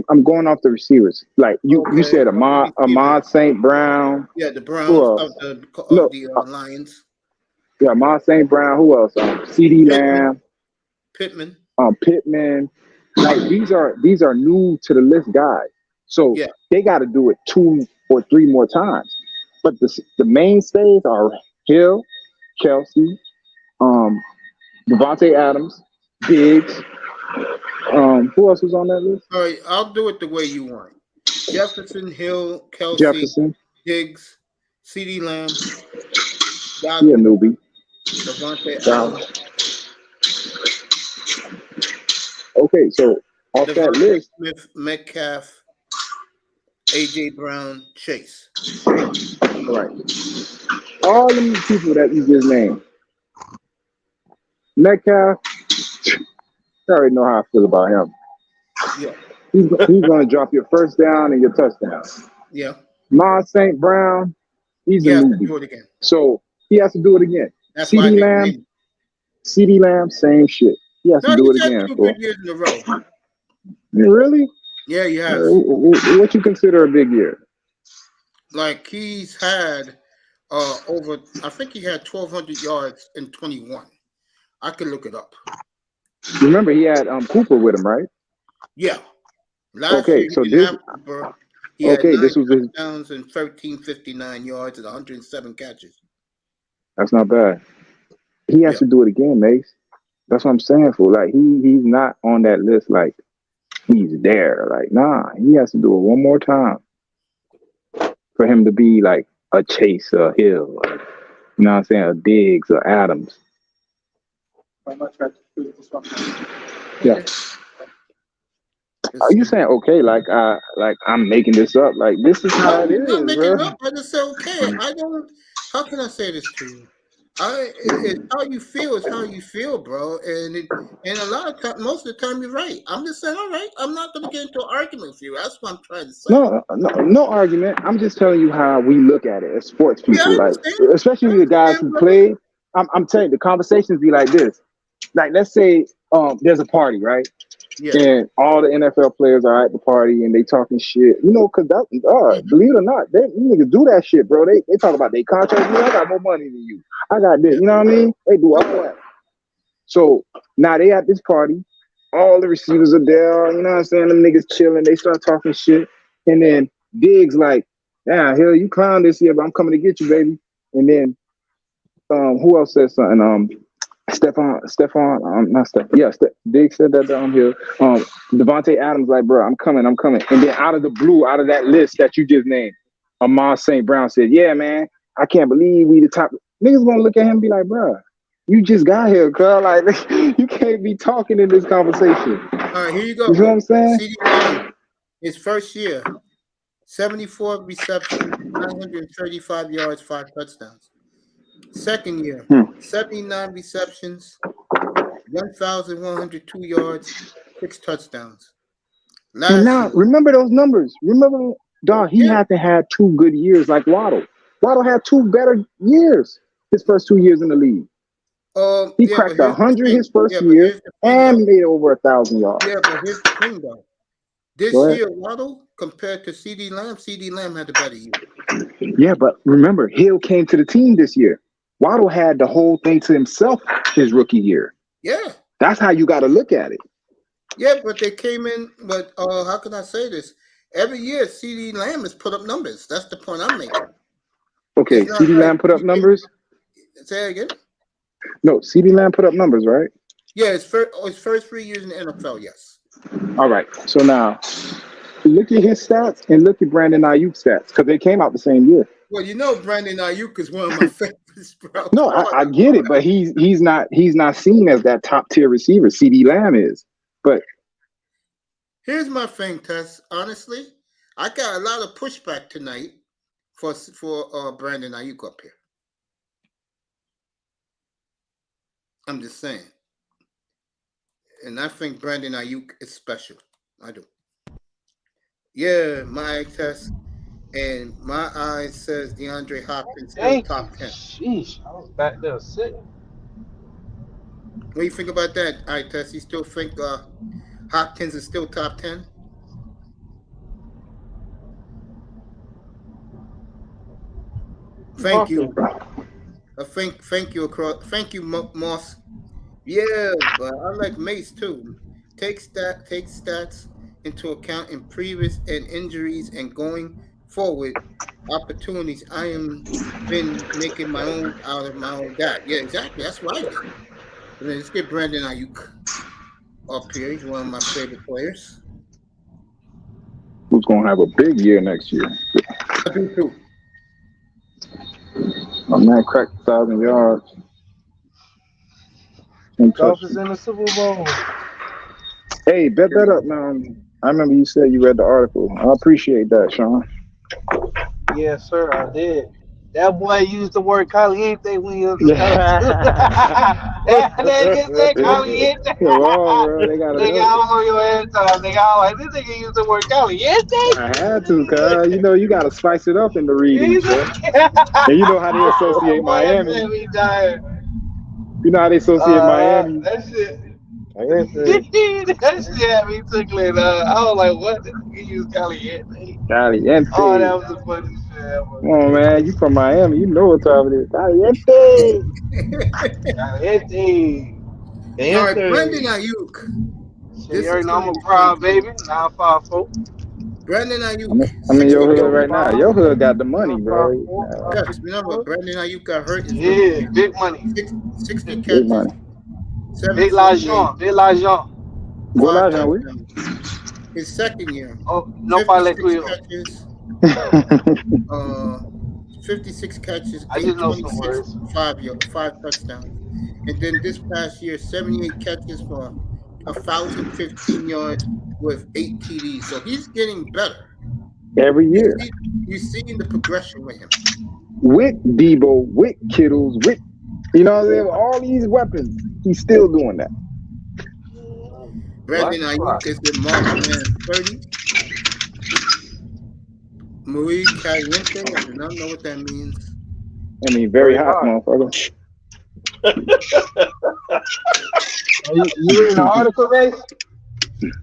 I'm going off the receivers. Like you said, Ahmad St. Brown. Yeah, the Browns of the Lions. Yeah, Ahmad St. Brown. Who else? CeeDee Lamb. Pittman. Pittman. Like these are new to the list guys. So they got to do it 2 or 3 more times. But the mainstays are Hill, Kelsey, Devontae Adams, Diggs. Who else was on that list? All right, I'll do it the way you want. Jefferson, Hill, Kelsey, Diggs, CeeDee Lamb, Godwin, newbie. Devontae Adams. Okay, so off that list, Smith, Metcalf, AJ Brown, Chase. Right. All of these people that you just named. Metcalf, I already know how I feel about him. Yeah. He's going to drop your first down and your touchdown. Yeah. Ahmad St. Brown, he's a newbie. Do it again. So he has to do it again. That's CeeDee Lamb, same shit. He has to do it again. 2 good years in a row. Really? Yeah, he has. What you consider a big year? Like he's had over. I think he had 1,200 yards in 21. I could look it up. Remember, he had Cooper with him, right? Yeah. Last Okay, year so he didn't this. have Cooper. He had Okay, 9 this was his. touchdowns and 1,359 yards and 107 catches. That's not bad. He has Yeah. to do it again, Mace. That's what I'm saying. For like, he's not on that list. Like, he's there. Like, nah, he has to do it one more time for him to be like a Chase, a Hill, or, you know what I'm saying, a Diggs, or Adams. Yeah. Are you saying okay? Like I'm making this up? Like this is how it I'm not is, making bro. it up. I just say okay. I don't. How can I say this to you? It's how you feel. It's how you feel, bro. And a lot of time, most of the time, you're right. I'm just saying, all right. I'm not going to get into an argument with you. That's what I'm trying to say. No argument. I'm just telling you how we look at it as sports people, Yeah, I like understand. especially the guys who play. I'm telling you, the conversations be like this. Like, let's say there's a party, right? Yeah. And all the NFL players are at the party and they talking shit. You know, cause that, believe it or not, you niggas do that shit, bro. They talk about their contract. I got more money than you. I got this. You know what I mean? They do all that. So now they at this party. All the receivers are there. You know what I'm saying? Them niggas chilling. They start talking shit. And then Diggs like, yeah, hell, you clown this year, but I'm coming to get you, baby. And then who else said something? Diggs said that down here. Devontae Adams like, bro, I'm coming. And then out of the blue, out of that list that you just named, Amon St. Brown said, yeah, man, I can't believe we the top. Niggas gonna look at him and be like, bro, you just got here, cuz. Like, you can't be talking in this conversation. All right, here you go. You know what I'm saying? CeeDee, his first year, 74 receptions, 935 yards, 5 touchdowns. Second year, 79 receptions, 1,102 yards, 6 touchdowns. And now, remember those numbers. Remember, dog, he had to have 2 good years like Waddle. Waddle had 2 better years his first 2 years in the league. He cracked 100 his first year and made over 1,000 yards. Yeah, but here's the thing, though. This year, Waddle, compared to CeeDee Lamb had a better year. Yeah, but remember, Hill came to the team this year. Waddle had the whole thing to himself his rookie year. Yeah. That's how you got to look at it. Yeah, but they came in, but how can I say this? Every year, CeeDee Lamb has put up numbers. That's the point I'm making. Okay, CeeDee Lamb put up numbers? Say again? No, CeeDee Lamb put up numbers, right? Yeah, his first 3 years in the NFL, yes. All right, so now look at his stats and look at Brandon Ayuk's stats because they came out the same year. Well, you know Brandon Ayuk is one of my favorites, bro. No, I get it, but he's not seen as that top tier receiver. CeeDee Lamb is. But here's my thing, Tess. Honestly, I got a lot of pushback tonight for Brandon Ayuk up here. I'm just saying. And I think Brandon Ayuk is special. I do. Yeah, my test. And my eye says DeAndre Hopkins still top 10. Sheesh, I was back there sitting. What do you think about that, eye test? You still think Hopkins is still top 10? Thank you. Thank you, Moss. Yeah, but I like Mace too. Take stats into account in previous and injuries and going forward opportunities. I am been making my own out of my own that. Yeah, exactly. That's what I did. And then let's get Brandon Ayuk up here. He's one of my favorite players. Who's gonna have a big year next year? I do too. A man cracked 1,000 yards. Dolphins in the Super Bowl. Hey, bet that up, man. I remember you said you read the article. I appreciate that, Sean. Yes, sir, I did. That boy used the word caliente when he was That nigga said caliente. Wrong, bro. They got nigga, I was on your head time. Nigga, I was like, this nigga used the word caliente. I had to, cuz. You know, you got to spice it up in the reading, and you know how they associate Miami. You know how they associate Miami. That shit. Like I That shit had me tickling. I was like, what? This nigga use Caliente. Caliente. Oh, that was the funniest shit ever. Come on, man. You from Miami. You know what time it is. Caliente. Caliente. All right, Brandon said, Ayuk. Shit, This you already is know going I'm to a be fun proud for you. baby. 954. Brandon Ayuk, I'm in your 60 hood right now. Your hood got the money, bro. 954. catches. Remember, Brandon Ayuk got hurt his rookie Yeah, year. big money. 60 Big catches, money. Big 748, Lajon. Big Lajon. Go 5 Lajon with. touchdowns. His second year, Oh, no pale 56 cuido. catches, 56 catches, I just know some 826, words. 5 touchdowns. And then this past year, 78 catches for 1,015 yards with 8 TDs. So he's getting better. Every year. You see the progression with him. With Debo, with Kittles, with, you know what I'm saying? All these weapons. He's still doing that. Brandon Watch Ayuk is in Mark Man 30. Marie Caliente, I do not know what that means. I mean, very hot, motherfucker. You reading the article, guys?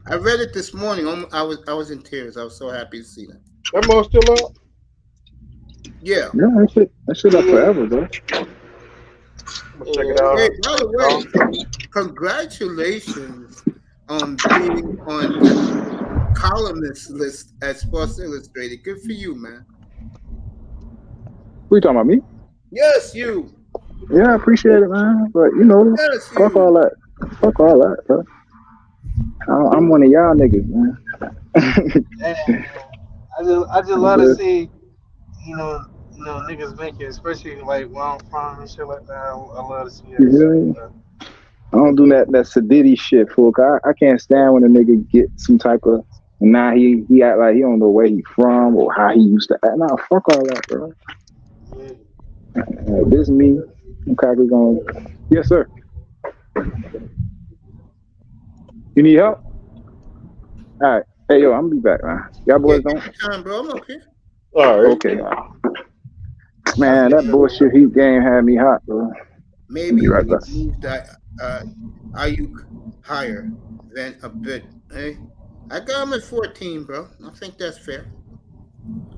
I read it this morning. I was in tears. I was so happy to see that. that mom still up? Yeah. Yeah, that shit up forever, bro. I'm gonna check it out. Hey, by the way, congratulations on being on the columnist list at Sports Illustrated. Good for you, man. Who you talking about, me? Yes, you. Yeah, I appreciate it, man. But, you know, Yes, fuck you. all that. Fuck all that, bro. I'm one of y'all niggas, man. Damn, I just love to see, you know, niggas make it, especially like where I'm from and shit like that. I love to see that shit. Bro. I don't do that sadiddy shit, folk. I can't stand when a nigga get some type of, and now he act like he don't know where he from or how he used to act. Nah, fuck all that, bro. Yeah. This me. Okay, we gonna. Yes, sir. You need help? All right. Hey, yo, I'm gonna be back, man. Y'all boys don't? Time, bro. I'm up here. All right. Okay. Man, that bullshit heat game had me hot, bro. Maybe Be right we need back. to move that Ayuk higher than a bit. Hey, I got him at 14, bro. I think that's fair.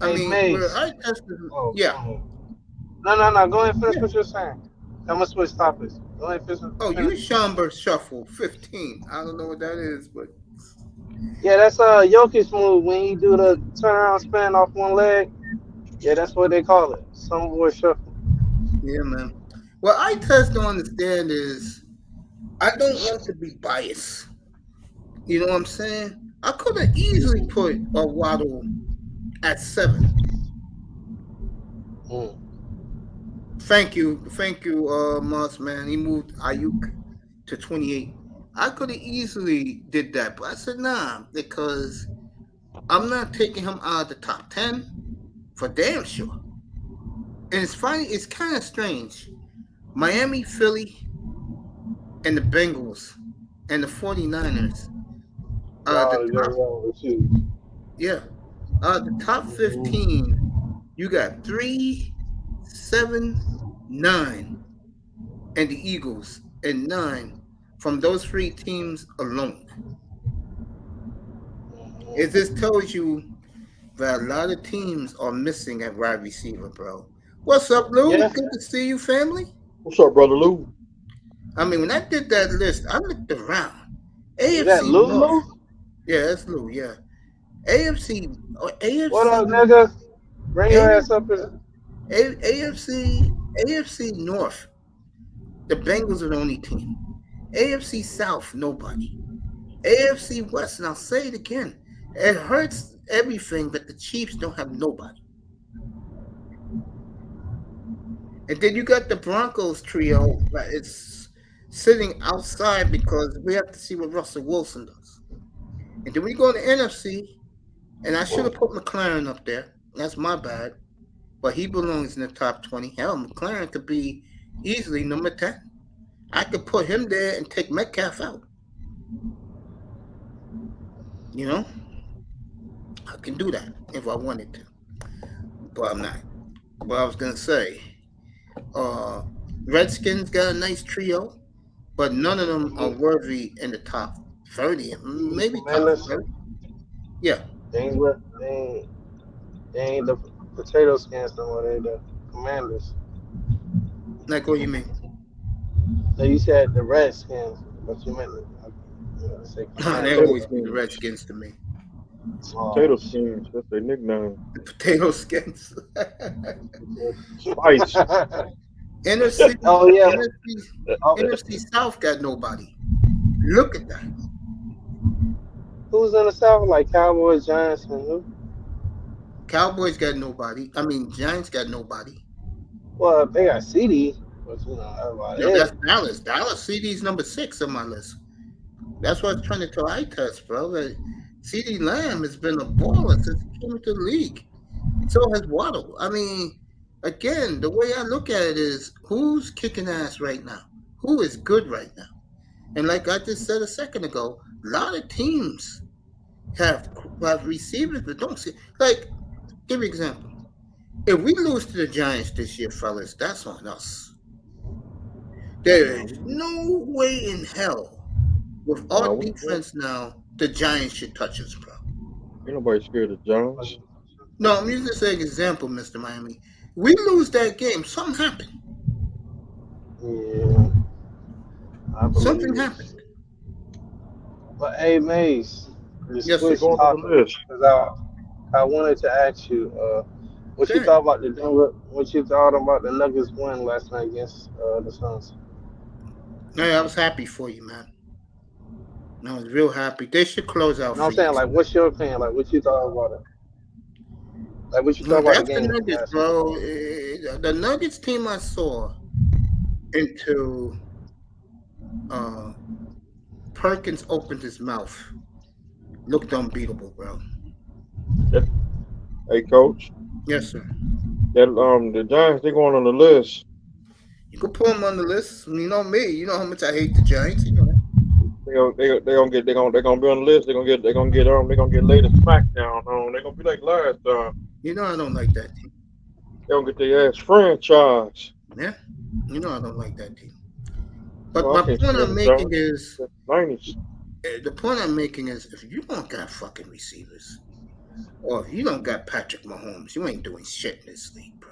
I Hey, mean, Mace. I tested. Oh, Yeah. No. Go ahead and finish what you're saying. I'm gonna switch topics. Go ahead and finish. Oh, you Schomburg shuffle 15. I don't know what that is, but Yeah, that's a Jokic move when he do the turnaround spin off one leg. Yeah, that's what they call it. Some boy shuffle. yeah, man. What I just don't understand is I don't want to be biased. You know what I'm saying? I could have easily put a Waddle at 7. Thank you, Moss, man. He moved Ayuk to 28. I could have easily did that, but I said nah, because I'm not taking him out of the top 10 for damn sure. And it's funny, it's kind of strange. Miami, Philly, and the Bengals and the 49ers are the top 15. You got 3, 7, 9, and the Eagles, and 9 from those 3 teams alone. It just tells you that a lot of teams are missing at wide receiver, bro. What's up, Lou? Yeah. Good to see you, family. What's up, brother Lou? I mean, when I did that list, I looked around. Is that AFC Lulu? North. Yeah, that's Lou. Yeah. AFC. What up, nigga? Bring your ass up here. AFC North. The Bengals are the only team. AFC South, nobody. AFC West, and I'll say it again. It hurts everything that the Chiefs don't have nobody. And then you got the Broncos trio that is sitting outside because we have to see what Russell Wilson does. And then we go to NFC, and I should have put McLaren up there. That's my bad. But he belongs in the top 20. Hell, McLaren could be easily number 10. I could put him there and take Metcalf out. You know? I can do that if I wanted to. But I'm not. But I was going to say, Redskins got a nice trio. but none of them are worthy in the top 30, maybe top Commanders. 30. Yeah. They ain't the potato skins no more. They the Commanders. Like, what do you mean? So you said the Redskins, but you meant to say They Commanders. always be the Redskins to me. Potato skins. That's their nickname. The potato skins. Spice. NFC, Oh yeah. NFC South got nobody. Look at that. Who's in the South? Like Cowboys, Giants, and who? Cowboys got nobody. I mean, Giants got nobody. Well, they got CD, but you know that's about No, it. that's Dallas. Dallas CD's number 6 on my list. That's what I was trying to tell iTest, bro. That CD Lamb has been a baller since he came into the league. So has Waddle. I mean, again, the way I look at it is who's kicking ass right now? Who is good right now? And like I just said a second ago, a lot of teams have receivers but don't see. Like, give me an example. If we lose to the Giants this year, fellas, that's on us. There is no way in hell, with our defense now, the Giants should touch us, bro. Ain't nobody scared of Jones. No, I'm using this as an example, Mr. Miami. We lose that game, something happened. Yeah. I believe Something it. happened. But hey, Mace, just Yes, switch sir. Going on the topics, list. because I wanted to ask you, what you Sure. thought about the Denver? What you thought about the Nuggets win last night against the Suns? Hey, I was happy for you, man. I was real happy. They should close out. You know what I'm saying? Like, what's your opinion? Like, what you thought about it? Like, what you thought about the That's the game Nuggets, last bro. night? The Nuggets team I saw until Perkins opened his mouth looked unbeatable, bro. Hey, coach. Yes, sir. That the Giants, they going on the list. You can put them on the list. You know me. You know how much I hate the Giants. You know that. They're gonna be on the list. They're gonna get later SmackDown on. They're gonna be like last time. You know I don't like that team. They're gonna get their ass franchise. Yeah. You know I don't like that team. But Well, I my can't point stand I'm the making Giants. is The 90s. the point I'm making is if you don't got fucking receivers, or if you don't got Patrick Mahomes, you ain't doing shit in this league, bro.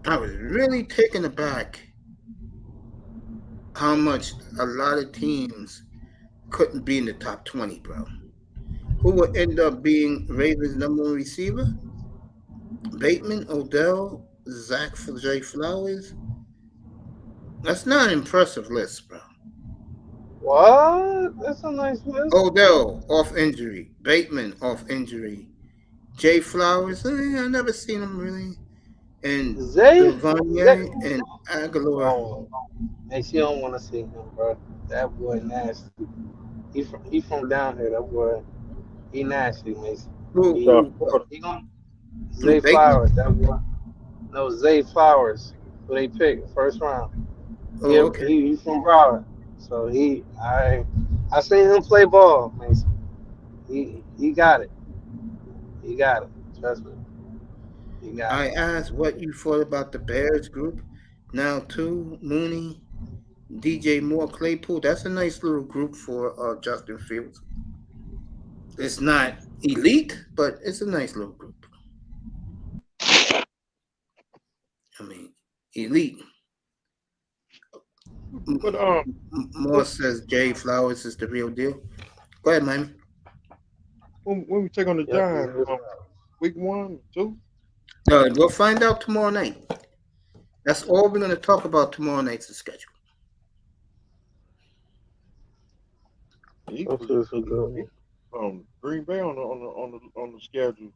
I was really taken aback how much a lot of teams couldn't be in the top 20, bro. Who would end up being Ravens' number 1 receiver? Bateman, Odell, Zach J. Flowers. That's not an impressive list, bro. What? That's a nice list. Odell off injury, Bateman off injury, Jay Flowers. I never seen him really, and Devontae and Aguilar. Oh, Mace, you don't want to see him, bro. That boy nasty. He from down here. That boy, he nasty, Mace. Zay Bateman? Flowers. That boy. No, Zay Flowers. Who they picked first round. Oh, okay. He from Broward. So I seen him play ball, Mason. He got it. He got it. Trust me. He got I it. asked what you thought about the Bears group. Now too, Mooney, DJ Moore, Claypool. That's a nice little group for Justin Fields. It's not elite, but it's a nice little group. I mean, elite. But Moore says Jay Flowers is the real deal. Go ahead, man. when we take on the Giants, week 1, 2. We'll find out tomorrow night. That's all we're going to talk about tomorrow night's schedule. Green Bay on the schedule.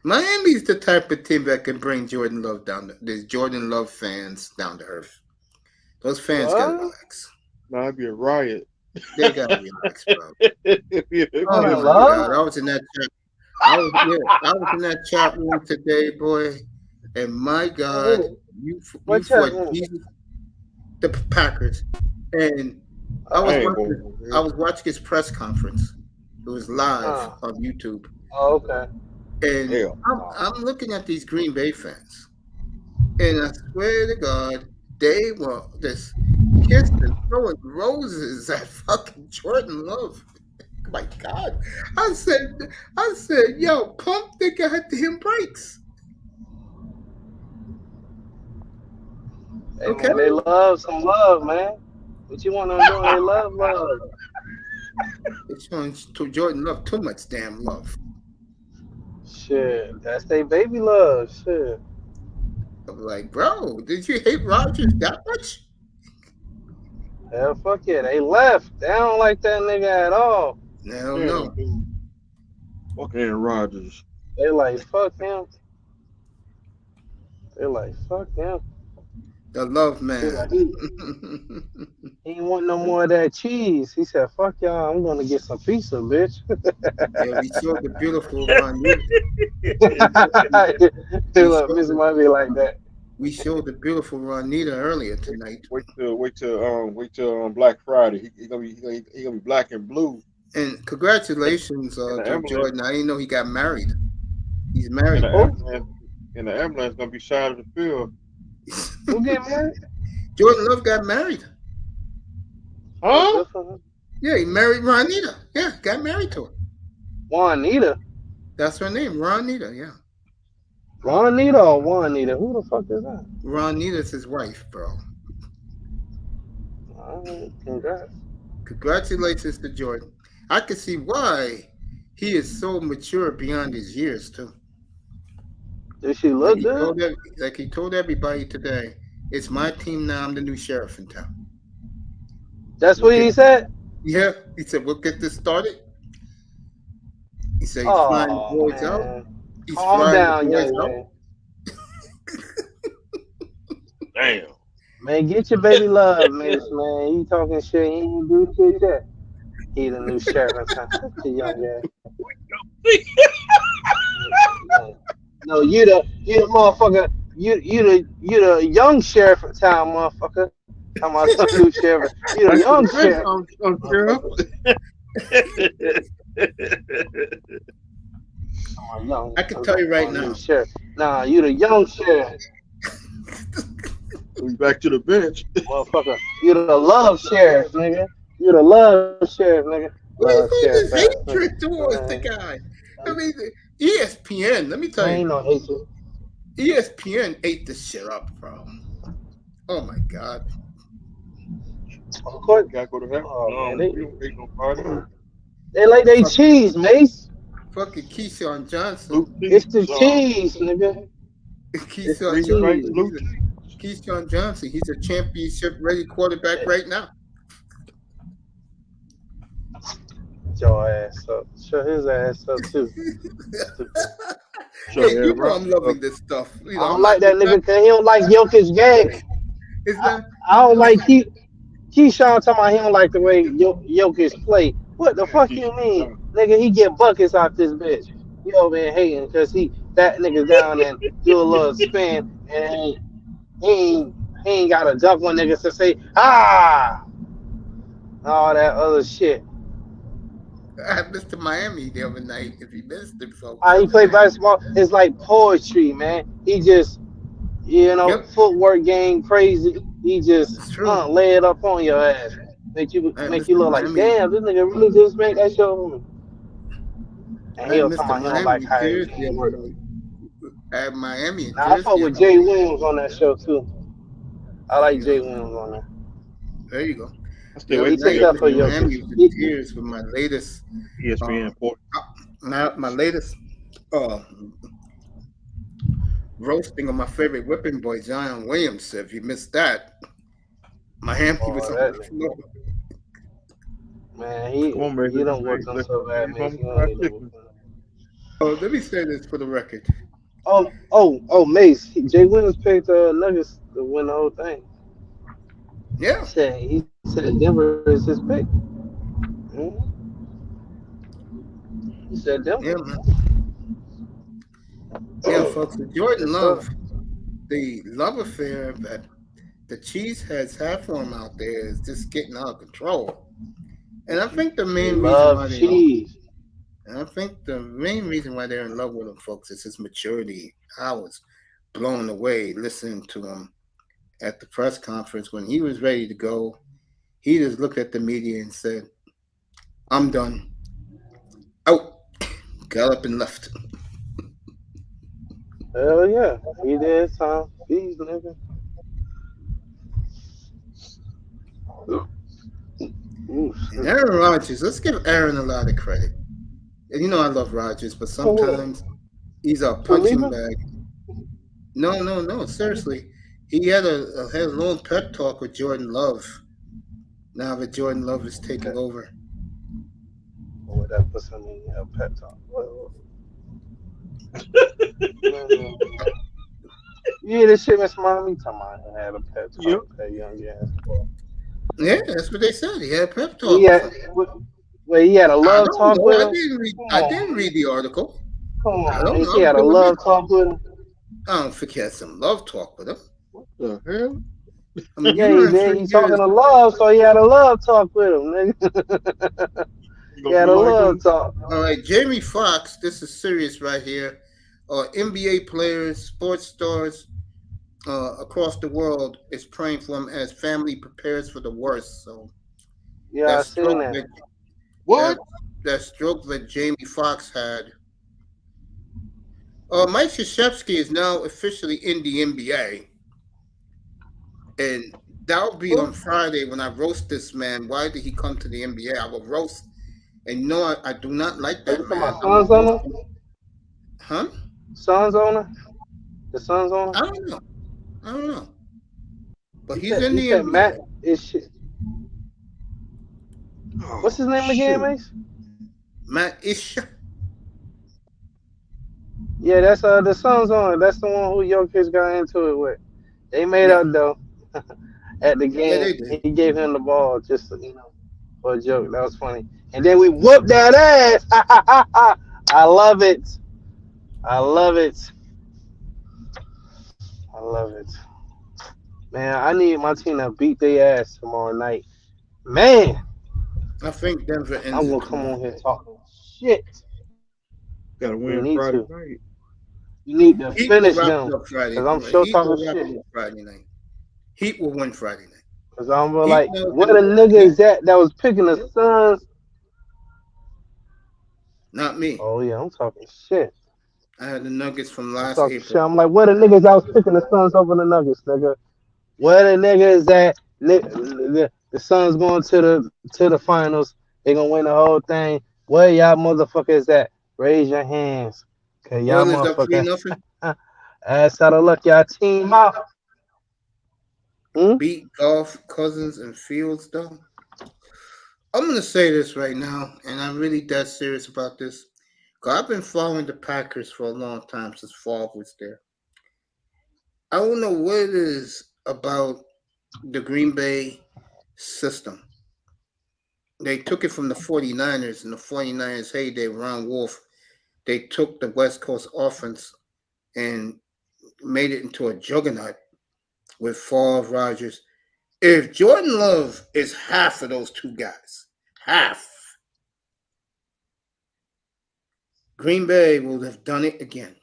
Miami's the type of team that can bring Jordan Love down. There's Jordan Love fans down to earth. Those fans gotta relax. Nah, it'd be a riot. They gotta relax, bro. Oh my God, I was in that chat. I was in that chat room today, boy, and my God, you fought Jesus, the Packers, and I was watching his press conference. It was live on YouTube, Oh, okay. And Hell, I'm looking at these Green Bay fans, and I swear to God, they were just kissing, throwing roses at fucking Jordan Love. My God, I said, yo, pump the goddamn brakes, Hey okay? man, they love some love, man. What you want them doing? They love love. It's showing to Jordan Love too much damn love. Shit, that's they baby love. Shit. I'm like, bro, did you hate Rodgers that much? Hell, fuck yeah, they left. They don't like that nigga at all. No, damn, no. dude. Fuck Aaron Rodgers. They like fuck him. They like fuck him. The love He man. like he ain't want no more of that cheese. He said, "Fuck y'all, I'm gonna get some pizza, bitch." Yeah, we showed the beautiful Ronita. Look, Miss might be like that. We showed the beautiful Ronita earlier tonight. Wait till Black Friday. He gonna be black and blue. And congratulations And the to ambulance, Jordan. I didn't know he got married. He's and married. the ambulance gonna be side of the field. Who get married? Jordan Love got married. Huh? Good for him. Yeah, he married Ronita. Yeah, got married to her. Juanita. That's her name, Ronita. Yeah. Ronita or Juanita? Who the fuck is that? Ronita's his wife, bro. Congrats. Congratulations to Jordan. I can see why he is so mature beyond his years, too. Does she Like look good? he told everybody today, it's my team now. I'm the new sheriff in town. That's what he said? Yeah, he said, we'll get this started. He said he's flying the Oh, boys out. man. He's Calm flying down, the boys young out. man. Damn. Man, get your baby love, miss, man. He talking shit. He ain't do shit yet. He the new sheriff in town. Such a young guy. No, you the motherfucker. You the young sheriff in town, motherfucker. Talking about some new sheriff. You the young sheriff. Young, I can tell you right now. Sheriff. Nah, you the young sheriff, We back to the bench. motherfucker. You the love sheriff, nigga. You the love sheriff, nigga. Love Who's sheriff. this ass, hatred nigga. towards the guy? I mean, ESPN, let me tell Ain't you, no hatred. ESPN ate this shit up, bro. Oh, my God. Of course. Gotta go to heaven. Oh, No, man, we don't make no party. they like they cheese, Mace. Fucking Keyshawn Johnson. Blue It's the cheese, cheese, nigga. Keyshawn Green Johnson. Bay, blue Keyshawn Johnson. He's a championship-ready quarterback right now. Your ass up. Shut his ass up too. Hey, you know I'm loving this stuff. You I know, don't I'm like not- that nigga because he don't like Jokic game. It's not. I don't like Keyshawn talking about he don't like the way Jokic play. What the fuck you mean? Nigga, he get buckets out this bitch. You over there hating because that nigga down and do a little spin and he ain't got a dunk on niggas to say, all that other shit. I missed to Miami the other night. If you missed it, folks. How he play basketball is like poetry, man. He just, Yep. footwork game crazy. He just It's true. lay it up on your ass. Make you Mr. look like, Miami. damn, this nigga really just made that show for me. And I he'll missed talk about he don't Miami like how Tears he the game other work. night. I had Miami and Now I Tears fuck the with other Jay night. Williams on that show too. I like Jay Williams on there. There you go. I The still other wait he till takes night up for in Miami Jokic. was in tears with my latest, ESPN report. my latest roasting of my favorite whipping boy, Zion Williams. If you missed that, Miami Oh, was on that the nigga. floor. Man, Come on, man. you don't work him so bad, man. You don't need to work him. Oh, let me say this for the record. Oh, Mace. Jay Williams picked Nuggets to win the whole thing. Yeah. He said Denver is his pick. Mhm. He said Denver. Yeah, man. Yeah, folks. The Jordan Love, the love affair that the Cheeseheads have for him out there is just getting out of control. And I think the main reason why Love they cheese. And I think the main reason why they're in love with him, folks, is his maturity. I was blown away listening to him at the press conference when he was ready to go. He just looked at the media and said, "I'm done." Out. Got up and left. Hell yeah. He did some. He's nigga. Ooh, And Aaron Rodgers, let's give Aaron a lot of credit. And you know I love Rodgers, but sometimes he's a for punching leaving? bag. No, no, no. Seriously, he had a long pep talk with Jordan Love. Now that Jordan Love is Okay. taking over, What that puts him in a pep talk. Yeah, this shit Miss Mommy talking about he had a pep talk Yep. with that young ass. yeah, that's what they said. He had a pep talk He with had, him. wait, he had a I love don't talk know. with him? I didn't read the article. Come I on, don't man. know. He I'm had a doing love it. talk with him. I don't think he had some love talk with him. What the hell? I mean, Yeah, you he learn did. 3 He's talking years. to love, so he had a love talk with him, nigga. You He gonna had be a like love him? talk. All right, Jamie Foxx. This is serious right here. NBA players, sports stars across the world is praying for him as family prepares for the worst. So Yeah, that I seen stroke that. that What? that stroke that Jamie Foxx had. Mike Krzyzewski is now officially in the NBA, and that'll be on Who? Friday when I roast this man. Why did he come to the NBA? I will roast. And no, I do not like Are you that talking man. about I'm gonna Suns roast owner? him. Huh? Suns owner? The Suns owner? I don't know. I don't know. But You he's said in you the said NBA. Matt is shit. What's Oh his name again, shoot! Mace? Matt Isha. Yeah, that's the Suns owner. That's the one who Jokic got into it with. They made Yeah. up though at the Yeah, game. they did. He gave him the ball just for a joke. That was funny. And then we whooped that ass. I love it. I love it. I love it. Man, I need my team to beat their ass tomorrow night. Man, I think Denver ends I'm it gonna come tomorrow. on here talking shit. Gotta We win need Friday to. night. You need to Heat will finish wrap it them. up Friday. Cause I'm sure Heat talking will wrap shit. it up Friday night. Heat will win Friday night. Cause I'm Heat like, will where the nigga Heat, is that was picking the Suns? not me. Oh yeah, I'm talking shit. I had the Nuggets from I'm last talking shit. April. I'm like, where the niggas I was picking the Suns over the Nuggets, nigga? Where the niggas that the Suns going to the finals? They gonna win the whole thing. Where y'all motherfuckers at? Raise your hands. Cause y'all Oilers up 3 motherfucker nothing. ass out of luck. Y'all team out. Hmm? Beat Golf, Cousins, and Fields though. I'm gonna say this right now, and I'm really dead serious about this. Cause I've been following the Packers for a long time since Favre was there. I don't know what it is about the Green Bay system. They took it from the 49ers, and the 49ers, heyday, Ron Wolf, they took the West Coast offense and made it into a juggernaut with Favre, Rodgers. If Jordan Love is half of those two guys, half, Green Bay will have done it again.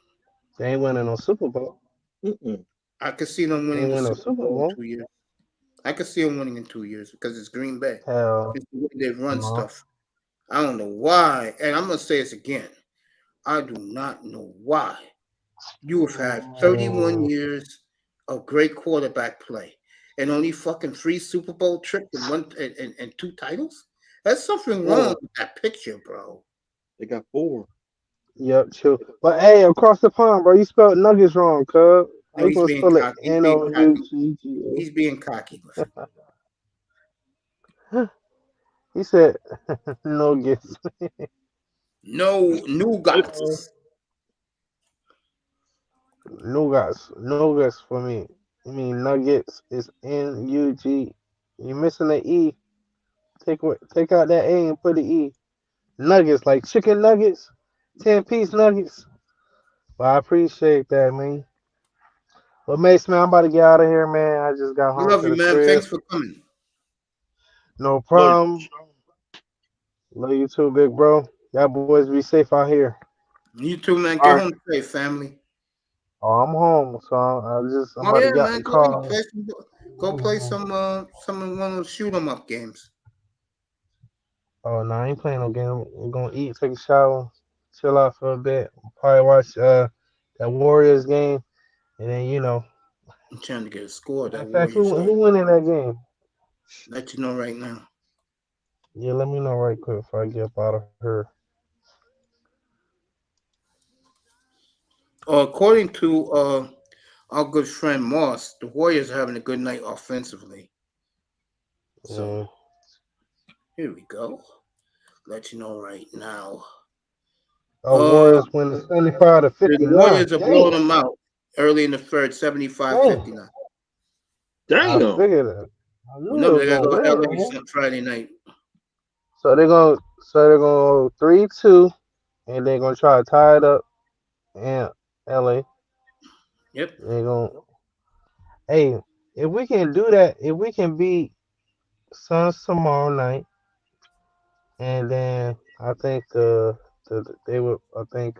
They ain't winning no Super Bowl. Mm-mm. I could see them They winning ain't the win no Super Super Bowl in Bowl. 2 years. I could see them winning in 2 years because it's Green Bay. Hell It's the way they run no. stuff. I don't know why, and I'm gonna say this again. I do not know why you have had 31 years of great quarterback play and only fucking 3 Super Bowl trips and one and 2 titles. There's something wrong with that picture, bro. They got 4. Yep, true. But hey, across the pond, bro, you spelled nuggets wrong, cuz. No, How you he's gonna being spell it? cocky. He's being cocky. Nuggets. He's being cocky with it. He said nuggets. No Uh-oh. nougats. Nuggets for me. I mean nuggets is N-U-G. You missing the E. Take out that A and put the E. Nuggets, like chicken nuggets, 10-piece nuggets. Well, I appreciate that, man. But Mace, man, I'm about to get out of here, man. I just got I home love to you, the man. crib. Thanks for coming. No Love you. problem. Love you too, big bro. Y'all boys be safe out here. You too, man. All Get right. home safe, family. Oh, I'm home, so I'm Oh about to yeah, get out man. the Go car. play some. Go play some of one of those shoot 'em up games. Oh no, I ain't playing no game. We're gonna eat, take a shower, chill out for a bit. Probably watch that Warriors game, and then I'm trying to get a score of matter that of fact, Warriors who game. win in that game? Let you know right now. Yeah, let me know right quick before I get up out of here. According to our good friend Moss, the Warriors are having a good night offensively. So Yeah. here we go. Let you know right now. Oh, Warriors win the 75 to The 59. Warriors are blowing Damn, them out early in the third, 75-59. I Damn. figured it. I knew they Remember, was they got gonna to go win, to man. LA Friday night. So they're gonna 3-2, and they're gonna try to tie it up in LA. Yep. They're gonna. Hey, if we can do that, if we can beat Suns tomorrow night, and then I think they would. I think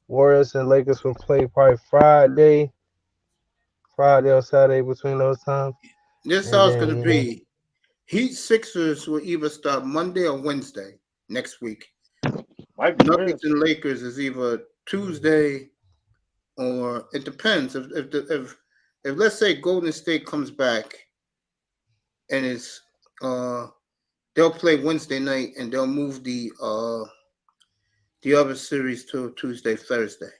Warriors and Lakers will play probably Friday or Saturday between those times, This and how it's then going to be. Heat Sixers will either start Monday or Wednesday next week. Might be Nuggets Wednesday. and Lakers is either Tuesday or it depends. If let's say Golden State comes back and it's they'll play Wednesday night and they'll move the other series to Tuesday, Thursday.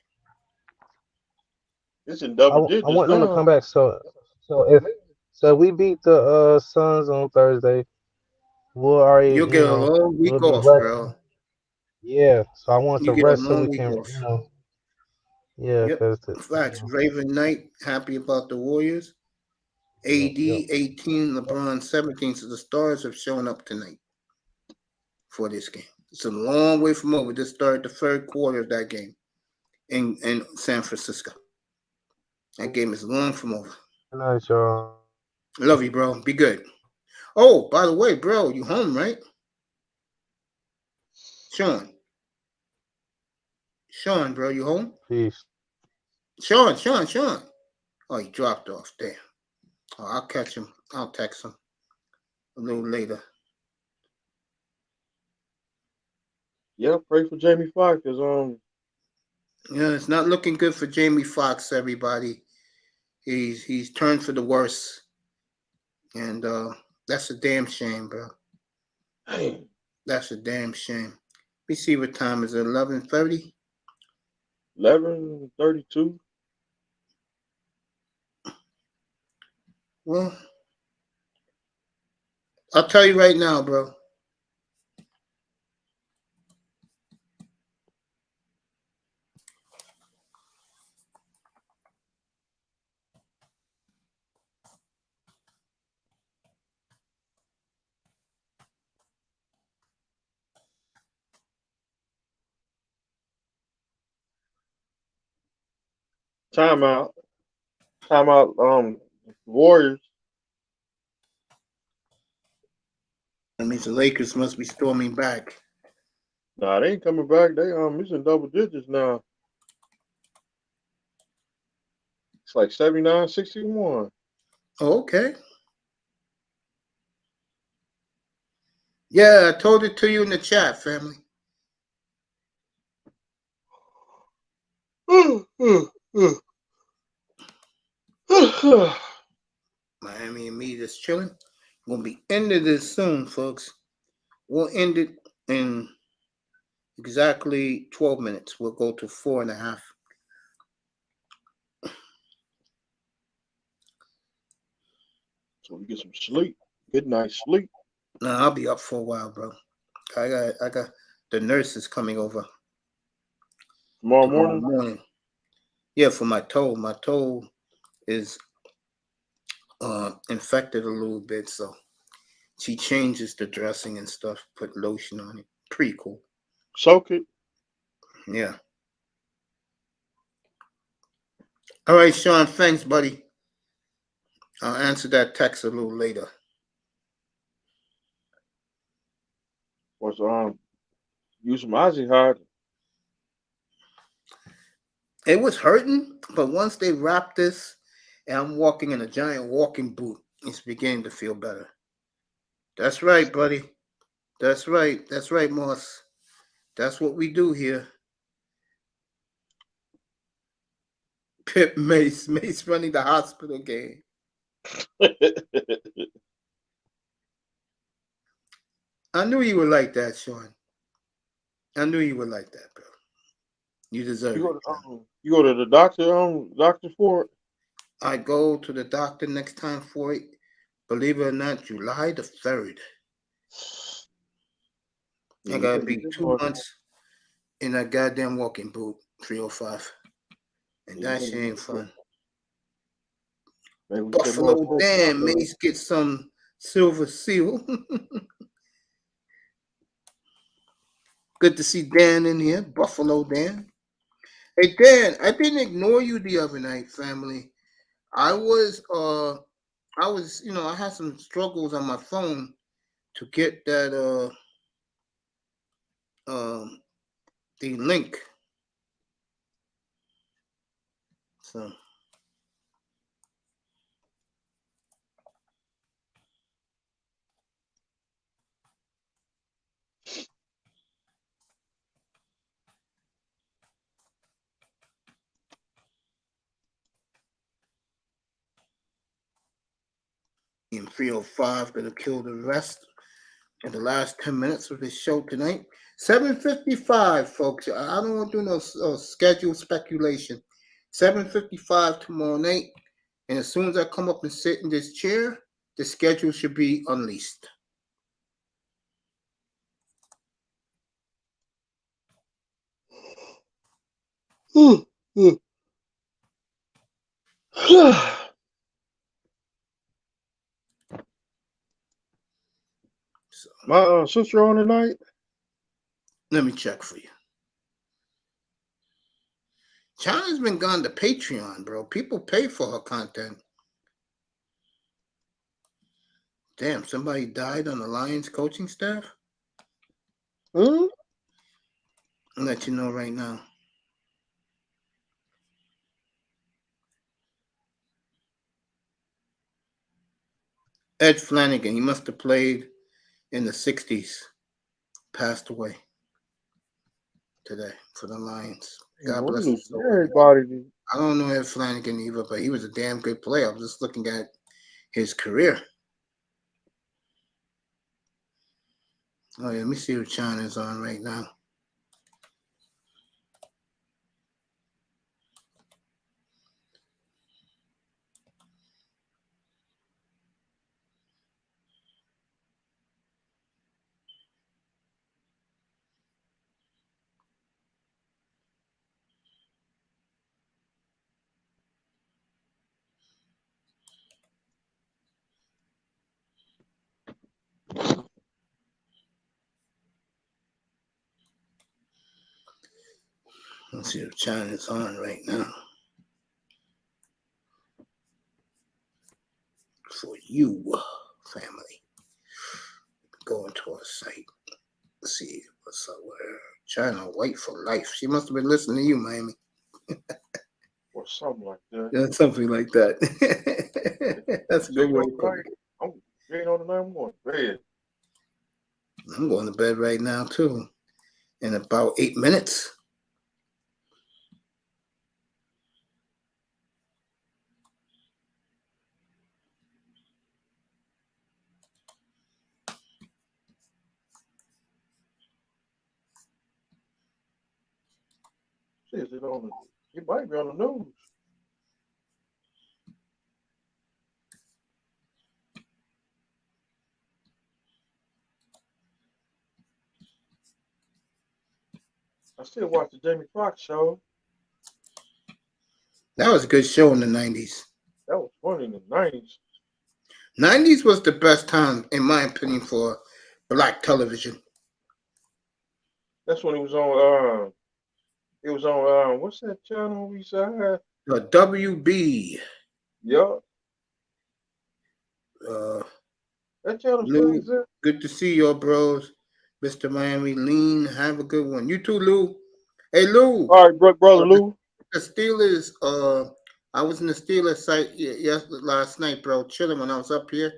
It's in double I digits want them to come now. back. So if we beat the Suns on Thursday, we'll already You'll get a long we'll week be off, rested. bro. Yeah, so I want You to get a rest so long we week can off. yeah, Yep. because Facts. Raven Knight happy about the Warriors. yep, AD 18, LeBron 17. So the stars have shown up tonight for this game. It's a long way from over. Just started the third quarter of that game in San Francisco. That game is long from over. good night, y'all. Love you, bro. Be good. Oh, by the way, bro, you home, right? Sean. Sean, bro, you home? Peace. Sean. Oh, he dropped off. Damn. Oh, I'll catch him. I'll text him a little later. Yeah, pray for Jamie Foxx, cause Yeah, it's not looking good for Jamie Foxx, everybody. He's turned for the worse. And that's a damn shame, bro. hey, That's a damn shame. We see what time is it, 11:30? 11:32. Well, I'll tell you right now, bro. Timeout. Timeout. Warriors. That means the Lakers must be storming back. Nah, they ain't coming back. They it's in double digits now. It's like 79-61. Oh, okay. Yeah, I told it to you in the chat, family. Miami and me just chilling. We're gonna be ending this soon, folks. We'll end it in exactly 12 minutes. We'll go to 4.5. So we get some sleep. Good night sleep. Nah, I'll be up for a while, bro. I got the nurses coming over Tomorrow tomorrow morning. morning. Yeah, for my toe. My toe is infected a little bit, so she changes the dressing and stuff, put lotion on it. Pretty cool. Soak it. Yeah. All right, Sean, thanks, buddy. I'll answer that text a little later. Was Use some Ozzy hard. It was hurting, but once they wrapped this, and I'm walking in a giant walking boot, it's beginning to feel better. That's right, buddy. That's right. That's right, Moss. That's what we do here. Pip Mace running the hospital game. I knew you would like that, Sean. I knew you would like that, bro. You deserve You it. you go to the doctor, doctor for it? I go to the doctor next time for it. Believe it or not, July the 3rd. Yeah, I you gotta better be get 2 going. months in that goddamn walking boot, 305. And Yeah, that you shit better ain't get fun. Maybe we take Buffalo motherfuckers Dan, out there. Mace get some silver seal. Good to see Dan in here, Buffalo Dan. Hey Dan, I didn't ignore you the other night, family. I was, I had some struggles on my phone to get that, the link. So. In 305, gonna kill the rest in the last 10 minutes of this show tonight. 7:55, folks. I don't want to do no schedule speculation. 7:55 tomorrow night, and as soon as I come up and sit in this chair, the schedule should be unleashed. So, My sister on tonight? let me check for you. China's been gone to Patreon, bro. People pay for her content. Damn, somebody died on the Lions coaching staff? Huh? I'll let you know right now. Ed Flanagan, he must have played in the 60s, passed away today for the Lions. God bless his soul. Everybody. I don't know Ed Flanagan either, but he was a damn good player. I was just looking at his career. Oh, yeah, let me see what China's on right now. Let's see if China's on right now. For you, family. Go into our site. Let's see what's up with her. China white for life. She must have been listening to you, Miami. Or something like that. Yeah, something like that. That's a good way to put it. I'm getting on the 911. Bed. I'm going to bed right now, too. In about 8 minutes. Is it on the? It might be on the news. I still watch the Jamie Foxx show. That was a good show in the 90s. That was funny in the 90s. 90s was the best time, in my opinion, for black television. That's when it was on. It was on. What's that channel we saw? The WB. Yeah. Uh, That channel still Lou, exists. good to see you, bros. Mr. Miami Lean, have a good one. You too, Lou. Hey, Lou. All right, brother Lou. The Steelers. I was in the Steelers site last night, bro, chilling when I was up here.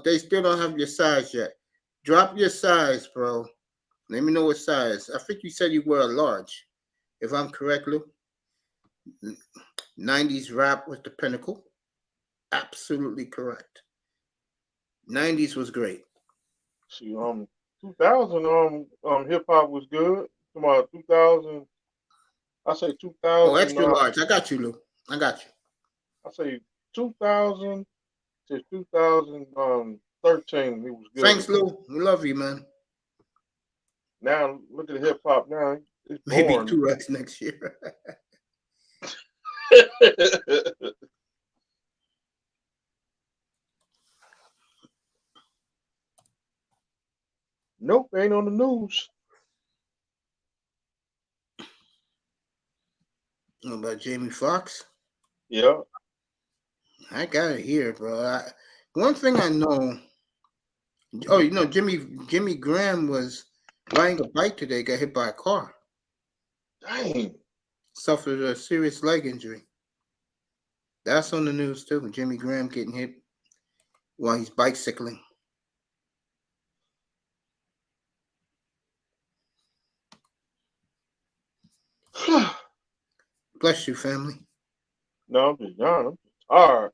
They still don't have your size yet. Drop your size, bro. Let me know what size. I think you said you were a large, if I'm correct, Lou. 90s rap was the pinnacle. Absolutely correct. 90s was great. See, 2000 hip hop was good. Come on, 2000. I say 2000. Oh, extra large. I got you, Lou. I got you. I say 2000 to 2013. It was good. Thanks, Lou. We love you, man. Now look at hip hop. Now it's Maybe boring. 2X next year. Nope, ain't on the news. What about Jamie Foxx? Yeah. I got it here, bro. One thing I know. Oh, you know, Jimmy Graham was riding a bike today, got hit by a car. Dang. Suffered a serious leg injury. That's on the news too. Jimmy Graham getting hit while he's bicycling. Bless you, family. No, I'm just young. All right.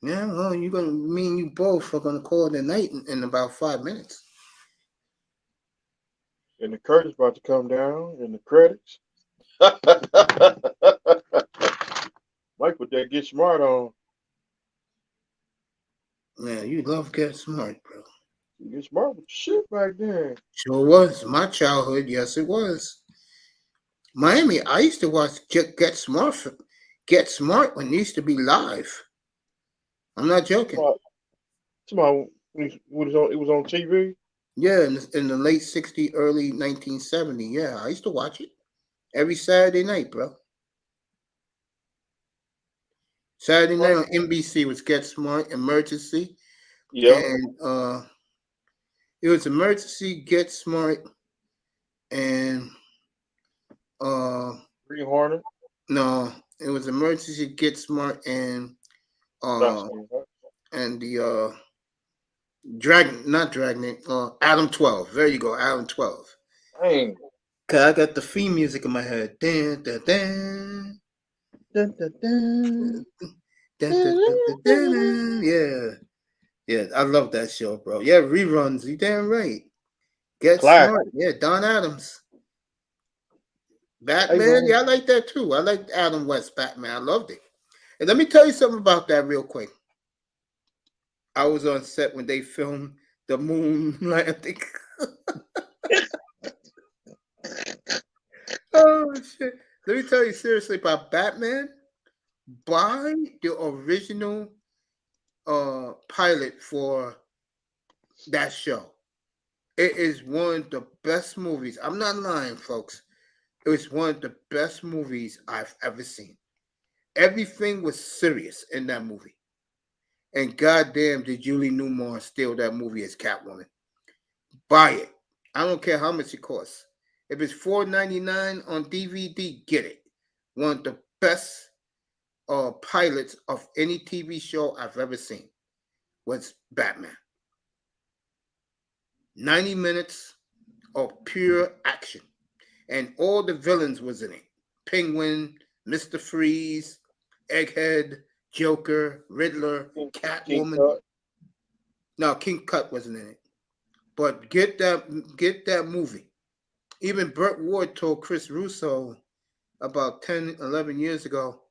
Yeah, well, me and you both are gonna call it a night in about 5 minutes. And the curtain's about to come down in the credits. Mike put that Get Smart on. Man, you love Get Smart, bro. Get Smart with shit back then. Sure was. My childhood, yes, it was. Miami, I used to watch Get Smart when it used to be live. I'm not joking. Tomorrow, it was on TV? Yeah, in the late 60s, early 1970. Yeah, I used to watch it every Saturday night, bro. Saturday night on NBC was Get Smart, Emergency. Yeah. And it was Emergency, Get Smart, and Green Hornet? No, it was Emergency, Get Smart, and the Adam 12. There you go, Adam 12. Dang. Cause I got the theme music in my head. Dun, dun, dun. Dun, dun, dun. Dun, dun, dun, dun, dun, dun. Yeah, I love that show, bro. Yeah, reruns. You damn right. Get Smart. Yeah, Don Adams. Batman. Yeah, I like that too. I like Adam West Batman. I loved it. And let me tell you something about that real quick. I was on set when they filmed the moon landing. Oh shit! Let me tell you seriously about Batman. Buy the original pilot for that show. It is one of the best movies. I'm not lying, folks. It was one of the best movies I've ever seen. Everything was serious in that movie. And goddamn, did Julie Newmar steal that movie as Catwoman? Buy it. I don't care how much it costs. If it's $4.99 on DVD, get it. One of the best pilots of any TV show I've ever seen was Batman. 90 minutes of pure action. And all the villains was in it. Penguin, Mr. Freeze, Egghead, Joker, Riddler, Catwoman. No, King Tut wasn't in it. But get that movie. Even Burt Ward told Chris Russo about 10, 11 years ago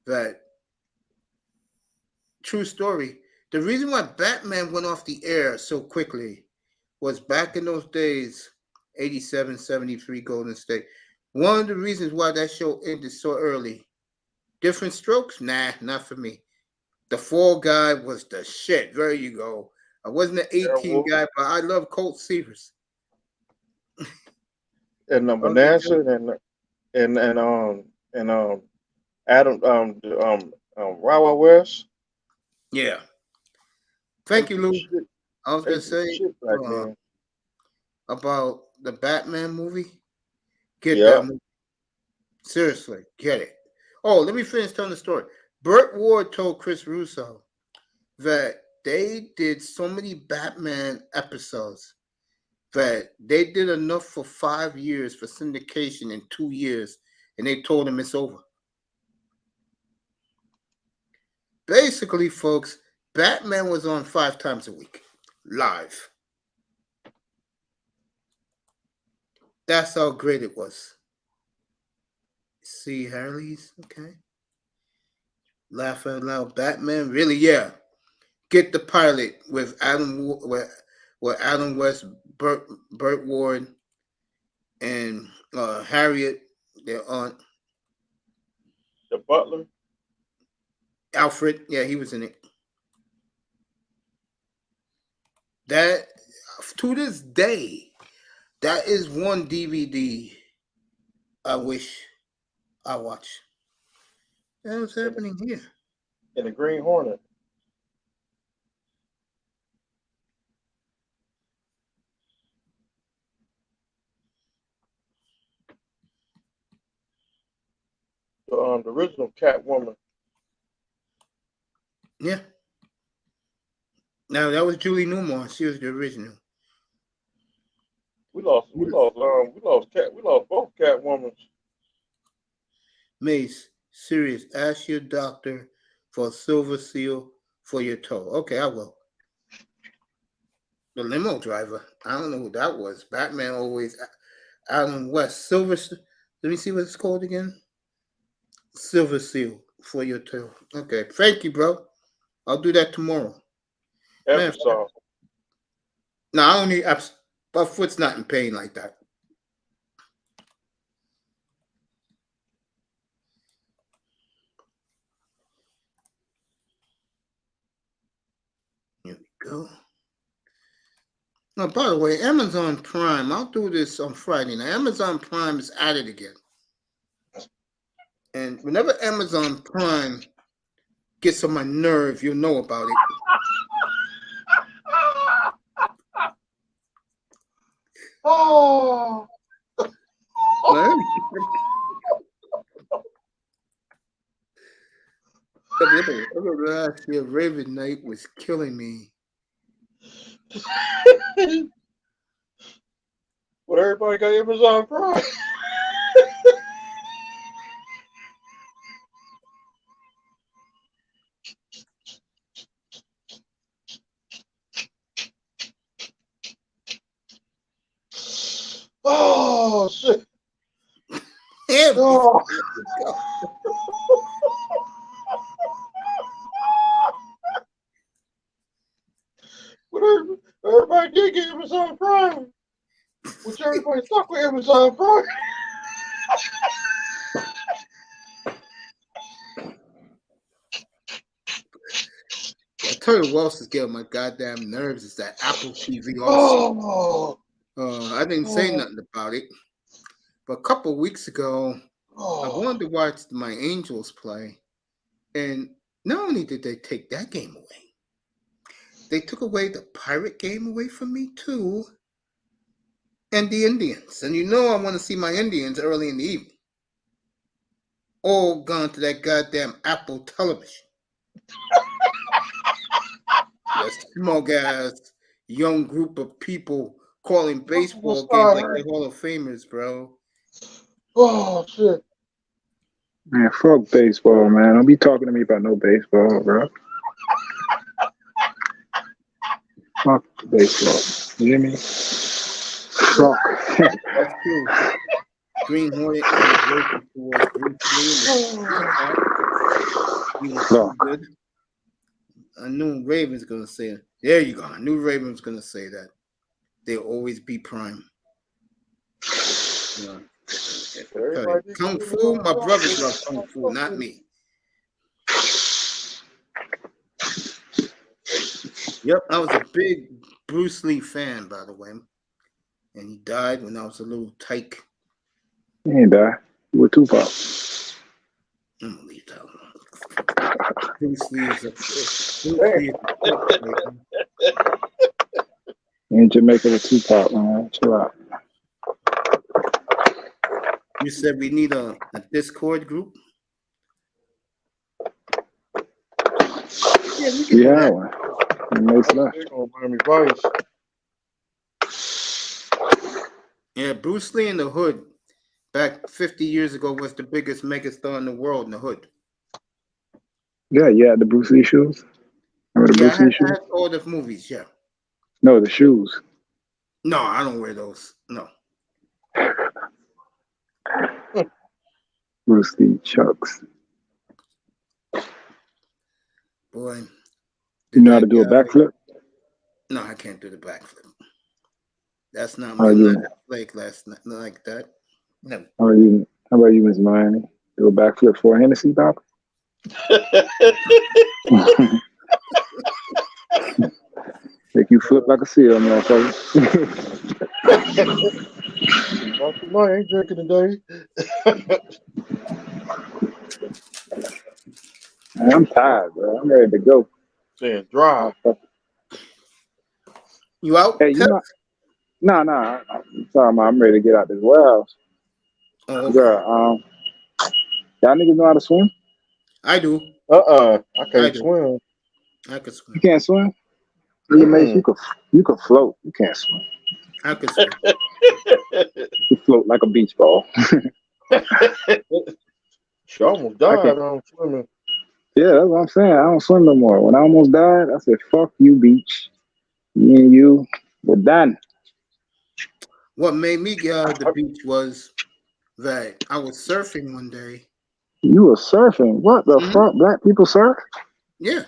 that, true story, the reason why Batman went off the air so quickly was back in those days, 87, 73 Golden State. One of the reasons why that show ended so early, Different Strokes? Nah, not for me. The Fall Guy was the shit. There you go. I wasn't an 18 guy, but I love Colt Seavers. And Bonanza and Adam Wild West. Yeah. Thank you, Lou. I was gonna say about the Batman movie, get Yeah. that movie. Seriously, get it. Oh, let me finish telling the story. Burt Ward told Chris Russo that they did so many Batman episodes that they did enough for 5 years for syndication in 2 years, and they told him it's over. Basically, folks, Batman was on 5 times a week, live. That's how great it was. See, Harley's okay. Laugh out loud, Batman. Really, yeah. Get the pilot with Adam West, Burt Ward, and Harriet, their aunt. The Butler. Alfred, yeah, he was in it. That, to this day, that is one DVD I wish I watched. What's happening here? And the Green Hornet. The original Catwoman. Yeah. Now that was Julie Newmar. She was the original. We lost both Catwomans. Mace, serious. Ask your doctor for a silver seal for your toe. Okay, I will. The limo driver. I don't know who that was. Batman always. Adam West. Silver. Let me see what it's called again. Silver seal for your toe. Okay, thank you, bro. I'll do that tomorrow. Episode. No, I don't need. My foot's not in pain like that. Here we go. Now, by the way, Amazon Prime. I'll do this on Friday. Now, Amazon Prime is at it again. And whenever Amazon Prime gets on my nerve, you'll know about it. Oh. Last year, Raven Knight was killing me. But everybody got Amazon Prime. Oh shit! Oh. But everybody did get Amazon Prime. Which everybody stuck with Amazon Prime. I tell you what else is getting my goddamn nerves is that Apple TV also. I didn't say nothing about it. But a couple of weeks ago, I wanted to watch my Angels play. And not only did they take that game away, they took away the Pirate game away from me too. And the Indians. And you know I want to see my Indians early in the evening. All gone to that goddamn Apple television. Yes, smug ass young group of people calling baseball games like they're Hall of Famers, bro. Oh shit. Man, fuck baseball, man. Don't be talking to me about no baseball, bro. Fuck baseball. You hear me? Fuck. That's true. Green Hornet is working towards Bruce Lee. He was so good. I knew Raven's gonna say it. There you go. I knew Raven was gonna say that. They'll always be prime. Yeah. Kung Fu, my brothers love Kung Fu, not me. Yep, I was a big Bruce Lee fan, by the way. And he died when I was a little tyke. He ain't die. You were Tupac. I'm gonna leave that alone. Bruce Lee is a In Jamaica with Tupac, man. Chill out. You said we need a Discord group. Yeah, we can do Yeah, that. one. It makes I'm sense. big on Miami Vice. Yeah, Bruce Lee in the Hood back 50 years ago was the biggest megastar in the world in the Hood. Yeah, you had the Bruce Lee shoes. Remember the Yeah, Bruce Lee I shoes? had all the movies. Yeah. No, the shoes. No, I don't wear those. No. Bruce Lee Chucks. Boy, You did know how to that do a guy? backflip? No, I can't do the backflip. That's not How me. about I'm not you? athletic last night like that. No. How about you, Miss Miami? Do a backflip for a Hennessy bottle? Make you flip like a seal, motherfucker. Not tonight. I ain't drinking today. Man, I'm tired, bro. I'm ready to go. Saying dry. You out? Hey, you know, nah. I'm talking about I'm ready to get out this warehouse. Oh, okay. Girl, y'all niggas know how to swim? I do. I I can't do. swim. I could swim. You can't swim? You could float. You can't swim. I could swim. You float like a beach ball. She almost I died can't. on swimming. Yeah, that's what I'm saying. I don't swim no more. When I almost died, I said, fuck you, beach. Me and you, we're done. What made me get out of the beach was that I was surfing one day. You were surfing. What the Mhm. fuck? Black people surf? Yeah,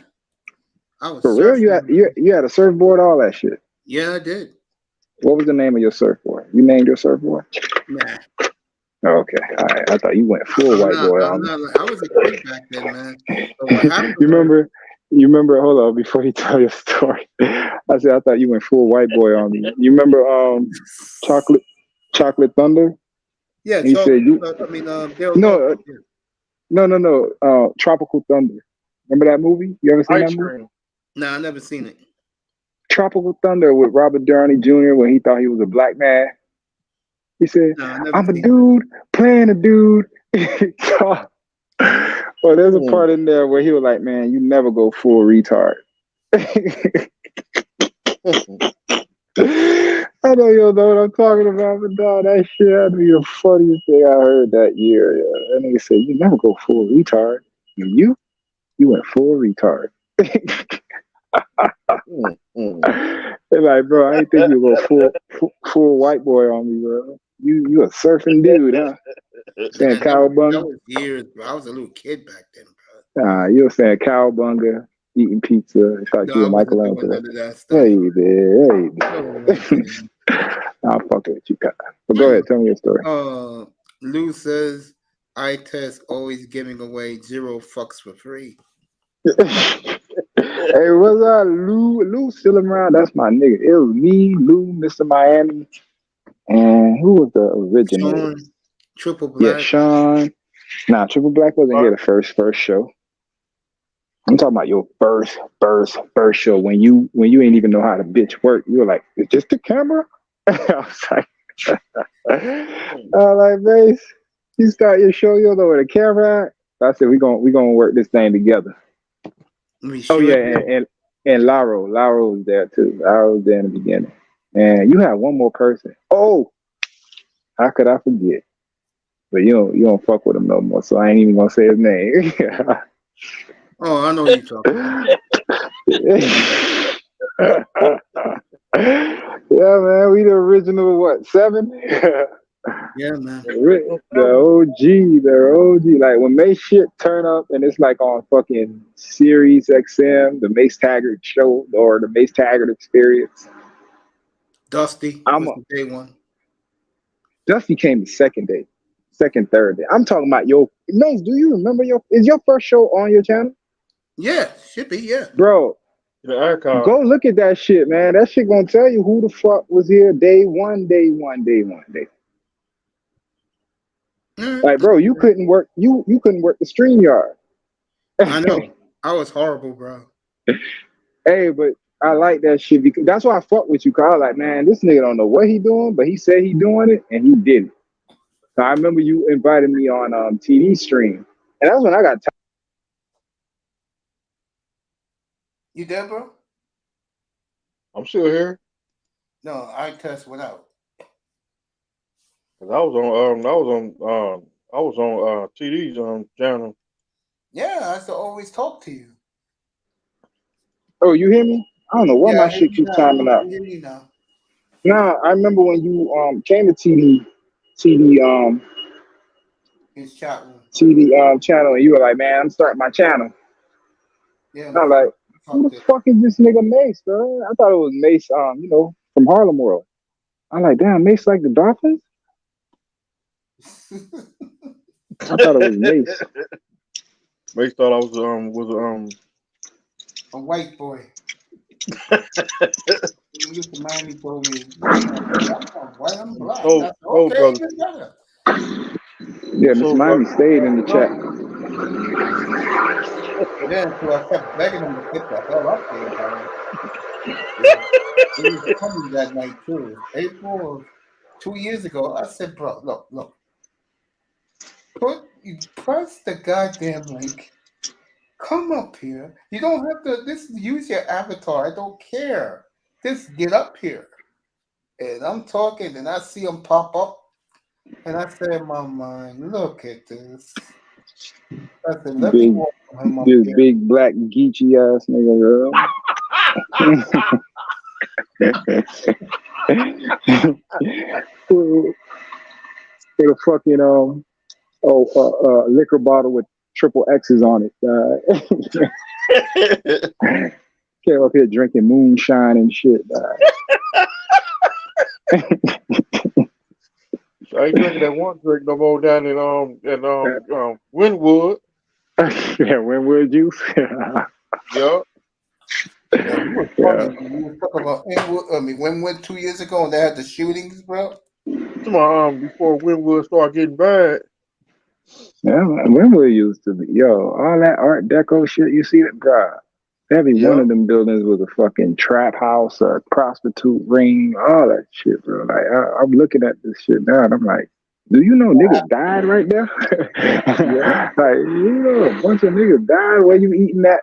I was For real? surfing. You had a surfboard, all that shit. Yeah, I did. What was the name of your surfboard? You named your surfboard? Nah, Oh, okay. All right. I thought you went full white boy on me. I was a kid back then, man. But what happened? You remember, hold on, before you tell your story. I said I thought you went full white boy on me. You remember Chocolate Thunder? Yeah, He said you no. no, Tropical Thunder. Remember that movie? You ever seen that Ice movie? cream. No, I never seen it. Tropical Thunder with Robert Downey Jr. when he thought he was a black man. He said, No, I never I'm a seen dude playing a dude. Well, there's a part in there where he was like, man, you never go full retard. I know you don't know what I'm talking about, but dog, that shit had to be the funniest thing I heard that year. Yeah. That nigga said, you never go full retard. And you went full retard. They're like, bro, I ain't think you would go full white boy on me, bro. You a surfing dude, huh? Saying That cowabunga? was years, bro. I was a little kid back then, bro. You were saying cowabunga, eating pizza. I thought No, you I were wasn't doing Michelangelo. none of that stuff. Yeah, you did. No, I I'm fucking with you, Kyle. But go ahead, tell me your story. Lou says, I test always giving away 0 fucks for free. Hey, what's up, Lou? Lou still around? That's my nigga. It was me, Lou, Mr. Miami, and who was the original? Sean, Triple Black. Yeah, Sean. Nah, Triple Black wasn't here the first show. I'm talking about your first show when you ain't even know how the bitch work. You were like, is this the camera? I was like, Bass, you start your show, you don't know where the camera at? I said, we gonna work this thing together. Oh yeah, and Laro was there too. Laro was there in the beginning. And you had one more person. Oh, how could I forget? But you don't fuck with him no more, so I ain't even gonna say his name. Oh, I know what you're talking about. Yeah, man, we the original 7? Yeah, man. The OG. Like when Mace shit turn up and it's like on fucking Sirius XM, the Mace Taggart show or the Mace Taggart Experience. Dusty was the day one. Dusty came the second, third day. I'm talking about Mace, do you remember is your first show on your channel? Yeah, should be, yeah. Bro, go look at that shit, man. That shit gonna tell you who the fuck was here day one. Like, bro, you couldn't work. You couldn't work the StreamYard. I know. I was horrible, bro. Hey, but I like that shit because that's why I fuck with you. Cause I was like, man, this nigga don't know what he doing, but he said he doing it and he did it. So I remember you invited me on TD stream, and that's when I got tired. You there, bro? I'm still here. No, I test went out. Cause I was on TD's channel. Yeah, I used to always talk to you. Oh, you hear me? I don't know why Yeah, my I hear shit you keeps now. timing out. I hear you now. Nah, I remember when you came to TD His chat room. channel, and you were like, man, I'm starting my channel. Yeah, I'm man. like, who Talk the to fuck is this nigga Mace, bro? I thought it was Mace, from Harlem World. I'm like, damn, Mace like the Dolphins? I thought it was Mace. Mace thought I was a white boy. He used to Miami told me, I'm not white, I'm black. Oh, That's oh, okay, brother. even better. Yeah, Miss So, Miami stayed in the chat. Yeah, so I kept begging him to get the hell up there, bro. Yeah. It was funny that night too. April of 2 years ago, I said, bro, look. Press the goddamn link. Come up here. You don't have to use your avatar. I don't care. Just get up here. And I'm talking, and I see him pop up. And I say in my mind, look at this. I said, let me walk him up This here. big black geeky ass nigga, bro. With a fucking liquor bottle with triple X's on it. Came up here drinking moonshine and shit. I ain't drinking that one drink no more down in Wynwood. Yeah, Wynwood juice. Yeah. Yeah, you were funny. You were talking about Wynwood 2 years ago, and they had the shootings, bro. Tomorrow, before Wynwood started getting bad. Yeah, Wynwood used to be, all that Art Deco shit. You see that, bro? Every one of them buildings was a fucking trap house, a prostitute ring, all that shit, bro. Like I'm looking at this shit now, and I'm like, do you know niggas died right there? Like, a bunch of niggas died while you eating that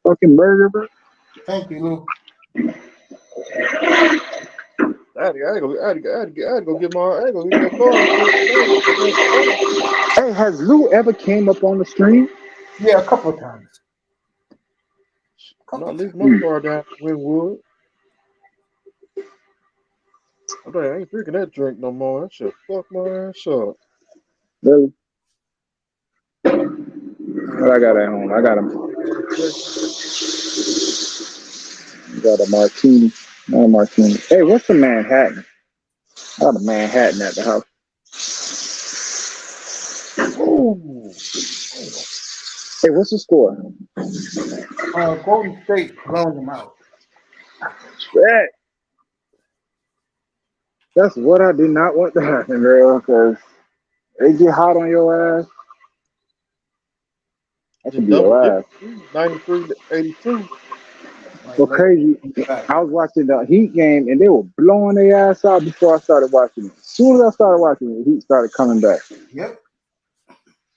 fucking burger, bro. Thank you, Lou. I had to go get that car. Hey, has Lou ever came up on the stream? Yeah, a couple of times. Not leave my car down Wynwood. I ain't drinking that drink no more. That shit fuck my ass up. Really? What I got at home? I got a martini. Not a martini. Hey, what's the Manhattan? I got a Manhattan at the house. Ooh. Hey, what's the score? Golden State blowing them out. Shit. That's what I did not want to happen, bro, because they get hot on your ass. That should be your ass. 93-82. So crazy. I was watching the Heat game, and they were blowing their ass out before I started watching it. As soon as I started watching it, the Heat started coming back. Yep.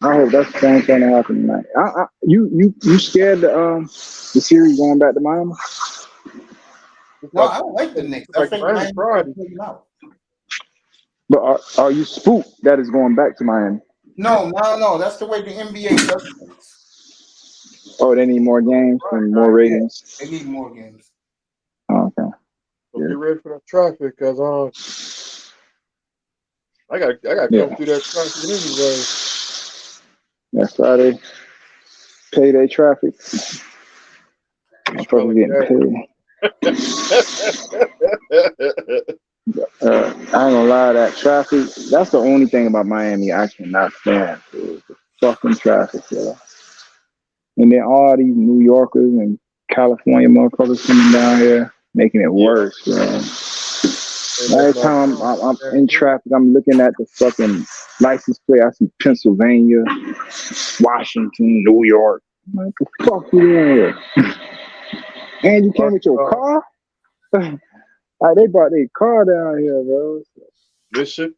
I hope that's the same thing to happen tonight. You scared the series going back to Miami? No, I don't like the Knicks. I think Miami will take them out. But are you spooked that it's going back to Miami? No. That's the way the NBA does things. Oh, they need more games and more ratings. They need more games. Oh, okay. So get ready for that traffic, cause I gotta come through that traffic anyway. That's Friday. Payday traffic. I'm supposed to get paid. I ain't gonna lie, that traffic, that's the only thing about Miami I cannot stand. Is the fucking traffic, yo. And then all these New Yorkers and California motherfuckers coming down here, making it worse, yo. Every time I'm in traffic, I'm looking at the fucking license plate. I see Pennsylvania, Washington, New York. I'm like, what the fuck you doing here? And you came with your car? Like, they brought their car down here, bro. Listen.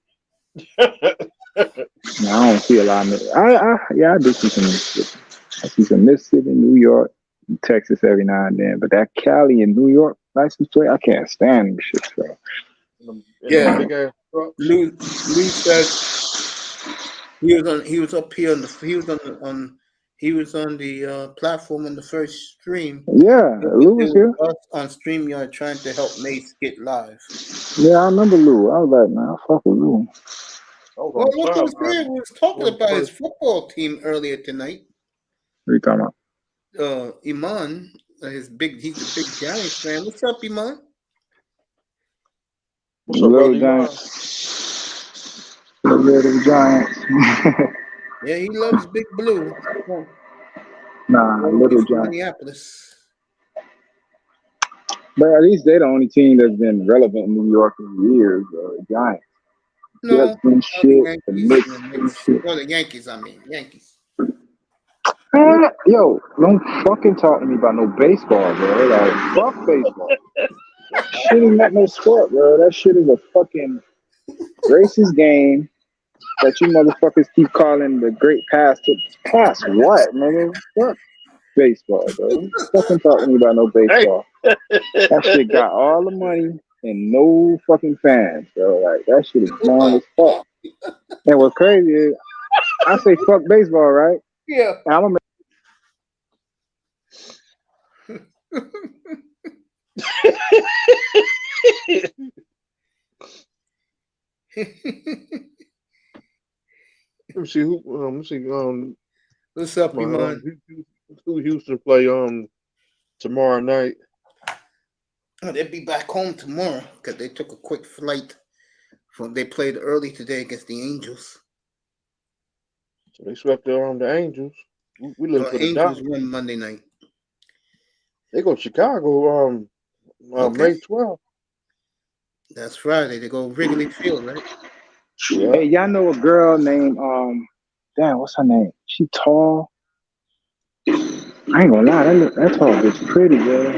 No, I don't see a lot of it. I do see some Mississippi. I see some Mississippi, New York, and Texas every now and then. But that Cali and New York license plate, I can't stand them shit, bro. Yeah. Big ass trucks. Lou said he was up here on the platform on the first stream. Yeah, Lou was here. Us on StreamYard trying to help Mace get live. Yeah, I remember Lou. I was like, man, fuck with Lou. Well, look who's here. We was talking about his football team earlier tonight. What are you talking about? Iman, he's a big Giants fan. What's up, Iman? What's up, Little brother? Giants. Little Giants. Yeah, he loves Big Blue. Nah, Little Giants. Minneapolis. But at least they're the only team that's been relevant in New York in years. Giants. No, the Yankees. I mean, Yankees. Yo, don't fucking talk to me about no baseball, bro. Like, fuck baseball. Shit is not no sport, bro. That shit is a fucking racist game that you motherfuckers keep calling the great pass to pass. What, nigga? Fuck baseball, bro. Don't fucking talk to me about no baseball. That shit got all the money and no fucking fans, bro. Like, that shit is long as fuck. And what's crazy is, I say fuck baseball, right? Yeah. I'm gonna Let me see who. What's up, Iman? Who Houston play tomorrow night? Oh, they'll be back home tomorrow because they took a quick flight. They played early today against the Angels. So they swept the Angels. We look for the Angels won Monday night. They go to Chicago May 12th. That's Friday. They go Wrigley Field, right? Yeah. Hey, y'all know a girl named damn, what's her name? She tall. I ain't gonna lie, that tall bitch pretty, girl.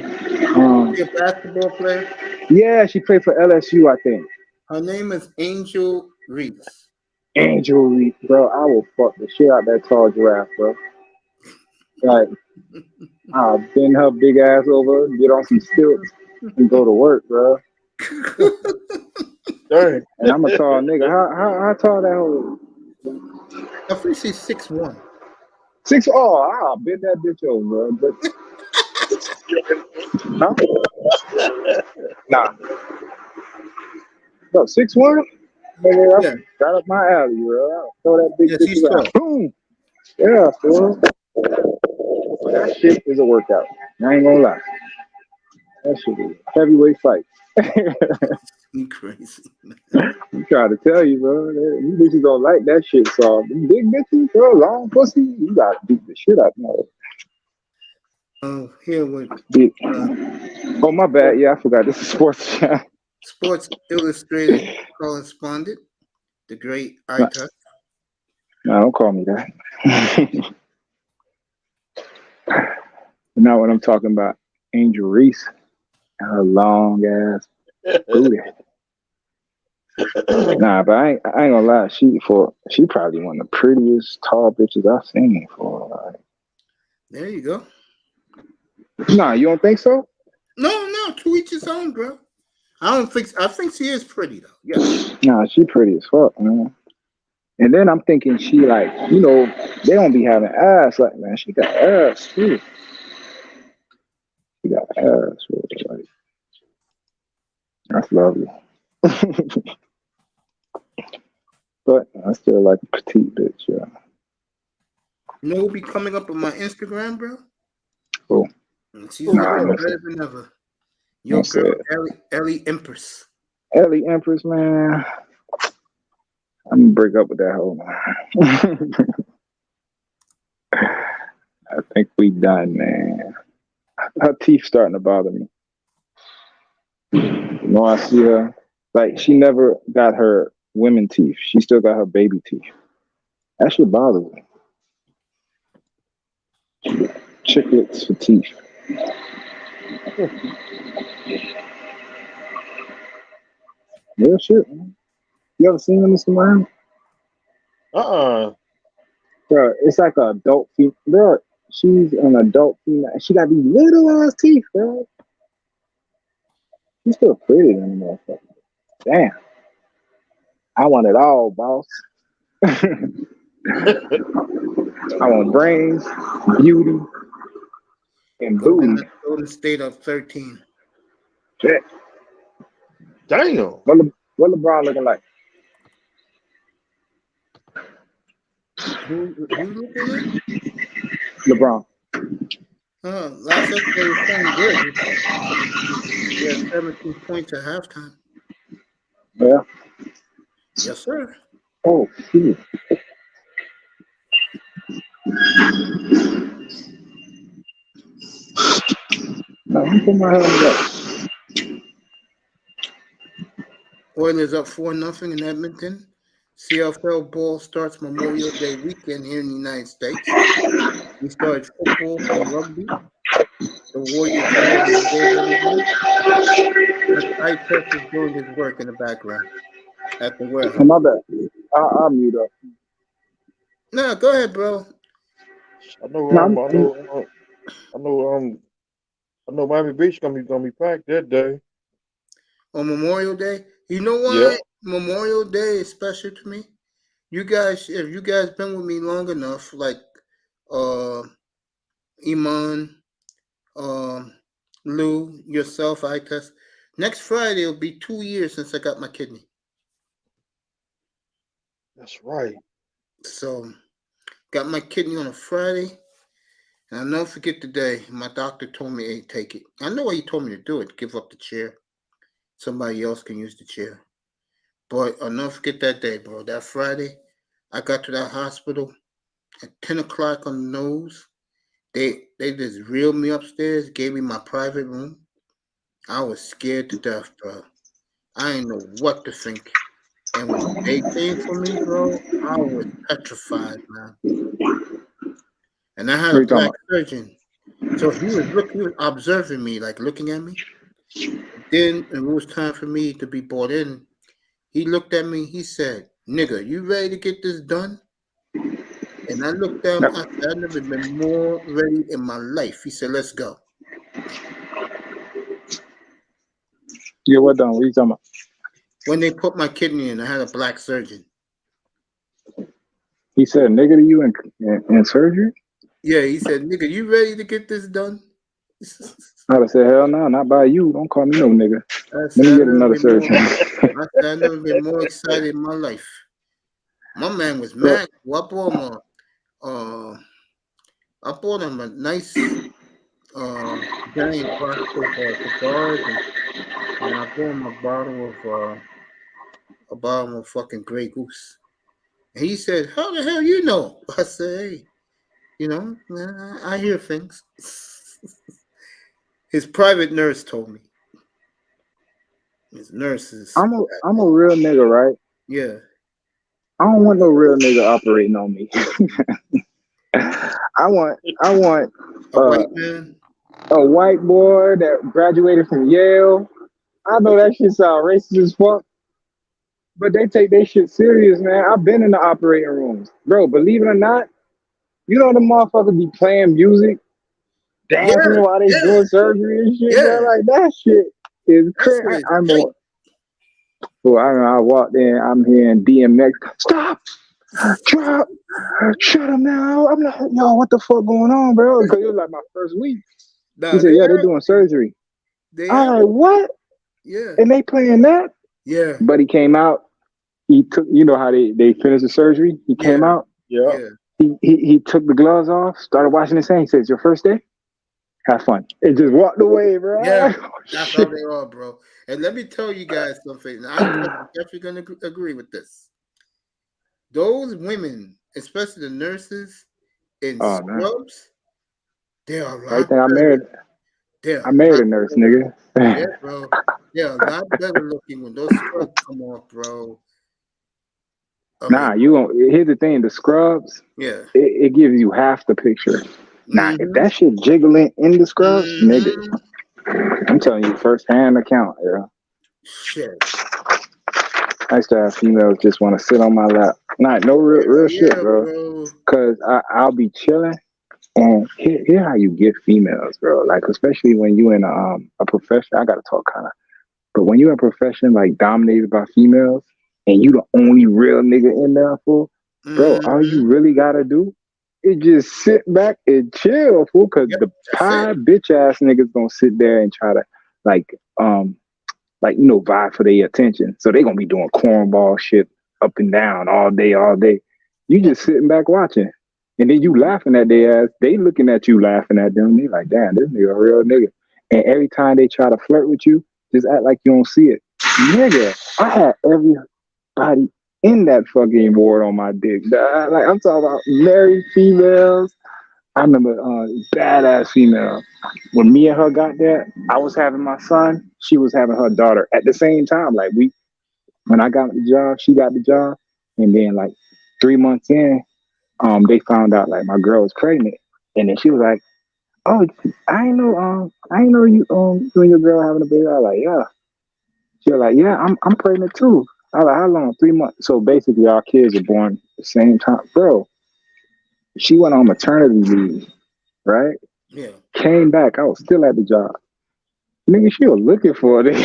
She a basketball player? Yeah, she played for LSU, I think. Her name is Angel Reese. Angel Reese, bro. I will fuck the shit out that tall giraffe, bro. Like, I'll bend her big ass over, get on some stilts, and go to work, bro. Dang. And I'm a tall nigga. How tall that hoe is? I think she's 6'1". 6'? Oh, I'll bend that bitch over, bro. Huh? Nah. No, 6'1"? Nigga, yeah. Right up my alley, bro. I'll throw that big bitch around. Boom. Yeah, bro. That shit is a workout. I ain't gonna lie. That shit is a heavyweight fight. You crazy, man. I'm trying to tell you, bro. You bitches don't like that shit, so them big bitches, bro, long pussy, you gotta beat the shit out of them. Oh, here with oh, my bad. Yeah, I forgot. This is Sports Channel. Sports Illustrated correspondent, the great Ita. No, don't call me that. Not what I'm talking about. Angel Reese and her long ass booty. Nah, but I ain't gonna lie. She probably one of the prettiest tall bitches I've seen for. There you go. Nah, you don't think so? No, to each his own, bro. I think she is pretty though. Yeah. Nah, she pretty as fuck, man. And then I'm thinking she like, they don't be having ass like, man. She got ass too. She got ass. Like, that's lovely. But I still like a petite bitch, yeah. You know who'll be coming up on my Instagram, bro? Cool. She's looking better than ever. Your girl, Ellie Empress. Ellie Empress, man. I'm gonna break up with that hoe, man. I think we done, man. Her teeth starting to bother me. I see her. Like, she never got her women teeth. She still got her baby teeth. That shit bothers me. Chiclets for teeth. Real shit, man. You ever seen Mr. Miami? Bro, it's like an adult female. Bro, she's an adult female. She got these little ass teeth, bro. She's still pretty than the motherfucker. Damn. I want it all, boss. I want brains, beauty, and booty. Golden State of 13. Shit. Damn. What LeBron looking like? Who looking at? LeBron. Last episode was playing good. He had 17 points at halftime. Yeah. Yes, sir. Oh, shit. No, I'm putting my helmet up. Oilers up 4-0 in Edmonton. CFL ball starts Memorial Day weekend here in the United States. We started football and rugby. The Warriors I test is doing his work in the background at the warehouse. My bad. I'll mute up. No, go ahead, bro. I know Miami Beach gonna be packed that day. On Memorial Day, you know why Yeah. Memorial Day is special to me? You guys, if you guys been with me long enough, like Iman, Lou, yourself, I test. Next Friday it'll be 2 years since I got my kidney. That's right. So got my kidney on a Friday. And I'll never forget the day my doctor told me, hey, take it. I know why he told me to do it, give up the chair. Somebody else can use the chair. But I'll never forget that day, bro. That Friday, I got to that hospital at 10 o'clock on the nose. They just reeled me upstairs, gave me my private room. I was scared to death, bro. I didn't know what to think. And when they came for me, bro, I was petrified, man. And I had a black surgeon. So he was observing me, like looking at me. Then when it was time for me to be brought in, he looked at me, he said, nigga, you ready to get this done? And I looked at him, I said, I've never been more ready in my life. He said, let's go. Yeah, what done? What are you talking about? When they put my kidney in, I had a black surgeon. He said, nigga to you in surgery? Yeah, he said, nigga, you ready to get this done? I'd have said, hell no, not by you. Don't call me no nigga. Let me get another surgeon. I said, I've never been more excited in my life. My man was mad. Well, I bought him a nice giant box of cigars, and I bought him a bottle of fucking Grey Goose. And he said, how the hell you know? I said, hey, you know, I hear things. His private nurse told me. His nurse is. I'm a real nigga, right? Yeah. I don't want no real nigga operating on me. I want a white man, a white boy that graduated from Yale. I know that shit sound racist as fuck, but they take their shit serious, man. I've been in the operating rooms, bro. Believe it or not, you know the motherfuckers be playing music, dancing while they doing surgery and shit. Yeah. Like that shit is crazy. I walked in. I'm hearing DMX. Stop. Drop. Shut him now. I'm like, yo, what the fuck going on, bro? Because it was like my first week. He said, yeah, they're doing surgery. I'm like, what? Yeah. And they playing that? Yeah. But he came out. He took, you know how they finished the surgery? He came out. Yeah. He took the gloves off, started washing his hands. He said, it's your first day? Have fun. And just walked away, bro. Yeah, that's how they are, bro. And let me tell you guys something. I'm definitely going to agree with this. Those women, especially the nurses in scrubs, they are a lot better. I married a nurse, nigga. Yeah, bro. They're a lot better looking when those scrubs come off, bro. Here's the thing, the scrubs, it gives you half the picture. Now, if that shit jiggling in the scrubs, nigga, I'm telling you, first-hand account, yeah. Shit. I used to have females just want to sit on my lap. No real shit, Yeah, bro. bro. Cause I'll be chilling, and here how you get females, bro. Like especially when you in a profession. I gotta talk kind of, but when you're in a profession like dominated by females, and you the only real nigga in there, fool, bro. All Mm-hmm. you really gotta do is just sit back and chill, fool. Cause Yep, the that's it. pie bitch ass niggas gonna sit there and try to like vie for their attention. So they gonna be doing cornball shit up and down all day, all day. You just sitting back watching. And then you laughing at their ass. They looking at you laughing at them. They like, damn, this nigga a real nigga. And every time they try to flirt with you, just act like you don't see it. Nigga, I had everybody in that fucking ward on my dick. Like I'm talking about married females. I remember badass female. When me and her got there, I was having my son. She was having her daughter at the same time. Like when I got the job, she got the job, and then like 3 months in, they found out like my girl was pregnant, and then she was like, "Oh, I ain't know you you and your girl having a baby." I was like, "Yeah." She was like, "Yeah, I'm pregnant too." I was like, "How long?" 3 months. So basically, our kids are born at the same time, bro. She went on maternity leave, right? Yeah. Came back. I was still at the job. Nigga, she was looking for it.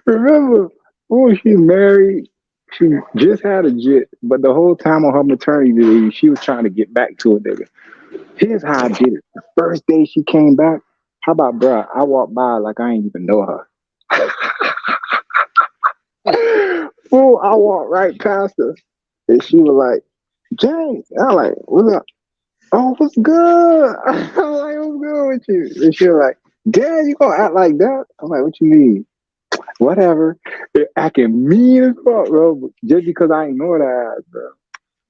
Remember, when she married, she just had a jit, but the whole time on her maternity leave, she was trying to get back to a nigga. Here's how I did it. The first day she came back, how about, bruh, I walked by like I ain't even know her. Fool, I walked right past her, and she was like, James. I was like, what's up? Oh, what's good? I was like, what's good with you? And she was like, Dad, you gonna act like that? I'm like, what you mean? Whatever. It acting mean as fuck, bro. Just because I ignore that ass, bro.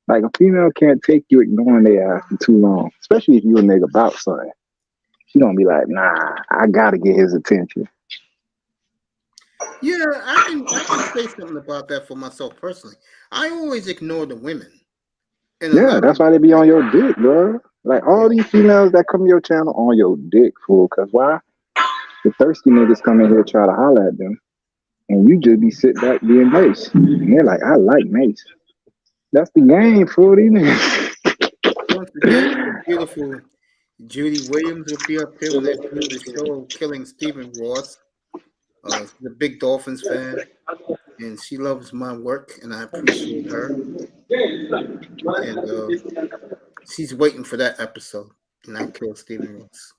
Like a female can't take you ignoring their ass for too long, especially if you a nigga about something. She gonna be like, nah, I gotta get his attention. Yeah, I can say something about that for myself personally. I always ignore the women. Yeah, that's why they be on your dick, bro. Like all these females that come to your channel on your dick, fool. Cause why? The thirsty niggas come in here try to holler at them, and you just be sitting back being Mace. And they're like, I like Mace. That's the game, fool. These niggas. Don't forget the beautiful Judy Williams will be up here when they do the show of Killing Stephen Ross. She's a big Dolphins fan, and she loves my work, and I appreciate her. And she's waiting for that episode, and I kill Stephen Ross.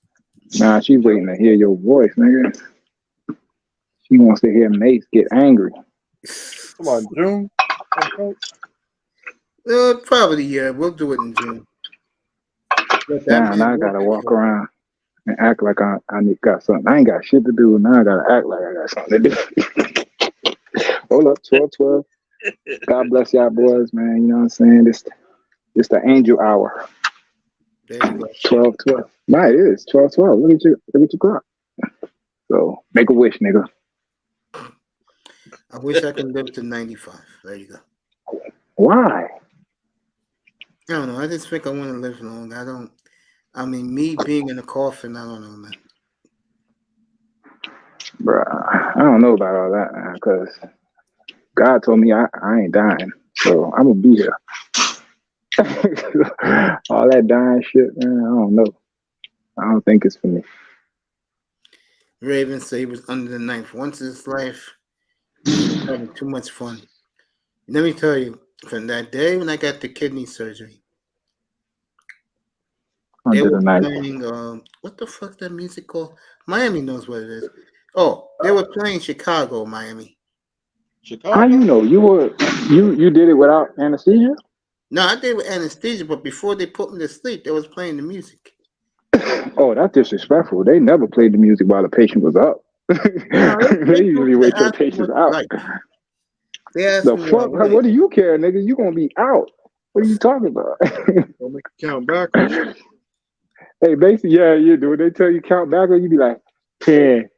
Nah, she's waiting to hear your voice, nigga. She wants to hear Mace get angry. Come on, June. Probably, yeah. We'll do it in June. Damn, now I gotta walk around and act like I got something. I ain't got shit to do. Now I gotta act like I got something to do. Hold up, 12-12. God bless y'all boys, man. You know what I'm saying? This the angel hour. There you go. 12-12. Nah, it is 12-12. Look at your clock. So make a wish, nigga. I wish I could live to 95. There you go. Why? I don't know. I just think I want to live long. Me being in a coffin, I don't know, man. Bruh, I don't know about all that, man, because God told me I ain't dying. So I'm going to be here. All that dying shit, man, I don't know. I don't think it's for me. Raven said he was under the knife once in his life. He was having too much fun. Let me tell you, from that day when I got the kidney surgery, they were playing, what the fuck that music called? Miami knows what it is. Oh, they were playing Chicago, Miami. Chicago? How you know? You did it without anesthesia? No, I did it with anesthesia, but before they put me to sleep, they was playing the music. Oh, that's disrespectful. They never played the music while the patient was up. No, they usually wait till the patient's out. Like. They asked The me fuck? What do you care, nigga? You gonna be out. What are you talking about? Don't make a count back. Hey, basically, yeah, you do. They tell you count backwards, you be like, 10.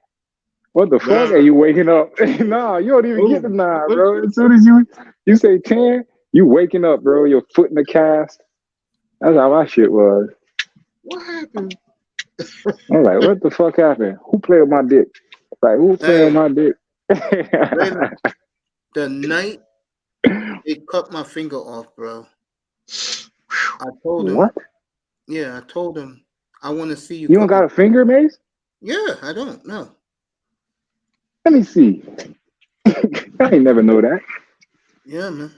What the fuck are you waking up? Nah, you don't even get the 9, bro. As soon as you say 10, you waking up, bro. Your foot in the cast. That's how my shit was. What happened? I'm like, what the fuck happened? Who played with my dick? Like, who played with Hey, my dick? Raven, the night they cut my finger off, bro, I told him, What? I told him, I want to see you You don't cut my got a finger, Mace? Yeah, I don't know. Let me see. I ain't never know that. Yeah, man.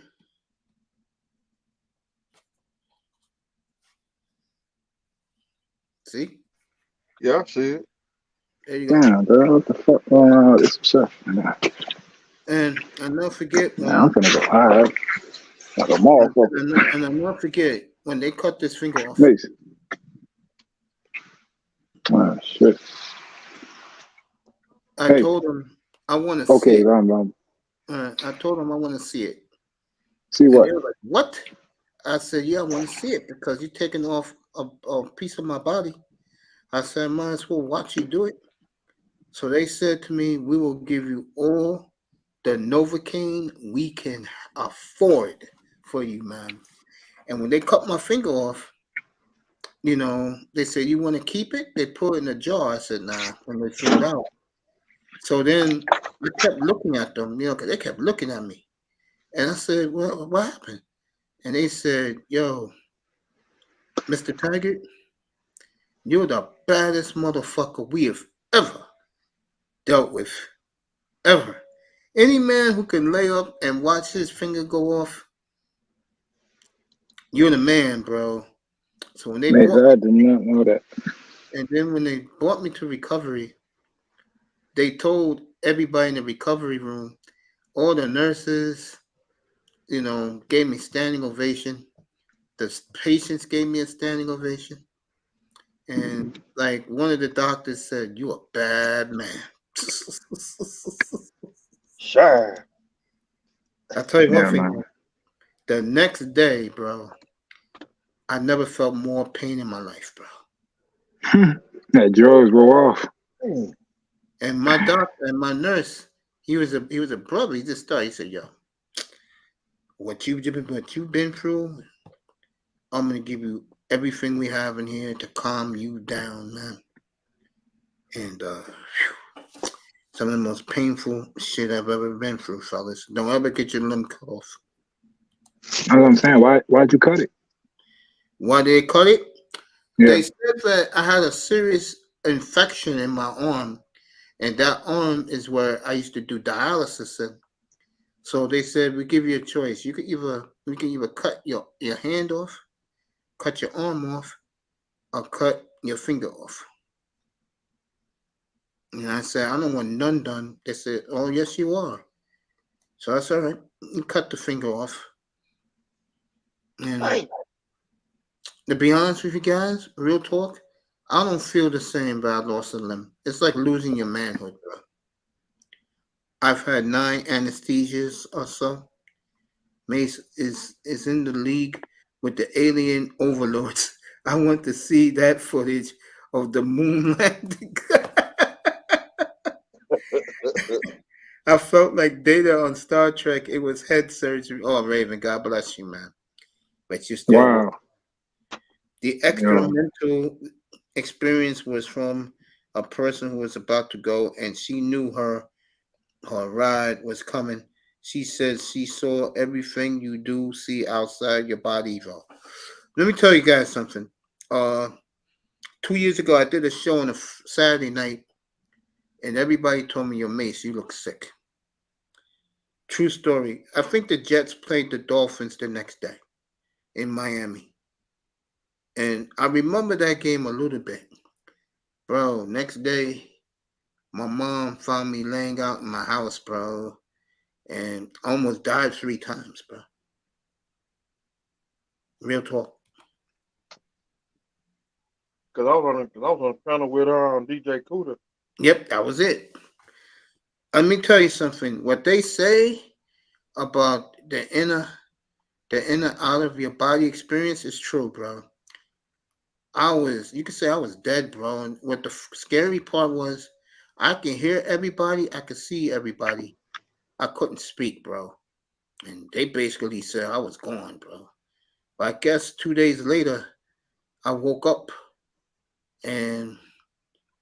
See? Yeah, I see it. There you go. Damn, bro, what the fuck going on with this stuff? Nah, And I'll never forget I'm when, finna go high up like a motherfucker. and I'll never forget when they cut this finger off. Mace. Oh, shit. I Hey, told him I want to see okay, it. I I told him I want to see it. see And what? they were like, what? I said, yeah, I want to see it because you're taking off a piece of my body. I said, I might as well watch you do it. So they said to me, we will give you all the Novocaine we can afford for you, man. And when they cut my finger off, they said, you want to keep it? They put it in a jar. I said, nah, and they threw it out. So then I kept looking at them, because they kept looking at me. And I said, well, what happened? And they said, yo, Mr. Tiger, you're the baddest motherfucker we have ever dealt with. Ever. Any man who can lay up and watch his finger go off, you're the man, bro. So when they Mace, brought I did not know that. and then when they brought me to recovery, they told everybody in the recovery room, all the nurses, gave me standing ovation. The patients gave me a standing ovation. And like one of the doctors said, you a bad man. Sure. I'll tell you one Yeah, thing, man. bro. The next day, bro, I never felt more pain in my life, bro. That drugs wore off. And my doctor and my nurse, he was a brother. He just started. He said, "Yo, what you've been through, I'm gonna give you everything we have in here to calm you down, man." And some of the most painful shit I've ever been through, fellas. Don't ever get your limb cut off. That's what I'm saying. Why'd you cut it? Why they cut it? Yeah. They said that I had a serious infection in my arm, and that arm is where I used to do dialysis in. So they said we give you a choice. You can either cut your hand off, cut your arm off, or cut your finger off. And I said, I don't want none done. They said, oh yes you are. So I said, all right, you cut the finger off. And to be honest with you guys, real talk, I don't feel the same, but I lost a limb. It's like losing your manhood, bro. I've had 9 anesthesias or so. Mace is in the league with the alien overlords. I want to see that footage of the moon landing. I felt like Data on Star Trek. It was head surgery. Oh, Raven, God bless you, man. But you still Wow. the Yeah. experimental experience was from a person who was about to go, and she knew her ride was coming. She said she saw everything you do see outside your body, though. Let me tell you guys something. 2 years ago, I did a show on a Saturday night, and everybody told me, "Yo, Mace, you look sick." True story. I think the Jets played the Dolphins the next day in Miami, and I remember that game a little bit, bro. Next day, my mom found me laying out in my house, bro, and almost died 3 times, bro. Real talk. Cause I was on a panel with DJ Cuda. Yep, that was it. Let me tell you something. What they say about the inner out of your body experience is true, bro. You could say I was dead, bro. And what the scary part was, I can hear everybody, I could see everybody. I couldn't speak, bro. And they basically said I was gone, bro. But I guess 2 days later, I woke up and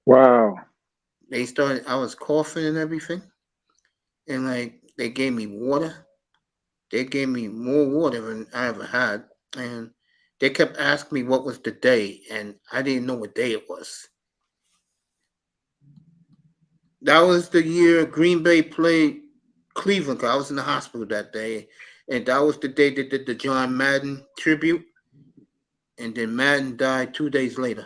Wow. I was coughing and everything, and like they gave me water. They gave me more water than I ever had, and they kept asking me what was the day, and I didn't know what day it was. That was the year Green Bay played Cleveland. 'Cause I was in the hospital that day, and that was the day they did the John Madden tribute, and then Madden died 2 days later.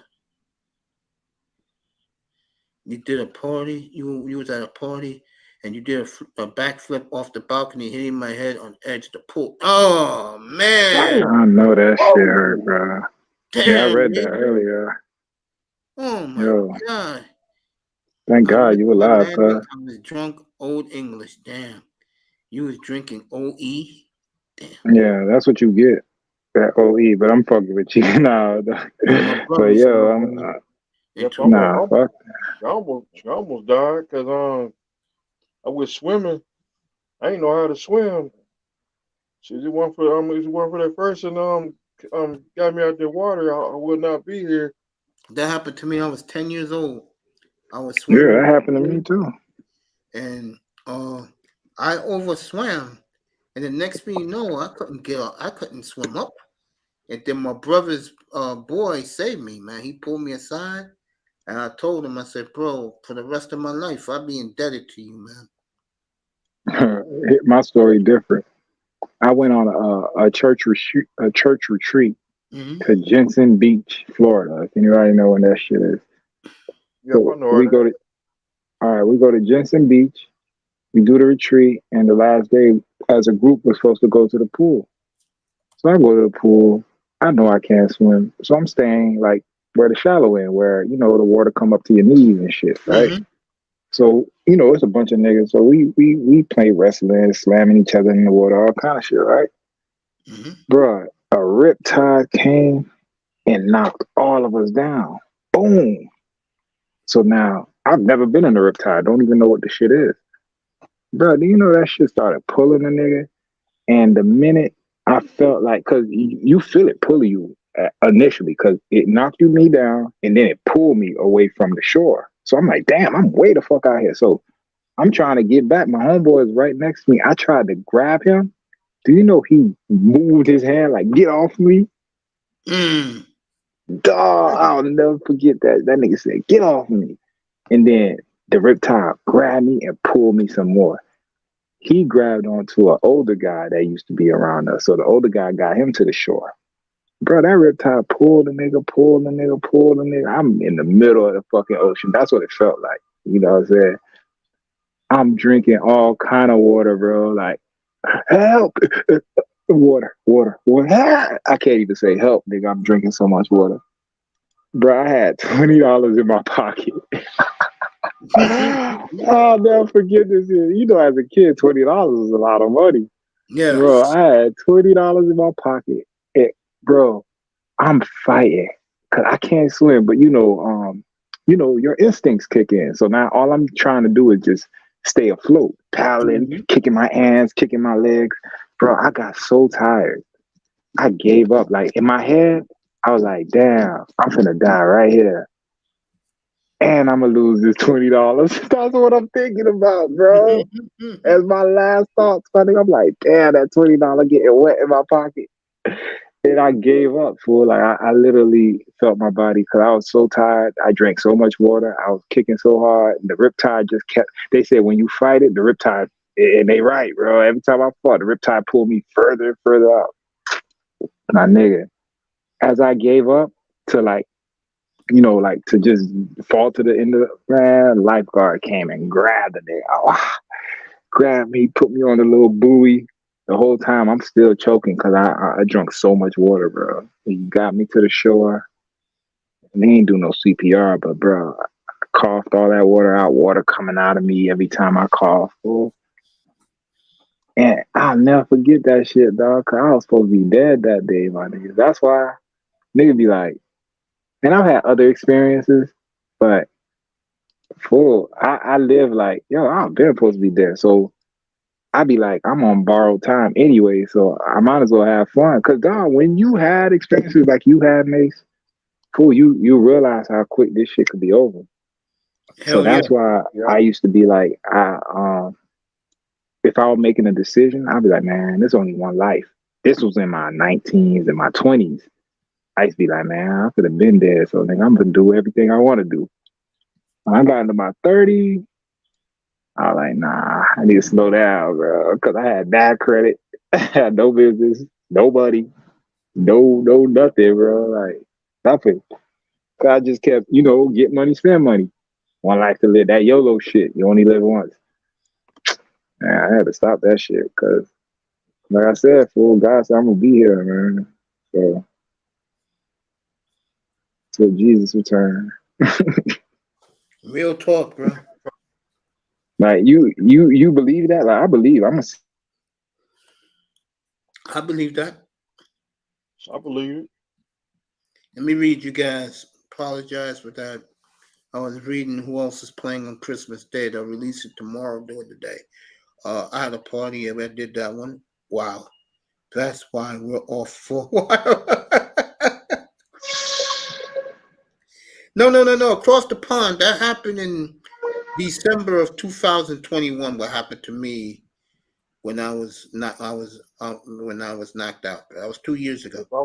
You did a party. You was at a party, and you did a backflip off the balcony, hitting my head on the edge of the pool. Oh man! I know that shit hurt, bro. Yeah, I Damn, read that man. earlier. Oh my Yo, god! thank I God missed you my alive, landing. cuz. I was drunk. Old English. Damn. You was drinking OE. Damn. Yeah, that's what you get. That OE, but I'm fucking with you now. Yeah, my But brother used to yo, love I'm OE. Yep, And I'm, nah, Tupac. I'm, fuck. I almost died because I was swimming. I didn't know how to swim. So it one for that person got me out the water. I would not be here. That happened to me. I was 10 years old. I was Yeah, swimming in that the happened to me pool, too. and I overswam. And the next thing you know, I couldn't get up. I couldn't swim up. And then my brother's boy saved me, man. He pulled me aside, and I told him, I said, bro, for the rest of my life, I'll be indebted to you, My story different. I went on a church retreat man. to Jensen Beach, Florida. If anybody know when that shit is. Yep, I So know it. we go to Jensen Beach. We do the retreat, and the last day, as a group, we're supposed to go to the pool. So I go to the pool. I know I can't swim, so I'm staying like where the shallow end, where the water come up to your knees and shit, right? Mm-hmm. So it's a bunch of niggas. So we play wrestling, slamming each other in the water, all kind of shit, right? Mm-hmm. Bruh, a riptide came and knocked all of us down. Boom. So now I've never been in a riptide. Don't even know what the shit is. Bro, do you know that shit started pulling a nigga? And the minute I felt like, cause you feel it pulling you initially, cause it knocked me down and then it pulled me away from the shore. So I'm like, damn, I'm way the fuck out here. So I'm trying to get back. My homeboy is right next to me. I tried to grab him. Do you know he moved his hand like, get off me? Mm. Dog, I'll never forget that. That nigga said, get off me. And then the riptide grabbed me and pulled me some more. He grabbed onto an older guy that used to be around us. So the older guy got him to the shore. Bro, that riptide pulled the nigga, pulled the nigga, pulled the nigga. I'm in the middle of the fucking ocean. That's what it felt like. You know what I'm saying? I'm drinking all kind of water, bro. Like, help. Water, water, water. I can't even say help, nigga. I'm drinking so much water. Bro, I had $20 in my pocket. I'll never forget this. As a kid, $20 is a lot of money. Yeah. Bro, I had $20 in my pocket. And, bro, I'm fighting because I can't swim, but your instincts kick in. So now all I'm trying to do is just stay afloat, paddling, Mm-hmm. kicking my hands, kicking my legs. Bro, I got so tired. I gave up. Like in my head, I was like, damn, I'm finna die right here. And I'm gonna lose this $20. That's what I'm thinking about, bro. As my last thoughts, funny, I'm like, damn, that $20 getting wet in my pocket. And I gave up, fool. Like I literally felt my body because I was so tired. I drank so much water. I was kicking so hard. And the riptide just kept. They said when you fight it, the riptide, and they right, bro. Every time I fought, the riptide pulled me further and further out. My nigga, as I gave up to like to just fall to the end of the man, lifeguard came and grabbed the nigga. Oh, grabbed me, put me on the little buoy. The whole time I'm still choking because I drank so much water, bro. He got me to the shore. And he ain't do no CPR, but bro, I coughed all that water out, water coming out of me every time I cough. Bro. And I'll never forget that shit, dog, because I was supposed to be dead that day, my nigga. That's why nigga be like, and I've had other experiences, but I live like, yo, I've been supposed to be dead. So I be like, I'm on borrowed time anyway, so I might as well have fun. Cause dog, when you had experiences like you had, Mace, fool, you realize how quick this shit could be over. So Hell yeah. that's why Yeah. I used to be like, if I was making a decision, I'd be like, man, there's only one life. This was in my 19s and my 20s. I used to be like, man, I could have been there. So nigga, I'm gonna do everything I want to do. When I got into my 30s, I was like, nah, I need to slow down, bro, because I had bad credit, I had no business, nobody, no nothing, bro. Like nothing. I just kept, get money, spend money. One life to live. That YOLO shit. You only live once. Man, I had to stop that shit because, like I said, fool, God said I'm gonna be here, man. So till Jesus return. Real talk, bro. Like you believe that? Like I believe. I believe that. I believe it. Let me read you guys. Apologize for that. I was reading who else is playing on Christmas Day. They'll release it tomorrow during the day. I had a party and I did that one. Wow. That's why we're off for a while. No. Across the pond. That happened in December of 2021. What happened to me when I was knocked out. That was 2 years ago. If I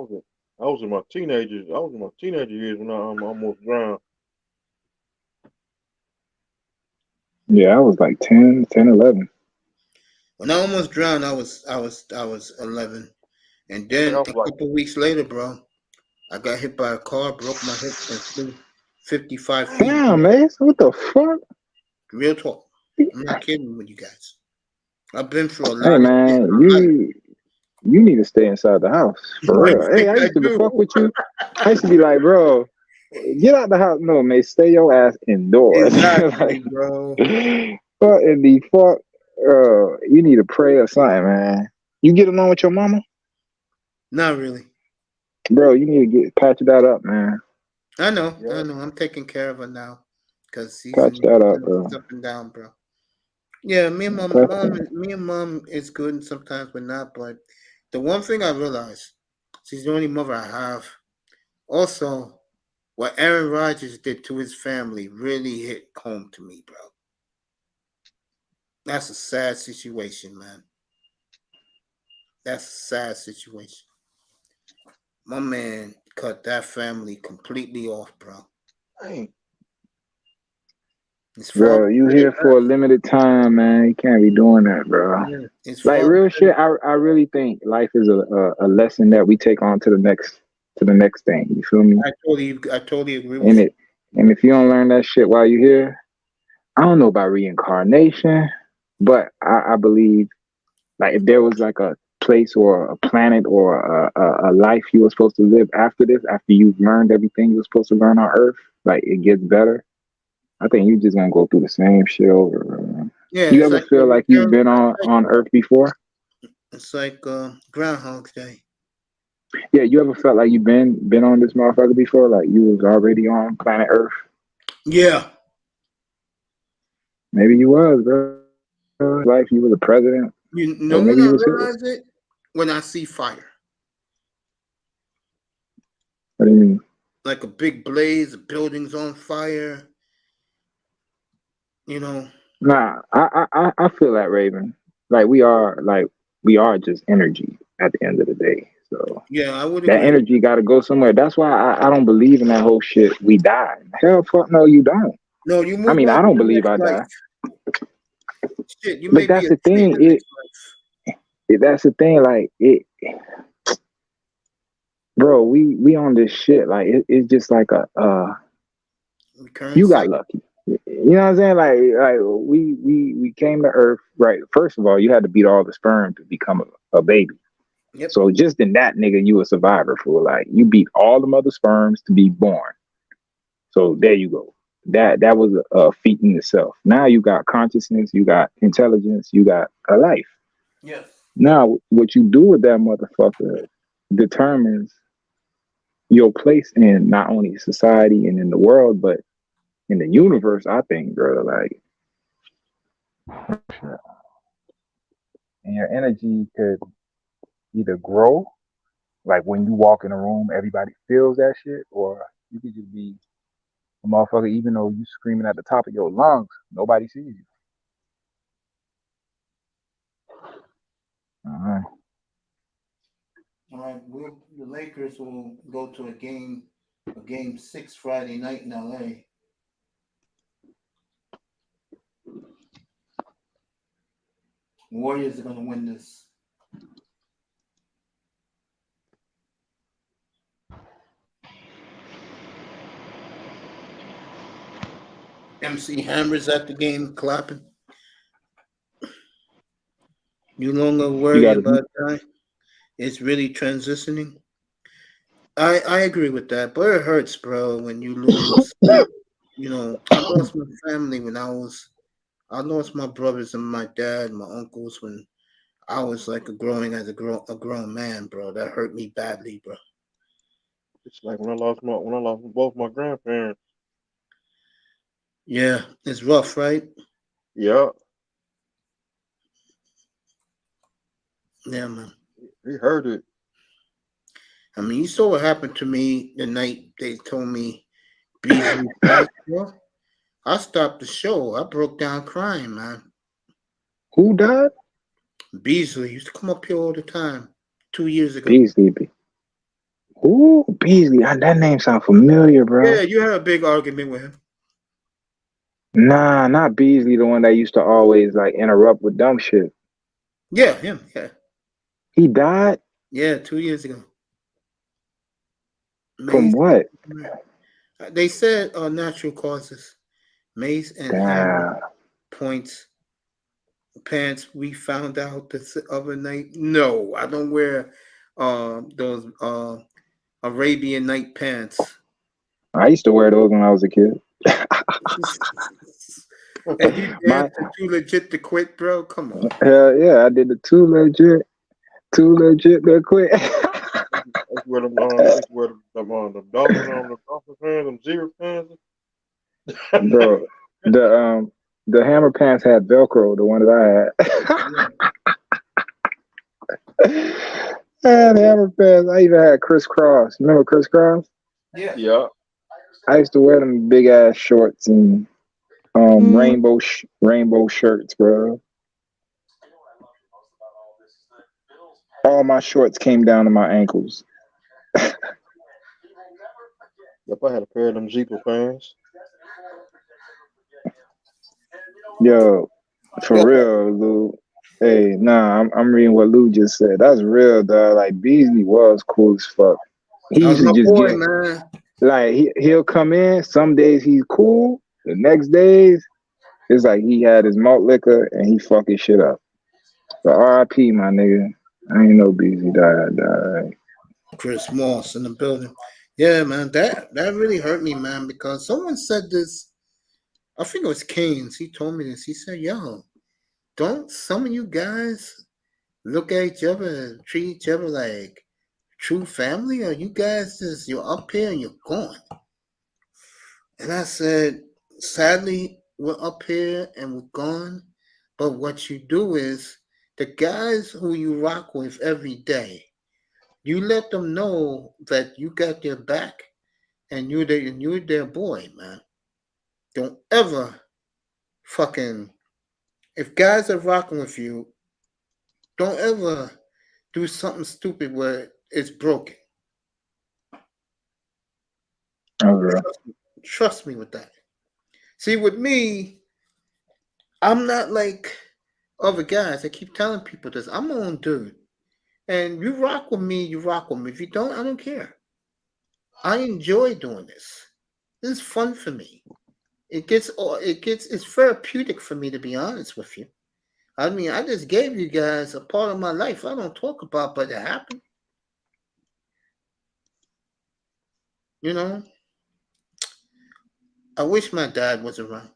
was in my teenagers. I was in my teenager years when I almost drowned. Yeah, I was like 10, 11. When I almost drowned, I was 11, and I think then I a was like, couple weeks later, bro, I got hit by a car, broke my hip, and flew 55 feet. Damn, man. What the fuck? Real talk. I'm not kidding with you guys. I've been through a Hey, lot of shit man, in my life. you need to stay inside the house for Why you real. Hey, think I I used to fuck do? with you. I used to be like, bro, get out the house. No, man, stay your ass indoors. Exactly, Like, bro. what in the fuck? You need to pray or something, man. You get along with your mama, Not really. bro. You need to patch that up, man. I know. yeah. I'm taking care of her now because Patch that up, she's bro. up and down, bro. Yeah, me and Patch mom is good, and sometimes we're not. But the one thing I realized, she's the only mother I have. Also, what Aaron Rodgers did to his family really hit home to me, bro. That's a sad situation, man. That's a sad situation. My man cut that family completely off, bro. Dang. His father Bro, you really here for a limited time, man. You can't be doing that, bro. yeah, his Like father real really, shit, I really think life is a lesson that we take on to the next thing. You feel me? I totally agree with And you. if you don't learn that shit while you're here, I don't know about reincarnation, but I believe like if there was like a place or a planet or a life you were supposed to live after this, after you've learned everything you're supposed to learn on Earth, like it gets better. I think you just gonna go through the same shit over, bro. Yeah, You ever feel like you've been on Earth before? it's like Groundhog's Day. Yeah, you ever felt like you've been on this motherfucker before? Like you was already on planet Earth? Yeah. Maybe you was, bro. Life, you was a president, You know or when maybe I you was here. realize it? When I see fire. What do you mean? Like a big blaze, a building's on fire, you know. Nah, I feel that, Raven. We are just energy at the end of the day. So Yeah, I would that agree with energy got to go somewhere. That's why I don't believe in that whole shit. We die. Hell, fuck no, you don't. no, you I move mean, on I to don't the believe next I life. die. Shit, you may But be that's a the tree in thing. the next life. That's the thing. Like bro, we on this shit. Like it's just like Recurring you got cycle. lucky. You know what I'm saying? Like we came to Earth, right? First of all, you had to beat all the sperm to become a baby. Yep. So just in that nigga, you a survivor for like you beat all the mother sperms to be born. So there you go. That was a feat in itself. Now you got consciousness, you got intelligence, you got a life. Yeah. Now what you do with that motherfucker determines your place in not only society and in the world, but in the universe. I think, bro, like, and your energy could either grow, like when you walk in a room, everybody feels that shit, or you could just be A motherfucker, even though you screaming at the top of your lungs, nobody sees you. All right. All right, the Lakers will go to a game 6 Friday night in LA. Warriors are going to win this. MC Hammer's at the game clapping. You longer worry about that. It's really transitioning. I agree with that, but it hurts, bro, when you lose. You know, I lost my family when I lost my brothers and my dad, my uncles when I was like growing as a grown man, bro. That hurt me badly, bro. It's like when I lost both my grandparents. Yeah, it's rough, right? Yeah. Yeah, man. He heard it. I mean, you saw what happened to me the night they told me Beasley passed, bro. I stopped the show. I broke down crying, man. Who died? Beasley used to come up here all the time 2 years ago. Beasley. Who? Beasley. That name sounds familiar, bro. Yeah, you had a big argument with him. Nah, not Beasley, the one that used to always like interrupt with dumb shit. Yeah, him. Yeah. He died? Yeah, 2 years ago. From what? They said natural causes. Mace and Hammer points. Pants. We found out this other night. No, I don't wear those Arabian night pants. I used to wear those when I was a kid. And you danced too legit to quit, bro? Come on. Hell yeah, I did the too legit to quit. I wear them Dolphins on the Dolphins fans, them zebra fans. Bro, the Hammer pants had Velcro, the one that I had. I had Hammer pants. I even had crisscross. Remember crisscross? Yeah. I used to wear them big ass shorts and rainbow shirts, bro. All my shorts came down to my ankles. Yep, I had a pair of them zebra fans. Yo, for real, Lou. Hey, nah, I'm reading what Lou just said. That's real, dog. Like Beasley was cool as fuck. He used to just get, man. Like he'll come in. Some days he's cool. The next days, it's like he had his malt liquor and he fucking shit up. But R.I.P. my nigga. I ain't know Beasley died. Chris Moss in the building. Yeah, man, that really hurt me, man, because someone said this. I think it was Keynes. He told me this. He said, "Yo, don't some of you guys look at each other and treat each other like true family, or you guys just you're up here and you're gone?" And I said, "Sadly, we're up here and we're gone. But what you do is the guys who you rock with every day, you let them know that you got their back and you're their boy, man. Don't ever fucking, if guys are rocking with you, don't ever do something stupid where it's broken." Okay. Trust me with that. See, with me, I'm not like other guys. I keep telling people this. I'm my own dude. And you rock with me, you rock with me. If you don't, I don't care. I enjoy doing this. This is fun for me. It's therapeutic for me, to be honest with you. I mean, I just gave you guys a part of my life I don't talk about, but it happened. You know, I wish my dad was around.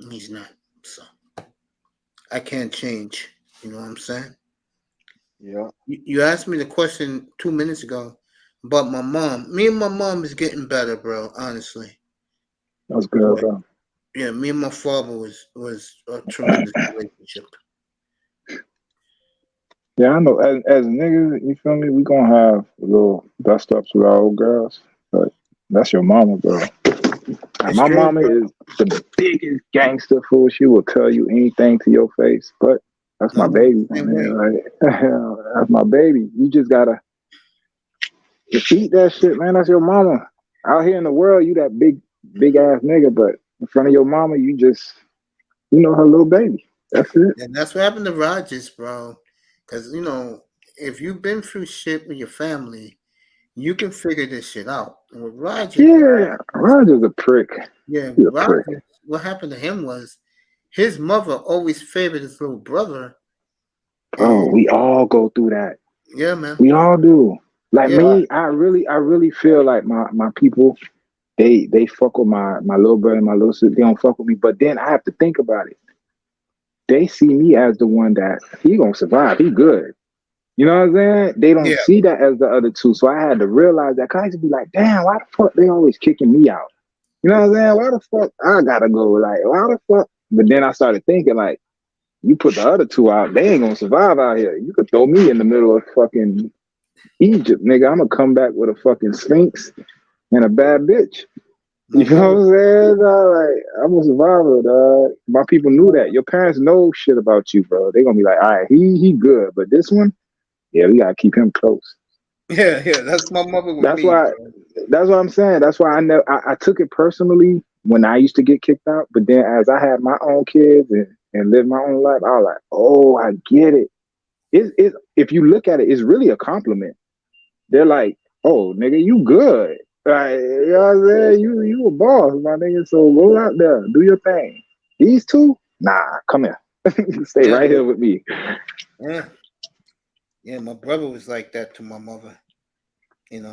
He's not, so I can't change. You know what I'm saying? Yeah. You asked me the question 2 minutes ago about my mom. Me and my mom is getting better, bro. Honestly, That's good, bro. Yeah, me and my father was a tremendous relationship. Yeah, I know. As niggas, you feel me? We gonna have a little dust ups with our old girls, but that's your mama, bro. It's My true, mama bro. is the biggest gangster fool. She will tell you anything to your face, but that's My my mother's baby, the same man. way. Like, that's my baby. You just gotta eat that shit, man. That's your mama. Out here in the world, you that big ass nigga, but in front of your mama, you know her little baby. That's it. And that's what happened to Rogers, bro. Because, if you've been through shit with your family, you can figure this shit out. And with Rogers, Yeah, Roger's a prick. He's a prick. Rogers, what happened to him was his mother always favored his little brother. Bro, And we all go through that. yeah, man. We all do. Like Yeah. me, I really feel like my people, they fuck with my little brother and my little sister. They don't fuck with me. But then I have to think about it. They see me as the one that he gonna survive. He good. You know what I'm saying? They don't Yeah. see that as the other two. So I had to realize that. Cause I used to be like, damn, why the fuck they always kicking me out? You know what I'm saying? Why the fuck I gotta go? Like, why the fuck? But then I started thinking like, you put the other two out, they ain't gonna survive out here. You could throw me in the middle of fucking Egypt, nigga. I'm gonna come back with a fucking sphinx and a bad bitch. You know what I'm saying? Like, I'm a survivor, dog. My people knew that. Your parents know shit about you, bro. They gonna be like, all right, he good, but this one, yeah, we gotta keep him close. Yeah. That's my mother with That's me, why. bro. That's what I'm saying. That's why I took it personally when I used to get kicked out. But then as I had my own kids and lived my own life, I was like, oh, I get it. It if you look at it, it's really a compliment. They're like, oh, nigga, you good. Like, you know what I'm saying? You a boss, my nigga. So go out there, do your thing. These two, nah, come here. Stay right here with me. Yeah. Yeah, my brother was like that to my mother, and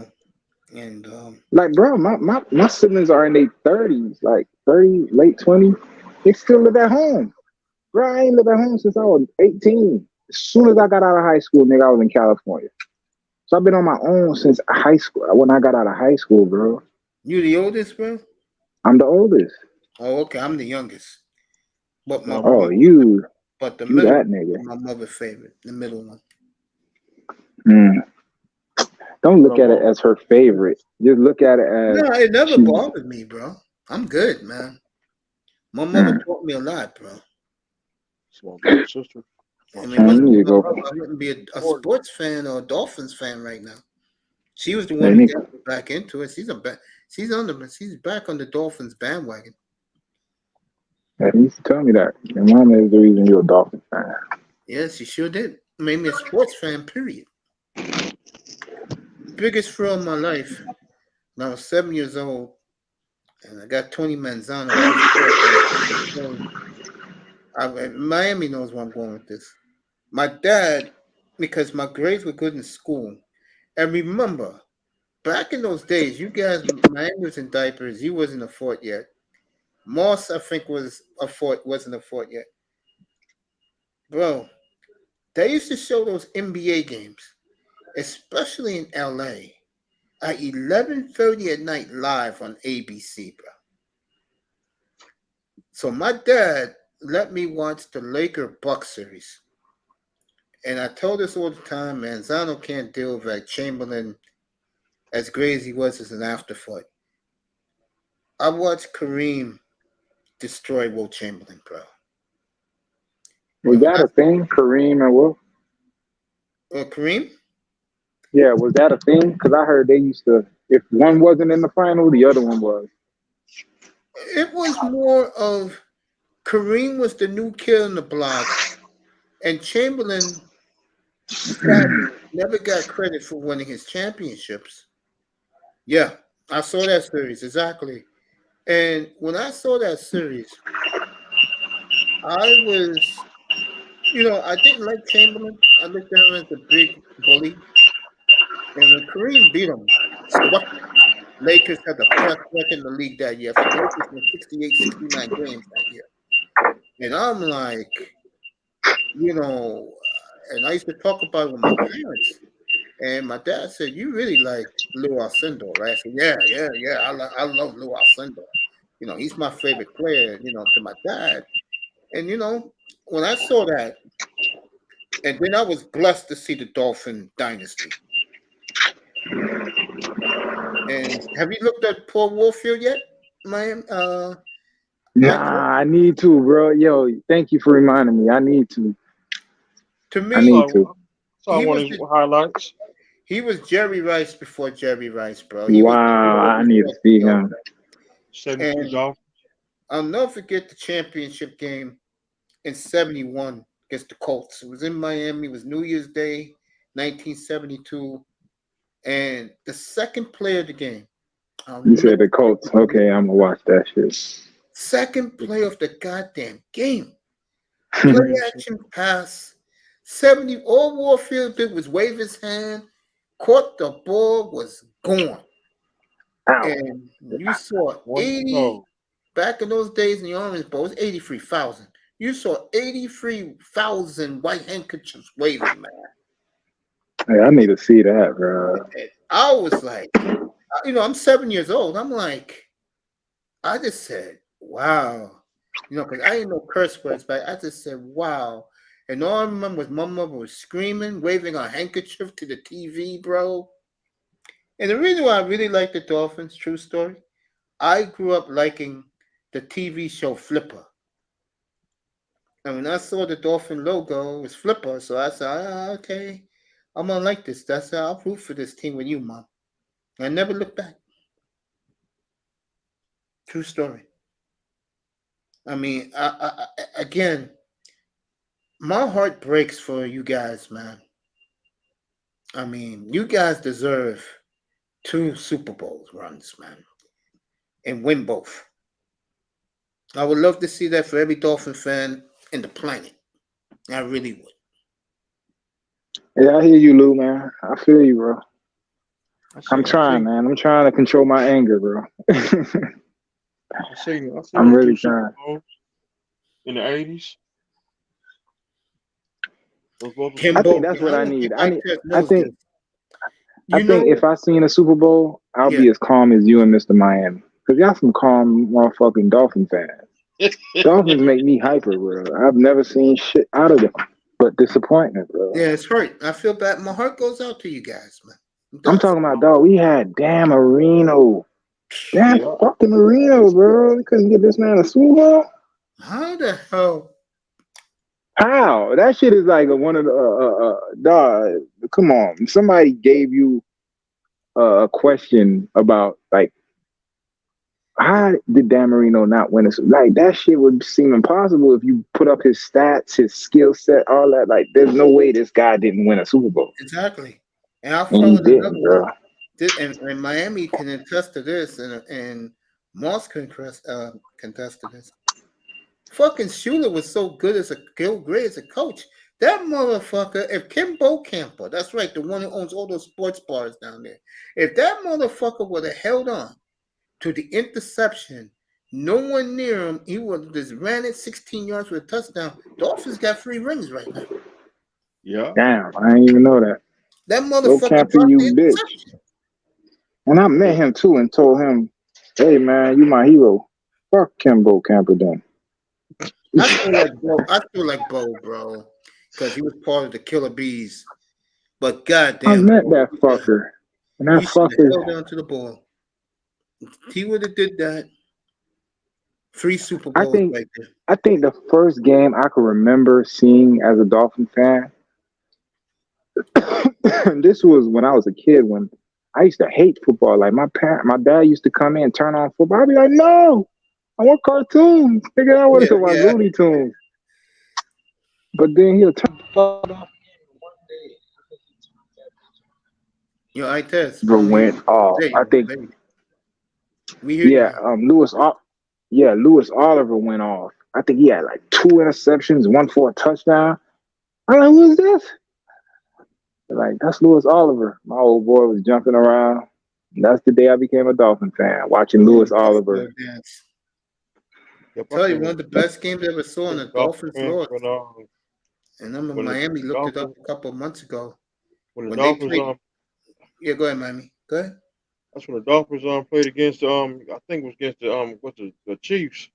Like, bro, my siblings are in their 30s, like 30, late 20s. They still live at home. Bro, I ain't lived at home since I was 18. As soon as I got out of high school, nigga, I was in California. So I've been on my own since high school. When I got out of high school, bro. You the oldest, bro? I'm the oldest. Oh, okay. I'm the youngest. But my Oh, you the you middle that nigga. my mother's favorite, the middle one. Don't look at it as her favorite. Just look at it as No, it never bothered me, bro. I'm good, man. My mother taught me a lot, bro. Sister. I mean, I you go. wouldn't be a sports fan or a Dolphins fan right now. She was the one who got me back into it. She's back on the Dolphins bandwagon. Yeah, you used to tell me that. Your mama is the reason you're a Dolphins fan. Yes, she sure did. Made me a sports fan, period. Biggest thrill of my life. When I was 7 years old, and I got Tony Manzano. Miami knows where I'm going with this. My dad, because my grades were good in school, and remember, back in those days, you guys, Miami was in diapers. You wasn't a fort yet. Moss, I think, wasn't a fort yet. Bro, they used to show those NBA games, especially in LA, at 11:30 at night live on ABC, bro. So my dad let me watch the Laker Buck series. And I told this all the time, man, Zano can't deal with that Chamberlain, as great as he was as an afterthought. I watched Kareem destroy Will Chamberlain, bro. Was that a thing, Kareem and Wolf? Kareem? Yeah, was that a thing? Because I heard they used to, if one wasn't in the final, the other one was. It was more of Kareem was the new kid on the block, and Chamberlain never got credit for winning his championships. Yeah, I saw that series, exactly. And when I saw that series, I was, I didn't like Chamberlain. I looked at him as a big bully. And when Kareem beat him, Lakers had the best record in the league that year. The Lakers won 68, 69 games that year. And I'm like, and I used to talk about it with my parents. And my dad said, "You really like Lou Alcindor, right?" I said, "Yeah. I love Lou Alcindor. He's my favorite player, to my dad." And, when I saw that, and then I was blessed to see the Dolphin dynasty. And have you looked at Paul Warfield yet? Miami. Nah, I need to, bro. Yo, thank you for reminding me. I need to. To I me, need to. Saw he one was of his highlights. he was Jerry Rice before Jerry Rice, bro. He was Wow, I need to before see Joe. him. 72 And Dolphins. I'll never forget the championship game in '71 against the Colts. It was in Miami. It was New Year's Day, 1972, and the second play of the game. I'll You said never the Colts. Okay, I'm gonna watch that shit. second play of the goddamn game. Play action pass. 70. All Warfield did was wave his hand, caught the ball, was gone. Ow. And you saw One 80 toe. back in those days in the Orange Bowl, it was 83,000. You saw 83,000 white handkerchiefs waving, man. Hey, I need to see that, bro. And I was like, I'm 7 years old. I'm like, I just said, wow. Because I didn't know curse words, but I just said, wow. And all I remember was my mother was screaming, waving a handkerchief to the TV, bro. And the reason why I really like the Dolphins, true story, I grew up liking the TV show Flipper. And when I saw the Dolphin logo, it was Flipper. So I said, okay, I'm going to like this. That's how I'll root for this team with you, Mom. I never looked back. True story. I mean, again, my heart breaks for you guys, man. I mean, you guys deserve 2 Super Bowl runs, man, and win both. I would love to see that for every Dolphin fan in the planet. I really would. Yeah, I hear you, Lou, man. I feel you, bro. I'm I trying, man. I'm trying to control my anger, bro. I'm really trying. In the 80s. I think that's what I need. I think You if I seen a Super Bowl, I'll Yeah. be as calm as you and Mr. Miami. Because y'all some calm motherfucking Dolphin fans. Dolphins make me hyper, bro. I've never seen shit out of them but disappointment, bro. Yeah, it's hurt. I feel bad. My heart goes out to you guys, man. I'm talking about, dog, we had Dan Marino. Dan Yeah. fucking Marino, bro. We couldn't get this man a Super Bowl? How the hell? How? That shit is like one of the dog. Come on, somebody gave you a question about like how did Dan Marino not win a Super Bowl? Like that shit would seem impossible if you put up his stats, his skill set, all that. Like, there's no way this guy didn't win a Super Bowl. Exactly. And I'll And he throw in didn't, another bro. one. And Miami can attest to this, and Moss can attest to this. Fucking Shula was so great as a coach. That motherfucker, if Kim Camper, that's right, the one who owns all those sports bars down there, if that motherfucker would have held on to the interception, no one near him, he would have just ran it 16 yards with a touchdown. Dolphins got 3 rings right now. Yeah. Damn, I didn't even know that. That Go motherfucker Camper, dropped you the bitch. interception. And I met him too and told him, hey man, you my hero. Fuck Kimbo Camper then. I feel like Bo, bro, because he was part of the Killer Bees. But goddamn, I met that fucker. And that he should have held fucker, on to the ball. He would have did that. 3 Super I Bowls think right there. I think the first game I could remember seeing as a Dolphin fan, this was when I was a kid, when I used to hate football. Like my dad used to come in and turn on football. I'd be like, no, I want cartoons. Nigga, I want to watch Looney Tunes. But then he'll turn the fuck off. Yo, I test. Went off. I think, we hear you. Lewis Oliver went off. I think he had like 2 interceptions, 1 for a touchdown. I'm like, who's this? They're like, that's Lewis Oliver. My old boy was jumping around. And that's the day I became a Dolphin fan, watching Lewis Oliver. Tell you, one of the best games I ever saw in the Dolphins lost. And I'm in Miami, looked it up a couple of months ago. When the Dolphins yeah, go ahead, Miami. Go ahead. That's when the Dolphins played against I think it was against the Chiefs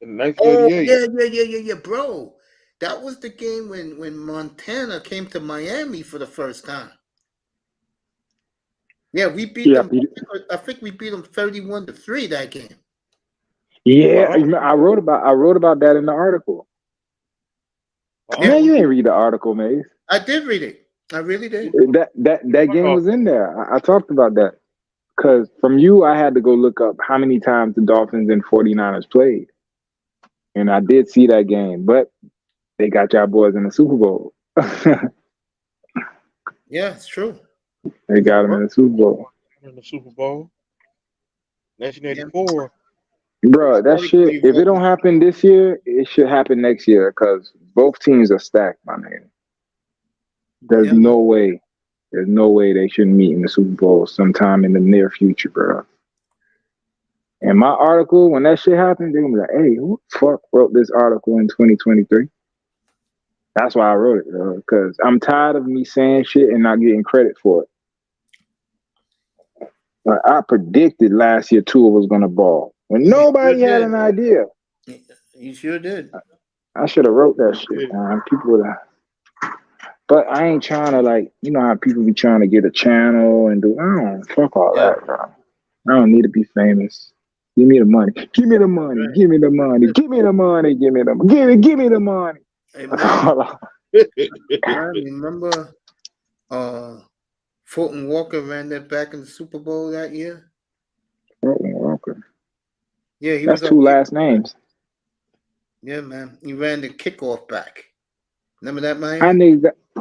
in 1988. Yeah, bro. That was the game when Montana came to Miami for the first time. Yeah, we beat Yeah, them. I think we beat them 31-3 that game. yeah. I wrote about that in the article. Man, you ain't read the article, Mace. I did read it. I really did. That game was in there. I talked about that. Because from you, I had to go look up how many times the Dolphins and 49ers played. And I did see that game, but they got y'all boys in the Super Bowl. Yeah, it's true. They got them in the Super Bowl. In the Super Bowl. 1984. Bro, that shit, if it don't happen this year, it should happen next year because both teams are stacked, my man. There's no way they shouldn't meet in the Super Bowl sometime in the near future, bro. And my article, when that shit happens, they're gonna be like, hey, who the fuck wrote this article in 2023? That's why I wrote it, bro, because I'm tired of me saying shit and not getting credit for it. Like, I predicted last year Tua was gonna ball when nobody had an idea. You sure did. I should have wrote that shit, man. People would have. But I ain't trying to, like, you know how people be trying to get a channel and do. I don't fuck all that, bro. I don't need to be famous. Give me the money. Give me the money. Give me the money. Give me the money. Give me the money. Give me the money. Hey, man, remember Fulton Walker ran that back in the Super Bowl that year? Fulton Walker. Yeah, he That's was two last names. Yeah, man. He ran the kickoff back. Remember that, man?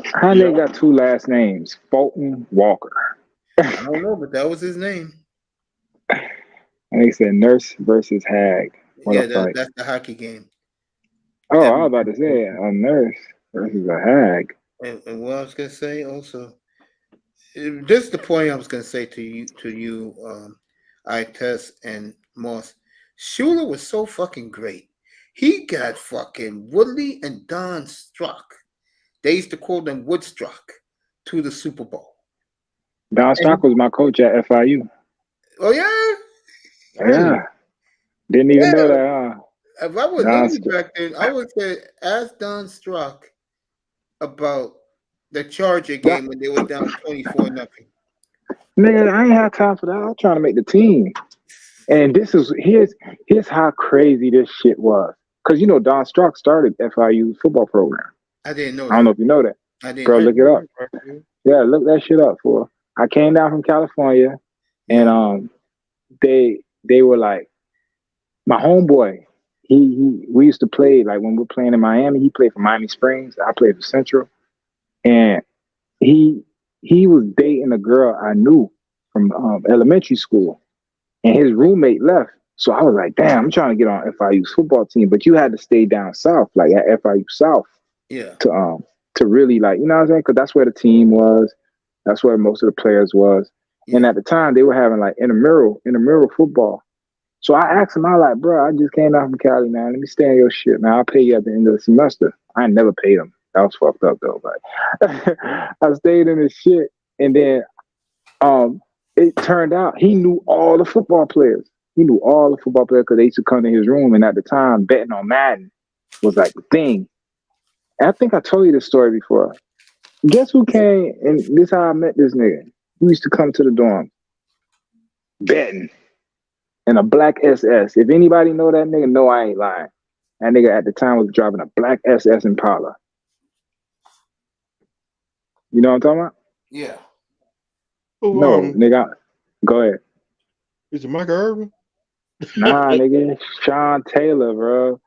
How they got two last names? Fulton Walker. I don't know, but that was his name. And they said Nurse versus Hag. Yeah, that's the hockey game. Oh, I was about to say a nurse versus a hag. And what I was gonna say also, this is the point I was gonna say to you, Ites and Moss. Shula was so fucking great. He got fucking Woodley and Don Struck. They used to call them Woodstruck to the Super Bowl. Don Struck was my coach at FIU. Oh yeah. Yeah. Didn't even know that, huh? If I was living back then, I would say ask Don Struck about the Charger game when they were down 24-0. Nigga, I ain't have time for that. I was trying to make the team. And here's how crazy this shit was. Because you know Don Struck started FIU's football program. I didn't know that. I don't know if you know that. I didn't. Bro, look it up. Yeah, look that shit up for. I came down from California and they were like, my homeboy, we used to play, like when we were playing in Miami, he played for Miami Springs, I played for Central. And he was dating a girl I knew from elementary school. And his roommate left. So I was like, damn, I'm trying to get on FIU's football team. But you had to stay down south, like at FIU South. Yeah. To really, like, you know what I'm saying? Because that's where the team was. That's where most of the players was. Yeah. And at the time, they were having like intramural football. So I asked him, I was like, bro, I just came out from Cali, man. Let me stay in your shit, man. I'll pay you at the end of the semester. I never paid him. That was fucked up, though. But I stayed in his shit. And then it turned out he knew all the football players. He knew all the football players because they used to come to his room. And at the time, betting on Madden was like the thing. And I think I told you this story before. Guess who came? And this is how I met this nigga. He used to come to the dorm betting. And a black SS. If anybody know that nigga, no, I ain't lying. That nigga at the time was driving a black SS Impala. You know what I'm talking about? Yeah. No, nigga. Go ahead. Is it Michael Irvin? Nah, nigga. Sean Taylor, bro.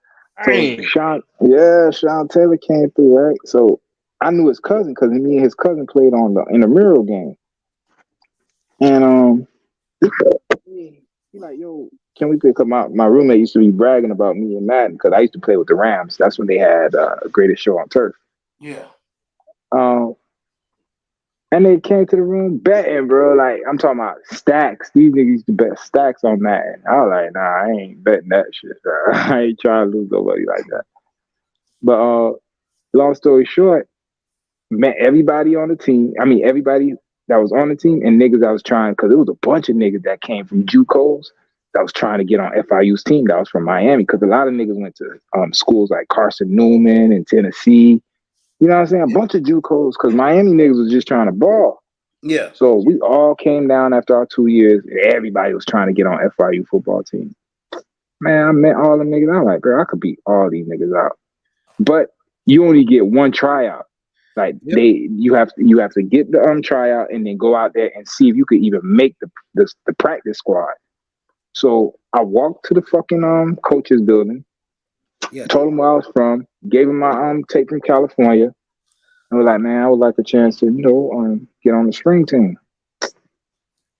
Dang. So Sean Taylor came through, right? So I knew his cousin because me and his cousin played in the mural game. And he like, yo, can we pick up my roommate used to be bragging about me and Madden because I used to play with the Rams. That's when they had Greatest Show on Turf. Yeah. And they came to the room betting, bro. Like, I'm talking about stacks. These niggas used to bet stacks on Madden. I was like, nah, I ain't betting that shit, bro. I ain't trying to lose nobody like that. But long story short, met everybody on the team. I mean, everybody that was on the team and niggas that was trying, because it was a bunch of niggas that came from JUCOs that was trying to get on FIU's team that was from Miami, because a lot of niggas went to schools like Carson Newman in Tennessee. You know what I'm saying? A bunch of JUCOs, because Miami niggas was just trying to ball. Yeah. So we all came down after our 2 years, and everybody was trying to get on FIU football team. Man, I met all the niggas. I'm like, girl, I could beat all these niggas out. But you only get one tryout. Like Yep. you have to get the tryout and then go out there and see if you could even make the practice squad. So I walked to the fucking coach's building, Yeah. told him where I was from, gave him my tape from California, and was like, man, I would like a chance to get on the spring team.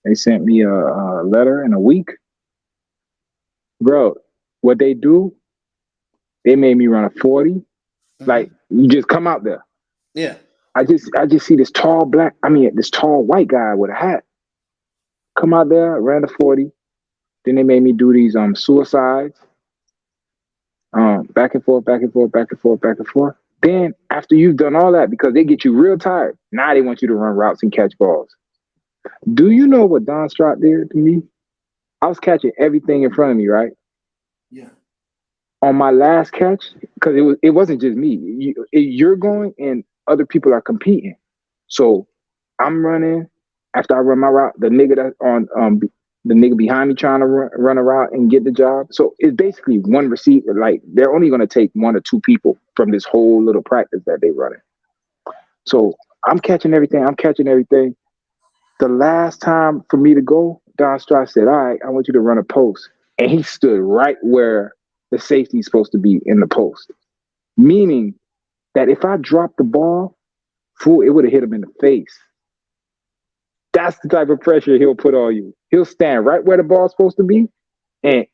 They sent me a letter in a week, bro. What they do? They made me run a 40. Like you just come out there. Yeah. I just see this tall white guy with a hat come out there, ran the 40. Then they made me do these suicides, back and forth, back and forth, back and forth, back and forth. Then after you've done all that, because they get you real tired, now they want you to run routes and catch balls. Do you know what Don Strock did to me? I was catching everything in front of me, right? Yeah. On my last catch, because it wasn't just me. You're going and other people are competing. So I'm running. After I run my route, the nigga that's on the nigga behind me trying to run a route and get the job. So it's basically one receiver. Like they're only going to take one or two people from this whole little practice that they running. So I'm catching everything. The last time for me to go, Don Strock said, all right, I want you to run a post. And he stood right where the safety is supposed to be in the post. Meaning that if I dropped the ball, fool, it would have hit him in the face. That's the type of pressure he'll put on you. He'll stand right where the ball's supposed to be. And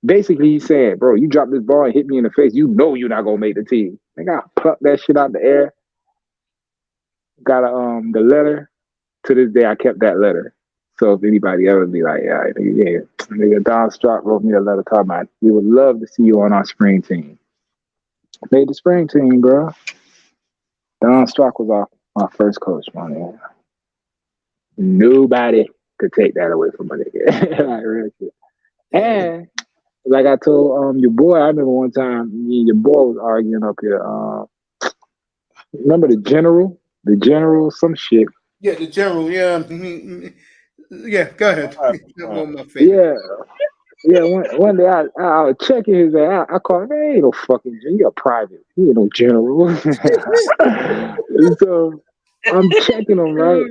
basically he's saying, bro, you drop this ball and hit me in the face, you know you're not going to make the team. I got plucked that shit out the air. Got the letter. To this day, I kept that letter. So if anybody ever be like, yeah, nigga, Don Strock wrote me a letter talking about, we would love to see you on our spring team. Made the spring team, bro. Don Strock was our first coach, man. Nobody could take that away from a nigga. Like, real shit. And like I told your boy, I remember one time me and your boy was arguing up here. Remember the general, some shit. Yeah, the general. Yeah. Yeah. Go ahead. One of my favorites. Yeah. Yeah, one day I was checking his ass. I called him, hey, ain't no fucking general. He a private. He ain't no general. So I'm checking him, right?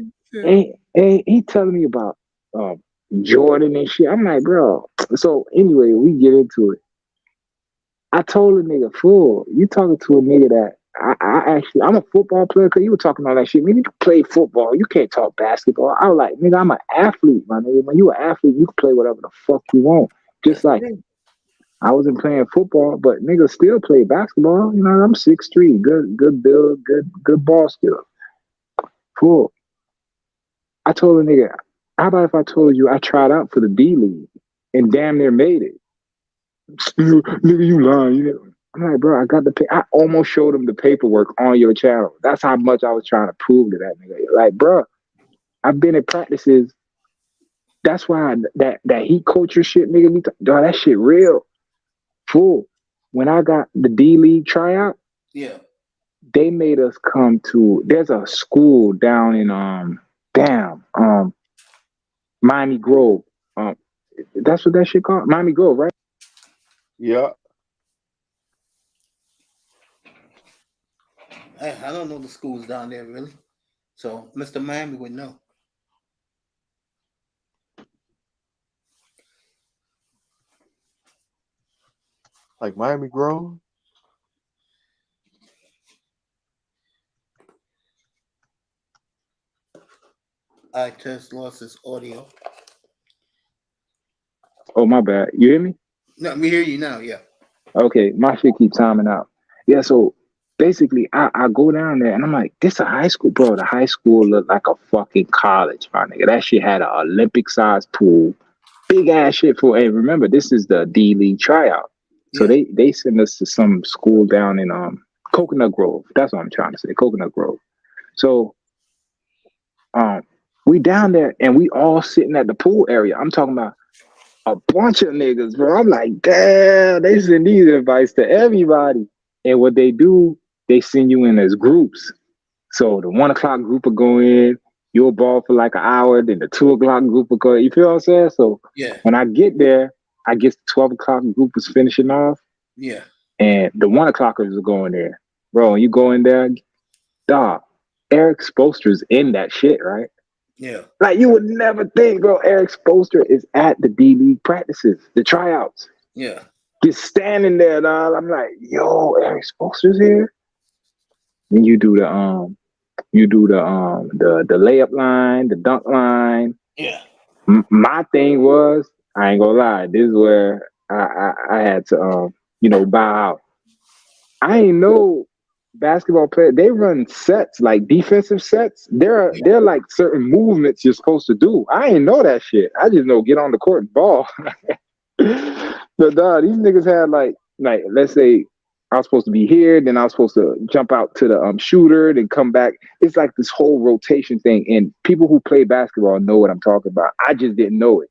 And he telling me about Jordan and shit. I'm like, bro. So anyway, we get into it. I told the nigga, fool, you talking to a nigga that I'm a football player, because you were talking all that shit. Nigga, you play football. You can't talk basketball. I was like, nigga, I'm an athlete, my nigga. When you an athlete, you can play whatever the fuck you want. Just like I wasn't playing football, but nigga still play basketball. You know, I'm 6'3", good build, good ball skill. Cool. I told the nigga, how about if I told you I tried out for the D League and damn near made it? Nigga, you lying. You know? I'm like, bro, I almost showed him the paperwork on your channel. That's how much I was trying to prove to that nigga. Like, bro, I've been in practices. That's why that heat culture shit, nigga, dog, that shit real. Fool. When I got the D League tryout, yeah, they made us come to, there's a school down in Miami Grove. That's what that shit called? Miami Grove, right? Yeah. I don't know the schools down there really, so Mr. Miami would know. Like Miami Grove? I just lost his audio. Oh, my bad. You hear me? No, we hear you now, yeah. Okay, my shit keeps timing out. Yeah, so basically I go down there and I'm like, this a high school, bro. The high school looked like a fucking college, my nigga. That shit had an Olympic-sized pool. Big ass shit for, hey, remember, this is the D League tryout. So they send us to some school down in Coconut Grove. That's what I'm trying to say, Coconut Grove. So we down there and we all sitting at the pool area. I'm talking about a bunch of niggas, bro. I'm like, damn, they send these invites to everybody. And what they do, they send you in as groups. So the 1 o'clock group will go in, you'll ball for like an hour, then the 2 o'clock group will go. You feel what I'm saying? So Yeah. when I get there, I guess the 12 o'clock group was finishing off, Yeah. and the 1 o'clockers are going there. Bro, you go in there, dog, Eric Spoelstra's in that shit, right? Yeah. Like, you would never think, bro, Eric Spoelstra is at the D-League practices, the tryouts. Yeah. Just standing there, dog. I'm like, yo, Eric Spoelstra's here. Then you do the layup line, the dunk line. Yeah. My thing was, I ain't gonna lie, this is where I had to bow out. I ain't know basketball players, they run sets, like defensive sets. They're like certain movements you're supposed to do. I ain't know that shit. I just know get on the court and ball. But dog, these niggas had like let's say I was supposed to be here, then I was supposed to jump out to the shooter, then come back. It's like this whole rotation thing, and people who play basketball know what I'm talking about. I just didn't know it.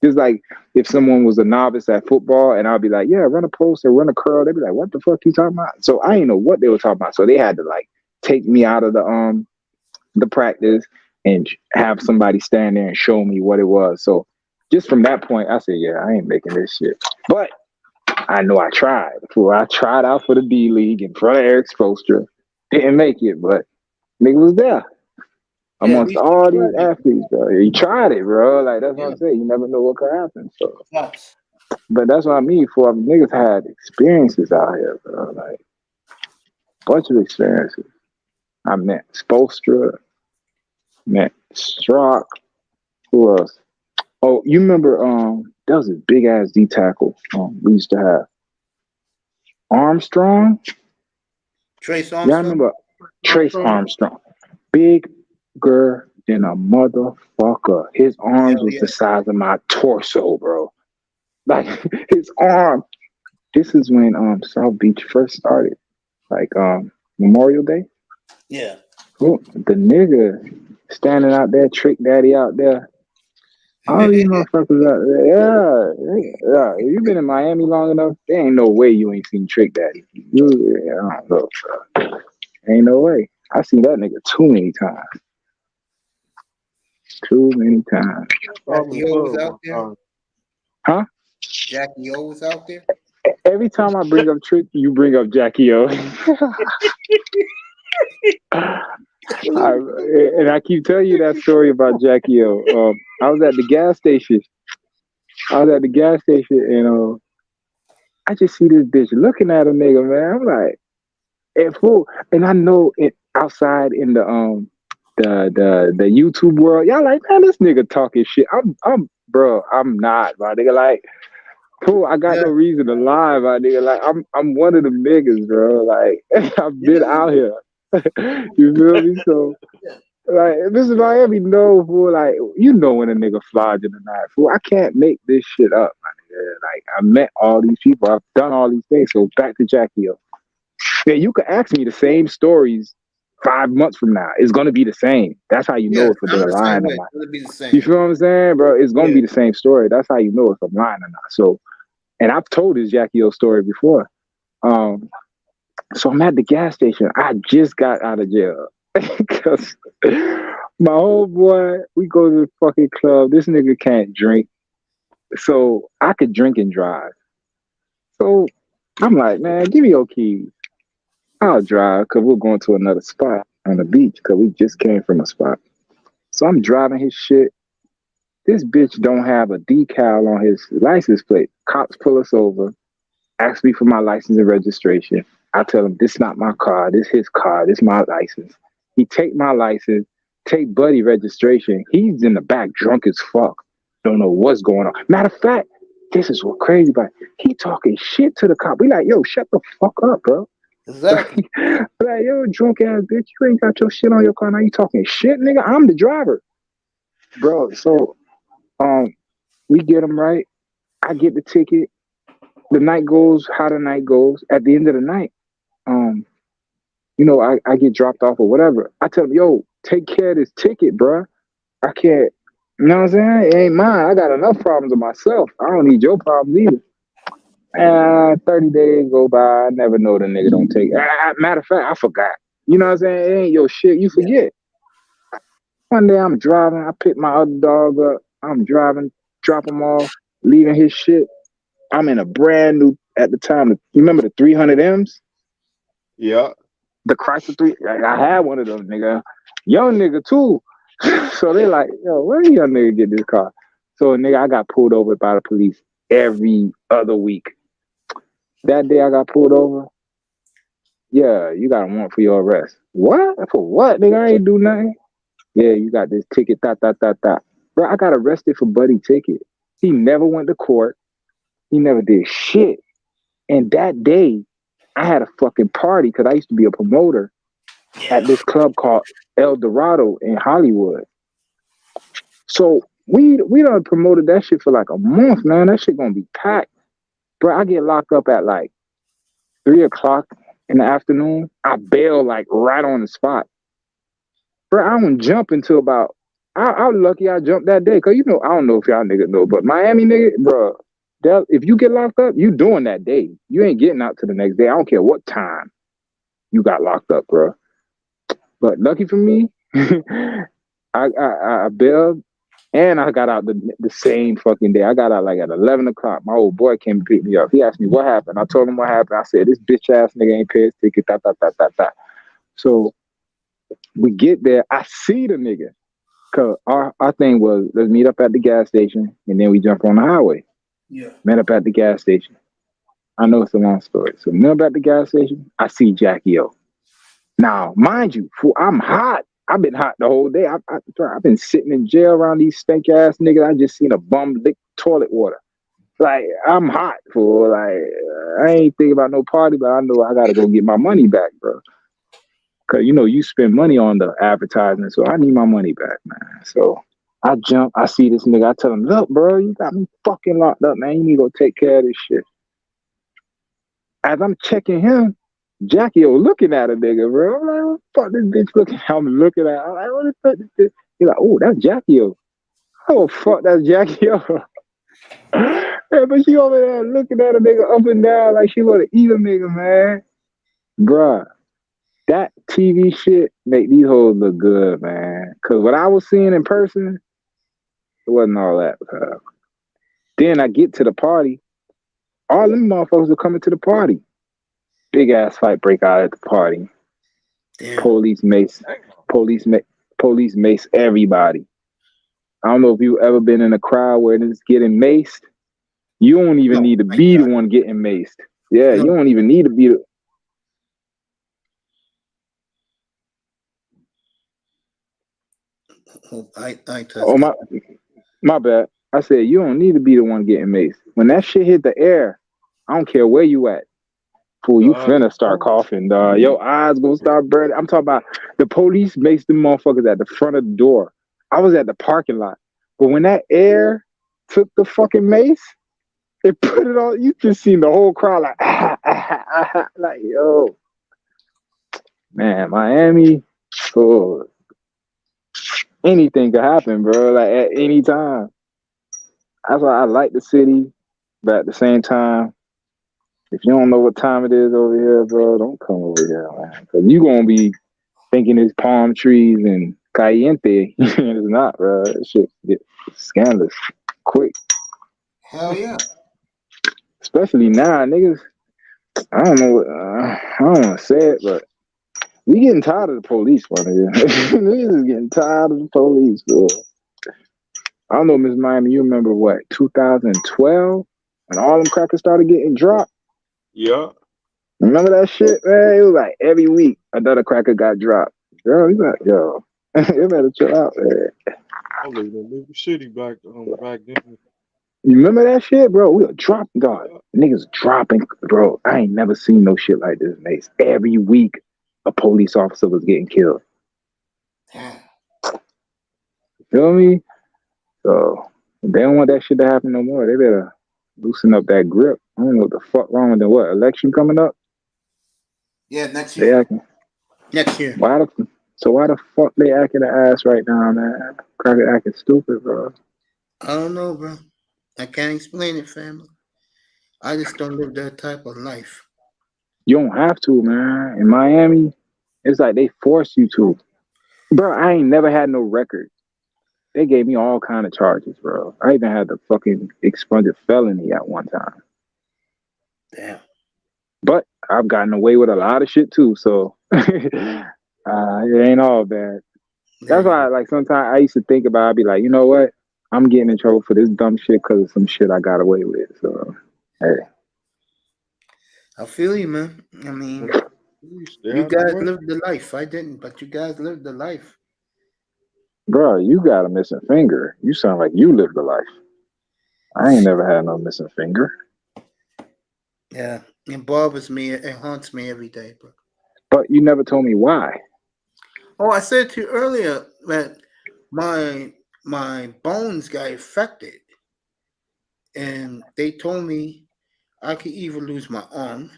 Just like if someone was a novice at football and I'll be like, yeah, run a post or run a curl, they'd be like, what the fuck you talking about? So I didn't know what they were talking about. So they had to like take me out of the practice and have somebody stand there and show me what it was. So just from that point, I said, yeah, I ain't making this shit. But I know I tried. I tried out for the D League in front of Eric Spoelstra. Didn't make it, but nigga was there. Amongst all these athletes, bro. You tried it, bro. Like, that's what I'm saying. You never know what could happen. So, but that's what I mean. For niggas had experiences out here, bro. Like, bunch of experiences. I met Spoelstra, met Strock. Who else? Oh, you remember? That was a big ass D tackle. We used to have Armstrong. Trace Armstrong. Yeah, I remember Trace Armstrong. Bigger than a motherfucker. His arms was the size of my torso, bro. Like his arm. This is when South Beach first started. Like Memorial Day. Yeah. The nigga standing out there, Trick Daddy out there. All these motherfuckers out there. Yeah. If you've been in Miami long enough, there ain't no way you ain't seen Trick Daddy. I don't know, bro. Ain't no way. I seen that nigga too many times. Too many times. Jackie O was out there? Huh? Jackie O was out there? Every time I bring up Trick, you bring up Jackie O. And I keep telling you that story about Jackie O. I was at the gas station. And I just see this bitch looking at a nigga, man. I'm like, and I know it outside in the YouTube world, y'all like, man, this nigga talking shit. I'm not, my nigga. Like, cool, I got no reason to lie, my nigga. Like, I'm one of them niggas, bro. Like, I've been out here. You feel me? So, like, this is Miami, no, fool. Like, you know when a nigga flies in the night, fool. I can't make this shit up, my nigga. Like, I met all these people. I've done all these things. So, back to Jackie O. Yeah, you could ask me the same stories 5 months from now. It's gonna be the same. That's how you know if a nigga lying or not. You feel what I'm saying, bro? It's gonna be the same story. That's how you know if I'm lying or not. So, and I've told this Jackie O story before. So I'm at the gas station. I just got out of jail because my old boy, we go to the fucking club. This nigga can't drink, so I could drink and drive. So I'm like, man, give me your keys. I'll drive because we're going to another spot on the beach because we just came from a spot. So I'm driving his shit. This bitch don't have a decal on his license plate. Cops pull us over, ask me for my license and registration. I tell him, this not my car. This his car. This my license. He take my license, take Buddy registration. He's in the back drunk as fuck. Don't know what's going on. Matter of fact, this is what crazy about it. He talking shit to the cop. We like, yo, shut the fuck up, bro. Exactly. Like, yo, drunk ass bitch, you ain't got your shit on your car. Now you talking shit, nigga. I'm the driver, bro. So, we get him right. I get the ticket. The night goes how the night goes. At the end of the night, I get dropped off or whatever. I tell him, yo, take care of this ticket, bro. I can't. You know what I'm saying? It ain't mine. I got enough problems with myself. I don't need your problems either. 30 days go by. I never know the nigga don't take. Matter of fact, I forgot. You know what I'm saying? It ain't your shit. You forget. One day I'm driving, I pick my other dog up. I'm driving, drop him off, leaving his shit. I'm in a brand new, at the time, you remember the 300Ms? Yeah. The Chrysler 3, I had one of them, nigga. Young nigga too. So they like, yo, where the young nigga get this car? So nigga, I got pulled over by the police every other week. That day I got pulled over. Yeah, you got a warrant for your arrest. What? For what? Nigga, I ain't do nothing. Yeah, you got this ticket, Bro, I got arrested for buddy ticket. He never went to court. He never did shit. And that day, I had a fucking party because I used to be a promoter at this club called El Dorado in Hollywood. So we done promoted that shit for like a month, man. That shit gonna be packed. Bro, I get locked up at like 3:00 in the afternoon. I bail like right on the spot. Bro, I don't jump until about, I'm lucky I jumped that day. Cause you know, I don't know if y'all niggas know, but Miami nigga, bro, if you get locked up, you doing that day. You ain't getting out to the next day. I don't care what time you got locked up, bro. But lucky for me, I bailed and I got out the same fucking day. I got out like at 11:00. My old boy came to pick me up. He asked me what happened. I told him what happened. I said, this bitch ass nigga ain't paid his ticket, So we get there. I see the nigga. Cause our thing was, let's meet up at the gas station and then we jump on the highway. Yeah. Met up at the gas station. I know it's a long story. So met up at the gas station. I see Jackie O. Now, mind you, I'm hot. I've been hot the whole day. I've been sitting in jail around these stink ass niggas. I just seen a bum lick toilet water. Like, I'm hot, fool. Like, I ain't thinking about no party, but I know I gotta go get my money back, bro. Cause you know you spend money on the advertisement, so I need my money back, man. So I jump, I see this nigga, I tell him, look, bro, you got me fucking locked up, man. You need to go take care of this shit. As I'm checking him, Jackie O looking at a nigga, bro. I'm like, what the fuck this bitch looking at? I'm looking at her. I'm like, what the fuck this bitch? He's like, oh, that's Jackie O. Oh, fuck, that's Jackie O. Yeah, but she over there looking at a nigga up and down like she want to eat a nigga, man. Bruh, that TV shit make these hoes look good, man. Because what I was seeing in person, it wasn't all that. Then I get to the party. All them motherfuckers are coming to the party. Big ass fight break out at the party. Damn. Police mace everybody. I don't know if you ever been in a crowd where it's getting maced. You don't even need to be the one getting maced. Yeah, you don't even need to be the. Oh, my bad. I said you don't need to be the one getting maced. When that shit hit the air, I don't care where you at. Fool, you finna start coughing, dog. Your eyes gonna start burning. I'm talking about the police maced them motherfuckers at the front of the door. I was at the parking lot. But when that air took the fucking mace, it put it on, you just seen the whole crowd like, like, yo. Man, Miami, oh, anything could happen, bro, like at any time. That's why I like the city, but at the same time, if you don't know what time it is over here, bro, don't come over here, man. Because you going to be thinking it's palm trees and caliente. It's not, bro. That shit get scandalous quick. Hell yeah. Especially now, niggas. I don't know. I don't want to say it, but we getting tired of the police, my nigga. Niggas is getting tired of the police, bro. I don't know, Miss Miami, you remember what, 2012? When all them crackers started getting dropped? Yeah. Remember that shit, man? It was like every week another cracker got dropped. Girl, you got, yo, you better chill out, man. I lived in Liberty City back then. You remember that shit, bro? We were dropping, God. Niggas dropping, bro. I ain't never seen no shit like this, Mace. Every week, a police officer was getting killed. You feel me? So, if they don't want that shit to happen no more, they better loosen up that grip. I don't know what the fuck wrong with the what? Election coming up? Yeah, next year. Next year. Why the fuck they acting the ass right now, man? Cracker acting stupid, bro. I don't know, bro. I can't explain it, family. I just don't live that type of life. You don't have to, man. In Miami, it's like they force you to. Bro, I ain't never had no record. They gave me all kind of charges, bro. I even had the fucking expunged felony at one time. Damn. But I've gotten away with a lot of shit too, so it ain't all bad. That's why, like, sometimes I used to think about, I'd be like, you know what? I'm getting in trouble for this dumb shit because of some shit I got away with. So, hey. I feel you, man. I mean, Stay you out the guys way. lived the life. I didn't, but you guys lived the life. Bro, you got a missing finger. You sound like you lived a life. I ain't never had no missing finger. Yeah, it bothers me. It haunts me every day, bro. But you never told me why. Oh, I said to you earlier that my bones got affected, and they told me I could either lose my arm,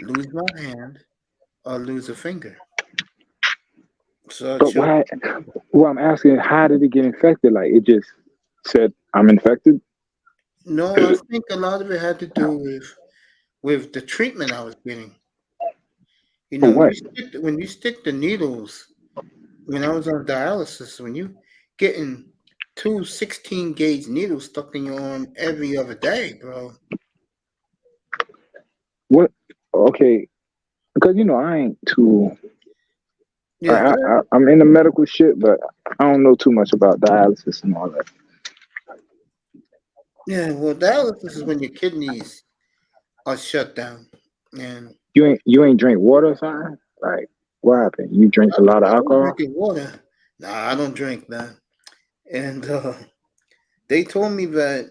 lose my hand, or lose a finger. So, But why? Well, I'm asking, how did it get infected? Like, it just said, I'm infected? no, I think a lot of it had to do with the treatment I was getting. You For know, what? when you stick the needles, when I was on dialysis, when you getting 2 16-gauge needles stuck in your arm every other day, bro. What? Okay. Because, I ain't too... Yeah, I'm in the medical shit, but I don't know too much about dialysis and all that. yeah. Well, dialysis is when your kidneys are shut down, and You ain't drink water or something? Like, what happened? You drink a lot of I was alcohol? drinking water. Nah, I don't drink that. And they told me that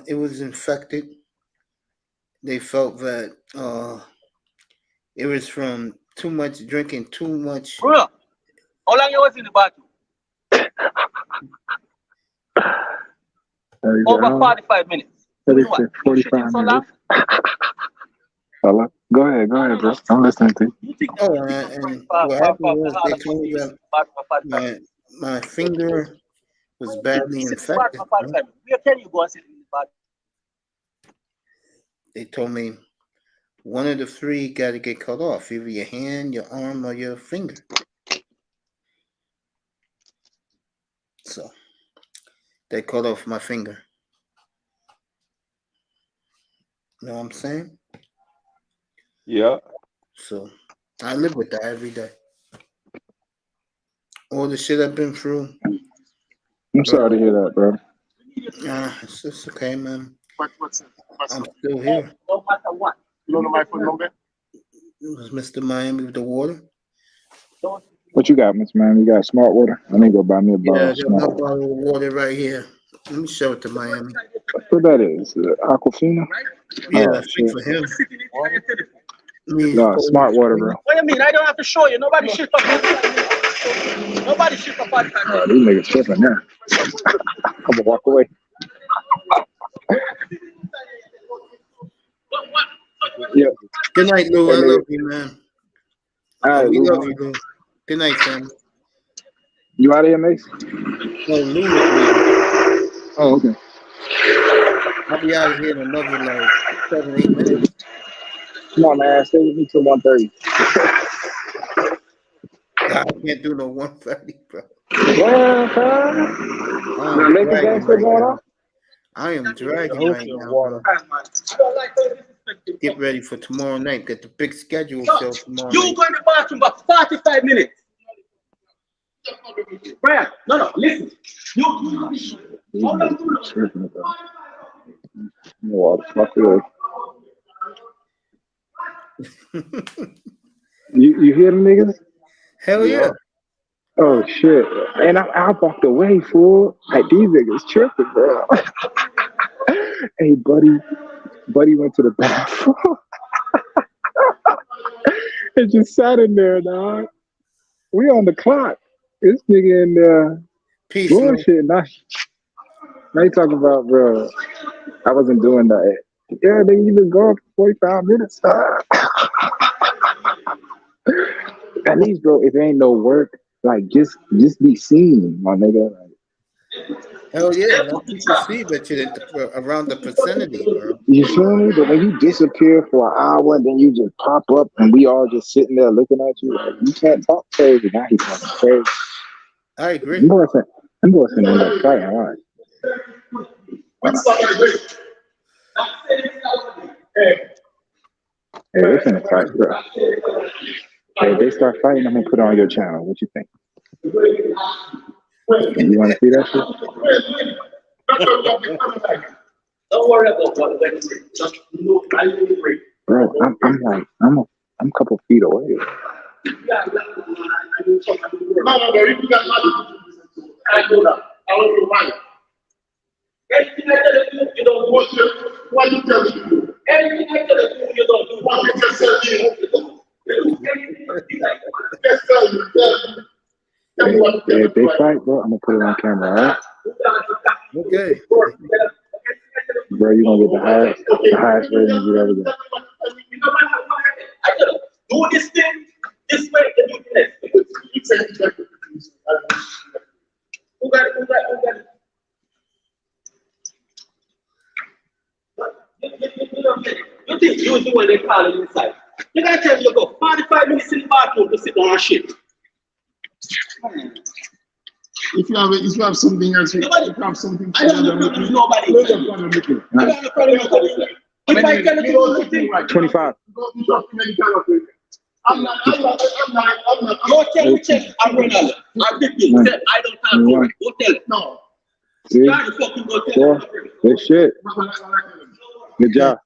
it was infected. They felt that it was from too much drinking, too much. Bro, how long you was in the bathroom? Over 45 minutes. 45 minutes. Hello? Go ahead, bro. I'm listening to you. Oh, and what happened was they told me that my finger was badly infected. Where can you go and sit in the bathroom? They told me one of the three got to get cut off, either your hand, your arm, or your finger. So they cut off my finger. You know what I'm saying? Yeah. So I live with that every day. All the shit I've been through. I'm sorry to hear that, bro. It's okay, man. What's I'm still here. No matter what. You don't know my phone number? It was Mr. Miami with the water. What you got, Miss Man? You got smart water? I need to go buy me a bottle Yeah, of I got my smart water. bottle of water right here. Let me show it to Miami. What that is? Aquafina? Yeah, Oh, I think shit. for him. No, smart water, bro. What do you mean? I don't have to show you. Nobody shit for 45 minutes. Nobody shit for 45 minutes. Oh, these niggas tripping now. I'm gonna walk away. Yeah. Good night, Lou. Hey, I nigga. love you, man. All right, We Lou, love man. you, Lou. Good night, fam. You out of here, Mace? No, Lou is leaving. Oh, okay. I'll be out of here in another like 7-8 minutes. Come on, man. Stay with me till 1:30. I can't do no 1:30, bro. Well, I the am Lakers game dragging still right going now. on? I am dragging Get right your now, water. bro. Get ready for tomorrow night. Get the big schedule show tomorrow You night. go in the bathroom for 45 minutes. Brian, no, listen. These niggas tripping, bro. What the fuck is You hear them niggas? Hell yeah. Oh shit! And I walked away, fool. Like these niggas tripping, bro. Hey, buddy went to the bathroom and just sat in there, dog. We on the clock. This nigga in there Peace, Lou. bullshit. Now you talking about, bro? I wasn't doing that. Yeah, nigga, you been going for 45 minutes. At least, bro, if it ain't no work, like just be seen, my nigga. Like, Hell yeah. Let people see that you're around the vicinity, bro. you feel me? But when you disappear for an hour and then you just pop up and we all just sitting there looking at you, like, you can't talk crazy. Now he's talking crazy. I agree. I'm going to end up fighting. All right. Hey, they finna fight, bro. Hey, if they start fighting, I'm gonna put it on your channel. What you think? You want to see that shit? Don't worry about what Wednesday. Just look right in the break. Bro, I'm a couple feet away. No, you got money. I know that. I want your money. Anything I tell you, you don't do. What you tell me to do? Anything I tell you, you don't do. What you just said you just tell me. Hey, if they fight, bro, I'm gonna put it on camera, all right? Okay. Bro, you're gonna get the highest ratings you ever get. I tell you, do this thing this way and do this. Who got it? You think you do what they call it inside? You gotta tell me you go 45 minutes in the bathroom to sit down and shit. If you have something else, if you have something. I don't have no problem with nobody. I don't have no problem with nobody. If I tell you to do something, 25. I'm not. Go tell me check and run out. I'm 15. I don't have to. Go tell it. No. See? Try to fucking go tell Four. it. Good shit. Good job.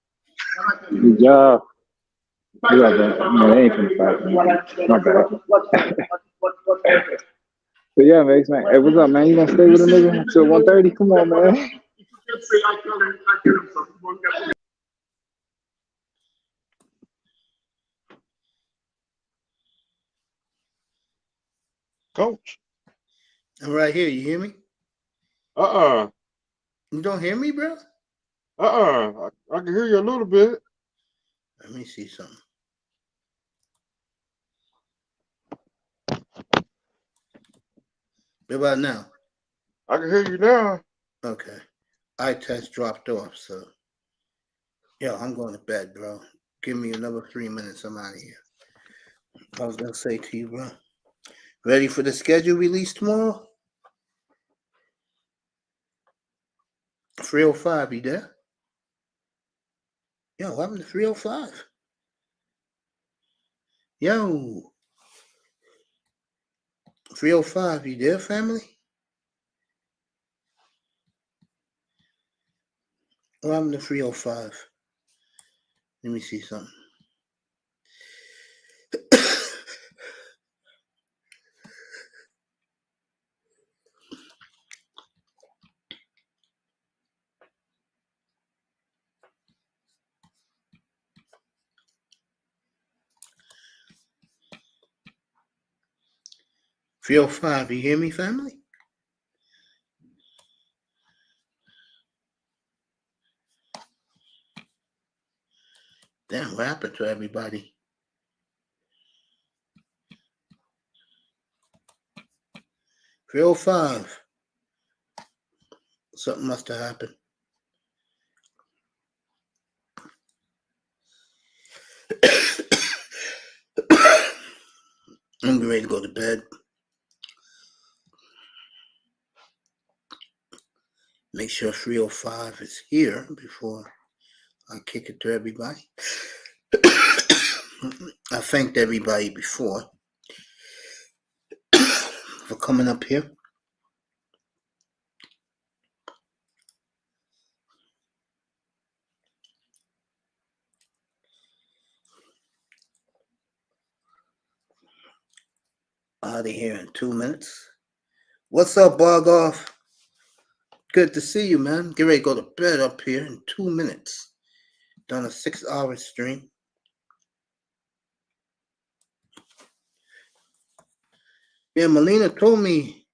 Good job. Good job, bro. No, they ain't finna fight. My bad. But yeah, man. Hey, what's up, man? You gonna stay with a nigga until 1:30? Come on, man. Coach. I'm right here. You hear me? You don't hear me, bro? I can hear you a little bit. Let me see something. What about now? I can hear you now. Okay. Eye test dropped off, so yo, I'm going to bed, bro. Give me another 3 minutes. I'm out of here. I was gonna say to you, bro. Ready for the schedule release tomorrow? 305, you there? Yo, what happened to 305? Yo. 305, you there, family? What happened to 305? Let me see something. $305, you hear me, family? Damn, what happened to everybody? $305. Something must have happened. I'm ready to go to bed. Make sure 305 is here before I kick it to everybody. I thanked everybody before for coming up here. Out of here in 2 minutes. What's up, Bargoff? Good to see you, man. Get ready to go to bed up here in 2 minutes. Done a 6-hour stream. Yeah, Melina told me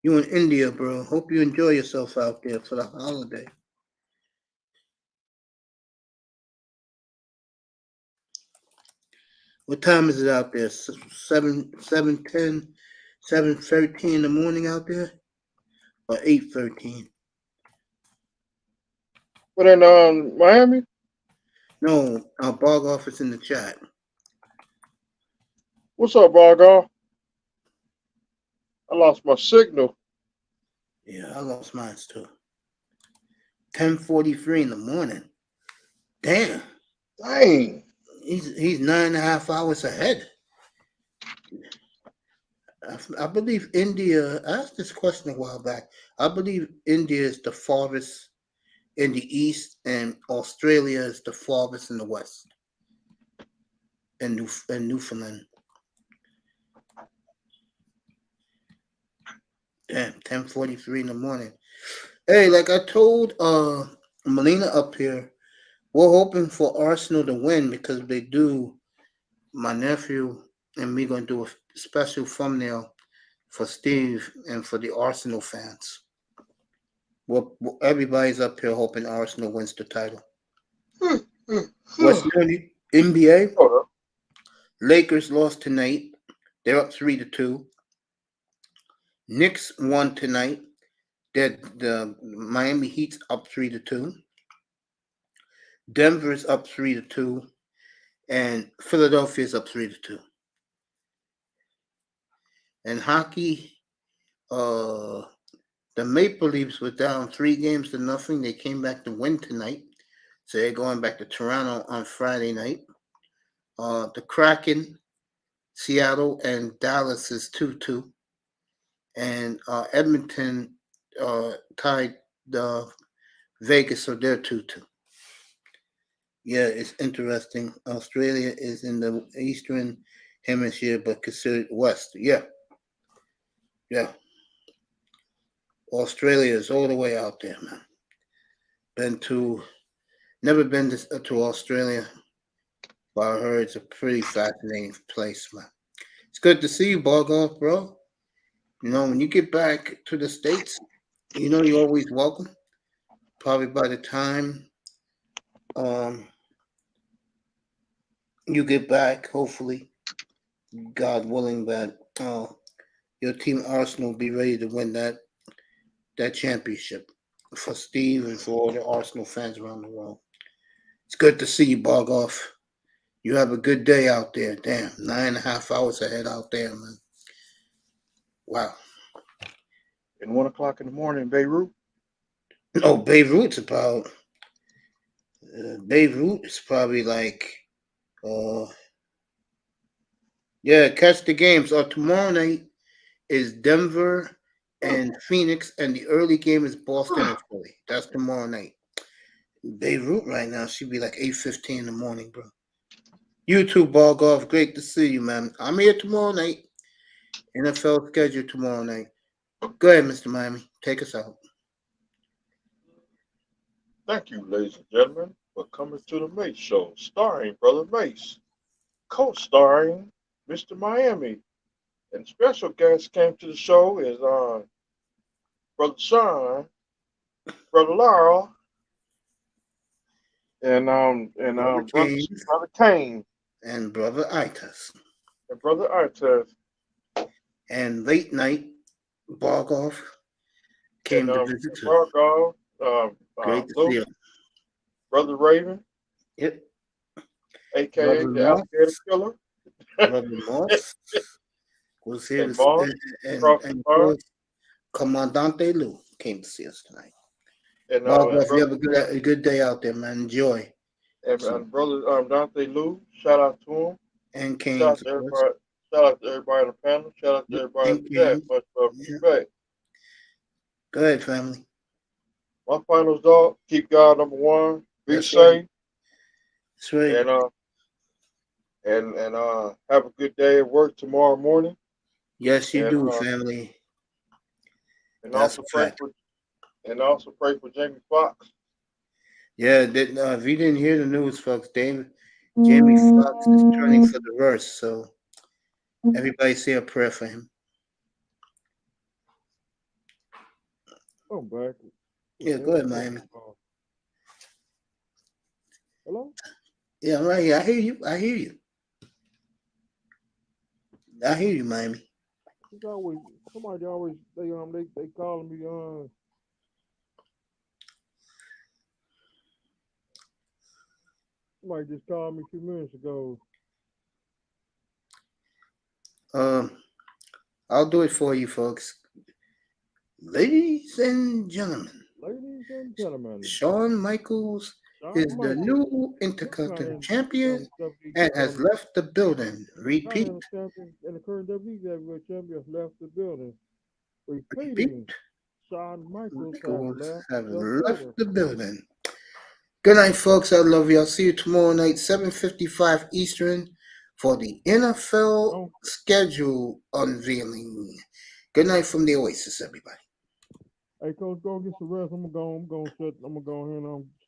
you in India, bro. Hope you enjoy yourself out there for the holiday. What time is it out there? 7:10, 7:13 in the morning out there? Or 8:13? But in Miami? No, our Bargoff is in the chat. What's up, Bargo? I lost my signal. Yeah, I lost mine too. 10:43 in the morning. Damn. Dang. He's 9.5 hours ahead. I believe India. I asked this question a while back. I believe India is the farthest in the east, and Australia is the farthest in the west. And Newfoundland. Damn, 10:43 in the morning. Hey, like I told Melina up here, we're hoping for Arsenal to win because if they do, my nephew and me gonna do a special thumbnail for Steve and for the Arsenal fans. Well, everybody's up here hoping Arsenal wins the title. What's new in the NBA? Hold up. Lakers lost tonight. They're up 3-2. Knicks won tonight. The Miami Heat's up 3-2. Denver's up 3-2. And Philadelphia's up 3-2. And hockey, the Maple Leafs were down 3-0. They came back to win tonight. So they're going back to Toronto on Friday night. The Kraken, Seattle, and Dallas is 2-2. And Edmonton tied Vegas, so they're 2-2. Yeah, it's interesting. Australia is in the Eastern Hemisphere, but considered West. Yeah. Australia is all the way out there, man. Never been to Australia, but I heard it's a pretty fascinating place, man. It's good to see you, Bargoff, bro. You know, when you get back to the States, you know you're always welcome. Probably by the time you get back, hopefully, God willing, that your team Arsenal will be ready to win that championship for Steve and for all the Arsenal fans around the world. It's good to see you, Bargoff. You have a good day out there. Damn, 9.5 hours ahead out there, man. Wow. And 1 o'clock in the morning in Beirut. No, Beirut's about. Beirut is probably like. Catch the games. Tomorrow night is Denver and Phoenix, and the early game is Boston and Philly. That's tomorrow night. Beirut right now should be like 8:15 in the morning, bro. You too, Bargoff. Great to see you, man. I'm here tomorrow night. N.F.L. schedule tomorrow night. Go ahead, Mr. Miami. Take us out. Thank you, ladies and gentlemen, for coming to the Mace Show, starring Brother Mace, co-starring Mr. Miami. And special guest came to the show is Brother Sean, Brother Laurel, and Brother Kane. And Brother Itas. And Brother Artes. And late night, Bargoff came to visit too. Bargoff, Great to see you. Brother Raven. Yep. A.K.A. the Alligator Killer. Brother Moss was here and and Commandante Lou came to see us tonight. And Bargoff, you have a good day out there, man. Enjoy. And Brother Dante Lou, shout out to him. And Kane. Shout out to everybody on the panel. Shout out to everybody in the chat. Much respect. Go ahead, family. My finals, dog. Keep God number one. Be safe. That's right. And have a good day at work tomorrow morning. Yes, you do, family. And also pray for Jamie Foxx. Yeah, if you didn't hear the news, folks, Jamie Foxx is turning for the worse. So everybody say a prayer for him. I'm back. Yeah, go ahead, Miami. Hello? Yeah, I'm right here. I hear you. I hear you, Miami. Somebody always they calling me somebody just called me 2 minutes ago. I'll do it for you, folks. Ladies and gentlemen, Ladies and gentlemen, Shawn Michaels is Shawn the Michaels. new He's not Intercontinental in champion WWE, and has left the building. not Repeat. in the champion, and the current WWE Heavyweight Champion has left the building. Repeating, Repeat. Shawn Michaels has Michaels left have the left building. the building. Good night, folks. I love you. I'll see you tomorrow night, 7:55 Eastern, for the NFL schedule unveiling. Good night from the Oasis, everybody. Hey, Coach, go get some rest. I'm gonna go ahead and